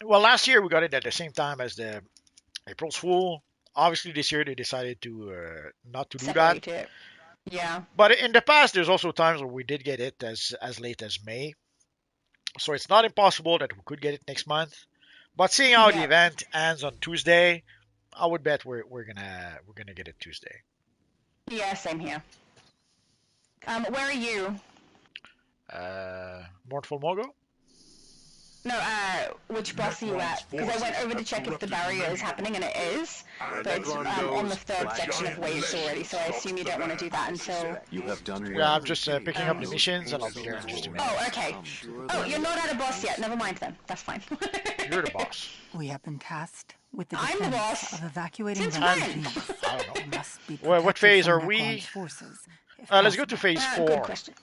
Well, last year we got it at the same time as the April's Fool. Obviously, this year they decided to not to do Separate that. It. Yeah. But in the past, there's also times where we did get it as late as May. So it's not impossible that we could get it next month. But seeing how the event ends on Tuesday, I would bet we're gonna get it Tuesday. Yeah, same here. Where are you? Mournful Mogo? No, which boss are you at? Because I went over to check if the barrier is happening, and it is. But on the third section of waves already, so I assume you don't want to do that until... You have done well. Yeah, I'm just picking up the missions, and I'll be there in just a minute. Oh, okay. Oh, you're not at a boss yet. Never mind then. That's fine. You're the boss. We have been tasked with the I'm the boss. of evacuating Since the when? refugees. I don't know. Must be Well, what phase are protected from we? Nekron's forces, if Let's go to possible. phase Good 4. question.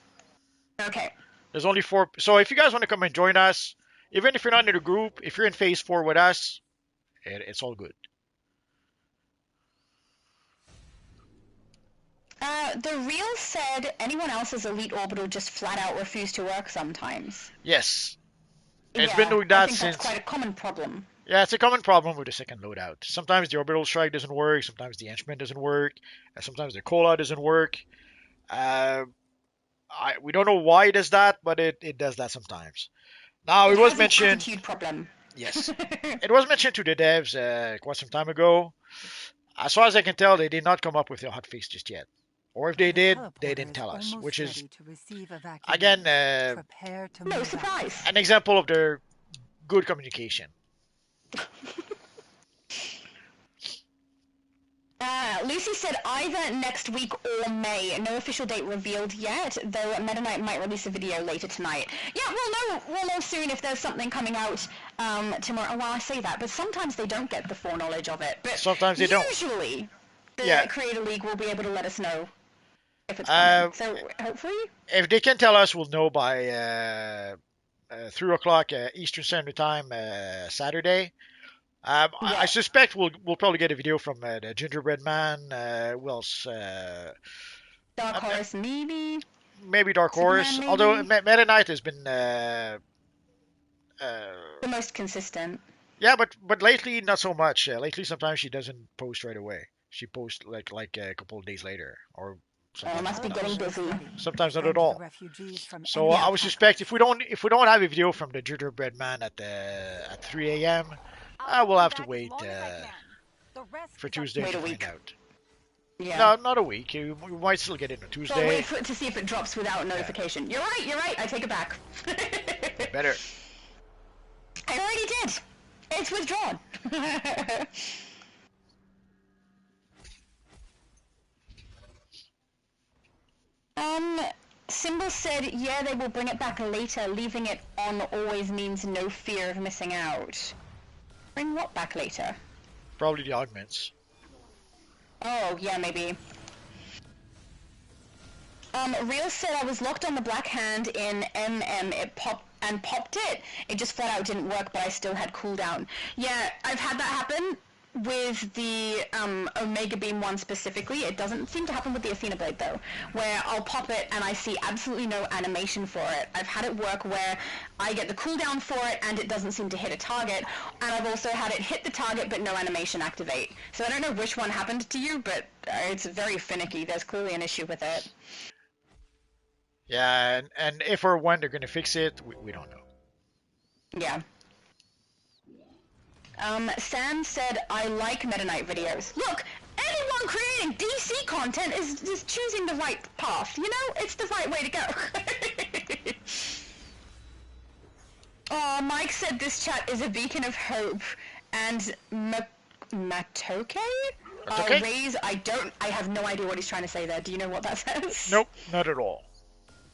Okay. There's only 4. So if you guys want to come and join us, even if you're not in the group, if you're in phase 4 with us, it's all good. The Real said anyone else's elite orbital just flat out refused to work sometimes. Yes. It's been doing that I think since... that's quite a common problem. Yeah, it's a common problem with the second loadout. Sometimes the orbital strike doesn't work, sometimes the henchman doesn't work, and sometimes the cola doesn't work. We don't know why it does that, but it does that sometimes. Now, it was mentioned... It's an attitude problem. Yes. It was mentioned to the devs quite some time ago. As far as I can tell, they did not come up with a hotfix just yet. Or if they did, they didn't tell us, which is, again, no surprise. An example of their good communication. Lucy said either next week or May. No official date revealed yet, though Meta Knight might release a video later tonight. Yeah, we'll know soon if there's something coming out tomorrow. Well, I say that, but sometimes they don't get the foreknowledge of it. But sometimes they don't. Usually, the Creator League will be able to let us know if it's coming. So hopefully, if they can tell us, we'll know by 3 o'clock Eastern Standard Time Saturday. I suspect we'll probably get a video from the Gingerbread Man. Who else? Dark Horse, maybe. Maybe Dark Superman, Horse. maybe? Although Meta Knight has been the most consistent. Yeah, but lately not so much. Lately, sometimes she doesn't post right away. She posts like a couple of days later, or must be getting busy. Sometimes not at all. So I would suspect if we don't have a video from the Gingerbread Man at 3 a.m. We'll have to wait for Tuesday to find out. Yeah. No, not a week. We might still get it on Tuesday. Well, wait to see if it drops without notification. You're right. I take it back. Better. I already did. It's withdrawn. Symbol said, yeah, they will bring it back later. Leaving it on always means no fear of missing out. Bring what back later? Probably the augments. Oh, yeah, maybe. Real said I was locked on the black hand in MM. It popped it. It just flat out didn't work, but I still had cooldown. Yeah, I've had that happen with the Omega Beam one specifically. It doesn't seem to happen with the Athena Blade though, where I'll pop it and I see absolutely no animation for it. I've had it work where I get the cooldown for it and it doesn't seem to hit a target, and I've also had it hit the target but no animation activate. So I don't know which one happened to you, but it's very finicky. There's clearly an issue with it. Yeah, and if or when they're going to fix it, we don't know. Yeah. Sam said, I like Meta Knight videos. Look, anyone creating DC content is choosing the right path, you know? It's the right way to go. Oh, Mike said this chat is a beacon of hope. And Matoke? Raise, I have no idea what he's trying to say there. Do you know what that says? Nope, not at all.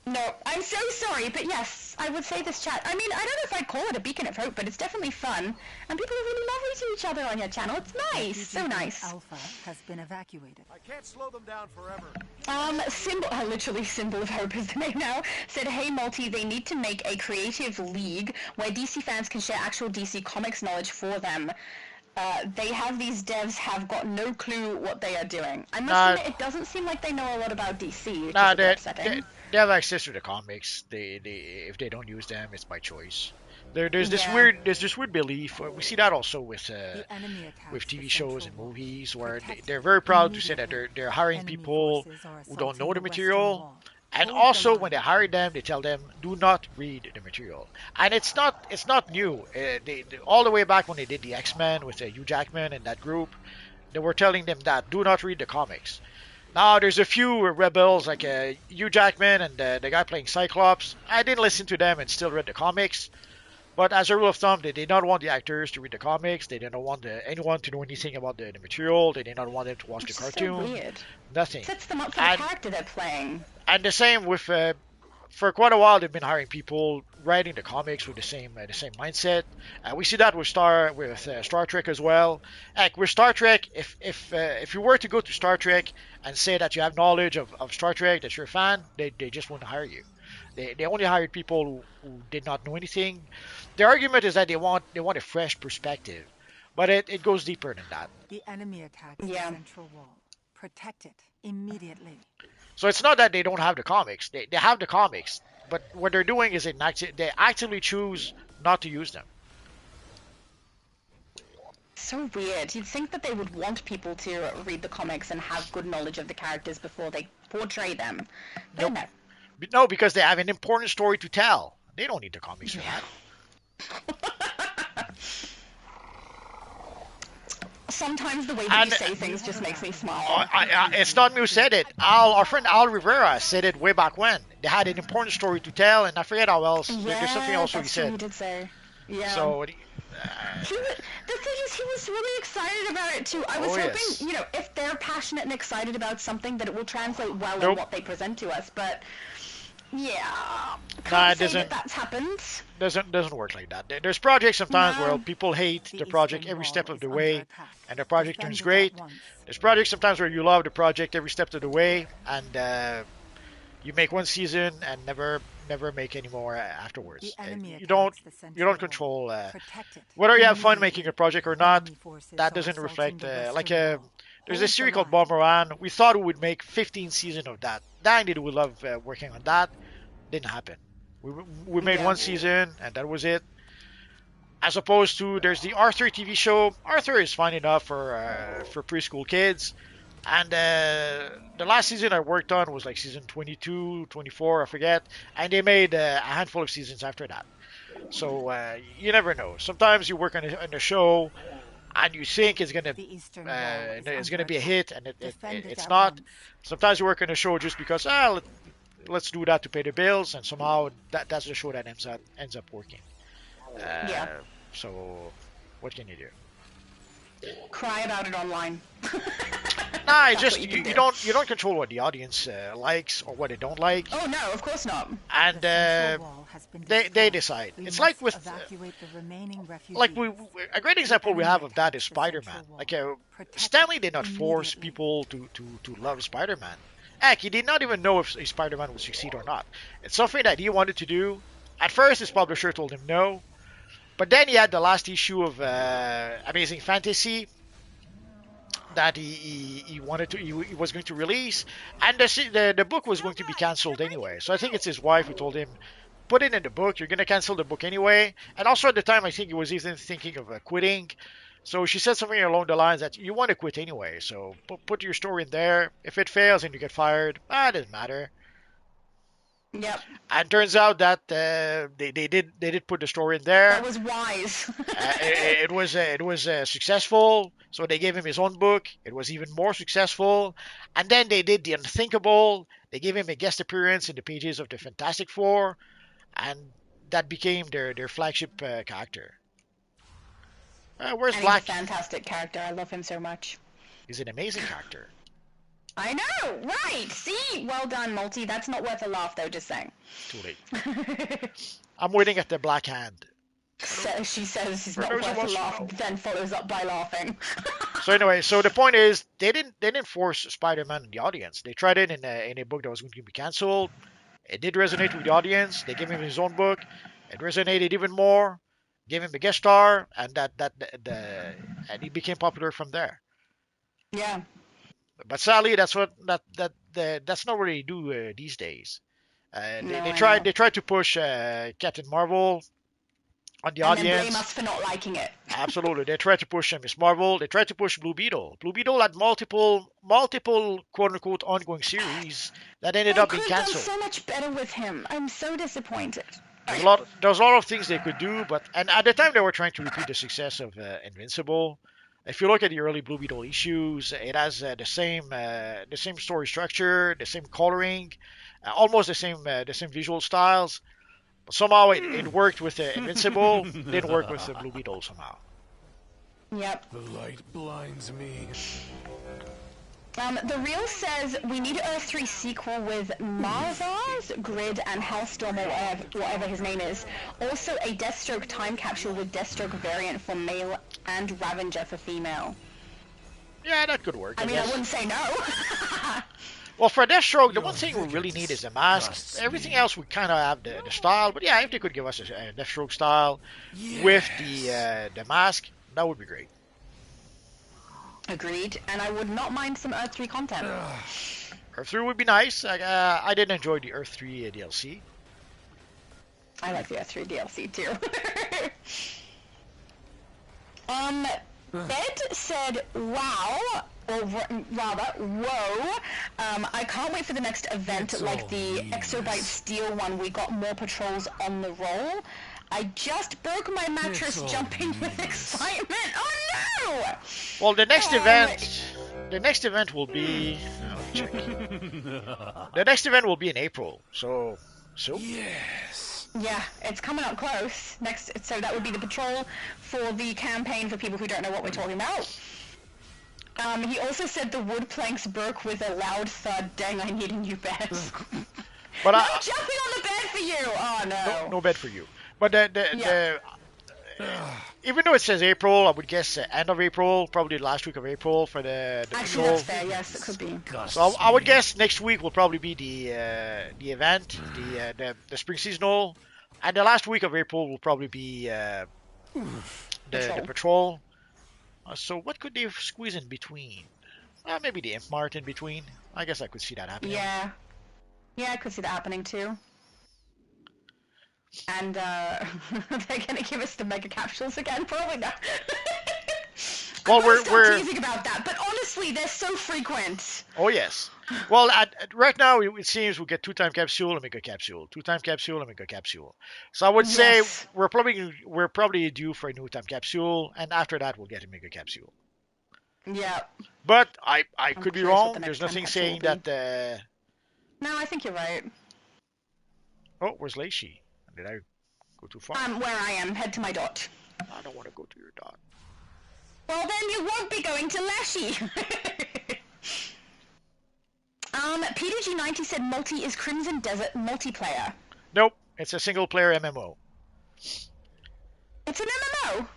No, I'm so sorry, but yes, I would say this chat. I mean, I don't know if I'd call it a beacon of hope, but it's definitely fun, and people are really lovely to each other on your channel. It's nice, so nice. Alpha has been evacuated. I can't slow them down forever. Literally Symbol of Hope is the name now, said, hey Multi, they need to make a creative league where DC fans can share actual DC Comics knowledge for them. These devs have got no clue what they are doing. I must admit, it doesn't seem like they know a lot about DC. They have access to the comics. If they don't use them, it's by choice. There's this weird belief. We see that also with TV shows and movies where they're very proud to say that they're hiring people who don't know the material. And also, when they hire them, they tell them, do not read the material. And it's not new. All the way back when they did the X-Men with Hugh Jackman and that group, they were telling them that, do not read the comics. Now, there's a few rebels, like Hugh Jackman and the guy playing Cyclops. I didn't listen to them and still read the comics. But as a rule of thumb, they did not want the actors to read the comics. They did not want anyone to know anything about the material. They did not want them to watch the cartoon. So weird. Nothing. Sets them up for the character they're playing. And the same with, for quite a while, they've been hiring people writing the comics with the same mindset. We see that with Star Trek as well. Heck, with Star Trek, if you were to go to Star Trek and say that you have knowledge of Star Trek, that you're a fan, they just wouldn't hire you. They only hired people who did not know anything. The argument is that they want a fresh perspective, but it goes deeper than that. The enemy attacks the central wall. Protect it immediately. So it's not that they don't have the comics. They have the comics, but what they're doing is they actively choose not to use them. So weird. You'd think that they would want people to read the comics and have good knowledge of the characters before they portray them. But no. No, because they have an important story to tell. They don't need the comics for that. Sometimes the way that you say things just makes me smile. It's not me who said it. Our friend Al Rivera said it way back when. They had an important story to tell, and I forget how else. There's something else he said. He did say. Yeah. So. The thing is, he was really excited about it too. I was hoping, if they're passionate and excited about something, that it will translate well in what they present to us. But can't say that that's happened. Doesn't work like that. There's projects sometimes where people hate the project every step of the way, and the project turns great. There's projects sometimes where you love the project every step of the way, and you make one season and never make any more afterwards. You don't control whether you have fun making a project or not. That doesn't reflect there's a series called Bomberan. We thought we would make 15 seasons of that. Dang, did we love working on that. Didn't happen. We made one season and that was it. As opposed to there's the Arthur TV show. Arthur is fine enough for preschool kids. And the last season I worked on was like season 22, 24, I forget. And they made a handful of seasons after that. So you never know. Sometimes you work on a show and you think it's gonna be a hit, and it's not. Sometimes you work on a show just because let's do that to pay the bills, and somehow that's the show that ends up working. So what can you do? Cry about it online. Nah, it's just you don't control what the audience likes or what they don't like. Oh no, of course not. And they decide. It's like with a great example we have of that is Spider-Man. Like Stanley did not force people to love Spider-Man. Heck, he did not even know if Spider-Man would succeed or not. It's something that he wanted to do. At first, his publisher told him no, but then he had the last issue of Amazing Fantasy that he was going to release, and the book was going to be cancelled anyway. So I think it's his wife who told him, put it in the book, you're going to cancel the book anyway. And also at the time I think he was even thinking of quitting. So she said something along the lines that you want to quit anyway, so put your story in there. If it fails and you get fired, it doesn't matter. Yep. And turns out that they did put the story in there. That was wise. It was successful. So they gave him his own book. It was even more successful. And then they did the unthinkable. They gave him a guest appearance in the pages of the Fantastic Four, and that became their flagship character. Where's Black? He's a fantastic character. I love him so much. He's an amazing character. I know, right? See, well done, Multi. That's not worth a laugh, though. Just saying. Too late. I'm waiting at the black hand. So she says it's not worth a laugh, then follows up by laughing. So anyway, so the point is they didn't force Spider-Man in the audience. They tried it in a book that was going to be canceled. It did resonate with the audience. They gave him his own book. It resonated even more. Gave him the guest star, and and he became popular from there. Yeah. But sadly, that's not what they do these days. They tried to push Captain Marvel on the audience. And then blame us for not liking it. Absolutely, they tried to push Miss Marvel. They tried to push Blue Beetle. Blue Beetle had multiple quote unquote ongoing series that ended up being canceled. They could have done so much better with him. I'm so disappointed. There's a lot of things they could do, and at the time they were trying to repeat the success of Invincible. If you look at the early Blue Beetle issues, it has the same story structure, the same coloring, almost the same visual styles. But somehow it worked with Invincible, didn't work with Blue Beetle somehow. Yep. The light blinds me. The Reel says we need an Earth 3 sequel with Marzars, Grid, and Hellstorm, or whatever his name is. Also a Deathstroke time capsule with Deathstroke variant for male and Ravager for female. Yeah, that could work. I mean, I wouldn't say no. Well, for Deathstroke, the one thing we really need is a mask. Everything else we kind of have the style, but yeah, if they could give us a Deathstroke style with the mask, that would be great. Agreed, and I would not mind some Earth 3 content. Earth 3 would be nice. I did enjoy the Earth 3 DLC. I like the Earth 3 DLC too. Bed said, wow, or rather, whoa. I can't wait for the next event like the Exobyte Steel one. We got more patrols on the roll. I just broke my mattress jumping with excitement. Oh no! Well, the next event will be. Let me check. The next event will be in April. So. Yes. Yeah, it's coming up close. So that would be the patrol for the campaign for people who don't know what we're talking about. He also said the wood planks broke with a loud thud. Dang, I need a new bed. But no jumping on the bed for you. Oh no. No bed for you. But even though it says April, I would guess end of April, probably the last week of April for the Actually, that's fair. Yes, it could be. So I would guess next week will probably be the event, the spring seasonal, and the last week of April will probably be the patrol. So what could they squeeze in between? Maybe the Imp Mart in between. I guess I could see that happening. Yeah, I could see that happening too. And they're gonna give us the mega capsules again? Probably not. Well, we're teasing about that, but honestly, they're so frequent. Oh yes. Well, right now it seems we get 2-time capsule and mega capsule, 2-time capsule and mega capsule. So I would say we're probably due for a new time capsule, and after that we'll get a mega capsule. Yeah. But I could be wrong. There's nothing saying that. No, I think you're right. Oh, where's Lacey? Did I go too far? Where I am. Head to my dot. I don't want to go to your dot. Well, then you won't be going to Lashy. PDG90 said multi is Crimson Desert multiplayer. Nope, it's a single-player MMO. It's an MMO?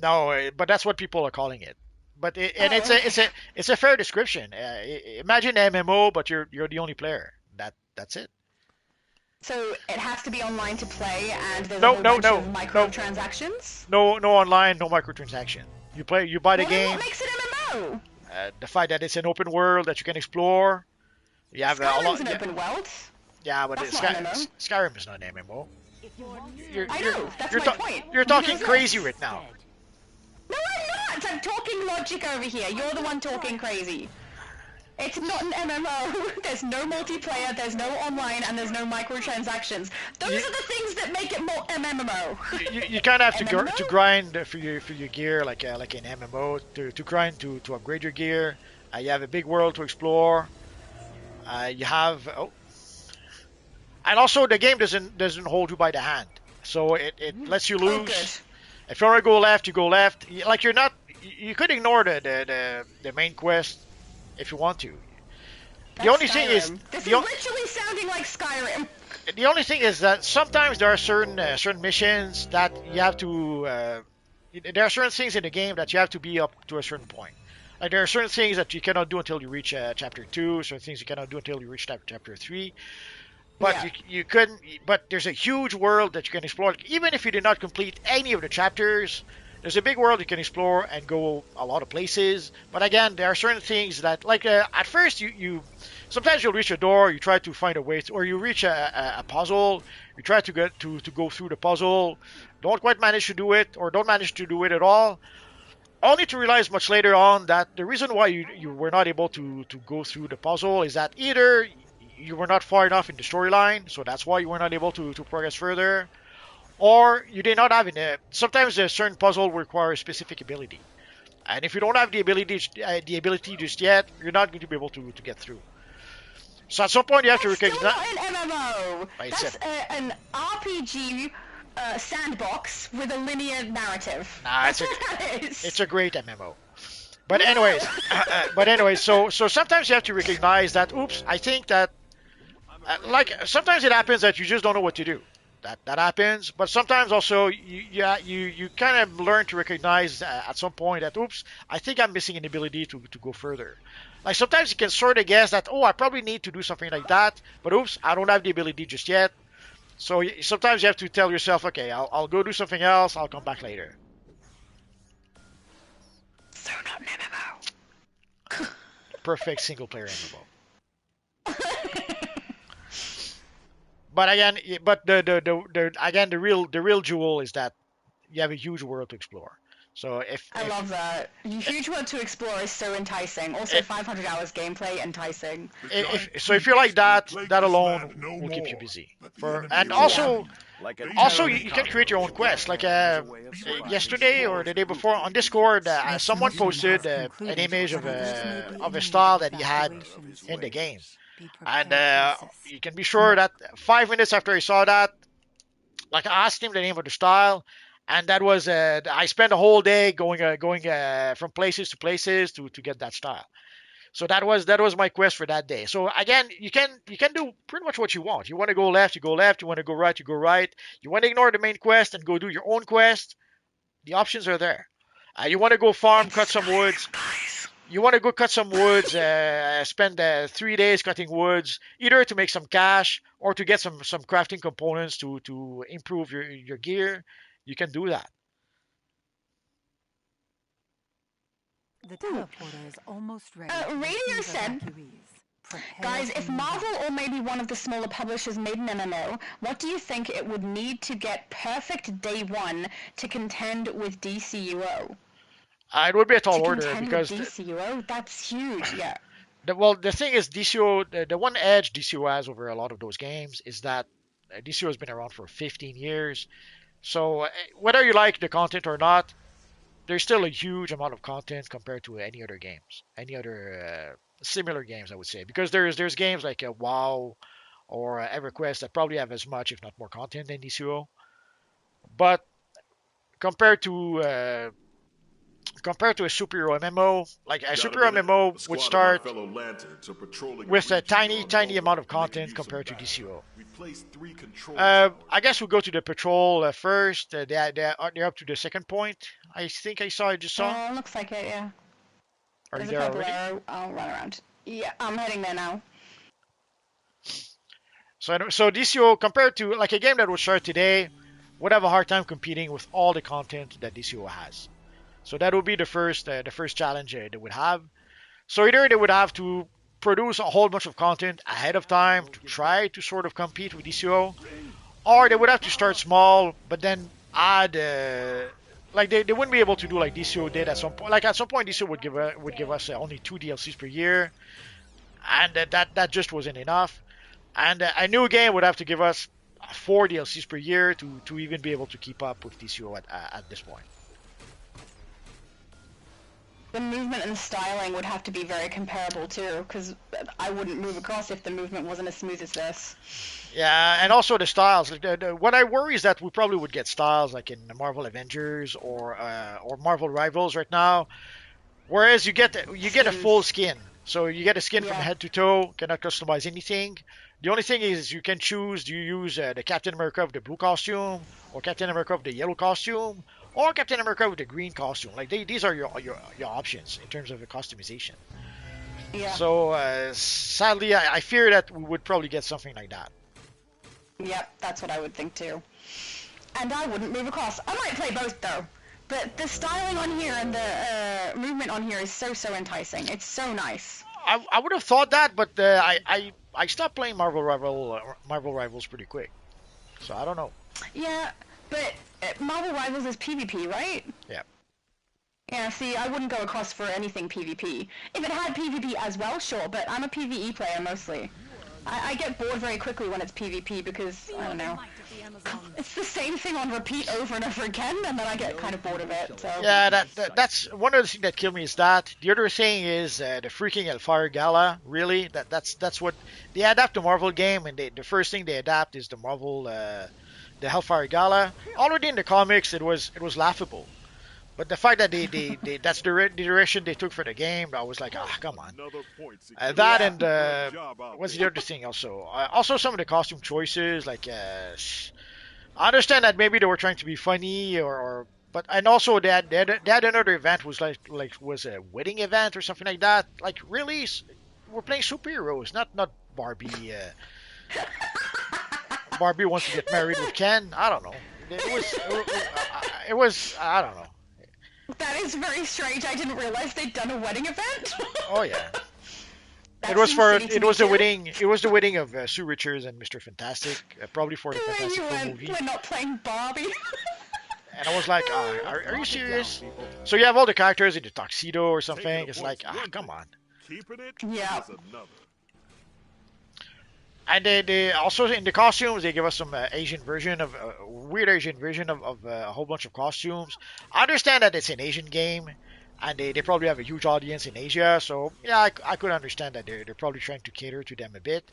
No, but that's what people are calling it. But it's a fair description. Imagine MMO, but you're the only player. That's it. So it has to be online to play, and there's a whole bunch of microtransactions? No online, no microtransaction. You buy the game. What makes it MMO? The fact that it's an open world that you can explore. You have Skyrim's an open world. Yeah, but Skyrim is not an MMO. I know. That's my point. You're talking crazy right now. No, I'm not. I'm talking logic over here. You're the one talking crazy. It's not an MMO. There's no multiplayer, there's no online, and there's no microtransactions. Those are the things that make it more MMO. You kind of have to grind for your gear like an MMO to grind to upgrade your gear. You have a big world to explore. You have and also the game doesn't hold you by the hand, so it lets you lose. If you want to go left, you go left. Like you could ignore the main quest if you want to. The only thing is, this is literally sounding like Skyrim. The only thing is that sometimes there are certain missions that you have to. There are certain things in the game that you have to be up to a certain point. Like there are certain things that you cannot do until you reach chapter 2. Certain things you cannot do until you reach chapter 3. But you couldn't. But there's a huge world that you can explore. Even if you did not complete any of the chapters, there's a big world you can explore and go a lot of places. But again, there are certain things that, like at first, you sometimes you'll reach a door, you try to find a way, or you reach a puzzle, you try to go through the puzzle, don't quite manage to do it, or don't manage to do it at all. Only to realize much later on that the reason why you were not able to go through the puzzle is that either you were not far enough in the storyline, so that's why you were not able to progress further, or you did not have sometimes a certain puzzle requires specific ability, and if you don't have the ability just yet, you're not going to be able to get through. So at some point you have to recognize. That's not an MMO. That's an RPG sandbox with a linear narrative. Nah, it's a great MMO. But anyways, so sometimes you have to recognize that. Oops, I think that. Like sometimes it happens that you just don't know what to do. That happens, but sometimes also you kind of learn to recognize at some point that oops, I think I'm missing an ability to go further. Like sometimes you can sort of guess that I probably need to do something like that, but oops, I don't have the ability just yet. So sometimes you have to tell yourself, okay, I'll go do something else. I'll come back later. So not an MMO. Perfect single player MMO. But again, the real jewel is that you have a huge world to explore. So I love that. Huge world to explore is so enticing. Also, 500 hours gameplay enticing. If you're like that alone will keep you busy. And also you can create your own quest. Like yesterday or the day before on Discord, someone posted an image of a style that he had in the game. And you can be sure that 5 minutes after I saw that, like I asked him the name of the style, and that was I spent a whole day going from places to places to get that style. So that was my quest for that day. So again, you can do pretty much what you want. You want to go left, you go left. You want to go right, you go right. You want to ignore the main quest and go do your own quest. The options are there. You want to go farm, cut some woods. You want to go cut some woods, spend 3 days cutting woods, either to make some cash or to get some crafting components to improve your gear. You can do that. The teleporter is almost ready. Radio said, guys, if Marvel or maybe one of the smaller publishers made an MMO, what do you think it would need to get perfect day one to contend with DCUO? It would be a tall order because DCUO, that's huge. Yeah. The thing is, DCUO, the one edge DCUO has over a lot of those games is that DCUO has been around for 15 years. So whether you like the content or not, there's still a huge amount of content compared to any other games, any other similar games, I would say. Because there's games like WoW or EverQuest that probably have as much, if not more, content than DCUO. But compared to a superhero MMO, like a superhero MMO would start with a tiny amount of content compared to DCUO. I guess we'll go to the patrol first. They're up to the second point. I think I just saw. Looks like it, yeah. Are you there already? I'll run around. Yeah, I'm heading there now. So DCUO, compared to like a game that would start today, would have a hard time competing with all the content that DCUO has. So that would be the first challenge they would have. So either they would have to produce a whole bunch of content ahead of time to try to sort of compete with DCUO, or they would have to start small, but then add like they wouldn't be able to do like DCUO did at some point. Like at some point, DCUO would give us only 2 DLCs per year, and that just wasn't enough. And a new game would have to give us 4 DLCs per year to even be able to keep up with DCUO at this point. The movement and styling would have to be very comparable too, because I wouldn't move across if the movement wasn't as smooth as this. Yeah, and also the styles. What I worry is that we probably would get styles like in Marvel Avengers or Marvel Rivals right now, whereas you get a full skin. So you get a skin from head to toe, cannot customize anything. The only thing is you can choose, do you use the Captain America of the blue costume, or Captain America of the yellow costume, or Captain America with the green costume. Like these are your options in terms of the customization. Yeah. So sadly, I fear that we would probably get something like that. Yep, that's what I would think too. And I wouldn't move across. I might play both though. But the styling on here and the movement on here is so enticing. It's so nice. I would have thought that, but I stopped playing Marvel Rivals pretty quick. So I don't know. Yeah, but Marvel Rivals is PvP, right? Yeah. Yeah, see, I wouldn't go across for anything PvP. If it had PvP as well, sure, but I'm a PvE player mostly. I get bored very quickly when it's PvP because, I don't know, it's the same thing on repeat over and over again, and then I get kind of bored of it, so... Yeah, that's one of the things that killed me is that. The other thing is the freaking Hellfire Gala, really. That's what... They adapt the Marvel game, and the first thing they adapt is the Marvel... the Hellfire Gala. Already in the comics, it was laughable. But the fact that that's the direction they took for the game, I was like, come on. That and what's the other thing also? Also some of the costume choices, like I understand that maybe they were trying to be funny, but and also they had another event was was a wedding event or something like that. Like really, we're playing superheroes, not Barbie. Barbie wants to get married with Ken. I don't know. It was I don't know. That is very strange. I didn't realize they'd done a wedding event. Oh yeah. It was the wedding of Sue Richards and Mr. Fantastic, probably for the Fantastic Four movie. We're not playing Barbie. And I was like, are you serious? So you have all the characters in the tuxedo or something. It's like, come on. Yeah. And they also in the costumes they give us some Asian version of weird Asian version of a whole bunch of costumes. I understand that it's an Asian game, and they probably have a huge audience in Asia. So yeah, I could understand that they're probably trying to cater to them a bit.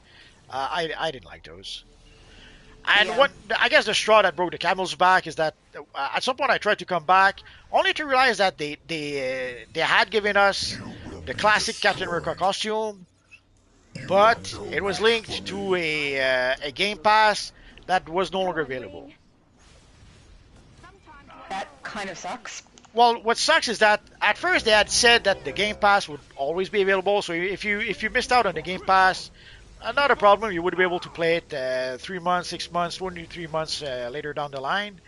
I didn't like those. And what I guess the straw that broke the camel's back is that at some point I tried to come back, only to realize that they had given us the classic Captain America costume. But it was linked to a Game Pass that was no longer available. That kind of sucks. Well, what sucks is that at first they had said that the Game Pass would always be available. So if you missed out on the Game Pass, not a problem. You would be able to play it 3 months, 6 months, 23 months later down the line.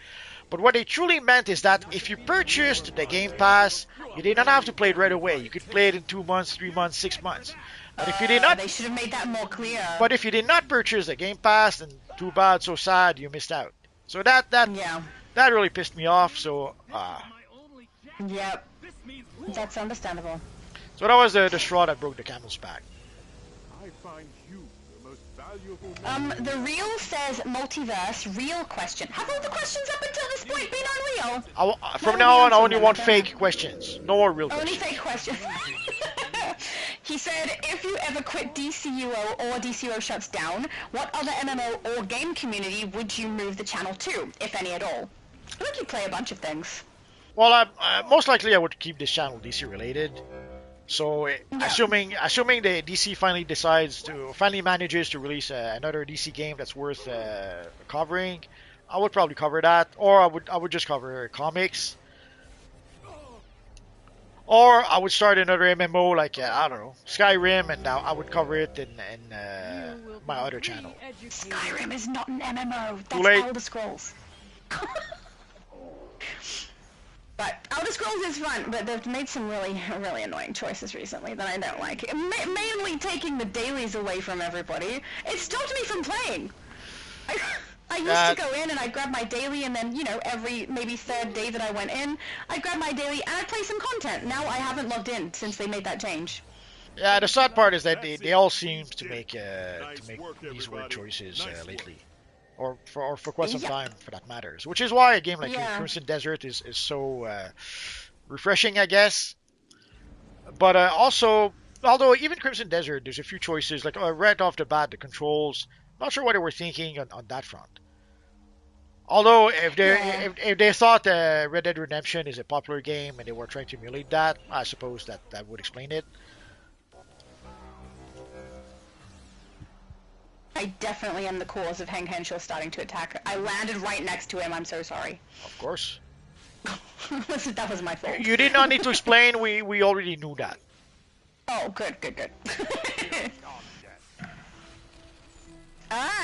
But what they truly meant is that if you purchased the Game Pass, you did not have to play it right away. You could play it in 2 months, 3 months, 6 months. But if you did not, they should have made that more clear. But if you did not purchase the Game Pass, then too bad, so sad, you missed out. So that really pissed me off. So yep, that's understandable. So that was the straw that broke the camel's back. I find you the most valuable. The reel says multiverse. Real question. Have all the questions up until this point been unreal? From now on, I only want fake questions. No more real questions. Only fake questions. He said, if you ever quit DCUO or DCUO shuts down, what other MMO or game community would you move the channel to, if any at all? I think you play a bunch of things. Well, most likely I would keep this channel DC related. So, assuming the DC finally manages to release another DC game that's worth covering, I would probably cover that, or I would just cover comics. Or I would start another MMO like, I don't know, Skyrim, and I would cover it in my other channel. Skyrim is not an MMO. That's Elder Scrolls. But Elder Scrolls is fun, but they've made some really annoying choices recently that I don't like. Mainly taking the dailies away from everybody. It stopped me from playing. I used to go in and I'd grab my daily, and then, every maybe third day that I went in, I'd grab my daily and I'd play some content. Now I haven't logged in since they made that change. Yeah, the sad part is that they all seem to make these weird choices lately. Or for quite some time, for that matters. Which is why a game like Crimson Desert is so refreshing, I guess. But also, although even Crimson Desert, there's a few choices, like right off the bat, the controls, not sure what they were thinking on that front. Although if they thought Red Dead Redemption is a popular game and they were trying to emulate that, I suppose that would explain it. I definitely am the cause of Heng Henshaw starting to attack. I landed right next to him. I'm so sorry. Of course. That was my fault. You did not need to explain. We already knew that. Oh, good.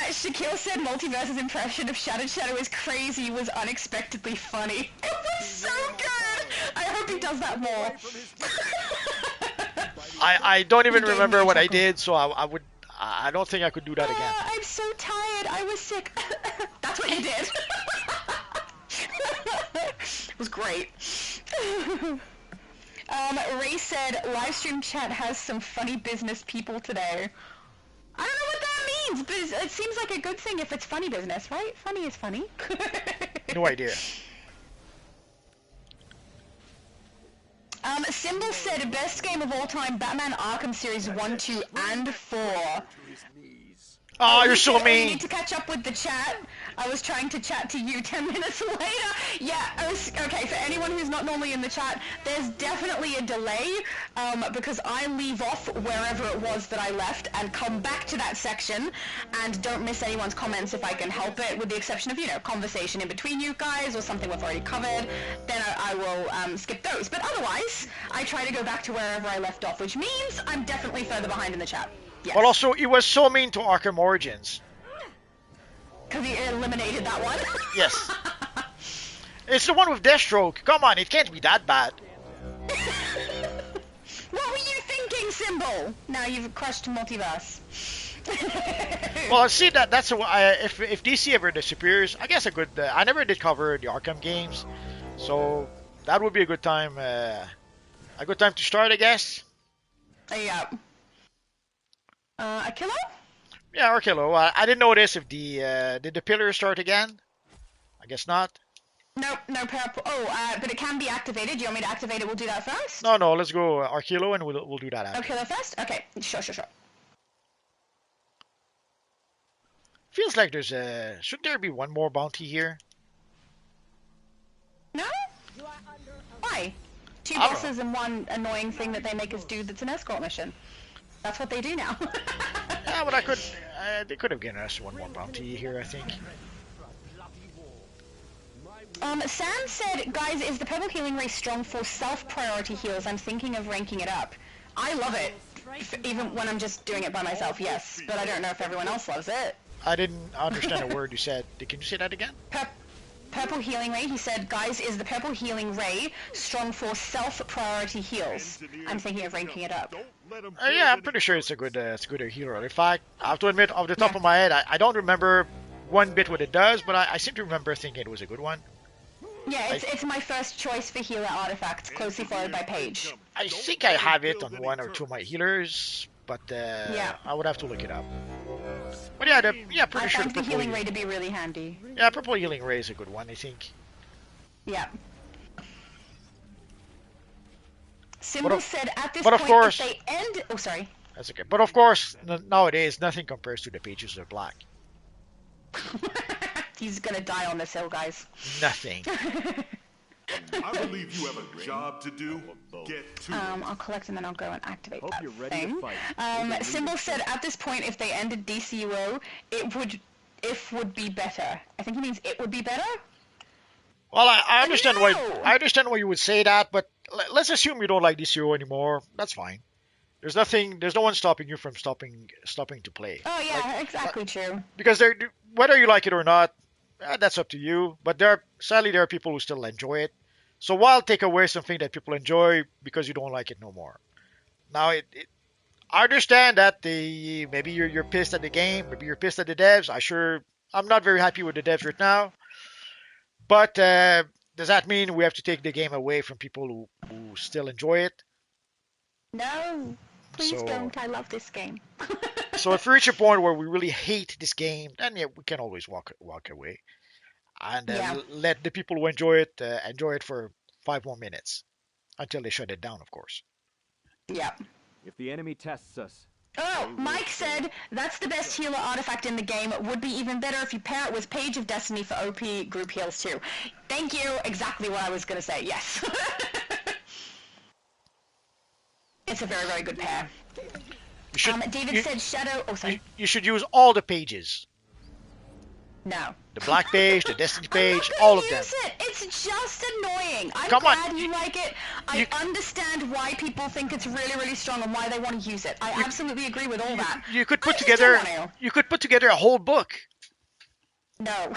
Shaquille said Multiverse's impression of Shattered Shadow is crazy was unexpectedly funny. It was so good! I hope he does that more. I don't even remember what I did, so I don't think I could do that again. I'm so tired. I was sick. That's what you did. It was great. Ray said, livestream chat has some funny business people today. I don't know what that means, but it seems like a good thing if it's funny business, right? Funny is funny. No idea. Symbol said, best game of all time, Batman Arkham Series 1, 2, and 4. Oh, you're so You mean. need to catch up with the chat. I was trying to chat to you 10 minutes later. Yeah, okay, for anyone who's not normally in the chat, there's definitely a delay, because I leave off wherever it was that I left and come back to that section and don't miss anyone's comments if I can help it, with the exception of, conversation in between you guys or something we've already covered, then I will skip those. But otherwise, I try to go back to wherever I left off, which means I'm definitely further behind in the chat. Yes. Well, also, it was so mean to Arkham Origins. Because he eliminated that one? Yes. It's the one with Deathstroke. Come on, it can't be that bad. What were you thinking, Symbol? Now you've crushed Multiverse. Well, see, that's if DC ever disappears, I guess I never did cover the Arkham games, so that would be a good time to start, I guess. Yeah. Akilo? Yeah, Arkillo. I didn't notice if did the pillar start again? I guess not. Nope, no purple. Oh, but it can be activated. Do you want me to activate it? We'll do that first? No, let's go Arkillo and we'll do that after. Arkillo first? Okay, sure. Feels like should there be one more bounty here? No? Why? Two bosses and one annoying thing that they make us do that's an escort mission. That's what they do now. Yeah, but they could have given us one more bounty here, I think. Sam said, guys, is the purple healing ray strong for self-priority heals? I'm thinking of ranking it up. I love it, even when I'm just doing it by myself, yes. But I don't know if everyone else loves it. I didn't understand a word you said. Can you say that again? Purple healing ray, he said, guys, is the purple healing ray strong for self-priority heals? I'm thinking of ranking it up. Yeah, I'm pretty sure it's a good healer. In fact, I have to admit, off the top of my head, I don't remember one bit what it does, but I seem to remember thinking it was a good one. Yeah, it's my first choice for healer artifacts, closely followed by Paige. I think I have it on one or two of my healers, but I would have to look it up. But pretty sure the healing ray to be really handy. Yeah, purple healing ray is a good one, I think. Yeah. Symbol said at this point, of course, if they end... Oh, sorry. That's okay. But of course, nowadays, nothing compares to the pages of black. He's gonna die on this hill, guys. Nothing. I believe you have a job to do. Get to it. I'll collect and then I'll go and activate that thing. Symbol said at this point, if they ended DCUO, it would be better. I think he means it would be better. Well, I understand why you would say that, but let's assume you don't like DCUO anymore. That's fine. There's no one stopping you from stopping to play. Oh yeah, exactly true. Because whether you like it or not, that's up to you. But sadly there are people who still enjoy it. So why take away something that people enjoy because you don't like it no more? Now I understand that maybe you're pissed at the game, maybe you're pissed at the devs. I'm not very happy with the devs right now. But does that mean we have to take the game away from people who still enjoy it? No, please don't. I love this game. So if we reach a point where we really hate this game, then we can always walk away, and let the people who enjoy it for 5 more minutes until they shut it down, of course. Yeah. If the enemy tests us. Oh, Mike said that's the best healer artifact in the game. It would be even better if you pair it with Page of Destiny for OP group heals too. Thank you. Exactly what I was gonna say. Yes. It's a very, very good pair. David said Shadow. Oh, sorry. You should use all the pages. No. The black page, the Destiny page, I'm all not of gonna them. use it. It's just annoying. I'm Come on. glad you like it. I understand why people think it's really, really strong and why they want to use it. I absolutely agree with all that. You could put together. You could put together a whole book. No.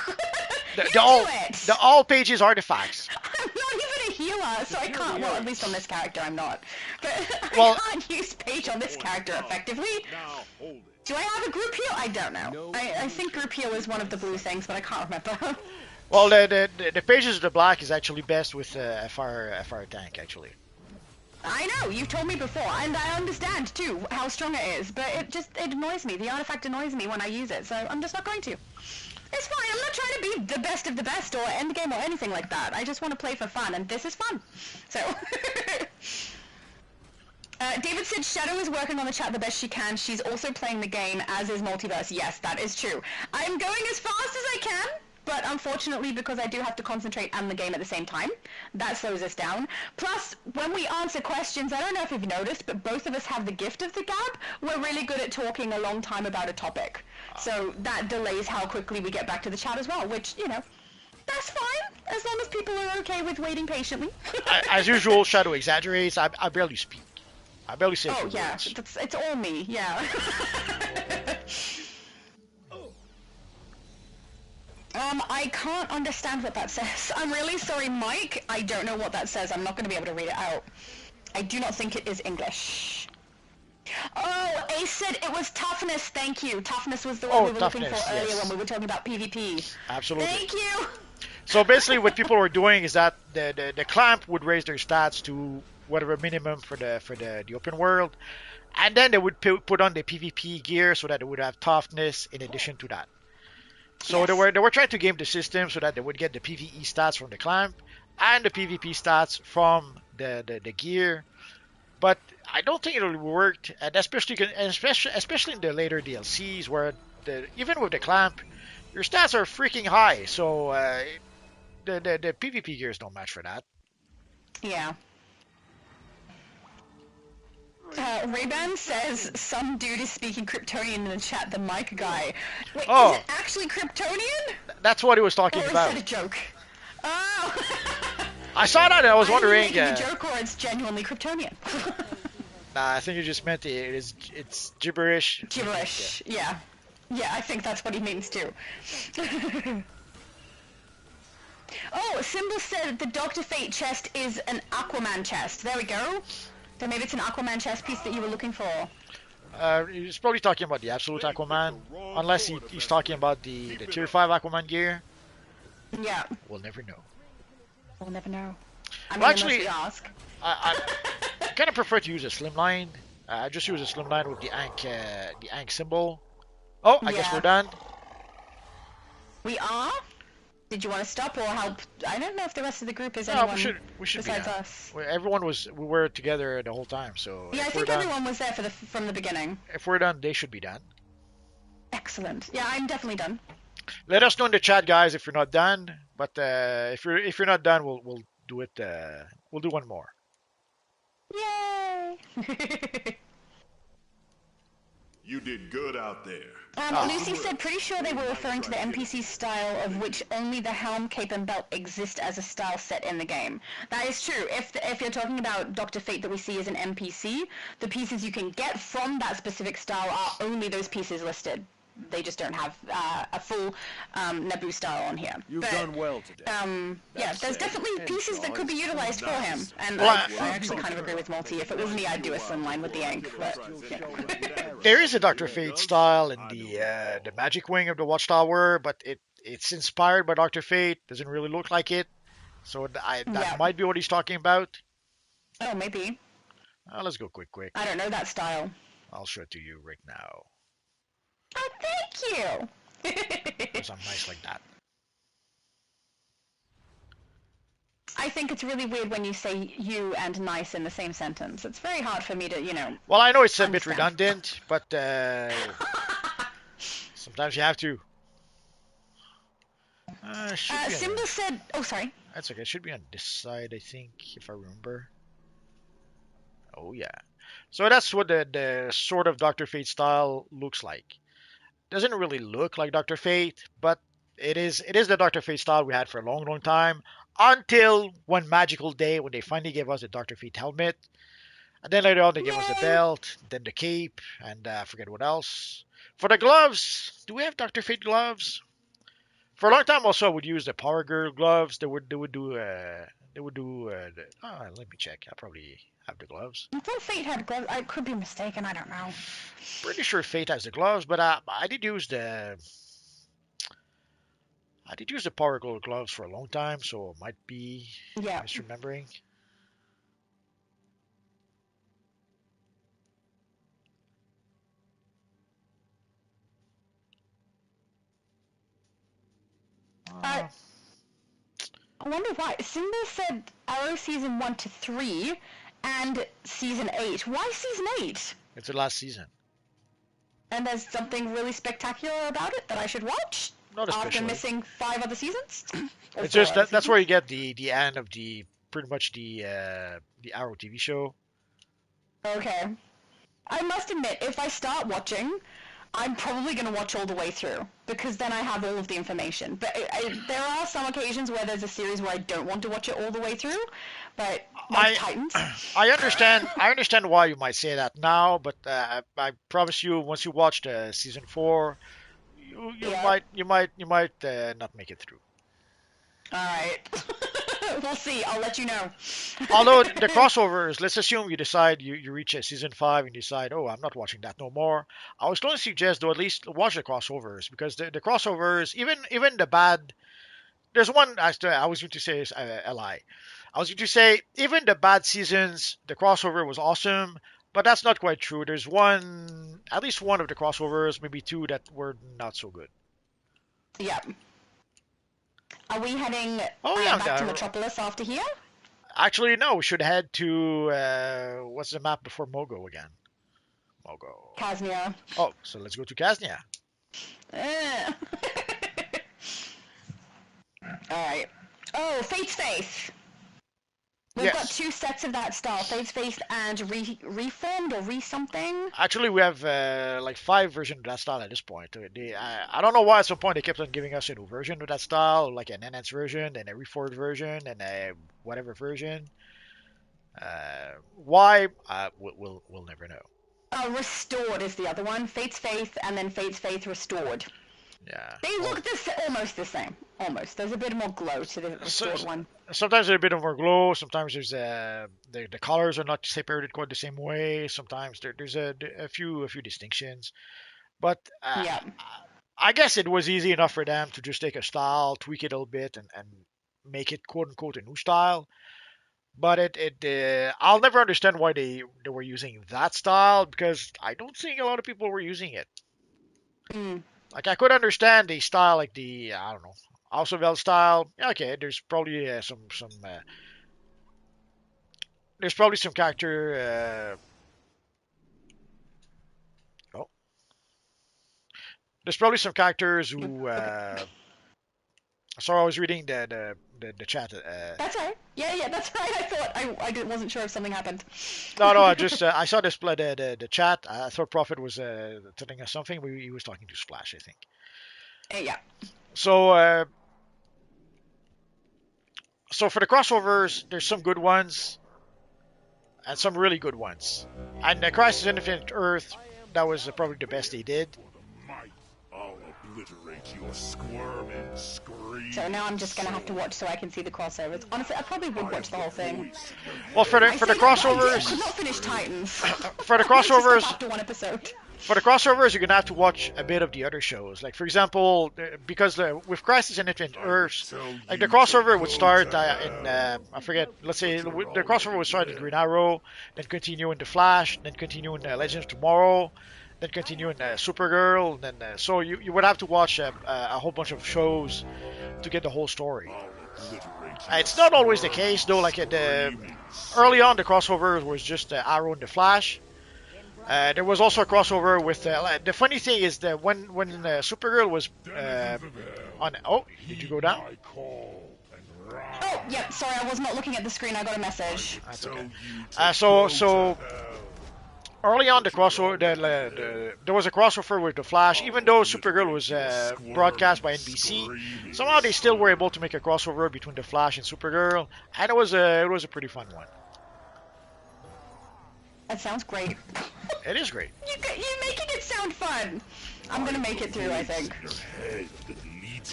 The all pages artifacts. I'm not even a healer, so I can't. Well, at least on this character, I'm not. But Well, I can't use page on this character effectively. Do I have a group heal? I don't know. I think group heal is one of the blue things, but I can't remember. Well, the pages of the black is actually best with FR tank actually. I know, you've told me before, and I understand too how strong it is, but it annoys me. The artifact annoys me when I use it, so I'm just not going to. It's fine, I'm not trying to be the best of the best or endgame or anything like that. I just want to play for fun, and this is fun. So... David said Shadow is working on the chat the best she can. She's also playing the game, as is Multiverse. Yes, that is true. I'm going as fast as I can, but unfortunately, because I do have to concentrate and the game at the same time, that slows us down. Plus, when we answer questions, I don't know if you've noticed, but both of us have the gift of the gab. We're really good at talking a long time about a topic. So that delays how quickly we get back to the chat as well, which, you know, that's fine, as long as people are okay with waiting patiently. As usual, Shadow exaggerates. I barely speak. I barely say. Oh yeah, it's all me. Yeah. I can't understand what that says. I'm really sorry, Mike. I don't know what that says. I'm not going to be able to read it out. I do not think it is English. Oh, Ace said it was toughness. Thank you. Toughness was the one we were looking for earlier when we were talking about PvP. Absolutely. Thank you. So basically, what people were doing is that the clamp would raise their stats to whatever minimum for the open world, and then they would put on the PvP gear so that they would have toughness in addition to that. So they were trying to game the system so that they would get the PvE stats from the clamp and the PvP stats from the gear. But I don't think it really worked, and especially in the later DLCs where even with the clamp, your stats are freaking high. So the PvP gears don't match for that. Yeah. Ray-Ban says some dude is speaking Kryptonian in the chat, the mic guy. Wait, is it actually Kryptonian? That's what he was talking about. Or is that a joke? Oh! I saw that and I was wondering... Is it a joke or it's genuinely Kryptonian? Nah, I think you just meant it's gibberish. Gibberish, yeah. Yeah, I think that's what he means too. Oh, Symbol said the Dr. Fate chest is an Aquaman chest. There we go. So maybe it's an Aquaman chest piece that you were looking for. He's probably talking about the Absolute Aquaman, unless he's talking about the Tier 5 Aquaman gear. Yeah. We'll never know. We'll never know. I mean, well, actually, unless we ask. I kind of prefer to use a slimline. I just use a slimline with the Ankh symbol. Oh, I guess we're done. We are? Did you want to stop or help? I don't know if the rest of the group is anyone we should besides be us. We were together the whole time, so yeah, I think everyone was there from the beginning. If we're done, they should be done. Excellent. Yeah, I'm definitely done. Let us know in the chat, guys, if you're not done. But if you're not done, we'll do it. We'll do one more. Yay! You did good out there. Lucy said, pretty sure they were referring to the NPC style of which only the helm, cape, and belt exist as a style set in the game. That is true. If you're talking about Dr. Fate that we see as an NPC, the pieces you can get from that specific style are only those pieces listed. They just don't have a full Naboo style on here. You've done well today. Yeah, there's definitely pieces that could be utilized for him. And I actually kind of agree with Multi. If it was me, I'd do a slimline with the Ankh. But, yeah. There is a Dr. Fate style in the magic wing of the Watchtower, but it's inspired by Dr. Fate. Doesn't really look like it. So that might be what he's talking about. Oh, maybe. Let's go quick. I don't know that style. I'll show it to you right now. Oh, thank you! Because I'm nice like that. I think it's really weird when you say you and nice in the same sentence. It's very hard for me to, Well, I know it's a bit redundant, but sometimes you have to. Symbol said... Oh, sorry. That's okay. It should be on this side, I think, if I remember. Oh, yeah. So that's what the sort of Dr. Fate style looks like. Doesn't really look like Dr. Fate, but it is the Dr. Fate style we had for a long, long time until one magical day when they finally gave us the Dr. Fate helmet. And then later on they gave us the belt, then the cape, and I forget what else. For the gloves, do we have Dr. Fate gloves? For a long time also I would use the Power Girl gloves. Let me check. I probably have the gloves. I thought Fate had gloves. I could be mistaken. I don't know. Pretty sure Fate has the gloves, but I did use the Power Girl gloves for a long time, so it might be misremembering. I wonder why. Symbol said Arrow season 1 to 3 and season 8. Why season 8? It's the last season. And there's something really spectacular about it that I should watch? Not especially. After missing 5 other seasons? It's just that's where you get the end of pretty much the Arrow TV show. Okay. I must admit, if I start watching, I'm probably going to watch all the way through, because then I have all of the information. But there are some occasions where there's a series where I don't want to watch it all the way through, but like Titans. I understand why you might say that now, but I promise you, once you watch the season 4, you might not make it through. All right. We'll see. I'll let you know. Although the crossovers, let's assume you decide you reach season 5 and you decide, oh, I'm not watching that no more. I was going to suggest, though, at least watch the crossovers, because the crossovers, even the bad, there's one I was going to say is a lie. I was going to say even the bad seasons, the crossover was awesome, but that's not quite true. There's at least one of the crossovers, maybe 2 that were not so good. Yeah. Are we heading back to Metropolis after here? Actually, no. We should head to what's the map before Mogo again? Mogo. Kaznia. Oh, so let's go to Kaznia. All right. Oh, Fate's Faith. We've got 2 sets of that style, Fate's Faith and Reformed or Re-something. Actually, we have like 5 versions of that style at this point. I don't know why at some point they kept on giving us a new version of that style, like an enhanced version, and a Reformed version, and a whatever version. Why? We'll never know. Restored is the other one. Fate's Faith and then Fate's Faith Restored. Yeah. They look almost the same. Almost. There's a bit more glow to the restored one. Sometimes there's a bit more glow. Sometimes there's the colors are not separated quite the same way. Sometimes there's a few distinctions. But I guess it was easy enough for them to just take a style, tweak it a little bit, and make it quote unquote a new style. But I'll never understand why they were using that style, because I don't think a lot of people were using it. Like, I could understand the style, like the, I don't know, Alsovel style. Okay, there's probably some character. There's probably some characters who. Sorry, I was reading the chat. That's right. Yeah, that's right. I thought I wasn't sure if something happened. No, I just I saw the chat. I thought Prophet was telling us something. He was talking to Splash, I think. Yeah. So for the crossovers, there's some good ones and some really good ones. And Crisis on Infinite Earth, that was probably the best they did. I'll obliterate your squirming scream. So now I'm just gonna have to watch so I can see the crossovers. Honestly, I probably would watch the whole thing. Well, for the crossovers, I could not finish Titans. For the crossovers, after one episode. For the crossovers, you're gonna have to watch a bit of the other shows. Like, for example, because with Crisis on Infinite Earths, like the crossover would start in I forget. Let's say the crossover would start in Green Arrow, then continue in the Flash, then continue in Legends of Tomorrow, then continue in Supergirl, and then so you would have to watch a whole bunch of shows to get the whole story. It's not always the case though. Like early on, the crossover was just Arrow and the Flash. There was also a crossover with the funny thing is that when Supergirl was on. Oh, did you go down? Oh, yeah. Sorry, I was not looking at the screen. I got a message. That's okay. So early on the crossover, there was a crossover with the Flash. Even though Supergirl was broadcast by NBC, somehow they still were able to make a crossover between the Flash and Supergirl, and it was a pretty fun one. That sounds great. It is great. You're making it sound fun. I'm gonna make it through, I think.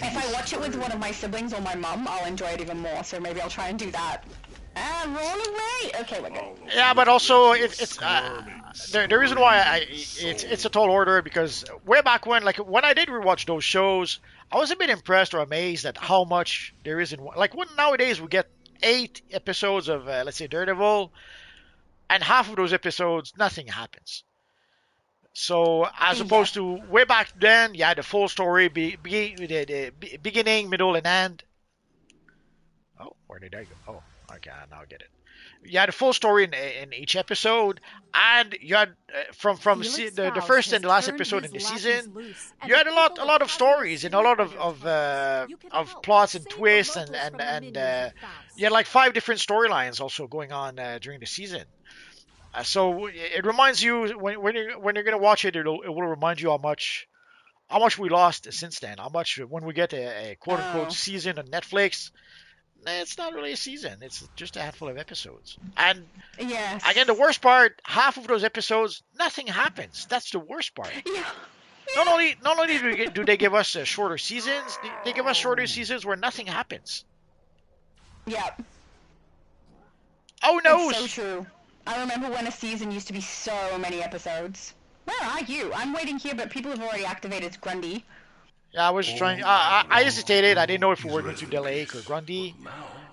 If I watch it with one of my siblings or my mum, I'll enjoy it even more. So maybe I'll try and do that. Roll away. Okay, we're good. Yeah, but also it's the reason why it's a tall order because way back when, like when I did rewatch those shows, I was a bit impressed or amazed at how much there is in one. Like when nowadays we get 8 episodes of let's say Daredevil, and half of those episodes nothing happens. So as opposed to way back then, you had the full story, the beginning, middle, and end. Oh, where did I go? Oh, okay, I now get it. You had a full story in each episode, and you had from the first and the last episode in the season, you had a lot of stories and a lot of plots and twists, and you had like 5 different storylines also going on during the season. So it reminds you when you're gonna watch it, it will remind you how much we lost since then. How much when we get a quote unquote season on Netflix, it's not really a season. It's just a handful of episodes. And yes, again, the worst part, half of those episodes, nothing happens. That's the worst part. Yeah. Not only do they give us shorter seasons, they give us shorter seasons where nothing happens. Yep. Oh no! It's so true. I remember when a season used to be so many episodes. Where are you? I'm waiting here, but people have already activated Grundy. Yeah, I was trying. I hesitated. I didn't know if we were going to do the Lake or Grundy,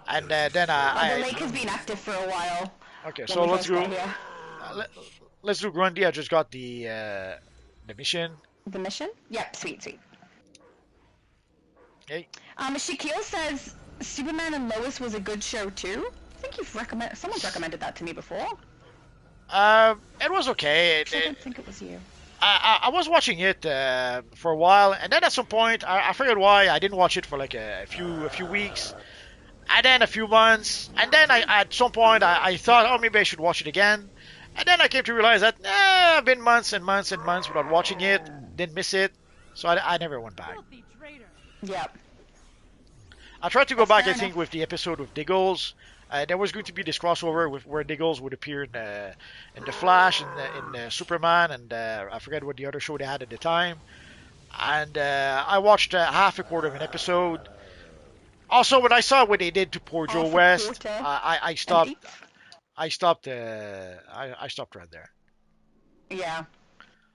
and then the Lake has been active for a while. Okay, so let's go. Let's do Grundy. I just got the mission. The mission? Yep, sweet. Okay. Shaquille says Superman and Lois was a good show too. I think someone's recommended that to me before. It was okay. I don't think it was you. I was watching it for a while, and then at some point, I forget why I didn't watch it for like a few weeks, and then a few months, and then at some point I thought, oh, maybe I should watch it again, and then I came to realize that I've been months and months and months without watching it, didn't miss it, so I never went back. Yep. I tried to go back, I think, with the episode with Diggles. There was going to be this crossover with where Diggles would appear in the Flash, in Superman, and I forget what the other show they had at the time. And I watched half a quarter of an episode. Also, when I saw what they did to poor Joe West, I stopped. I stopped right there. Yeah.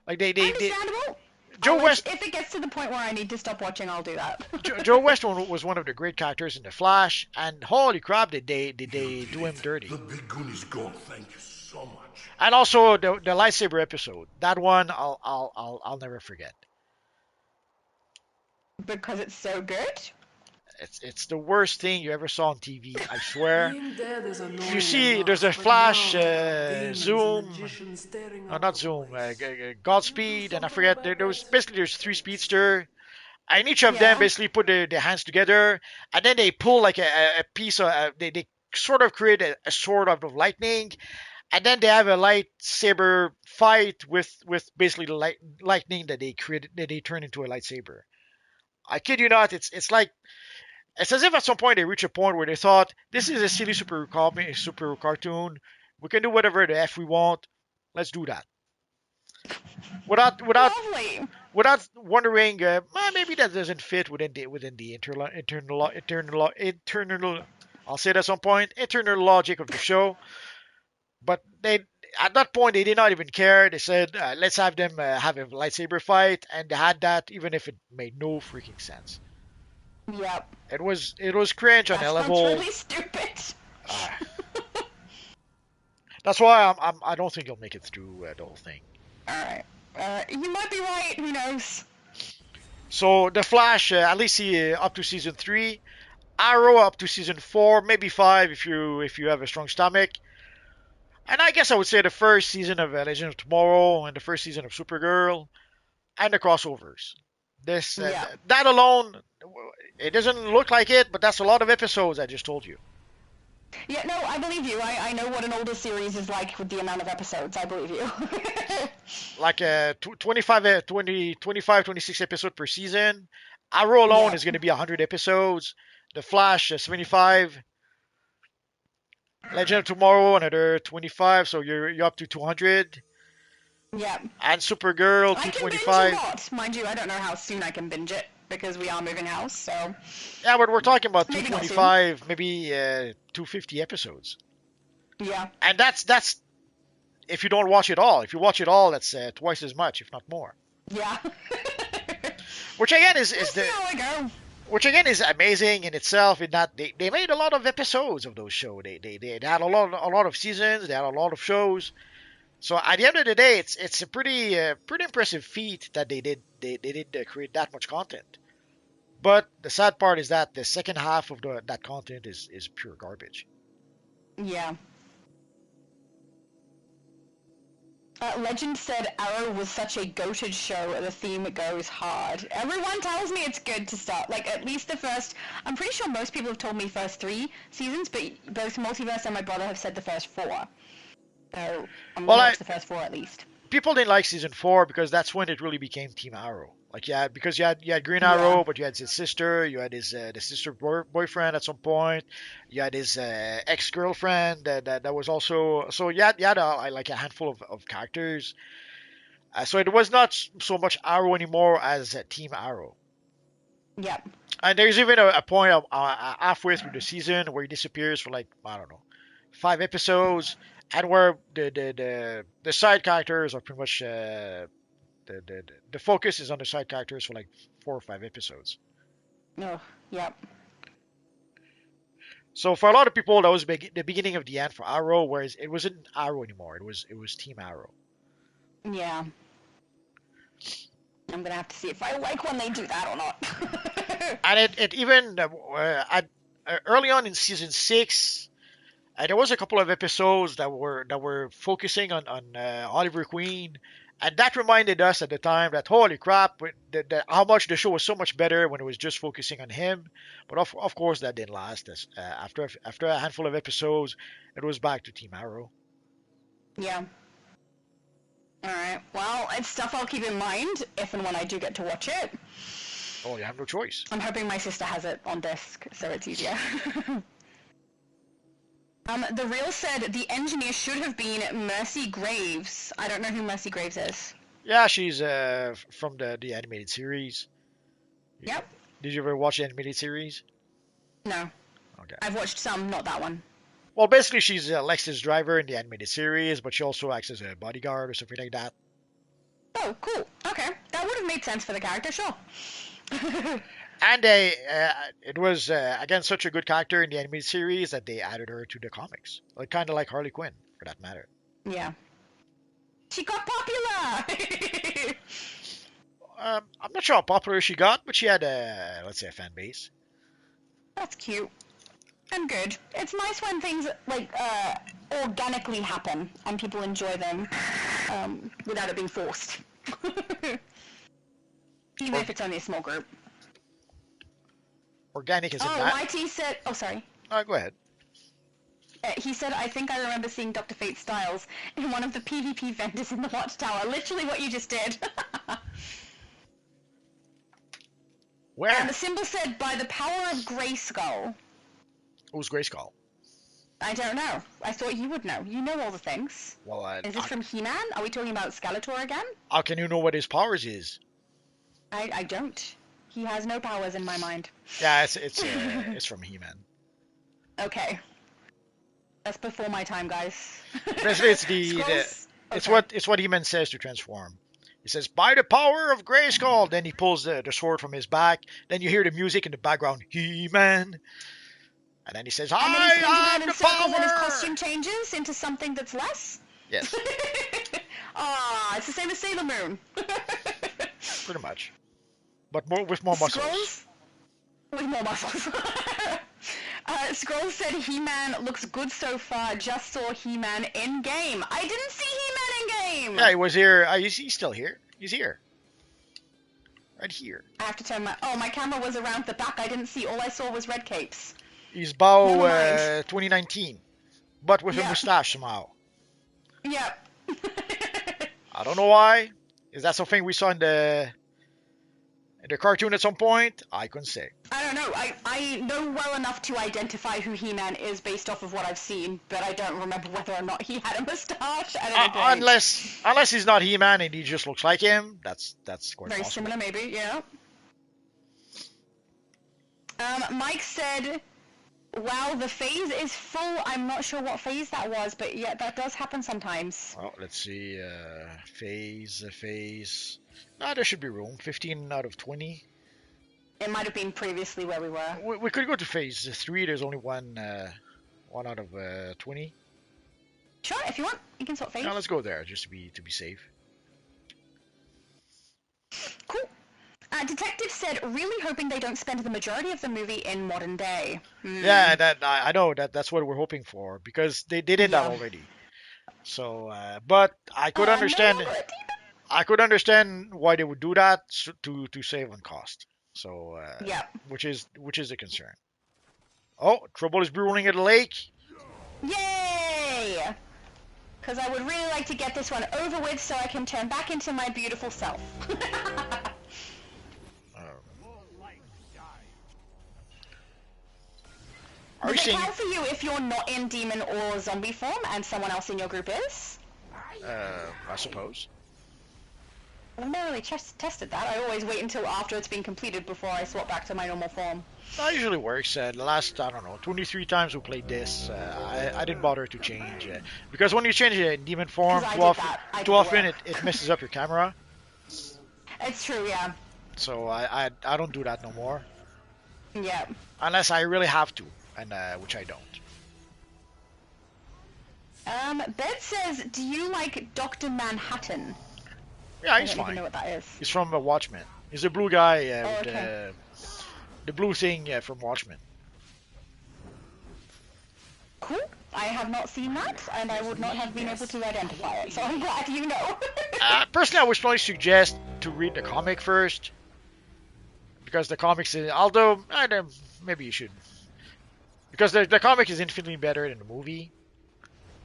Like they understandable. Joe West. If it gets to the point where I need to stop watching, I'll do that. Joe West was one of the great characters in the Flash, and holy crap, did they do him dirty? The big gun is gone. Thank you so much. And also the lightsaber episode. That one I'll never forget. Because it's so good. It's the worst thing you ever saw on TV, I swear. You see, there's a Flash zoom, not zoom, Godspeed, and I forget, there's 3 speedster, and each of them basically put their hands together, and then they pull like a piece of, they sort of create a sword out of lightning, and then they have a lightsaber fight with basically the lightning that they created, that they turn into a lightsaber. I kid you not, it's as if at some point they reach a point where they thought, this is a silly super cartoon. We can do whatever the F we want. Let's do that. Without wondering, maybe that doesn't fit within the internal. I'll say it at some point, internal logic of the show. But at that point they did not even care. They said, let's have them have a lightsaber fight, and they had that even if it made no freaking sense. Yep. It was cringe on a level. That's really stupid. That's why I don't think he'll make it through the whole thing. All right. You might be right. Who knows? So the Flash, at least up to season 3, Arrow up to season 4, maybe 5 if you have a strong stomach. And I guess I would say the first season of Legend of Tomorrow and the first season of Supergirl and the crossovers. That alone, it doesn't look like it, but that's a lot of episodes I just told you. Yeah, no, I believe you. I know what an older series is like with the amount of episodes. I believe you. Like 26 episodes per season. Arrow alone is going to be 100 episodes. The Flash, 75. Legend of Tomorrow, another 25. So you're up to 200. Yeah. And Supergirl, I can binge 225. a lot, mind you. I don't know how soon I can binge it because we are moving house. So. Yeah, but we're talking about Maybe 225, maybe 250 episodes. Yeah. And that's if you don't watch it all. If you watch it all, that's twice as much, if not more. Yeah. Which again is the. How I go. Which again is amazing in itself. In that they made a lot of episodes of those shows. They had a lot of seasons. They had a lot of shows. So at the end of the day, it's a pretty impressive feat that they did create that much content. But the sad part is that the second half of that content is pure garbage. Yeah. Legend said Arrow was such a goated show, the theme goes hard. Everyone tells me it's good to start, like at least the first, I'm pretty sure most people have told me first 3 seasons, but both Multiverse and my brother have said the first 4. So I'm going to watch the first 4 at least. People didn't like season 4 because that's when it really became Team Arrow. Like because you had Green Arrow, but you had his sister, you had his the sister boyfriend at some point, you had his ex-girlfriend that was also, so you had like a handful of characters. So it was not so much Arrow anymore as Team Arrow. Yeah. And there's even a point of halfway through the season where he disappears for like, I don't know, 5 episodes, and where the side characters are pretty much the focus is on the side characters for like 4 or 5 episodes. No, yep. So for a lot of people, that was the beginning of the end for Arrow, whereas it wasn't Arrow anymore. It was Team Arrow. Yeah. I'm gonna have to see if I like when they do that or not. And it even early on in season 6, there was a couple of episodes that were focusing on Oliver Queen. And that reminded us at the time that, holy crap, how much the show was so much better when it was just focusing on him. But of course, that didn't last. After a handful of episodes, it was back to Team Arrow. Yeah. Alright, well, it's stuff I'll keep in mind if and when I do get to watch it. Oh, you have no choice. I'm hoping my sister has it on disc, so it's easier. The Real said the engineer should have been Mercy Graves. I don't know who Mercy Graves is. Yeah, she's from the animated series. Yep. Did you ever watch the animated series? No. Okay. I've watched some, not that one. Well, basically, she's Lex's driver in the animated series, but she also acts as a bodyguard or something like that. Oh, cool. Okay. That would have made sense for the character, sure. And it was, again, such a good character in the animated series that they added her to the comics. Like, kind of like Harley Quinn, for that matter. Yeah. She got popular! I'm not sure how popular she got, but she had, let's say, a fan base. That's cute. And good. It's nice when things, like, organically happen, and people enjoy them, without it being forced. Even if it's only a small group. Organic isn't that. YT said... Oh, sorry. Go ahead. He said, I think I remember seeing Dr. Fate Styles in one of the PvP vendors in the Watchtower. Literally what you just did. Where? And the symbol said, by the power of Grayskull. Who's Grayskull? I don't know. I thought you would know. You know all the things. Well, is this from He-Man? Are we talking about Skeletor again? How can you know what his powers is? I don't. He has no powers in my mind. Yeah, it's from He-Man. Okay. That's before my time, guys. Basically, it's what He-Man says to transform. He says, "By the power of Grayskull." Then he pulls the sword from his back. Then you hear the music in the background, He-Man. And then he says, "I am the power." And his costume changes into something that's less. Yes. It's the same as Sailor Moon. Pretty much. But with more muscles. Scrolls? With more muscles. Scrolls said He-Man looks good so far. Just saw He-Man in game. I didn't see He-Man in game. Yeah, he was here. He's still here. He's here. Right here. I have to turn my camera was around the back. I didn't see. All I saw was red capes. He's Bao 2019, but with a mustache somehow. Yeah. I don't know why. Is that something we saw in the cartoon at some point? I couldn't say. I don't know. I know well enough to identify who He-Man is based off of what I've seen, but I don't remember whether or not he had a mustache. Unless he's not He-Man and he just looks like him. That's quite very possible. Similar, maybe. Yeah. Mike said, "Wow, the phase is full." I'm not sure what phase that was, but yeah, that does happen sometimes. Well, let's see. Phase. No, there should be room. 15 out of 20. It might have been previously where we were. We could go to phase 3. There's only one out of 20. Sure, if you want, you can sort phase. Yeah, let's go there just to be safe. Cool. Detective said, really hoping they don't spend the majority of the movie in modern day. Yeah, I know that's what we're hoping for because they did that already. So, but I could understand. I could understand why they would do that to save on cost. So, which is a concern. Oh, trouble is brewing at the lake. Yay! Because I would really like to get this one over with so I can turn back into my beautiful self. Does it count for you if you're not in demon or zombie form and someone else in your group is? I suppose. I've never really tested that. I always wait until after it's been completed before I swap back to my normal form. That usually works. The last, 23 times we played this, I didn't bother to change. Because when you change a demon form too often, it messes up your camera. It's true, yeah. So I don't do that no more. Yeah. Unless I really have to, and which I don't. Bed says, do you like Dr. Manhattan? Yeah, he's fine. I don't even know what that is. He's from Watchmen. He's a blue guy with the blue thing from Watchmen. Cool. I have not seen that, and I would not have been able to identify it, so I'm glad you know. Personally, I would probably suggest to read the comic first. Because the comics is, although, maybe you should. Because the comic is infinitely better than the movie.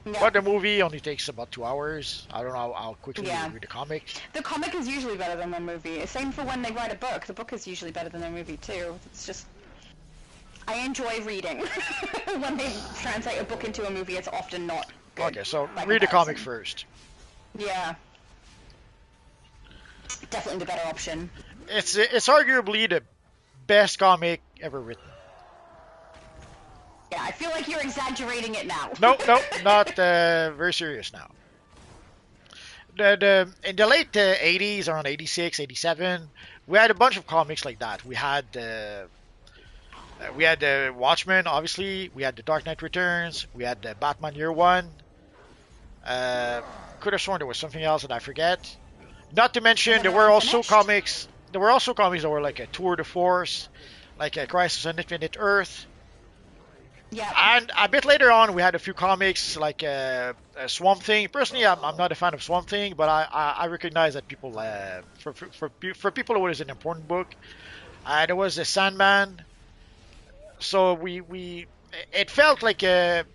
Yeah. But the movie only takes about 2 hours. I don't know how quickly you read the comic. The comic is usually better than the movie. Same for when they write a book. The book is usually better than the movie too. It's just... I enjoy reading. When they translate a book into a movie, it's often not good. Okay, so read the comic first. Yeah. Definitely the better option. It's arguably the best comic ever written. Yeah, I feel like you're exaggerating it now. Nope, not very serious now. In the late 80s, around 86, 87, we had a bunch of comics like that. We had Watchmen, obviously. We had The Dark Knight Returns. We had Batman Year One. Could have sworn there was something else that I forget. Not to mention, there were also comics. There were also comics that were like a Tour de Force, like a Crisis on Infinite Earth. Yeah. And a bit later on, we had a few comics like Swamp Thing. Personally, I'm not a fan of Swamp Thing, but I recognize that people for people it was an important book. There was a Sandman. So it felt like that's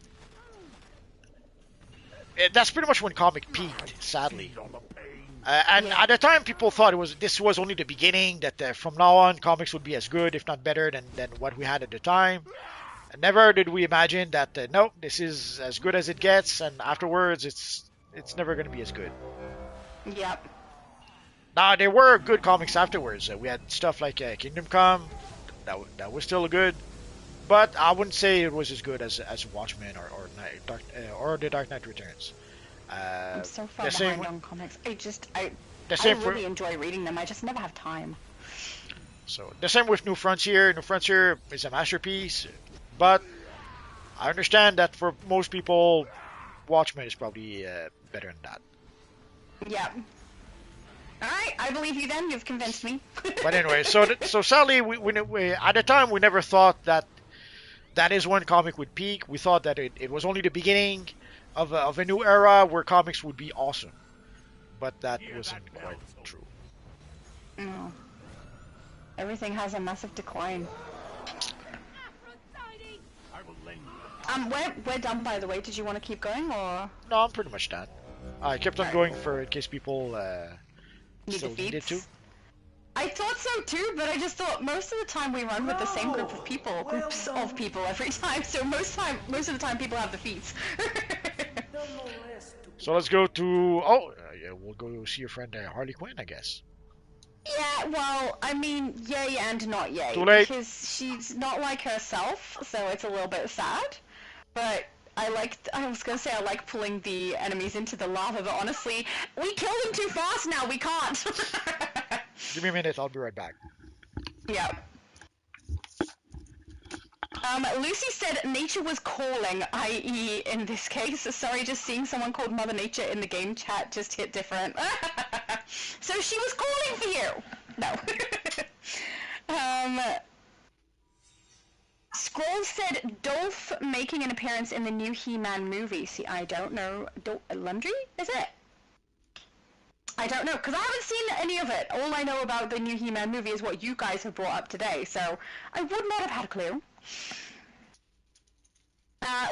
pretty much when comic peaked, sadly. And at the time, people thought this was only the beginning. That from now on, comics would be as good, if not better, than what we had at the time. And never did we imagine that no, this is as good as it gets, and afterwards, it's never going to be as good. Yep. Now there were good comics afterwards. We had stuff like Kingdom Come, that was still good, but I wouldn't say it was as good as Watchmen or The Dark Knight Returns. I'm so far behind on comics. I really enjoy reading them. I just never have time. So the same with New Frontier. New Frontier is a masterpiece, but I understand that for most people, Watchmen is probably better than that. Yeah. All right, I believe you. Then you've convinced me. But anyway, so sadly, we at the time we never thought that is when comic would peak. We thought that it was only the beginning of a new era where comics would be awesome, but that wasn't quite true. No. Everything has a massive decline. We're done, by the way. Did you want to keep going, or? No, I'm pretty much done. I kept on going in case people still needed to. I thought so too, but I just thought most of the time we run with the same groups of people every time. So most of the time people have the feats. So let's go to yeah, we'll go see your friend Harley Quinn, I guess. Yeah, well, I mean, yay and not yay. Too late. Because she's not like herself, so it's a little bit sad. But I was gonna say I like pulling the enemies into the lava, but honestly, we kill them too fast now, we can't. Give me a minute, I'll be right back. Yeah. Lucy said nature was calling, i.e. in this case. Sorry, just seeing someone called Mother Nature in the game chat just hit different. So she was calling for you! No. Scroll said Dolph making an appearance in the new He-Man movie. See, I don't know. Lundry? Is it? I don't know, because I haven't seen any of it. All I know about the new He-Man movie is what you guys have brought up today, so I would not have had a clue.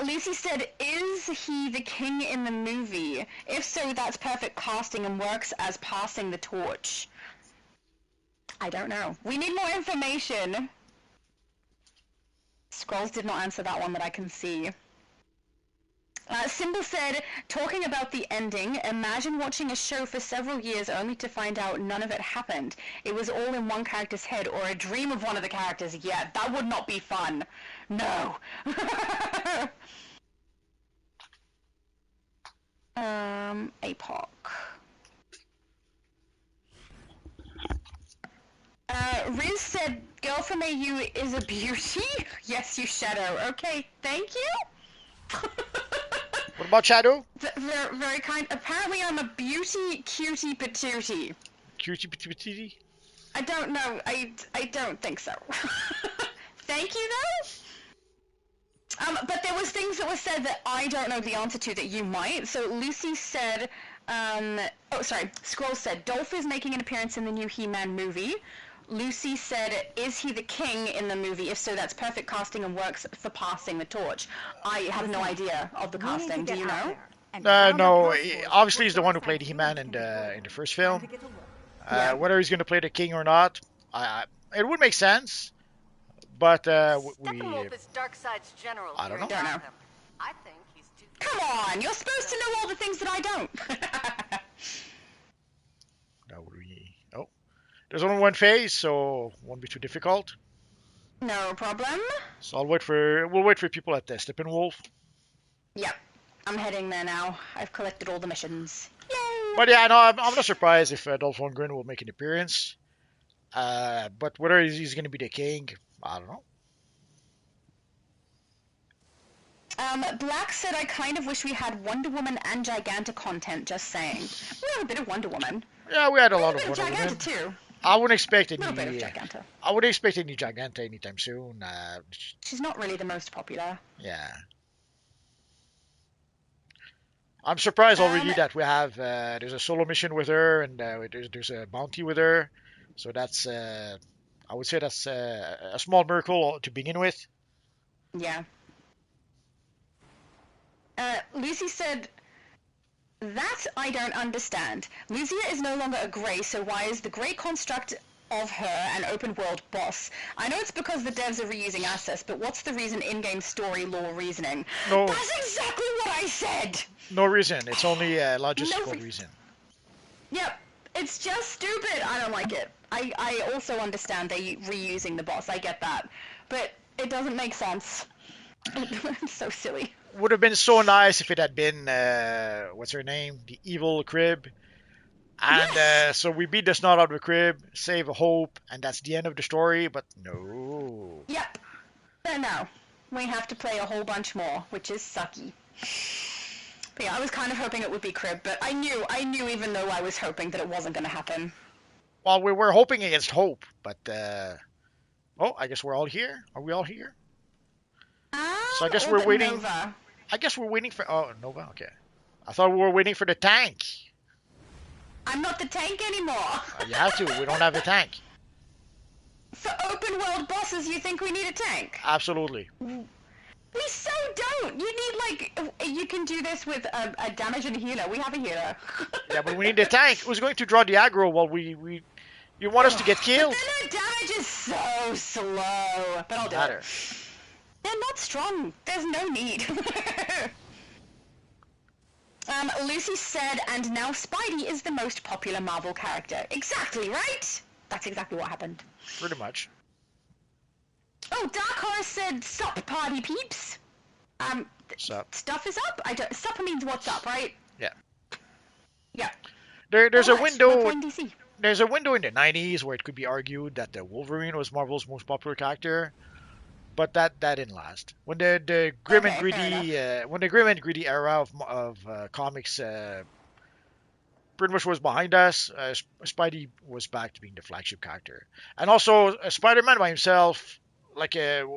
Lucy said, is he the king in the movie? If so, that's perfect casting and works as passing the torch. I don't know. We need more information. Scrolls did not answer that one that I can see. Symbol said, talking about the ending, imagine watching a show for several years only to find out none of it happened. It was all in one character's head or a dream of one of the characters. Yeah, that would not be fun. No. APOC. Riz said, girl from AU is a beauty? Yes, you Shadow. Okay, thank you. What about Shadow? Very, very kind. Apparently I'm a beauty cutie patootie. Cutie patootie? I don't know. I don't think so. Thank you, though. But there was things that were said that I don't know the answer to that you might. So Lucy said, Scroll said, Dolph is making an appearance in the new He-Man movie. Lucy said, is he the king in the movie? If so, that's perfect casting and works for passing the torch. I have no idea of the casting. Do you know? No, obviously he's the one who played He-Man in the first film. Whether he's going to play the king or not, it would make sense. But Steppenwolf is Darkseid's general. I don't know. I think he's too. Come on, you're supposed to know all the things that I don't. Oh, there's only one phase, so it won't be too difficult. No problem. So we'll wait for people at Steppenwolf. Yep, I'm heading there now. I've collected all the missions. Yay! But yeah, no, I'm not surprised if Dolph Lundgren will make an appearance. But whether he's going to be the king, I don't know. Black said, I kind of wish we had Wonder Woman and Giganta content, just saying. We have a bit of Wonder Woman. Yeah, we had a lot of Wonder Giganta Woman. Too. I wouldn't expect any. Giganta. I wouldn't expect any Giganta anytime soon. She's not really the most popular. Yeah. I'm surprised already that we have there's a solo mission with her and there's a bounty with her. So that's I would say that's a small miracle to begin with. Yeah. Lucy said, that I don't understand. Lucia is no longer a Grey, so why is the Grey construct of her an open world boss? I know it's because the devs are reusing assets, but what's the reason in-game story lore reasoning? No. That's exactly what I said! No reason. It's only a logistical reason. Yep. It's just stupid. I don't like it. I also understand they reusing the boss. I get that. But it doesn't make sense. It's so silly. Would have been so nice if it had been what's her name, the evil Crib, and so we beat the snot out of the Crib, save a Hope, and that's the end of the story. But no. Yep. No, we have to play a whole bunch more, which is sucky. But yeah, I was kind of hoping it would be Crib, but I knew even though I was hoping that it wasn't going to happen. Well, we were hoping against hope, but oh, I guess we're all here. Are we all here? So I guess we're waiting. Nova. I guess we're waiting for. Oh, Nova. Okay. I thought we were waiting for the tank. I'm not the tank anymore. You have to. We don't have a tank. For open world bosses, you think we need a tank? Absolutely. We so don't! You need, like, you can do this with a damage and a healer. We have a healer. Yeah, but we need the tank. Who's going to draw the aggro while we you want us to get killed? But then our damage is so slow. But I'll do it. They're not strong. There's no need. Lucy said, and now Spidey is the most popular Marvel character. Exactly, right? That's exactly what happened. Pretty much. Oh, Dark Horse said, sup, party peeps. Sup. Stuff is up? Sup means what's up, right? Yeah. Yeah. There's a window. There's a window in the 90s where it could be argued that the Wolverine was Marvel's most popular character, but that didn't last. When the grim and gritty era of comics pretty much was behind us, Spidey was back to being the flagship character, and also Spider-Man by himself. Like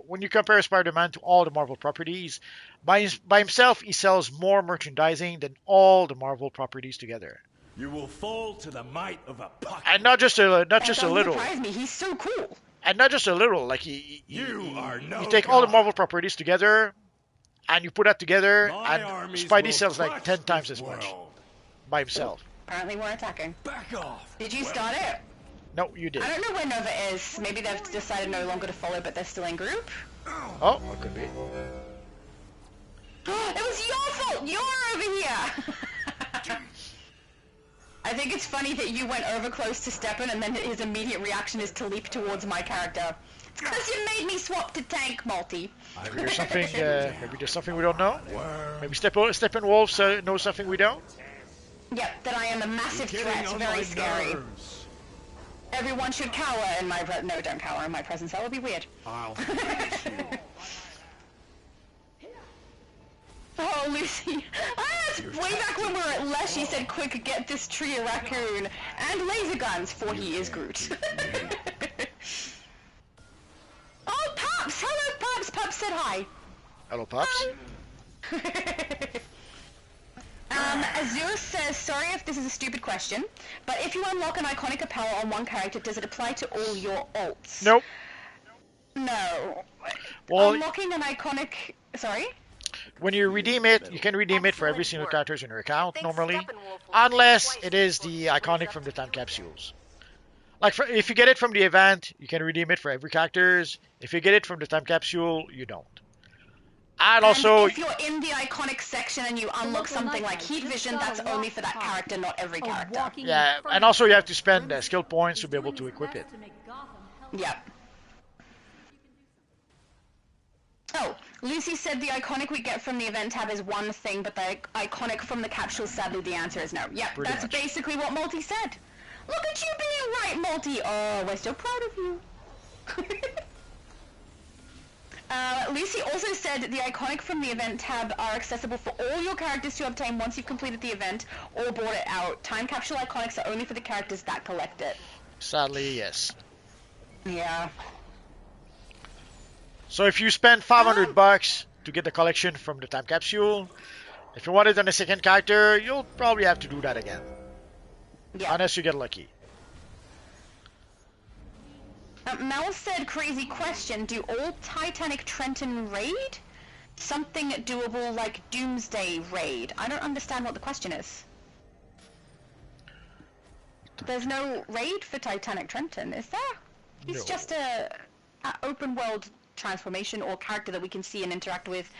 when you compare Spider-Man to all the Marvel properties, by himself he sells more merchandising than all the Marvel properties together. You will fall to the might of a pocket. And not just a little. Surprise me. He's so cool. And not just a little. Like you take all the Marvel properties together, and you put that together, and Spidey sells like 10 times as much by himself. Apparently we're attacking. Back off. Did you start it? No, you did. I don't know where Nova is. Maybe they've decided no longer to follow, but they're still in group. Oh, it could be. It was your fault. You're over here. I think it's funny that you went over close to Stepan, and then his immediate reaction is to leap towards my character. It's because you made me swap to tank, Multi. Maybe there's something. Maybe there's something we don't know. Maybe Steppenwolf knows something we don't. Yep, that I am a massive threat. Very scary. Everyone should cower in my no, don't cower in my presence. That would be weird. I'll Oh, Lucy. Way back when we were at Les, she said, quick, get this tree a raccoon and laser guns, for he is Groot. Oh, Pops! Hello, Pops! Pops said hi. Hello, Pops. Azure says, sorry if this is a stupid question, but if you unlock an iconic apparel on one character, does it apply to all your alts? Nope. No. Well, unlocking an iconic... Sorry? When you redeem it, you can redeem it for every single character in your account, normally. Unless it is the iconic from the time capsules. Like, if you get it from the event, you can redeem it for every characters. If you get it from the time capsule, you don't. And also, if you're in the iconic section and you unlock something like Heat Vision, that's only for that character, not every character. Yeah, and also you have to spend skill points to be able to equip it. Yep. Oh, Lucy said the iconic we get from the event tab is one thing, but the iconic from the capsule, sadly, the answer is no. Yep, Pretty that's much. basically what Multi said. Look at you being right, Multi. Oh, we're so proud of you. Lucy also said the iconic from the event tab are accessible for all your characters to obtain once you've completed the event or bought it out. Time capsule iconics are only for the characters that collect it. Sadly, yes. Yeah. So if you spend $500 to get the collection from the time capsule, if you want it on a second character, you'll probably have to do that again. Yeah. Unless you get lucky. Mel said, crazy question, do all Titanic Trenton raid? Something doable like Doomsday raid. I don't understand what the question is. There's no raid for Titanic Trenton, is there? He's just a open world transformation or character that we can see and interact with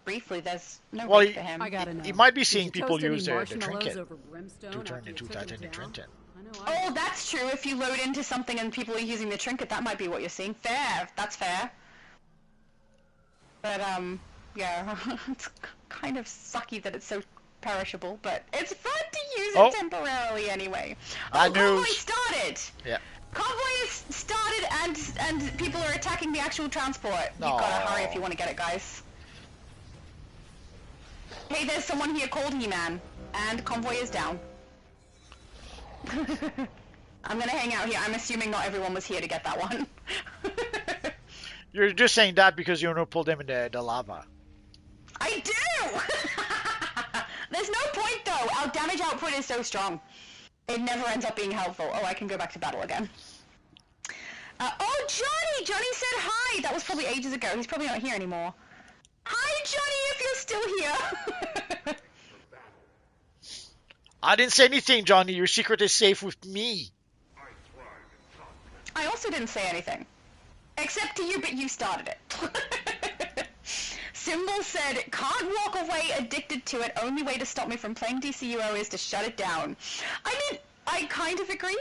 briefly. There's no raid for him. I gotta know. He might be seeing Did you people toast any use the marshmallows trinket over brimstone to after turn you into took them Titanic down? Trenton. Oh, that's true. If you load into something and people are using the trinket, that might be what you're seeing. Fair. That's fair. But, yeah. It's kind of sucky that it's so perishable, but it's fun to use it temporarily anyway. Convoy started! Yeah. Convoy is started and people are attacking the actual transport. You've gotta hurry if you want to get it, guys. Hey, there's someone here called He-Man, and Convoy is down. I'm gonna hang out here. I'm assuming not everyone was here to get that one. You're just saying that because you want to pull them in the lava. I do! There's no point though. Our damage output is so strong. It never ends up being helpful. Oh, I can go back to battle again. Oh, Johnny! Johnny said hi! That was probably ages ago. He's probably not here anymore. still here. I didn't say anything, Johnny. Your secret is safe with me. I also didn't say anything. Except to you, but you started it. Symbol said, can't walk away addicted to it. Only way to stop me from playing DCUO is to shut it down. I mean, I kind of agree,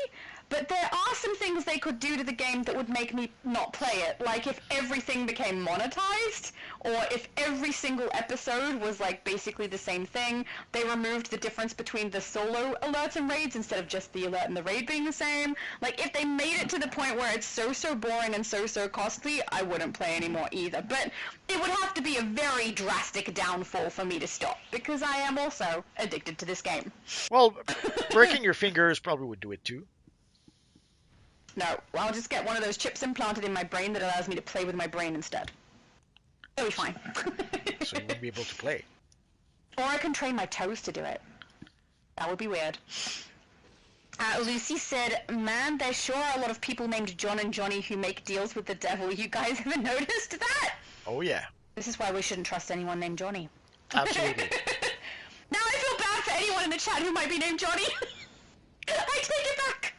but there are some things they could do to the game that would make me not play it. Like if everything became monetized, or if every single episode was like basically the same thing. They removed the difference between the solo alerts and raids instead of just the alert and the raid being the same. Like if they made it to the point where it's so boring and so costly, I wouldn't play anymore either. But it would have to be a very drastic downfall for me to stop, because I am also addicted to this game. Well, breaking your fingers probably would do it too. No, I'll just get one of those chips implanted in my brain that allows me to play with my brain instead. It'll be fine. So you wouldn't be able to play. Or I can train my toes to do it. That would be weird. Lucy said, man, there sure are a lot of people named John and Johnny who make deals with the devil. You guys ever noticed that? Oh, yeah. This is why we shouldn't trust anyone named Johnny. Absolutely. Now I feel bad for anyone in the chat who might be named Johnny. I take it back.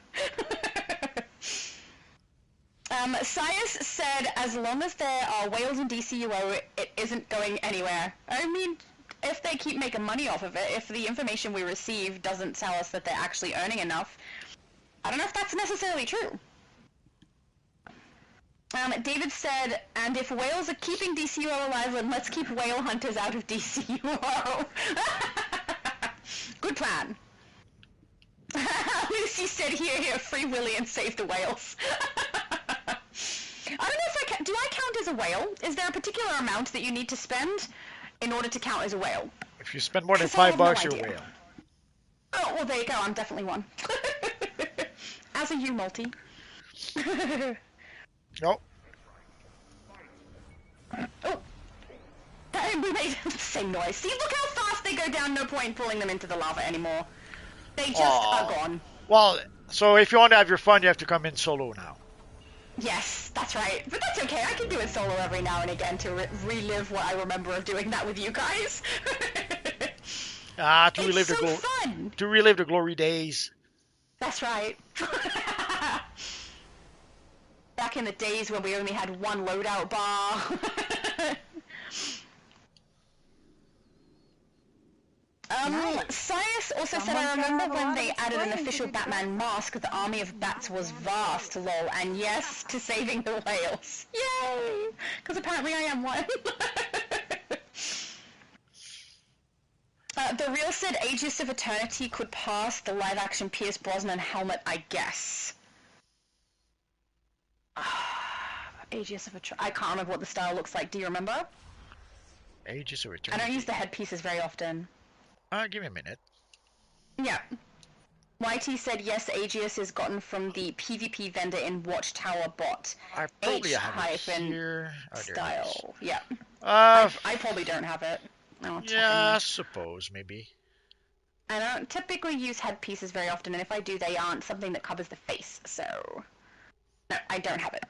Sias said, as long as there are whales in DCUO, it isn't going anywhere. I mean, if they keep making money off of it, if the information we receive doesn't tell us that they're actually earning enough, I don't know if that's necessarily true. David said, and if whales are keeping DCUO alive, then let's keep whale hunters out of DCUO. Good plan. Lucy said, here, Free Willy and save the whales. I don't know if do I count as a whale? Is there a particular amount that you need to spend in order to count as a whale? If you spend more than $5, you're a whale. Oh, well, there you go. I'm definitely one. As are you, Multi. Nope. Oh. We made the same noise. See, look how fast they go down. No point pulling them into the lava anymore. They just are gone. Well, so if you want to have your fun, you have to come in solo now. Yes, that's right. But that's okay. I can do it solo every now and again to relive what I remember of doing that with you guys. To relive fun. To relive the glory days. That's right. Back in the days when we only had one loadout bar. Sias also said, I remember when they added an official Batman mask, the army of bats was vast, lol, and yes, to saving the whales. Yay! Because apparently I am one. The Real said Aegis of Eternity could pass the live-action Pierce Brosnan helmet, I guess. Aegis of Eternity. I can't remember what the style looks like. Do you remember? Aegis of Eternity. I don't use the headpieces very often. Give me a minute. Yeah. YT said, yes, Aegis is gotten from the PvP vendor in Watchtower bot. I probably have it here. Style. Yeah. I probably don't have it. Yeah, I suppose, maybe. I don't typically use headpieces very often, and if I do, they aren't something that covers the face, so... No, I don't have it.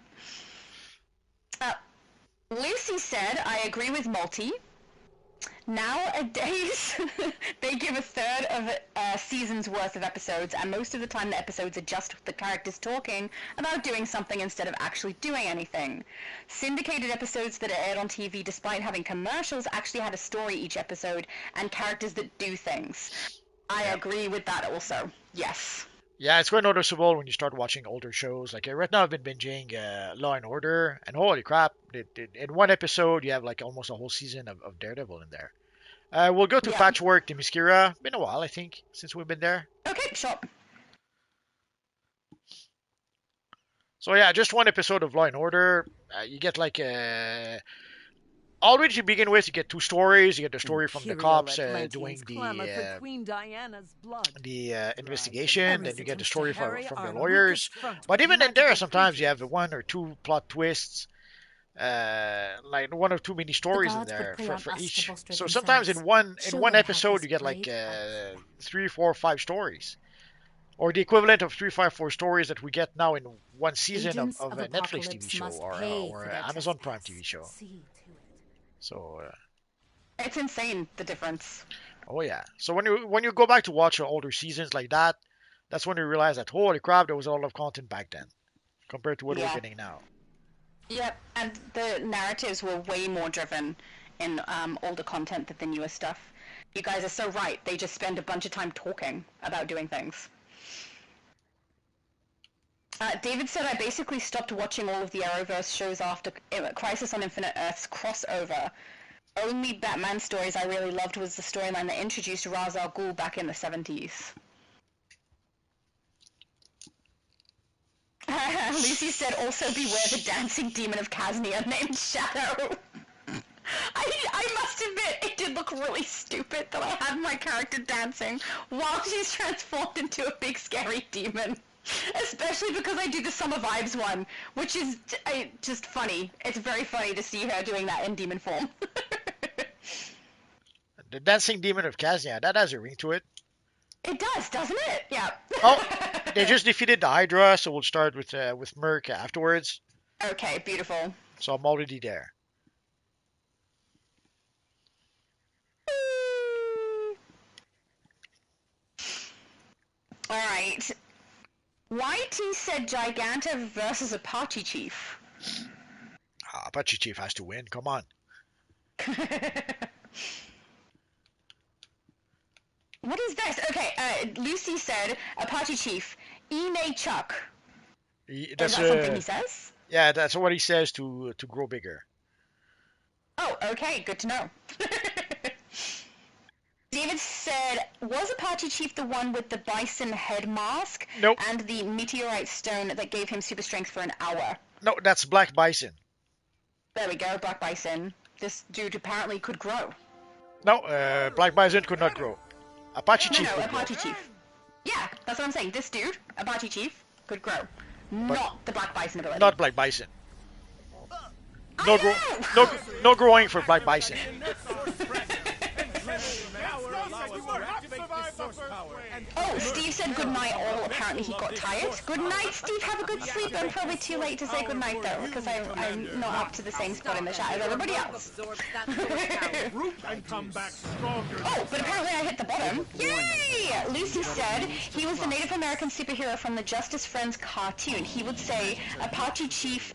Lucy said, I agree with Multi. Nowadays, they give a third of a season's worth of episodes, and most of the time the episodes are just the characters talking about doing something instead of actually doing anything. Syndicated episodes that are aired on TV, despite having commercials, actually had a story each episode, and characters that do things. I agree with that also. Yes. Yeah, it's quite noticeable when you start watching older shows. Like right now I've been binging Law and Order, and holy crap, in one episode you have like almost a whole season of Daredevil in there. We'll go to Patchwork, Themyscira. Been a while, I think, since we've been there. Okay, sure. So yeah, just one episode of Law and Order. You get like already to begin with, you get two stories. You get the story from the cops doing the investigation, then you get the story from the lawyers. But even in there, sometimes you have one or two plot twists, like one or two mini stories in there for each. So sometimes in one episode, you get like 3, 4, 5 stories. Or the equivalent of 3, 5, 4 stories that we get now in one season of a Netflix TV show or Amazon Prime TV show. So, It's insane, the difference. Oh yeah. So when you go back to watch older seasons like that, that's when you realize that holy crap, there was a lot of content back then compared to what we're getting now. Yep, and the narratives were way more driven in older content than the newer stuff. You guys are so right. They just spend a bunch of time talking about doing things. David said, I basically stopped watching all of the Arrowverse shows after Crisis on Infinite Earths crossover. Only Batman stories I really loved was the storyline that introduced Ra's al Ghul back in the 70s. Lucy said, also beware the dancing demon of Kaznia named Shadow. I must admit, it did look really stupid that I had my character dancing while she's transformed into a big scary demon. Especially because I do the Summer Vibes one, which is just funny. It's very funny to see her doing that in demon form. The dancing demon of Kaznia, that has a ring to it. It does, doesn't it? Yeah. Oh, they just defeated the Hydra, so we'll start with Merc afterwards. Okay, beautiful. So I'm already there. All right. YT said Giganta versus Apache Chief. Apache Chief has to win. Come on. What is this? Okay, Lucy said Apache Chief, Ine Chuck. That's is that something he says? Yeah, that's what he says to grow bigger. Oh, okay, good to know. David said, was Apache Chief the one with the bison head mask? Nope. And the meteorite stone that gave him super strength for an hour? No, that's Black Bison. There we go, Black Bison. This dude apparently could grow. No, Black Bison could not grow. Apache Chief No, could Apache grow. Chief. Yeah, that's what I'm saying. This dude, Apache Chief, could grow. But not the Black Bison ability. Not Black Bison. No growing for Black Bison. Oh, Steve said good night all. Apparently he got tired. Good night, Steve. Have a good sleep. I'm probably too late to say good night though, because I'm not up to the same spot in the chat as everybody else. Oh, but apparently I hit the bottom. Yay! Lucy said he was the Native American superhero from the Justice Friends cartoon. He would say Apache Chief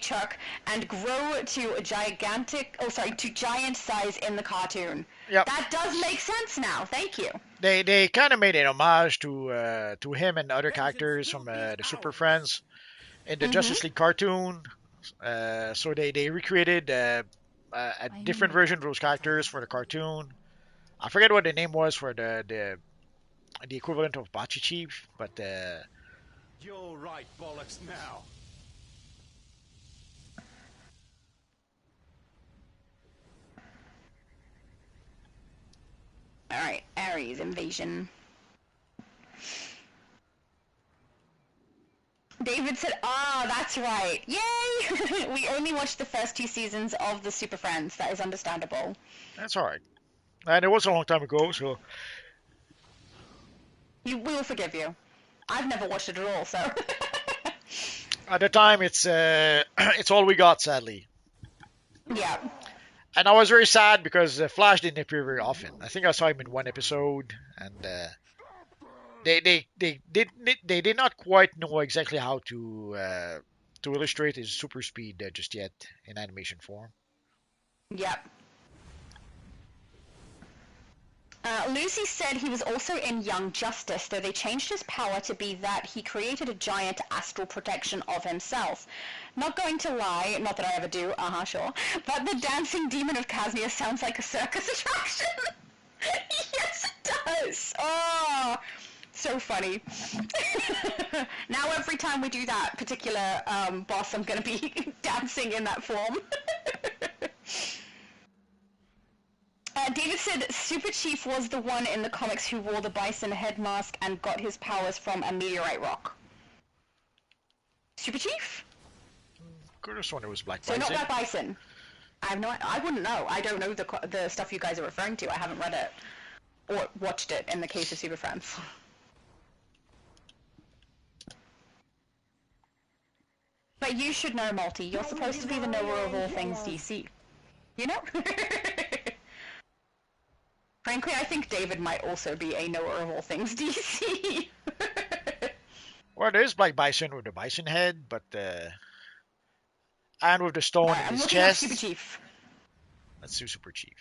Chuck and grow to a to giant size in the cartoon. Yep. That does make sense now. Thank you. They kind of made an homage to him and other characters from the Super Friends in the Justice League cartoon. So they recreated a different version of those characters for the cartoon. I forget what the name was for the equivalent of Apache Chief, but You're right, bollocks now. Alright, Ares invasion. David said, that's right. Yay! We only watched the first 2 seasons of the Super Friends. That is understandable. That's alright. And it was a long time ago, so... We will forgive you. I've never watched it at all, so... At the time, it's all we got, sadly. Yeah. And I was very sad because Flash didn't appear very often. I think I saw him in one episode, and they did not quite know exactly how to illustrate his super speed just yet in animation form. Yep. Lucy said he was also in Young Justice, though they changed his power to be that he created a giant astral protection of himself. Not going to lie, not that I ever do, sure, but the dancing demon of Kaznia sounds like a circus attraction. Yes, it does. Oh, so funny. Now every time we do that particular boss, I'm going to be dancing in that form. David said Super Chief was the one in the comics who wore the bison head mask and got his powers from a meteorite rock. Super Chief? Could have sworn it was Black Bison. So not Black Bison. I wouldn't know. I don't know the stuff you guys are referring to. I haven't read it or watched it in the case of Super Friends. But you should know, Multi. You're supposed to be the knower of all things DC. You know? Frankly, I think David might also be a knower of all things DC. Well, there's Black Bison with the bison head, but and with the stone in I'm his looking up chest. Super Chief. Let's do Super Chief.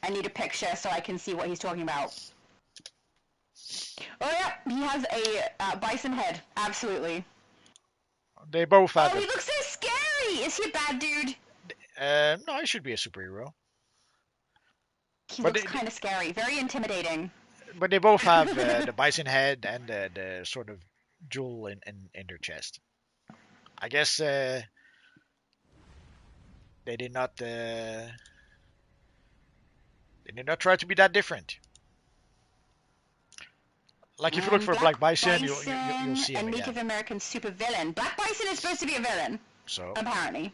I need a picture so I can see what he's talking about. Oh yeah, he has a bison head. Absolutely. They both have. Oh, he looks so scary. Is he a bad dude? No, he should be a superhero. He looks kind of scary. Very intimidating. But they both have the bison head and the sort of jewel in their chest. I guess they did not try to be that different. Like if you look for Black Bison, you'll see him a again. Native American supervillain. Black Bison is supposed to be a villain. So apparently.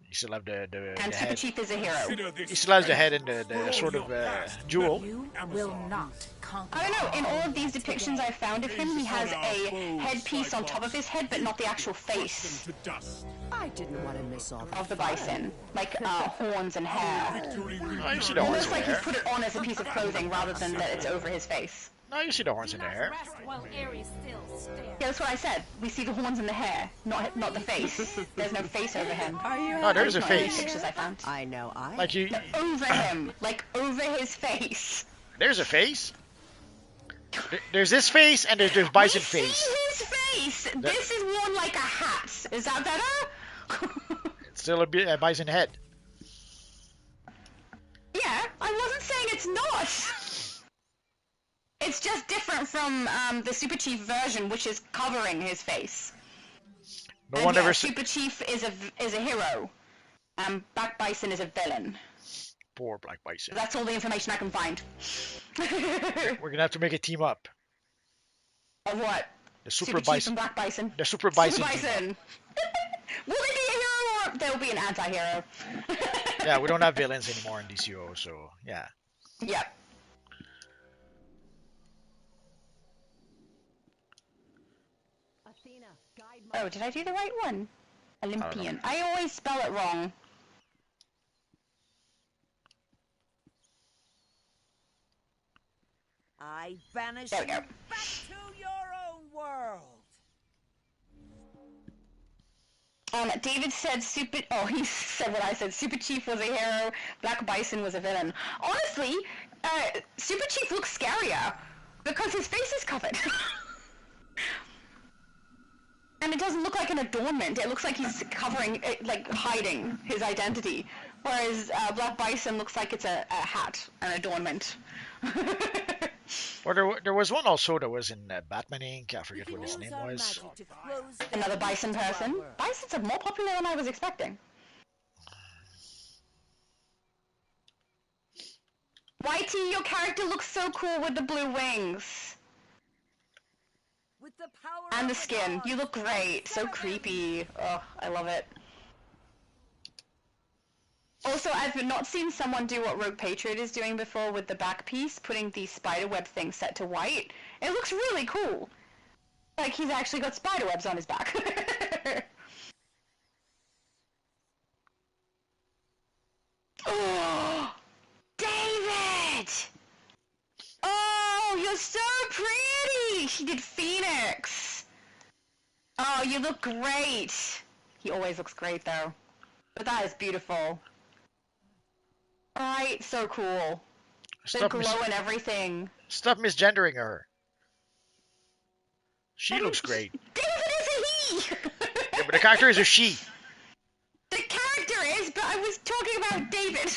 You still have the and Super head. Chief is a hero. He still has the head and the sort of jewel. You will not conquer. I don't know. In all of these depictions I found of him, he has a headpiece on top of his head, but not the actual face. I didn't want to miss all of the bison, like horns and hair. Oh, you see the horns Almost in like the he's hair. put it on as a piece of clothing rather than that it's over his face. No, you see the horns in the hair. Yeah, that's what I said. We see the horns in the hair, not the face. There's no face over him. No, there's a face. Pictures I found. I know. Like you. No, over him, like over his face. There's a face. There's this face and there's bison See face. his face. This is worn like a hat. Is that better? It's still a bison head. Yeah, I wasn't saying it's not. It's just different from the Super Chief version, which is covering his face. No one ever. Super Chief is a hero. Black Bison is a villain. Poor Black Bison. That's all the information I can find. We're gonna have to make a team up. Of what? The Super Chief Bison. and Black Bison. The Super Bison. Super Bison. Will they be a hero or they'll be an anti-hero? Yeah, we don't have villains anymore in DCUO, so yeah. Yep. Oh, did I do the right one? Olympian. I always spell it wrong. I banish There we go. you back to your own world. David said he said what I said. Super Chief was a hero. Black Bison was a villain. Honestly, Super Chief looks scarier because his face is covered. And it doesn't look like an adornment. It looks like he's covering, like hiding his identity. Whereas Black Bison looks like it's a hat, an adornment. Well, there was one also that was in Batman Inc. I forget what his name was. Another Bison person. Bisons are more popular than I was expecting. Whitey, your character looks so cool with the blue wings. With the power And the skin. You look great. So creepy. Oh, I love it. Also, I've not seen someone do what Rogue Patriot is doing before with the back piece, putting the spiderweb thing set to white. It looks really cool. Like he's actually got spiderwebs on his back. Oh, David! Oh, you're so pretty! She did Phoenix. Oh, you look great. He always looks great, though. But that is beautiful. Alright, so cool. The glow and everything. Stop misgendering her. She looks great. David is a he! Yeah, but the character is a she. The character is, but I was talking about David.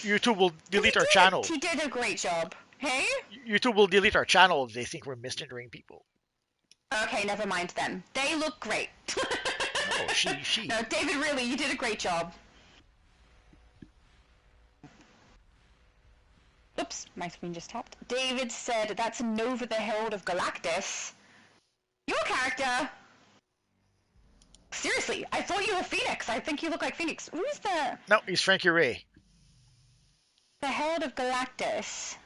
YouTube will delete our channel. He did a great job. Hey? YouTube will delete our channel if they think we're misgendering people. Okay, never mind then. They look great. Oh, she. No, David, really, you did a great job. Oops, my screen just tapped. David said, that's Nova the Herald of Galactus. Your character? Seriously, I thought you were Phoenix. I think you look like Phoenix. Who's the... No, he's Frankie Ray. The Herald of Galactus.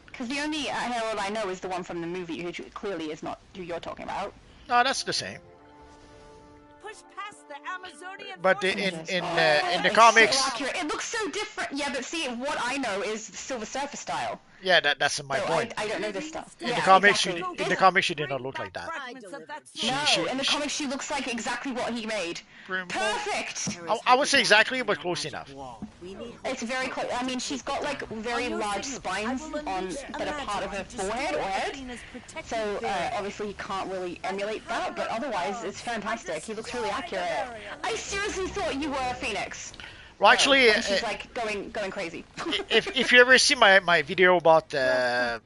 Because the only Herald I know is the one from the movie, who clearly is not who you're talking about. No, that's the same. past the Amazonian But in the comics, so accurate. It looks so different. Yeah, but see, what I know is Silver Surfer style. yeah, that's my point. I don't know this stuff. In the comics, she did not look like that. No, in the comics she looks like exactly what he made. Perfect. I would say exactly, but close enough. It's very close. I mean, she's got like very large spines that are part of her forehead or head. So obviously he can't really emulate that, but otherwise it's fantastic. He looks really accurate. I seriously thought you were Phoenix. Well, actually, she's like going crazy. if you ever see my video about the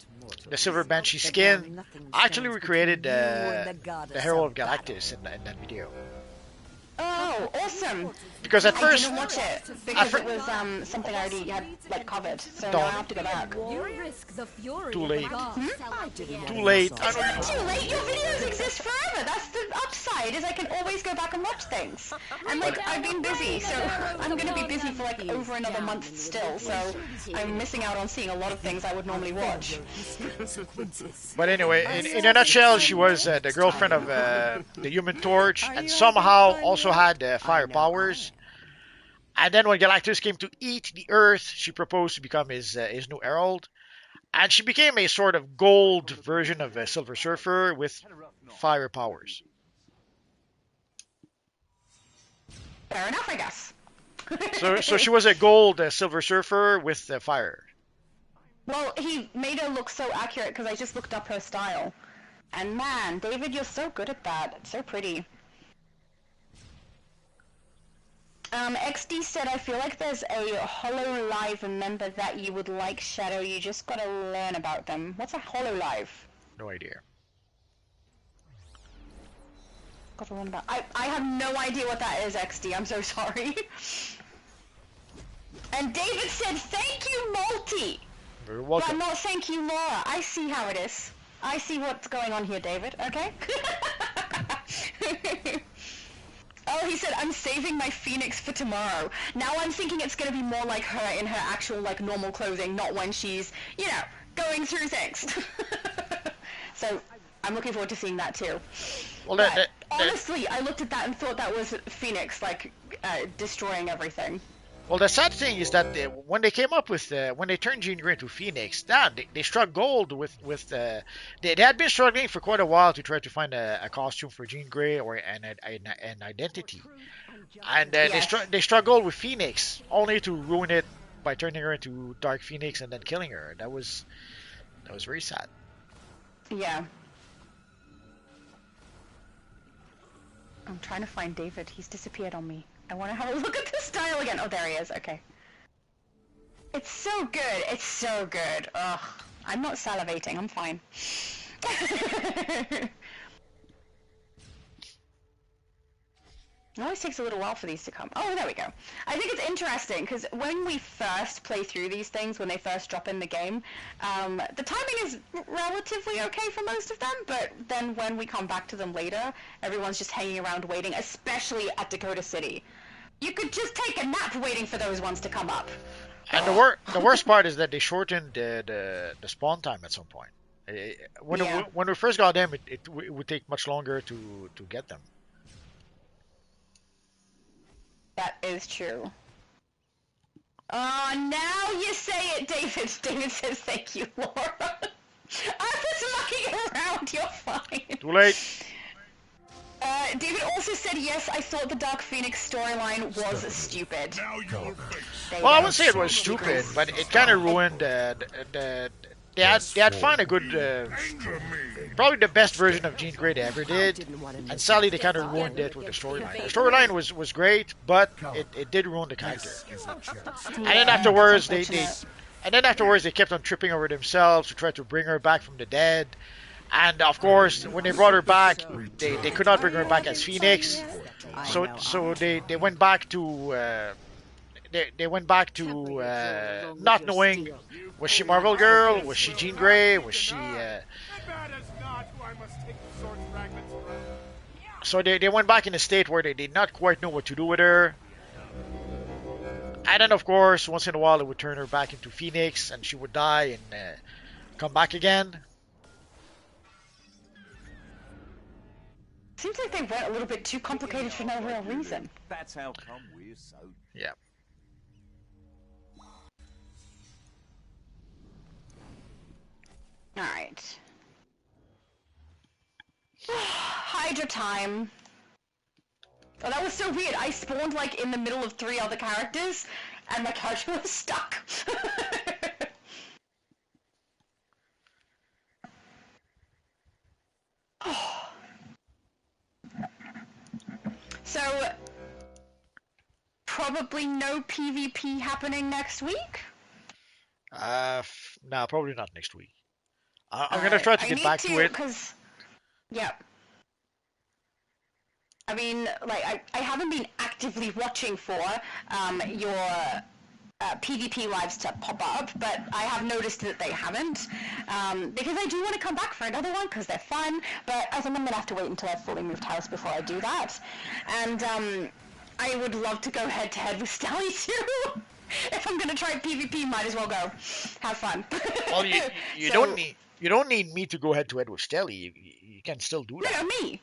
Silver Banshee skin, I actually recreated the Herald of Galactus in that video. Oh, awesome! Because at first, I didn't watch it because it was something I already had like covered, so now I have to go back. Too late. Too late. It's not too late. Your videos exist forever. That's the upside. Is I can always go back and watch things. And like I've been busy, so I'm gonna be busy for like over another month still. So I'm missing out on seeing a lot of things I would normally watch. But anyway, in a nutshell, she was the girlfriend of the Human Torch, and somehow also had fire powers. And then when Galactus came to eat the Earth, she proposed to become his new herald. And she became a sort of gold version of a Silver Surfer with fire powers. Fair enough, I guess. So she was a gold Silver Surfer with fire. Well, he made her look so accurate because I just looked up her style. And man, David, you're so good at that. It's so pretty. XD said, I feel like there's a HoloLive member that you would like, Shadow. You just gotta learn about them. What's a HoloLive? No idea. Gotta learn about... I have no idea what that is, XD. I'm so sorry. And David said, thank you, Multi. You're welcome. But not thank you, Laura. I see how it is. I see what's going on here, David. Okay? Oh, he said, I'm saving my Phoenix for tomorrow. Now I'm thinking it's going to be more like her in her actual, like, normal clothing, not when she's, you know, going through things. So, I'm looking forward to seeing that, too. Well, honestly, I looked at that and thought that was Phoenix, like, destroying everything. Well, the sad thing is that when they came up with when they turned Jean Grey into Phoenix, they struck gold with they had been struggling for quite a while to try to find a costume for Jean Grey or an identity, and they struck gold with Phoenix, only to ruin it by turning her into Dark Phoenix and then killing her. That was very sad. Yeah. I'm trying to find David. He's disappeared on me. I want to have a look at the style again. Oh, there he is. Okay. It's so good. It's so good. Ugh. I'm not salivating. I'm fine. It always takes a little while for these to come. Oh, there we go. I think it's interesting because when we first play through these things, when they first drop in the game, the timing is relatively okay for most of them, but then when we come back to them later, everyone's just hanging around waiting, especially at Dakota City. You could just take a nap waiting for those ones to come up. And the worst part is that they shortened the spawn time at some point. When we first got them, it would take much longer to get them. That is true. Oh, now you say it, David. David says thank you, Laura. I'm just mucking around. You're fine. Too late. David also said, yes, I thought the Dark Phoenix storyline was stupid. Well, I wouldn't say it was stupid, but it kind of ruined they had found a good, probably the best version of Jean Grey they ever did, and sadly they kind of ruined it with the storyline. The storyline was great, but it did ruin the character. And then afterwards they kept on tripping over themselves to try to bring her back from the dead. And of course, when they brought her back, they could not bring her back as Phoenix, so they went back to not knowing, was she Marvel Girl, was she Jean Grey, was she so they went back in a state where they did not quite know what to do with her. And then of course, once in a while, it would turn her back into Phoenix, and she would die and come back again. Seems like they went a little bit too complicated for no real reason. That's how come we're so... Yeah. Alright. Hydra time. Oh, that was so weird. I spawned like in the middle of 3 other characters, and my character was stuck. So, probably no PvP happening next week? No, probably not next week. I'm gonna try to get back to it. Cause, yeah. I mean, like, I haven't been actively watching for your PvP lives to pop up, but I have noticed that they haven't, because I do want to come back for another one, because they're fun, but I think I'm going to have to wait until I've fully moved house before I do that, and I would love to go head-to-head with Stelly too. If I'm going to try PvP, might as well go. Have fun. Well, you don't need me to go head-to-head with Stelly. You can still do that. No, me.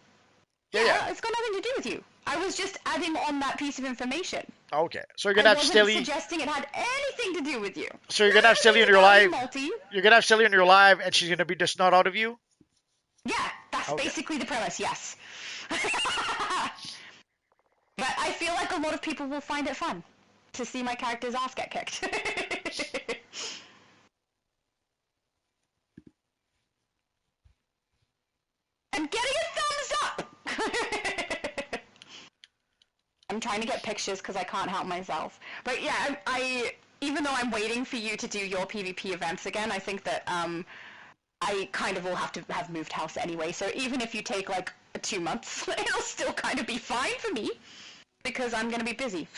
Yeah, it's got nothing to do with you. I was just adding on that piece of information. Okay, so you're gonna have Stelly. I wasn't suggesting it had anything to do with you. So you're gonna have Stelly on your live. You're gonna have Stelly on your live, and she's gonna be the snot out of you. Yeah, that's basically the premise. Yes. But I feel like a lot of people will find it fun to see my character's ass get kicked. I'm getting a thumbs up! I'm trying to get pictures because I can't help myself. But yeah, I even though I'm waiting for you to do your PvP events again, I think that I kind of will have to have moved house anyway. So even if you take like 2 months, it'll still kind of be fine for me because I'm going to be busy.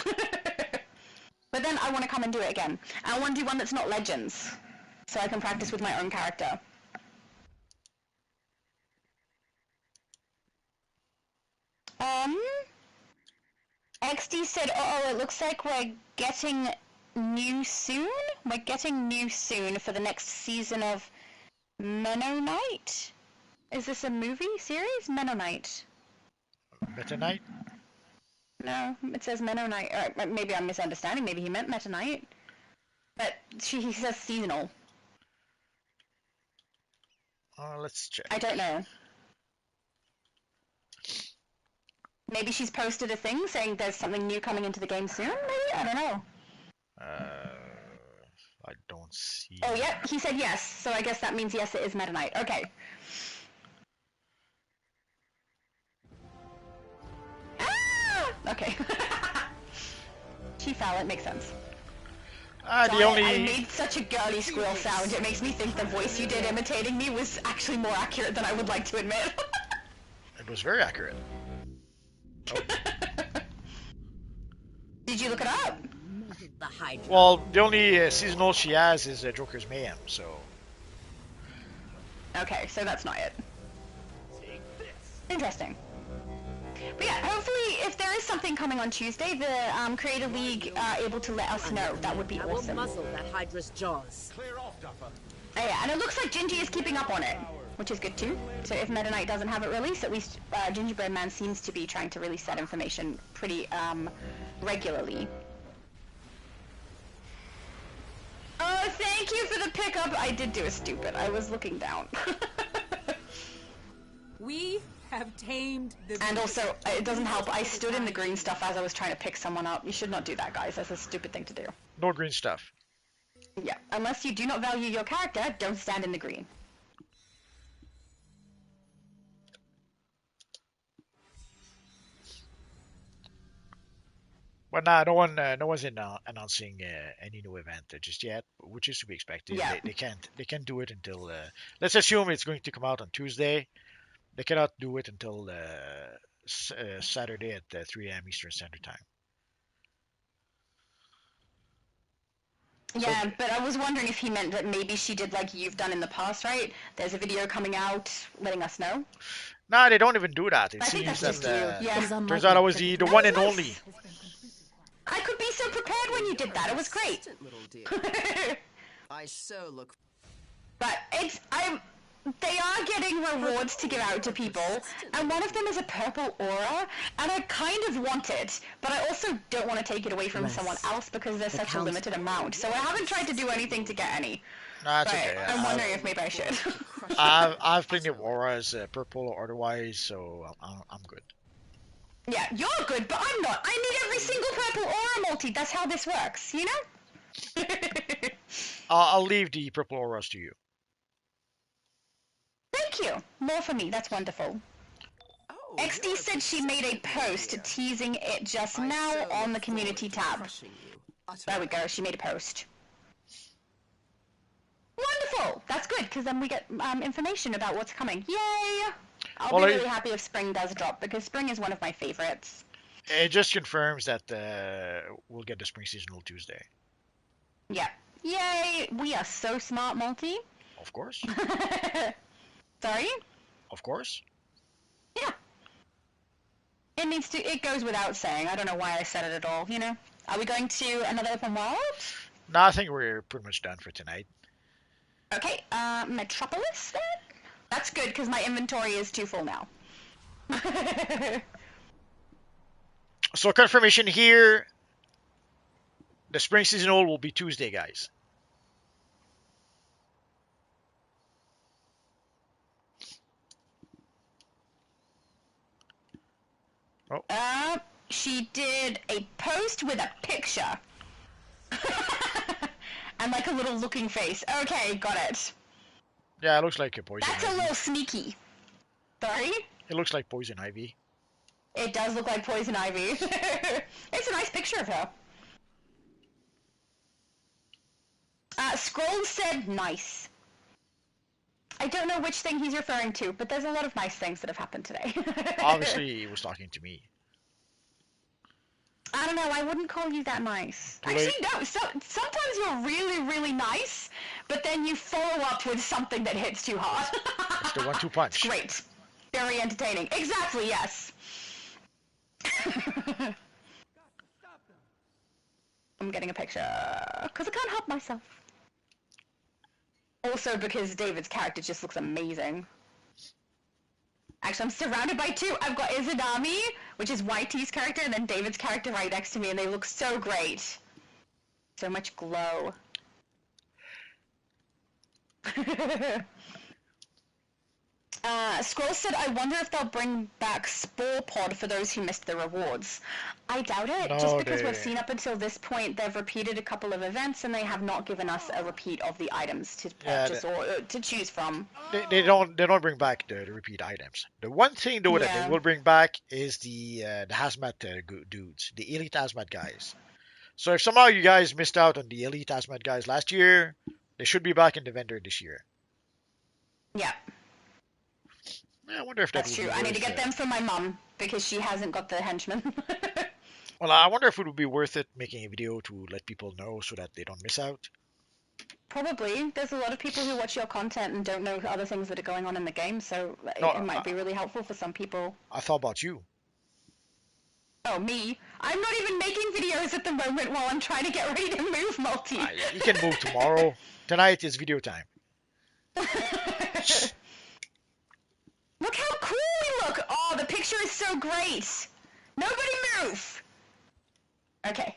But then I want to come and do it again. I want to do one that's not Legends, so I can practice with my own character. XD said, oh, it looks like we're getting new soon? We're getting new soon for the next season of Mennonite? Is this a movie series? Mennonite. Mennonite? No, it says Mennonite. Or maybe I'm misunderstanding. Maybe he meant Meta Knight. But he says seasonal. Let's check. I don't know. Maybe she's posted a thing saying there's something new coming into the game soon, maybe? I don't know. I don't see... Oh, yeah, he said yes, so I guess that means yes, it is Meta Knight. Okay. Ah! Okay. She fell, it makes sense. I made such a girly squeal sound, it makes me think the voice you did imitating me was actually more accurate than I would like to admit. It was very accurate. Oh. Did you look it up? Well, the only seasonal she has is Joker's Mayhem, so... Okay, so that's not it. Interesting. But yeah, hopefully if there is something coming on Tuesday, the Creative League are able to let us know. That would be awesome. I will muzzle that Hydra's jaws. Clear off, Duffer. Oh yeah, and it looks like Gingy is keeping up on it, which is good too. So if Meta Knight doesn't have it released, at least Gingerbread Man seems to be trying to release that information pretty regularly. Oh, thank you for the pickup! I did do a stupid. I was looking down. We have tamed the... And also, it doesn't help. I stood in the green stuff as I was trying to pick someone up. You should not do that, guys. That's a stupid thing to do. No green stuff. Yeah, unless you do not value your character, don't stand in the green. But nah, no one's announcing any new event just yet, which is to be expected. Yeah. They can't do it until. Let's assume it's going to come out on Tuesday. They cannot do it until Saturday at 3 a.m. Eastern Standard Time. Yeah, so, but I was wondering if he meant that maybe she did like you've done in the past, right? There's a video coming out letting us know. Nah, they don't even do that. It seems that turns out I was the one and only. I could be so prepared when you did that. It was great. I so look. But they are getting getting rewards to give out to people, and one of them is a purple aura, and I kind of want it, but I also don't want to take it away from someone else because there's such a limited amount, so I haven't tried to do anything to get any. No, it's okay. I'm wondering if maybe I should. I've plenty of auras, purple or otherwise, so I'm good. Yeah, you're good, but I'm not. I need every single purple aura multi. That's how this works, you know? I'll leave the purple auras to you. Thank you. More for me. That's wonderful. XD said she made a post teasing it just now on the community tab. There we go. She made a post. Wonderful. That's good, because then we get information about what's coming. Yay! I'll be really happy if spring does drop, because spring is one of my favorites. It just confirms that we'll get the spring seasonal Tuesday. Yeah. Yay! We are so smart, Multi. Of course. Sorry? Of course. Yeah. It goes without saying. I don't know why I said it at all, you know? Are we going to another open world? No, I think we're pretty much done for tonight. Okay, Metropolis then? That's good, because my inventory is too full now. So confirmation here, the spring seasonal will be Tuesday, guys. Oh. She did a post with a picture. And like a little looking face. Okay, got it. Yeah, it looks like a poison That's ivy. a little sneaky. Sorry? It looks like poison ivy. It does look like poison ivy. It's a nice picture of her. Scroll said nice. I don't know which thing he's referring to, but there's a lot of nice things that have happened today. Obviously, he was talking to me. I don't know, I wouldn't call you that nice. Actually, no, sometimes you're really, really nice, but then you follow up with something that hits too hard. It's the 1-2 punch. Great. Very entertaining. Exactly, yes. I'm getting a picture, because I can't help myself. Also because David's character just looks amazing. Actually, I'm surrounded by two. I've got Izanami, which is YT's character, and then David's character right next to me, and they look so great. So much glow. Scroll said, I wonder if they'll bring back Spore Pod for those who missed the rewards. I doubt it, just because we've seen up until this point they've repeated a couple of events and they have not given us a repeat of the items to purchase or to choose from. They don't bring back the repeat items. The one thing though that they will bring back is the hazmat dudes, the elite hazmat guys. So if somehow you guys missed out on the elite hazmat guys last year, they should be back in the vendor this year. Yeah. I wonder if that's true. I need to get them from my mum because she hasn't got the henchmen. Well, I wonder if it would be worth it making a video to let people know so that they don't miss out. Probably. There's a lot of people who watch your content and don't know other things that are going on in the game, so it might be really helpful for some people. I thought about you. Oh, me? I'm not even making videos at the moment while I'm trying to get ready to move, Multi. You can move tomorrow. Tonight is video time. Look how cool we look! Oh, the picture is so great! Nobody move! Okay.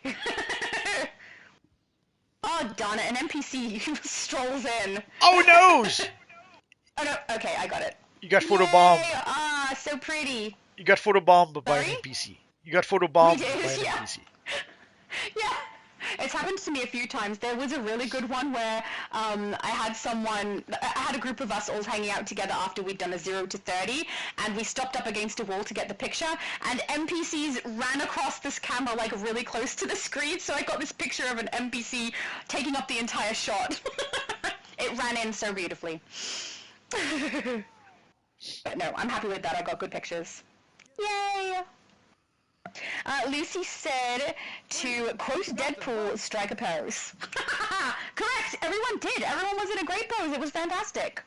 Oh, darn it, an NPC strolls in. Oh, noes! Oh, no, okay, I got it. You got photobombed. Ah, so pretty. You got photobombed by an NPC. You got photobombed by an NPC. Yeah. It's happened to me a few times. There was a really good one where I had a group of us all hanging out together after we'd done a 0 to 30, and we stopped up against a wall to get the picture, and NPCs ran across this camera like really close to the screen, so I got this picture of an NPC taking up the entire shot. It ran in so beautifully. But no, I'm happy with that. I got good pictures. Yay! Lucy said to quote Deadpool, strike a pose. Correct! Everyone did! Everyone was in a great pose. It was fantastic.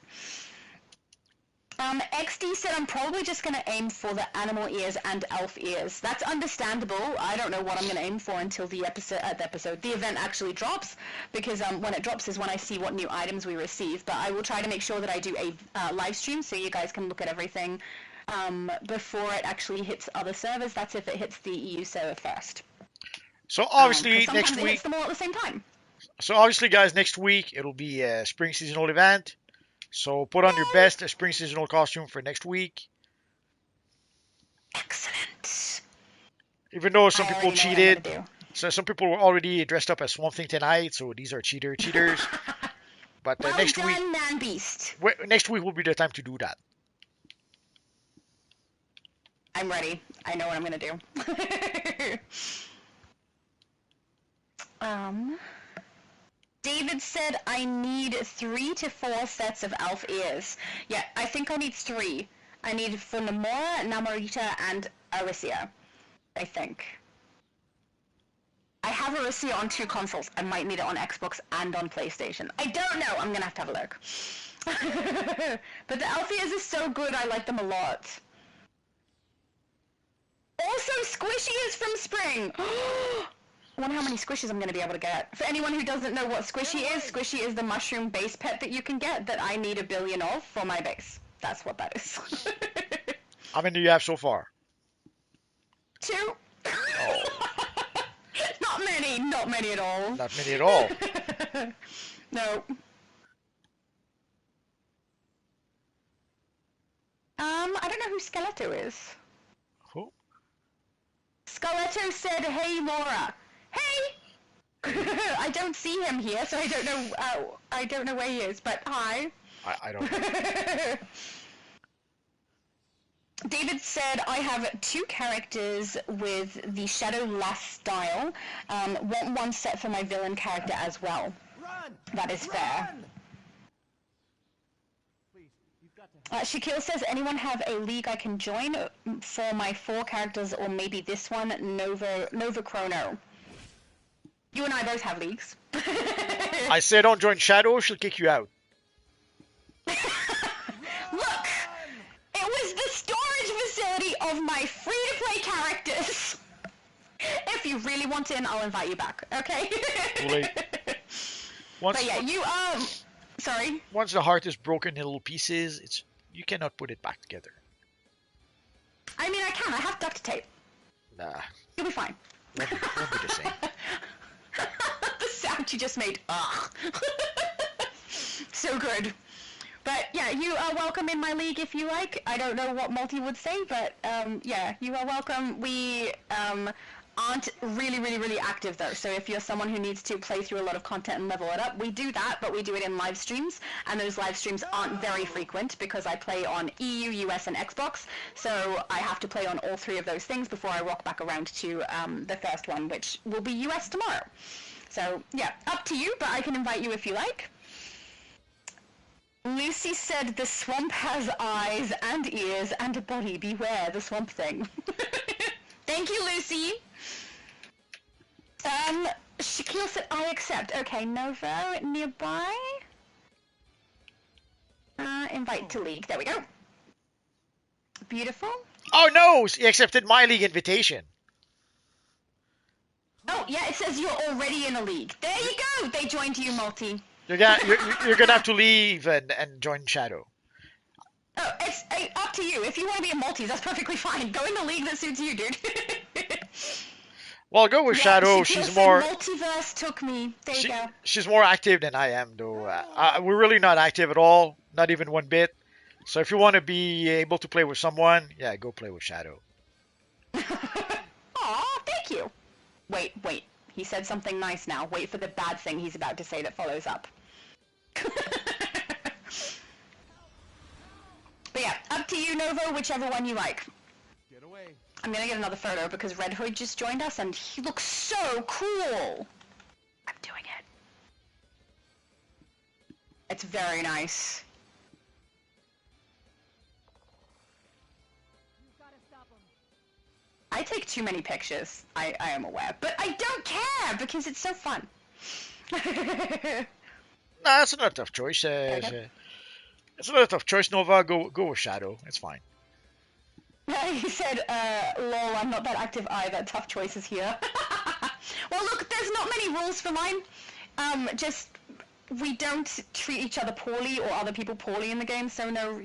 XD said I'm probably just going to aim for the animal ears and elf ears. That's understandable. I don't know what I'm going to aim for until the event actually drops, because when it drops is when I see what new items we receive. But I will try to make sure that I do a live stream so you guys can look at everything before it actually hits other servers. That's if it hits the EU server first. So obviously next week. It hits them all at the same time. So obviously, guys, next week it'll be a spring seasonal event. So put on your best spring seasonal costume for next week. Excellent. Even though some people cheated, so some people were already dressed up as Swamp Thing tonight. So these are cheaters. But next week, Man Beast. Next week will be the time to do that. I'm ready. I know what I'm gonna do. David said I need 3 to 4 sets of elf ears. Yeah, I think I need 3. I need for Namora, Namorita, and Arisia. I think. I have Arisia on 2 consoles. I might need it on Xbox and on PlayStation. I don't know. I'm gonna have to have a look. But the elf ears are so good. I like them a lot. Also, Squishy is from Spring. I wonder how many squishes I'm going to be able to get. For anyone who doesn't know what Squishy is the mushroom base pet that you can get that I need 1 billion of for my base. That's what that is. How many do you have so far? 2. Oh. Not many at all. Not many at all. No. I don't know who Skeleto is. Who? Skeleto said, "Hey, Laura." Hey! I don't see him here, so I don't know where he is, but hi. I don't know. David said, I have 2 characters with the Shadow Lass style. Want 1 set for my villain character as well. That is fair. Shaquille says, anyone have a league I can join for my 4 characters, or maybe this one, Nova Chrono? You and I both have leagues. I said don't join Shadow, she'll kick you out. Look! It was the storage facility of my free-to-play characters. If you really want in, I'll invite you back, okay? Too late. But yeah, you, sorry? Once the heart is broken in little pieces, you cannot put it back together. I mean, I can. I have duct tape. Nah. You'll be fine. Won't be the same. The sound you just made. Ugh. So good. But yeah, you are welcome in my league if you like. I don't know what Multi would say, but yeah, you are welcome. We aren't really active though, so if you're someone who needs to play through a lot of content and level it up, we do that, but we do it in live streams, and those live streams aren't very frequent because I play on EU, US, and Xbox, so I have to play on all 3 of those things before I rock back around to the first one, which will be US tomorrow. So yeah, up to you, but I can invite you if you like. Lucy said the swamp has eyes and ears and a body. Beware the swamp thing. Thank you, Lucy. Shaquille said, I accept. Okay, Nova nearby. Invite to league. There we go. Beautiful. Oh no! He accepted my league invitation. Oh, yeah, it says you're already in a league. There you go! They joined you, Multi. You're gonna have to leave and join Shadow. Oh, it's up to you. If you want to be a Multi, that's perfectly fine. Go in the league that suits you, dude. Well, go with Shadow. She's more. Multiverse took me. There you go. She's more active than I am, though. We're really not active at all, not even one bit. So if you want to be able to play with someone, yeah, go play with Shadow. Aw, thank you. Wait. He said something nice now. Wait for the bad thing he's about to say that follows up. But yeah, up to you, Nova, whichever one you like. Get away. I'm gonna get another photo because Red Hood just joined us and he looks so cool. I'm doing it. It's very nice. I take too many pictures, I am aware, but I don't care because it's so fun. Nah, that's not a tough choice. It's not a tough choice, Nova. Go with Shadow. It's fine. He said, lol, I'm not that active either. Tough choices here. Well, look, there's not many rules for mine. Just, we don't treat each other poorly or other people poorly in the game, so no,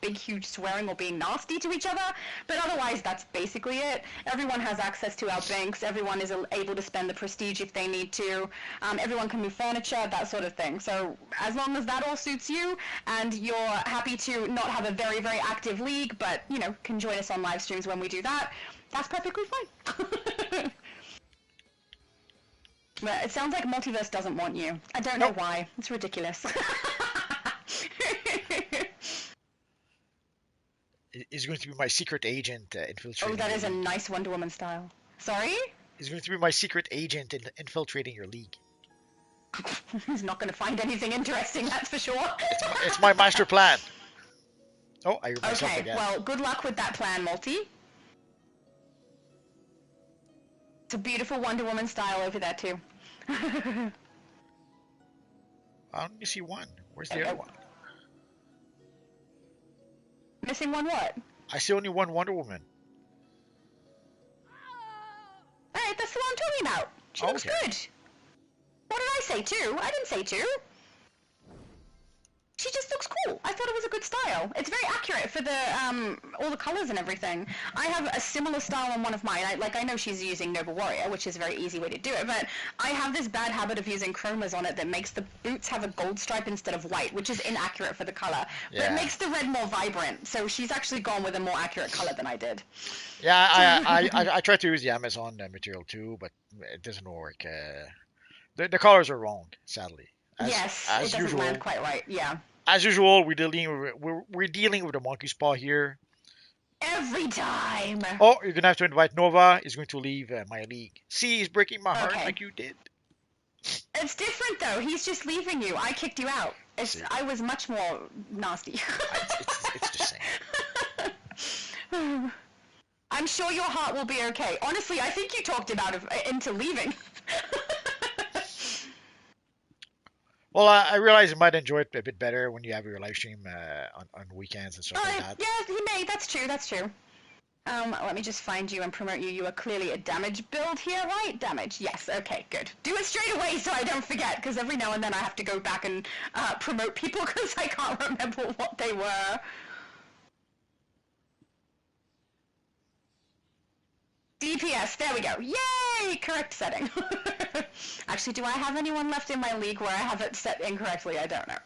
big, huge swearing or being nasty to each other. But otherwise, that's basically it. Everyone has access to our banks. Everyone is able to spend the prestige if they need to. Everyone can move furniture, that sort of thing. So as long as that all suits you, and you're happy to not have a very, very active league, but, can join us on live streams when we do that, that's perfectly fine. It sounds like Multiverse doesn't want you. I don't know why. It's ridiculous. He's going to be my secret agent infiltrating. Oh, that is a nice Wonder Woman style. Sorry? He's going to be my secret agent infiltrating your league. He's not going to find anything interesting, that's for sure. It's my master plan. Oh, I hear myself again. Well, good luck with that plan, Multi. It's a beautiful Wonder Woman style over there, too. I only see one. Where's the other one? Missing one what? I see only one Wonder Woman. Alright, that's the one I'm talking about. She looks good. What did I say, two? I didn't say two. She just looks cool. I thought it was a good style. It's very accurate for the all the colors and everything. I have a similar style on one of mine. I know she's using Noble Warrior, which is a very easy way to do it, but I have this bad habit of using chromas on it that makes the boots have a gold stripe instead of white, which is inaccurate for the color. But it makes the red more vibrant, so she's actually gone with a more accurate color than I did. Yeah, I tried to use the Amazon material too, but it doesn't work. The colors are wrong, sadly. As it doesn't usual, land quite right, yeah. As usual, we're dealing with a monkey's paw here. Every time. Oh, you're gonna have to invite Nova. He's going to leave my league. See, he's breaking my heart like you did. It's different though. He's just leaving you. I kicked you out. I was much more nasty. It's the same. I'm sure your heart will be okay. Honestly, I think you talked about it into leaving. Well, I realize you might enjoy it a bit better when you have your live stream on weekends and stuff like that. Yeah, you may. That's true. That's true. Let me just find you and promote you. You are clearly a damage build here, right? Damage. Yes. Okay, good. Do it straight away so I don't forget, because every now and then I have to go back and promote people because I can't remember what they were. DPS, there we go. Yay! Correct setting. Actually, do I have anyone left in my league where I have it set incorrectly? I don't know.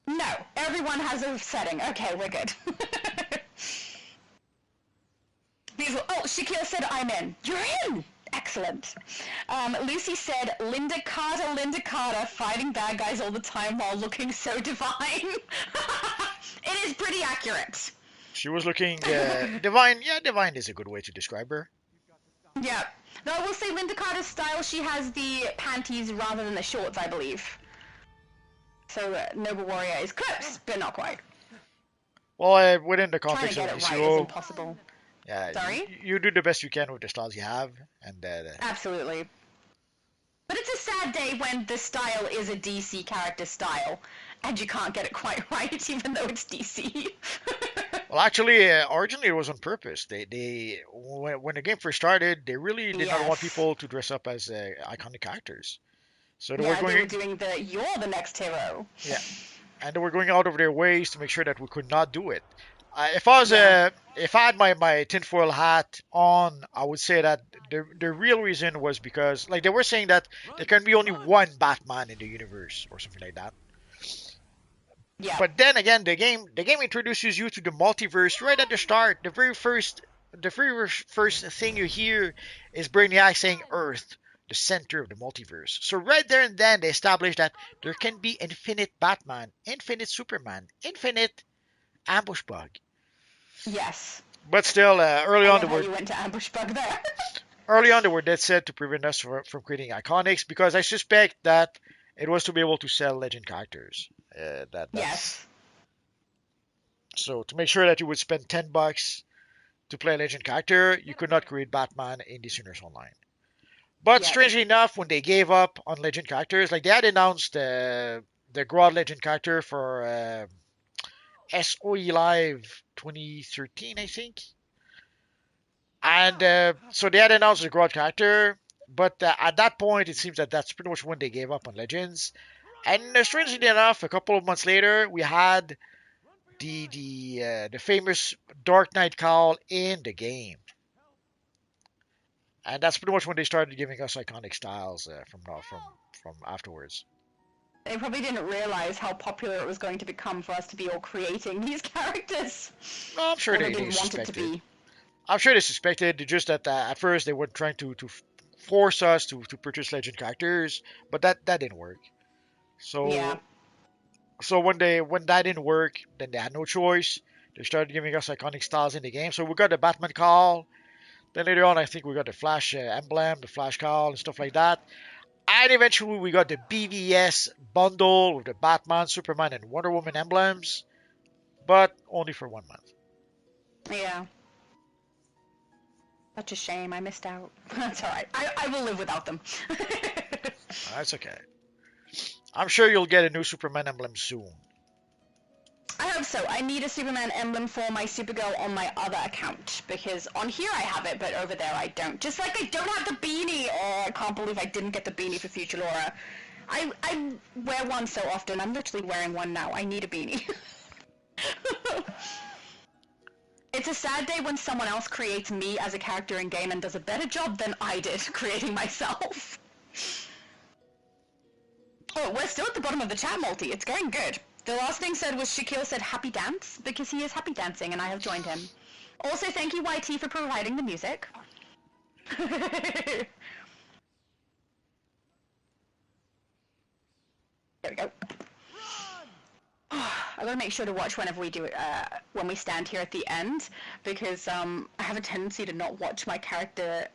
No, everyone has a setting. Okay, we're good. Oh, Shakira said I'm in. You're in! Excellent. Lucy said, Linda Carter, fighting bad guys all the time while looking so divine. It is pretty accurate. She was looking divine. Yeah, divine is a good way to describe her. Yeah. Though I will say Linda Carter's style, she has the panties rather than the shorts, I believe. So Noble Warrior is close, but not quite. Well, within the context of DCUO, right is impossible. Yeah, Sorry? You do the best you can with the styles you have, and absolutely. But it's a sad day when the style is a DC character style, and you can't get it quite right, even though it's DC. Well, actually, originally it was on purpose. They when the game first started, they really did not want people to dress up as iconic characters. So they were doing you're the next hero. Yeah, and they were going out of their ways to make sure that we could not do it. If I had my tinfoil hat on, I would say that the real reason was because they were saying that there can be only one Batman in the universe or something like that. Yeah. But then again, the game introduces you to the multiverse right at the start. The very first thing you hear is Brainiac saying Earth, the center of the multiverse. So right there and then they established that there can be infinite Batman, infinite Superman, infinite Ambush Bug. Yes. But still, early on you went to Ambush Bug there. Early on, they were dead set to prevent us from creating iconics because I suspect that it was to be able to sell legend characters. Yes. So to make sure that you would spend $10 to play a legend character, you could not create Batman in DC Universe Online. But strangely enough, when they gave up on legend characters, they had announced the the Grodd Legend character for SOE Live 2013, I think. And so they had announced the Grodd character, but at that point, it seems that that's pretty much when they gave up on Legends. And strangely enough, a couple of months later, we had the famous Dark Knight Cowl in the game, and that's pretty much when they started giving us iconic styles from afterwards. They probably didn't realize how popular it was going to become for us to be all creating these characters. No, I'm sure they they didn't want it to suspected. be. I'm sure they suspected. Just that at first they were trying to force us to purchase legend characters, but that didn't work. So yeah. So when that didn't work, then they had no choice. They started giving us iconic styles in the game. So we got the Batman Call. Then later on, I think we got the Flash emblem, the Flash Call, and stuff like that. And eventually, we got the BVS bundle with the Batman, Superman, and Wonder Woman emblems, but only for 1 month. Yeah. Such a shame. I missed out. That's all right. I will live without them. That's okay. I'm sure you'll get a new Superman emblem soon. I hope so. I need a Superman emblem for my Supergirl on my other account, because on here I have it, but over there I don't. Just like I don't have the beanie! Oh, I can't believe I didn't get the beanie for Future Laura. I wear one so often. I'm literally wearing one now. I need a beanie. It's a sad day when someone else creates me as a character in game and does a better job than I did creating myself. Oh, we're still at the bottom of the chat, Multi. It's going good. The last thing said was Shaquille said happy dance, because he is happy dancing and I have joined him. Also, thank you, YT, for providing the music. There we go. I gotta make sure to watch whenever we do it, when we stand here at the end, because I have a tendency to not watch my character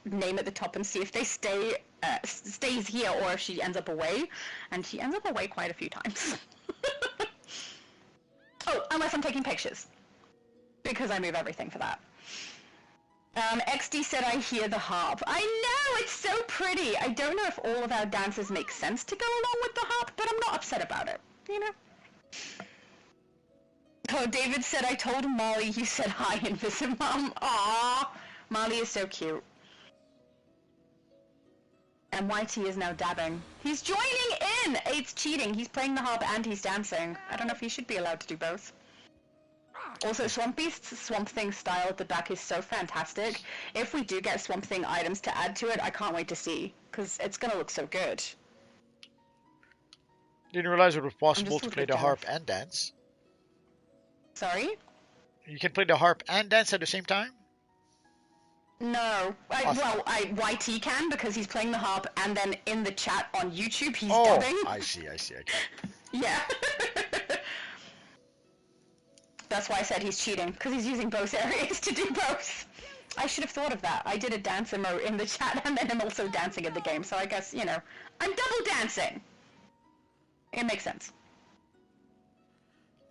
name at the top and see if they stays here or if she ends up away, and she ends up away quite a few times. Oh, unless I'm taking pictures, because I move everything for that. XD said I hear the harp. I know, it's so pretty. I don't know if all of our dances make sense to go along with the harp, but I'm not upset about it, you know? Oh, David said, I told Molly you said hi and visit Mom. Aww. Molly is so cute. And YT is now dabbing. He's joining in! It's cheating. He's playing the harp and he's dancing. I don't know if he should be allowed to do both. Also, Swamp Beast's Swamp Thing style at the back is so fantastic. If we do get Swamp Thing items to add to it, I can't wait to see, because it's gonna look so good. Didn't realize it was possible to play the harp and dance. Sorry? You can play the harp and dance at the same time? No. Awesome. YT can, because he's playing the harp, and then in the chat on YouTube he's dubbing. Oh, I see, okay. Yeah. That's why I said he's cheating, because he's using both areas to do both. I should have thought of that. I did a dance emote in the chat, and then I'm also dancing in the game, so I guess, you know, I'm double dancing. It makes sense.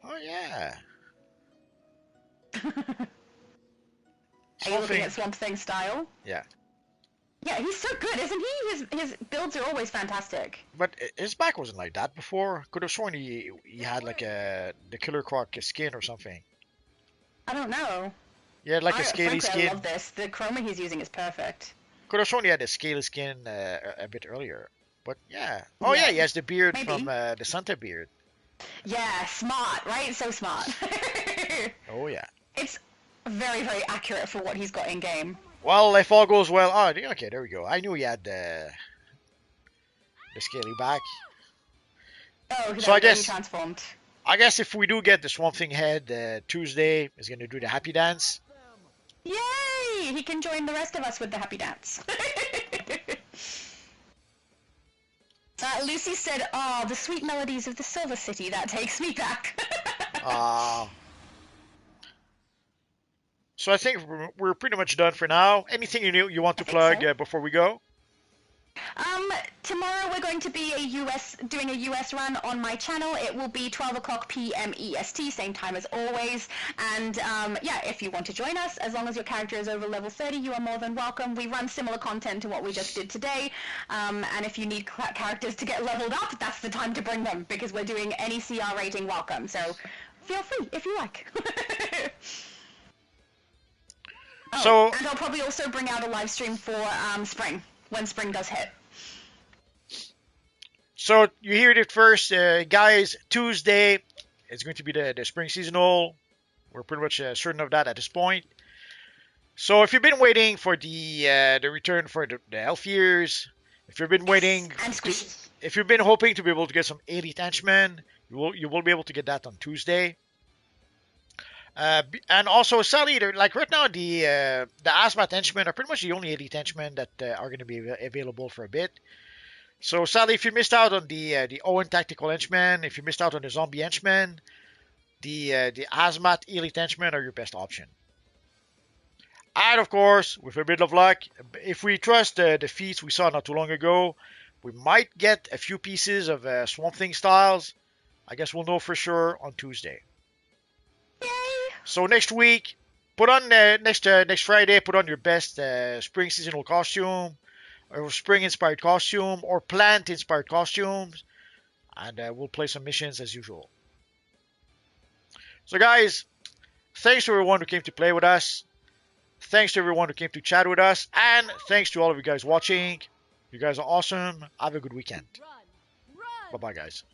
Oh, yeah. Are you looking at Swamp Thing style? Yeah. Yeah, he's so good, isn't he? His builds are always fantastic. But his back wasn't like that before. Could have sworn he had like the Killer Croc skin or something. I don't know. Yeah, like a scaly skin. I love this. The chroma he's using is perfect. Could have sworn he had a scaly skin a bit earlier. But yeah. Oh yeah, he has the beard Maybe. From the Santa beard. Yeah, smart, right? So smart. Oh yeah. It's very, very accurate for what he's got in game. Well, if all goes well, okay, there we go. I knew he had the scaly back. Oh, so I guess transformed. I guess if we do get the Swamp Thing head, Tuesday is going to do the happy dance. Yay! He can join the rest of us with the happy dance. Lucy said, "Oh, the sweet melodies of the Silver City. That takes me back." So I think we're pretty much done for now. Anything you want to plug before we go? Tomorrow we're going to be doing a US run on my channel. It will be 12 o'clock p.m. EST, same time as always. And yeah, if you want to join us, as long as your character is over level 30, you are more than welcome. We run similar content to what we just did today. And if you need characters to get leveled up, that's the time to bring them, because we're doing any CR rating welcome. So feel free if you like. So, and I'll probably also bring out a live stream for spring, when spring does hit. So you heard it first, guys. Tuesday, it's going to be the spring seasonal. We're pretty much certain of that at this point. So if you've been waiting for the return for the elf years, if you've been waiting, if you've been hoping to be able to get some elite henchmen, you will be able to get that on Tuesday. And also, sadly, like right now, the Asmat henchmen are pretty much the only elite henchmen that are going to be available for a bit. So sadly, if you missed out on the Owen tactical henchmen, if you missed out on the zombie henchmen, the Asmat elite henchmen are your best option. And of course, with a bit of luck, if we trust the feats we saw not too long ago, we might get a few pieces of Swamp Thing styles. I guess we'll know for sure on Tuesday. Yay! So next week, put on next Friday, put on your best spring seasonal costume, or spring inspired costume, or plant inspired costumes, and we'll play some missions as usual. So guys, thanks to everyone who came to play with us. Thanks to everyone who came to chat with us, and thanks to all of you guys watching. You guys are awesome. Have a good weekend. Bye bye, guys.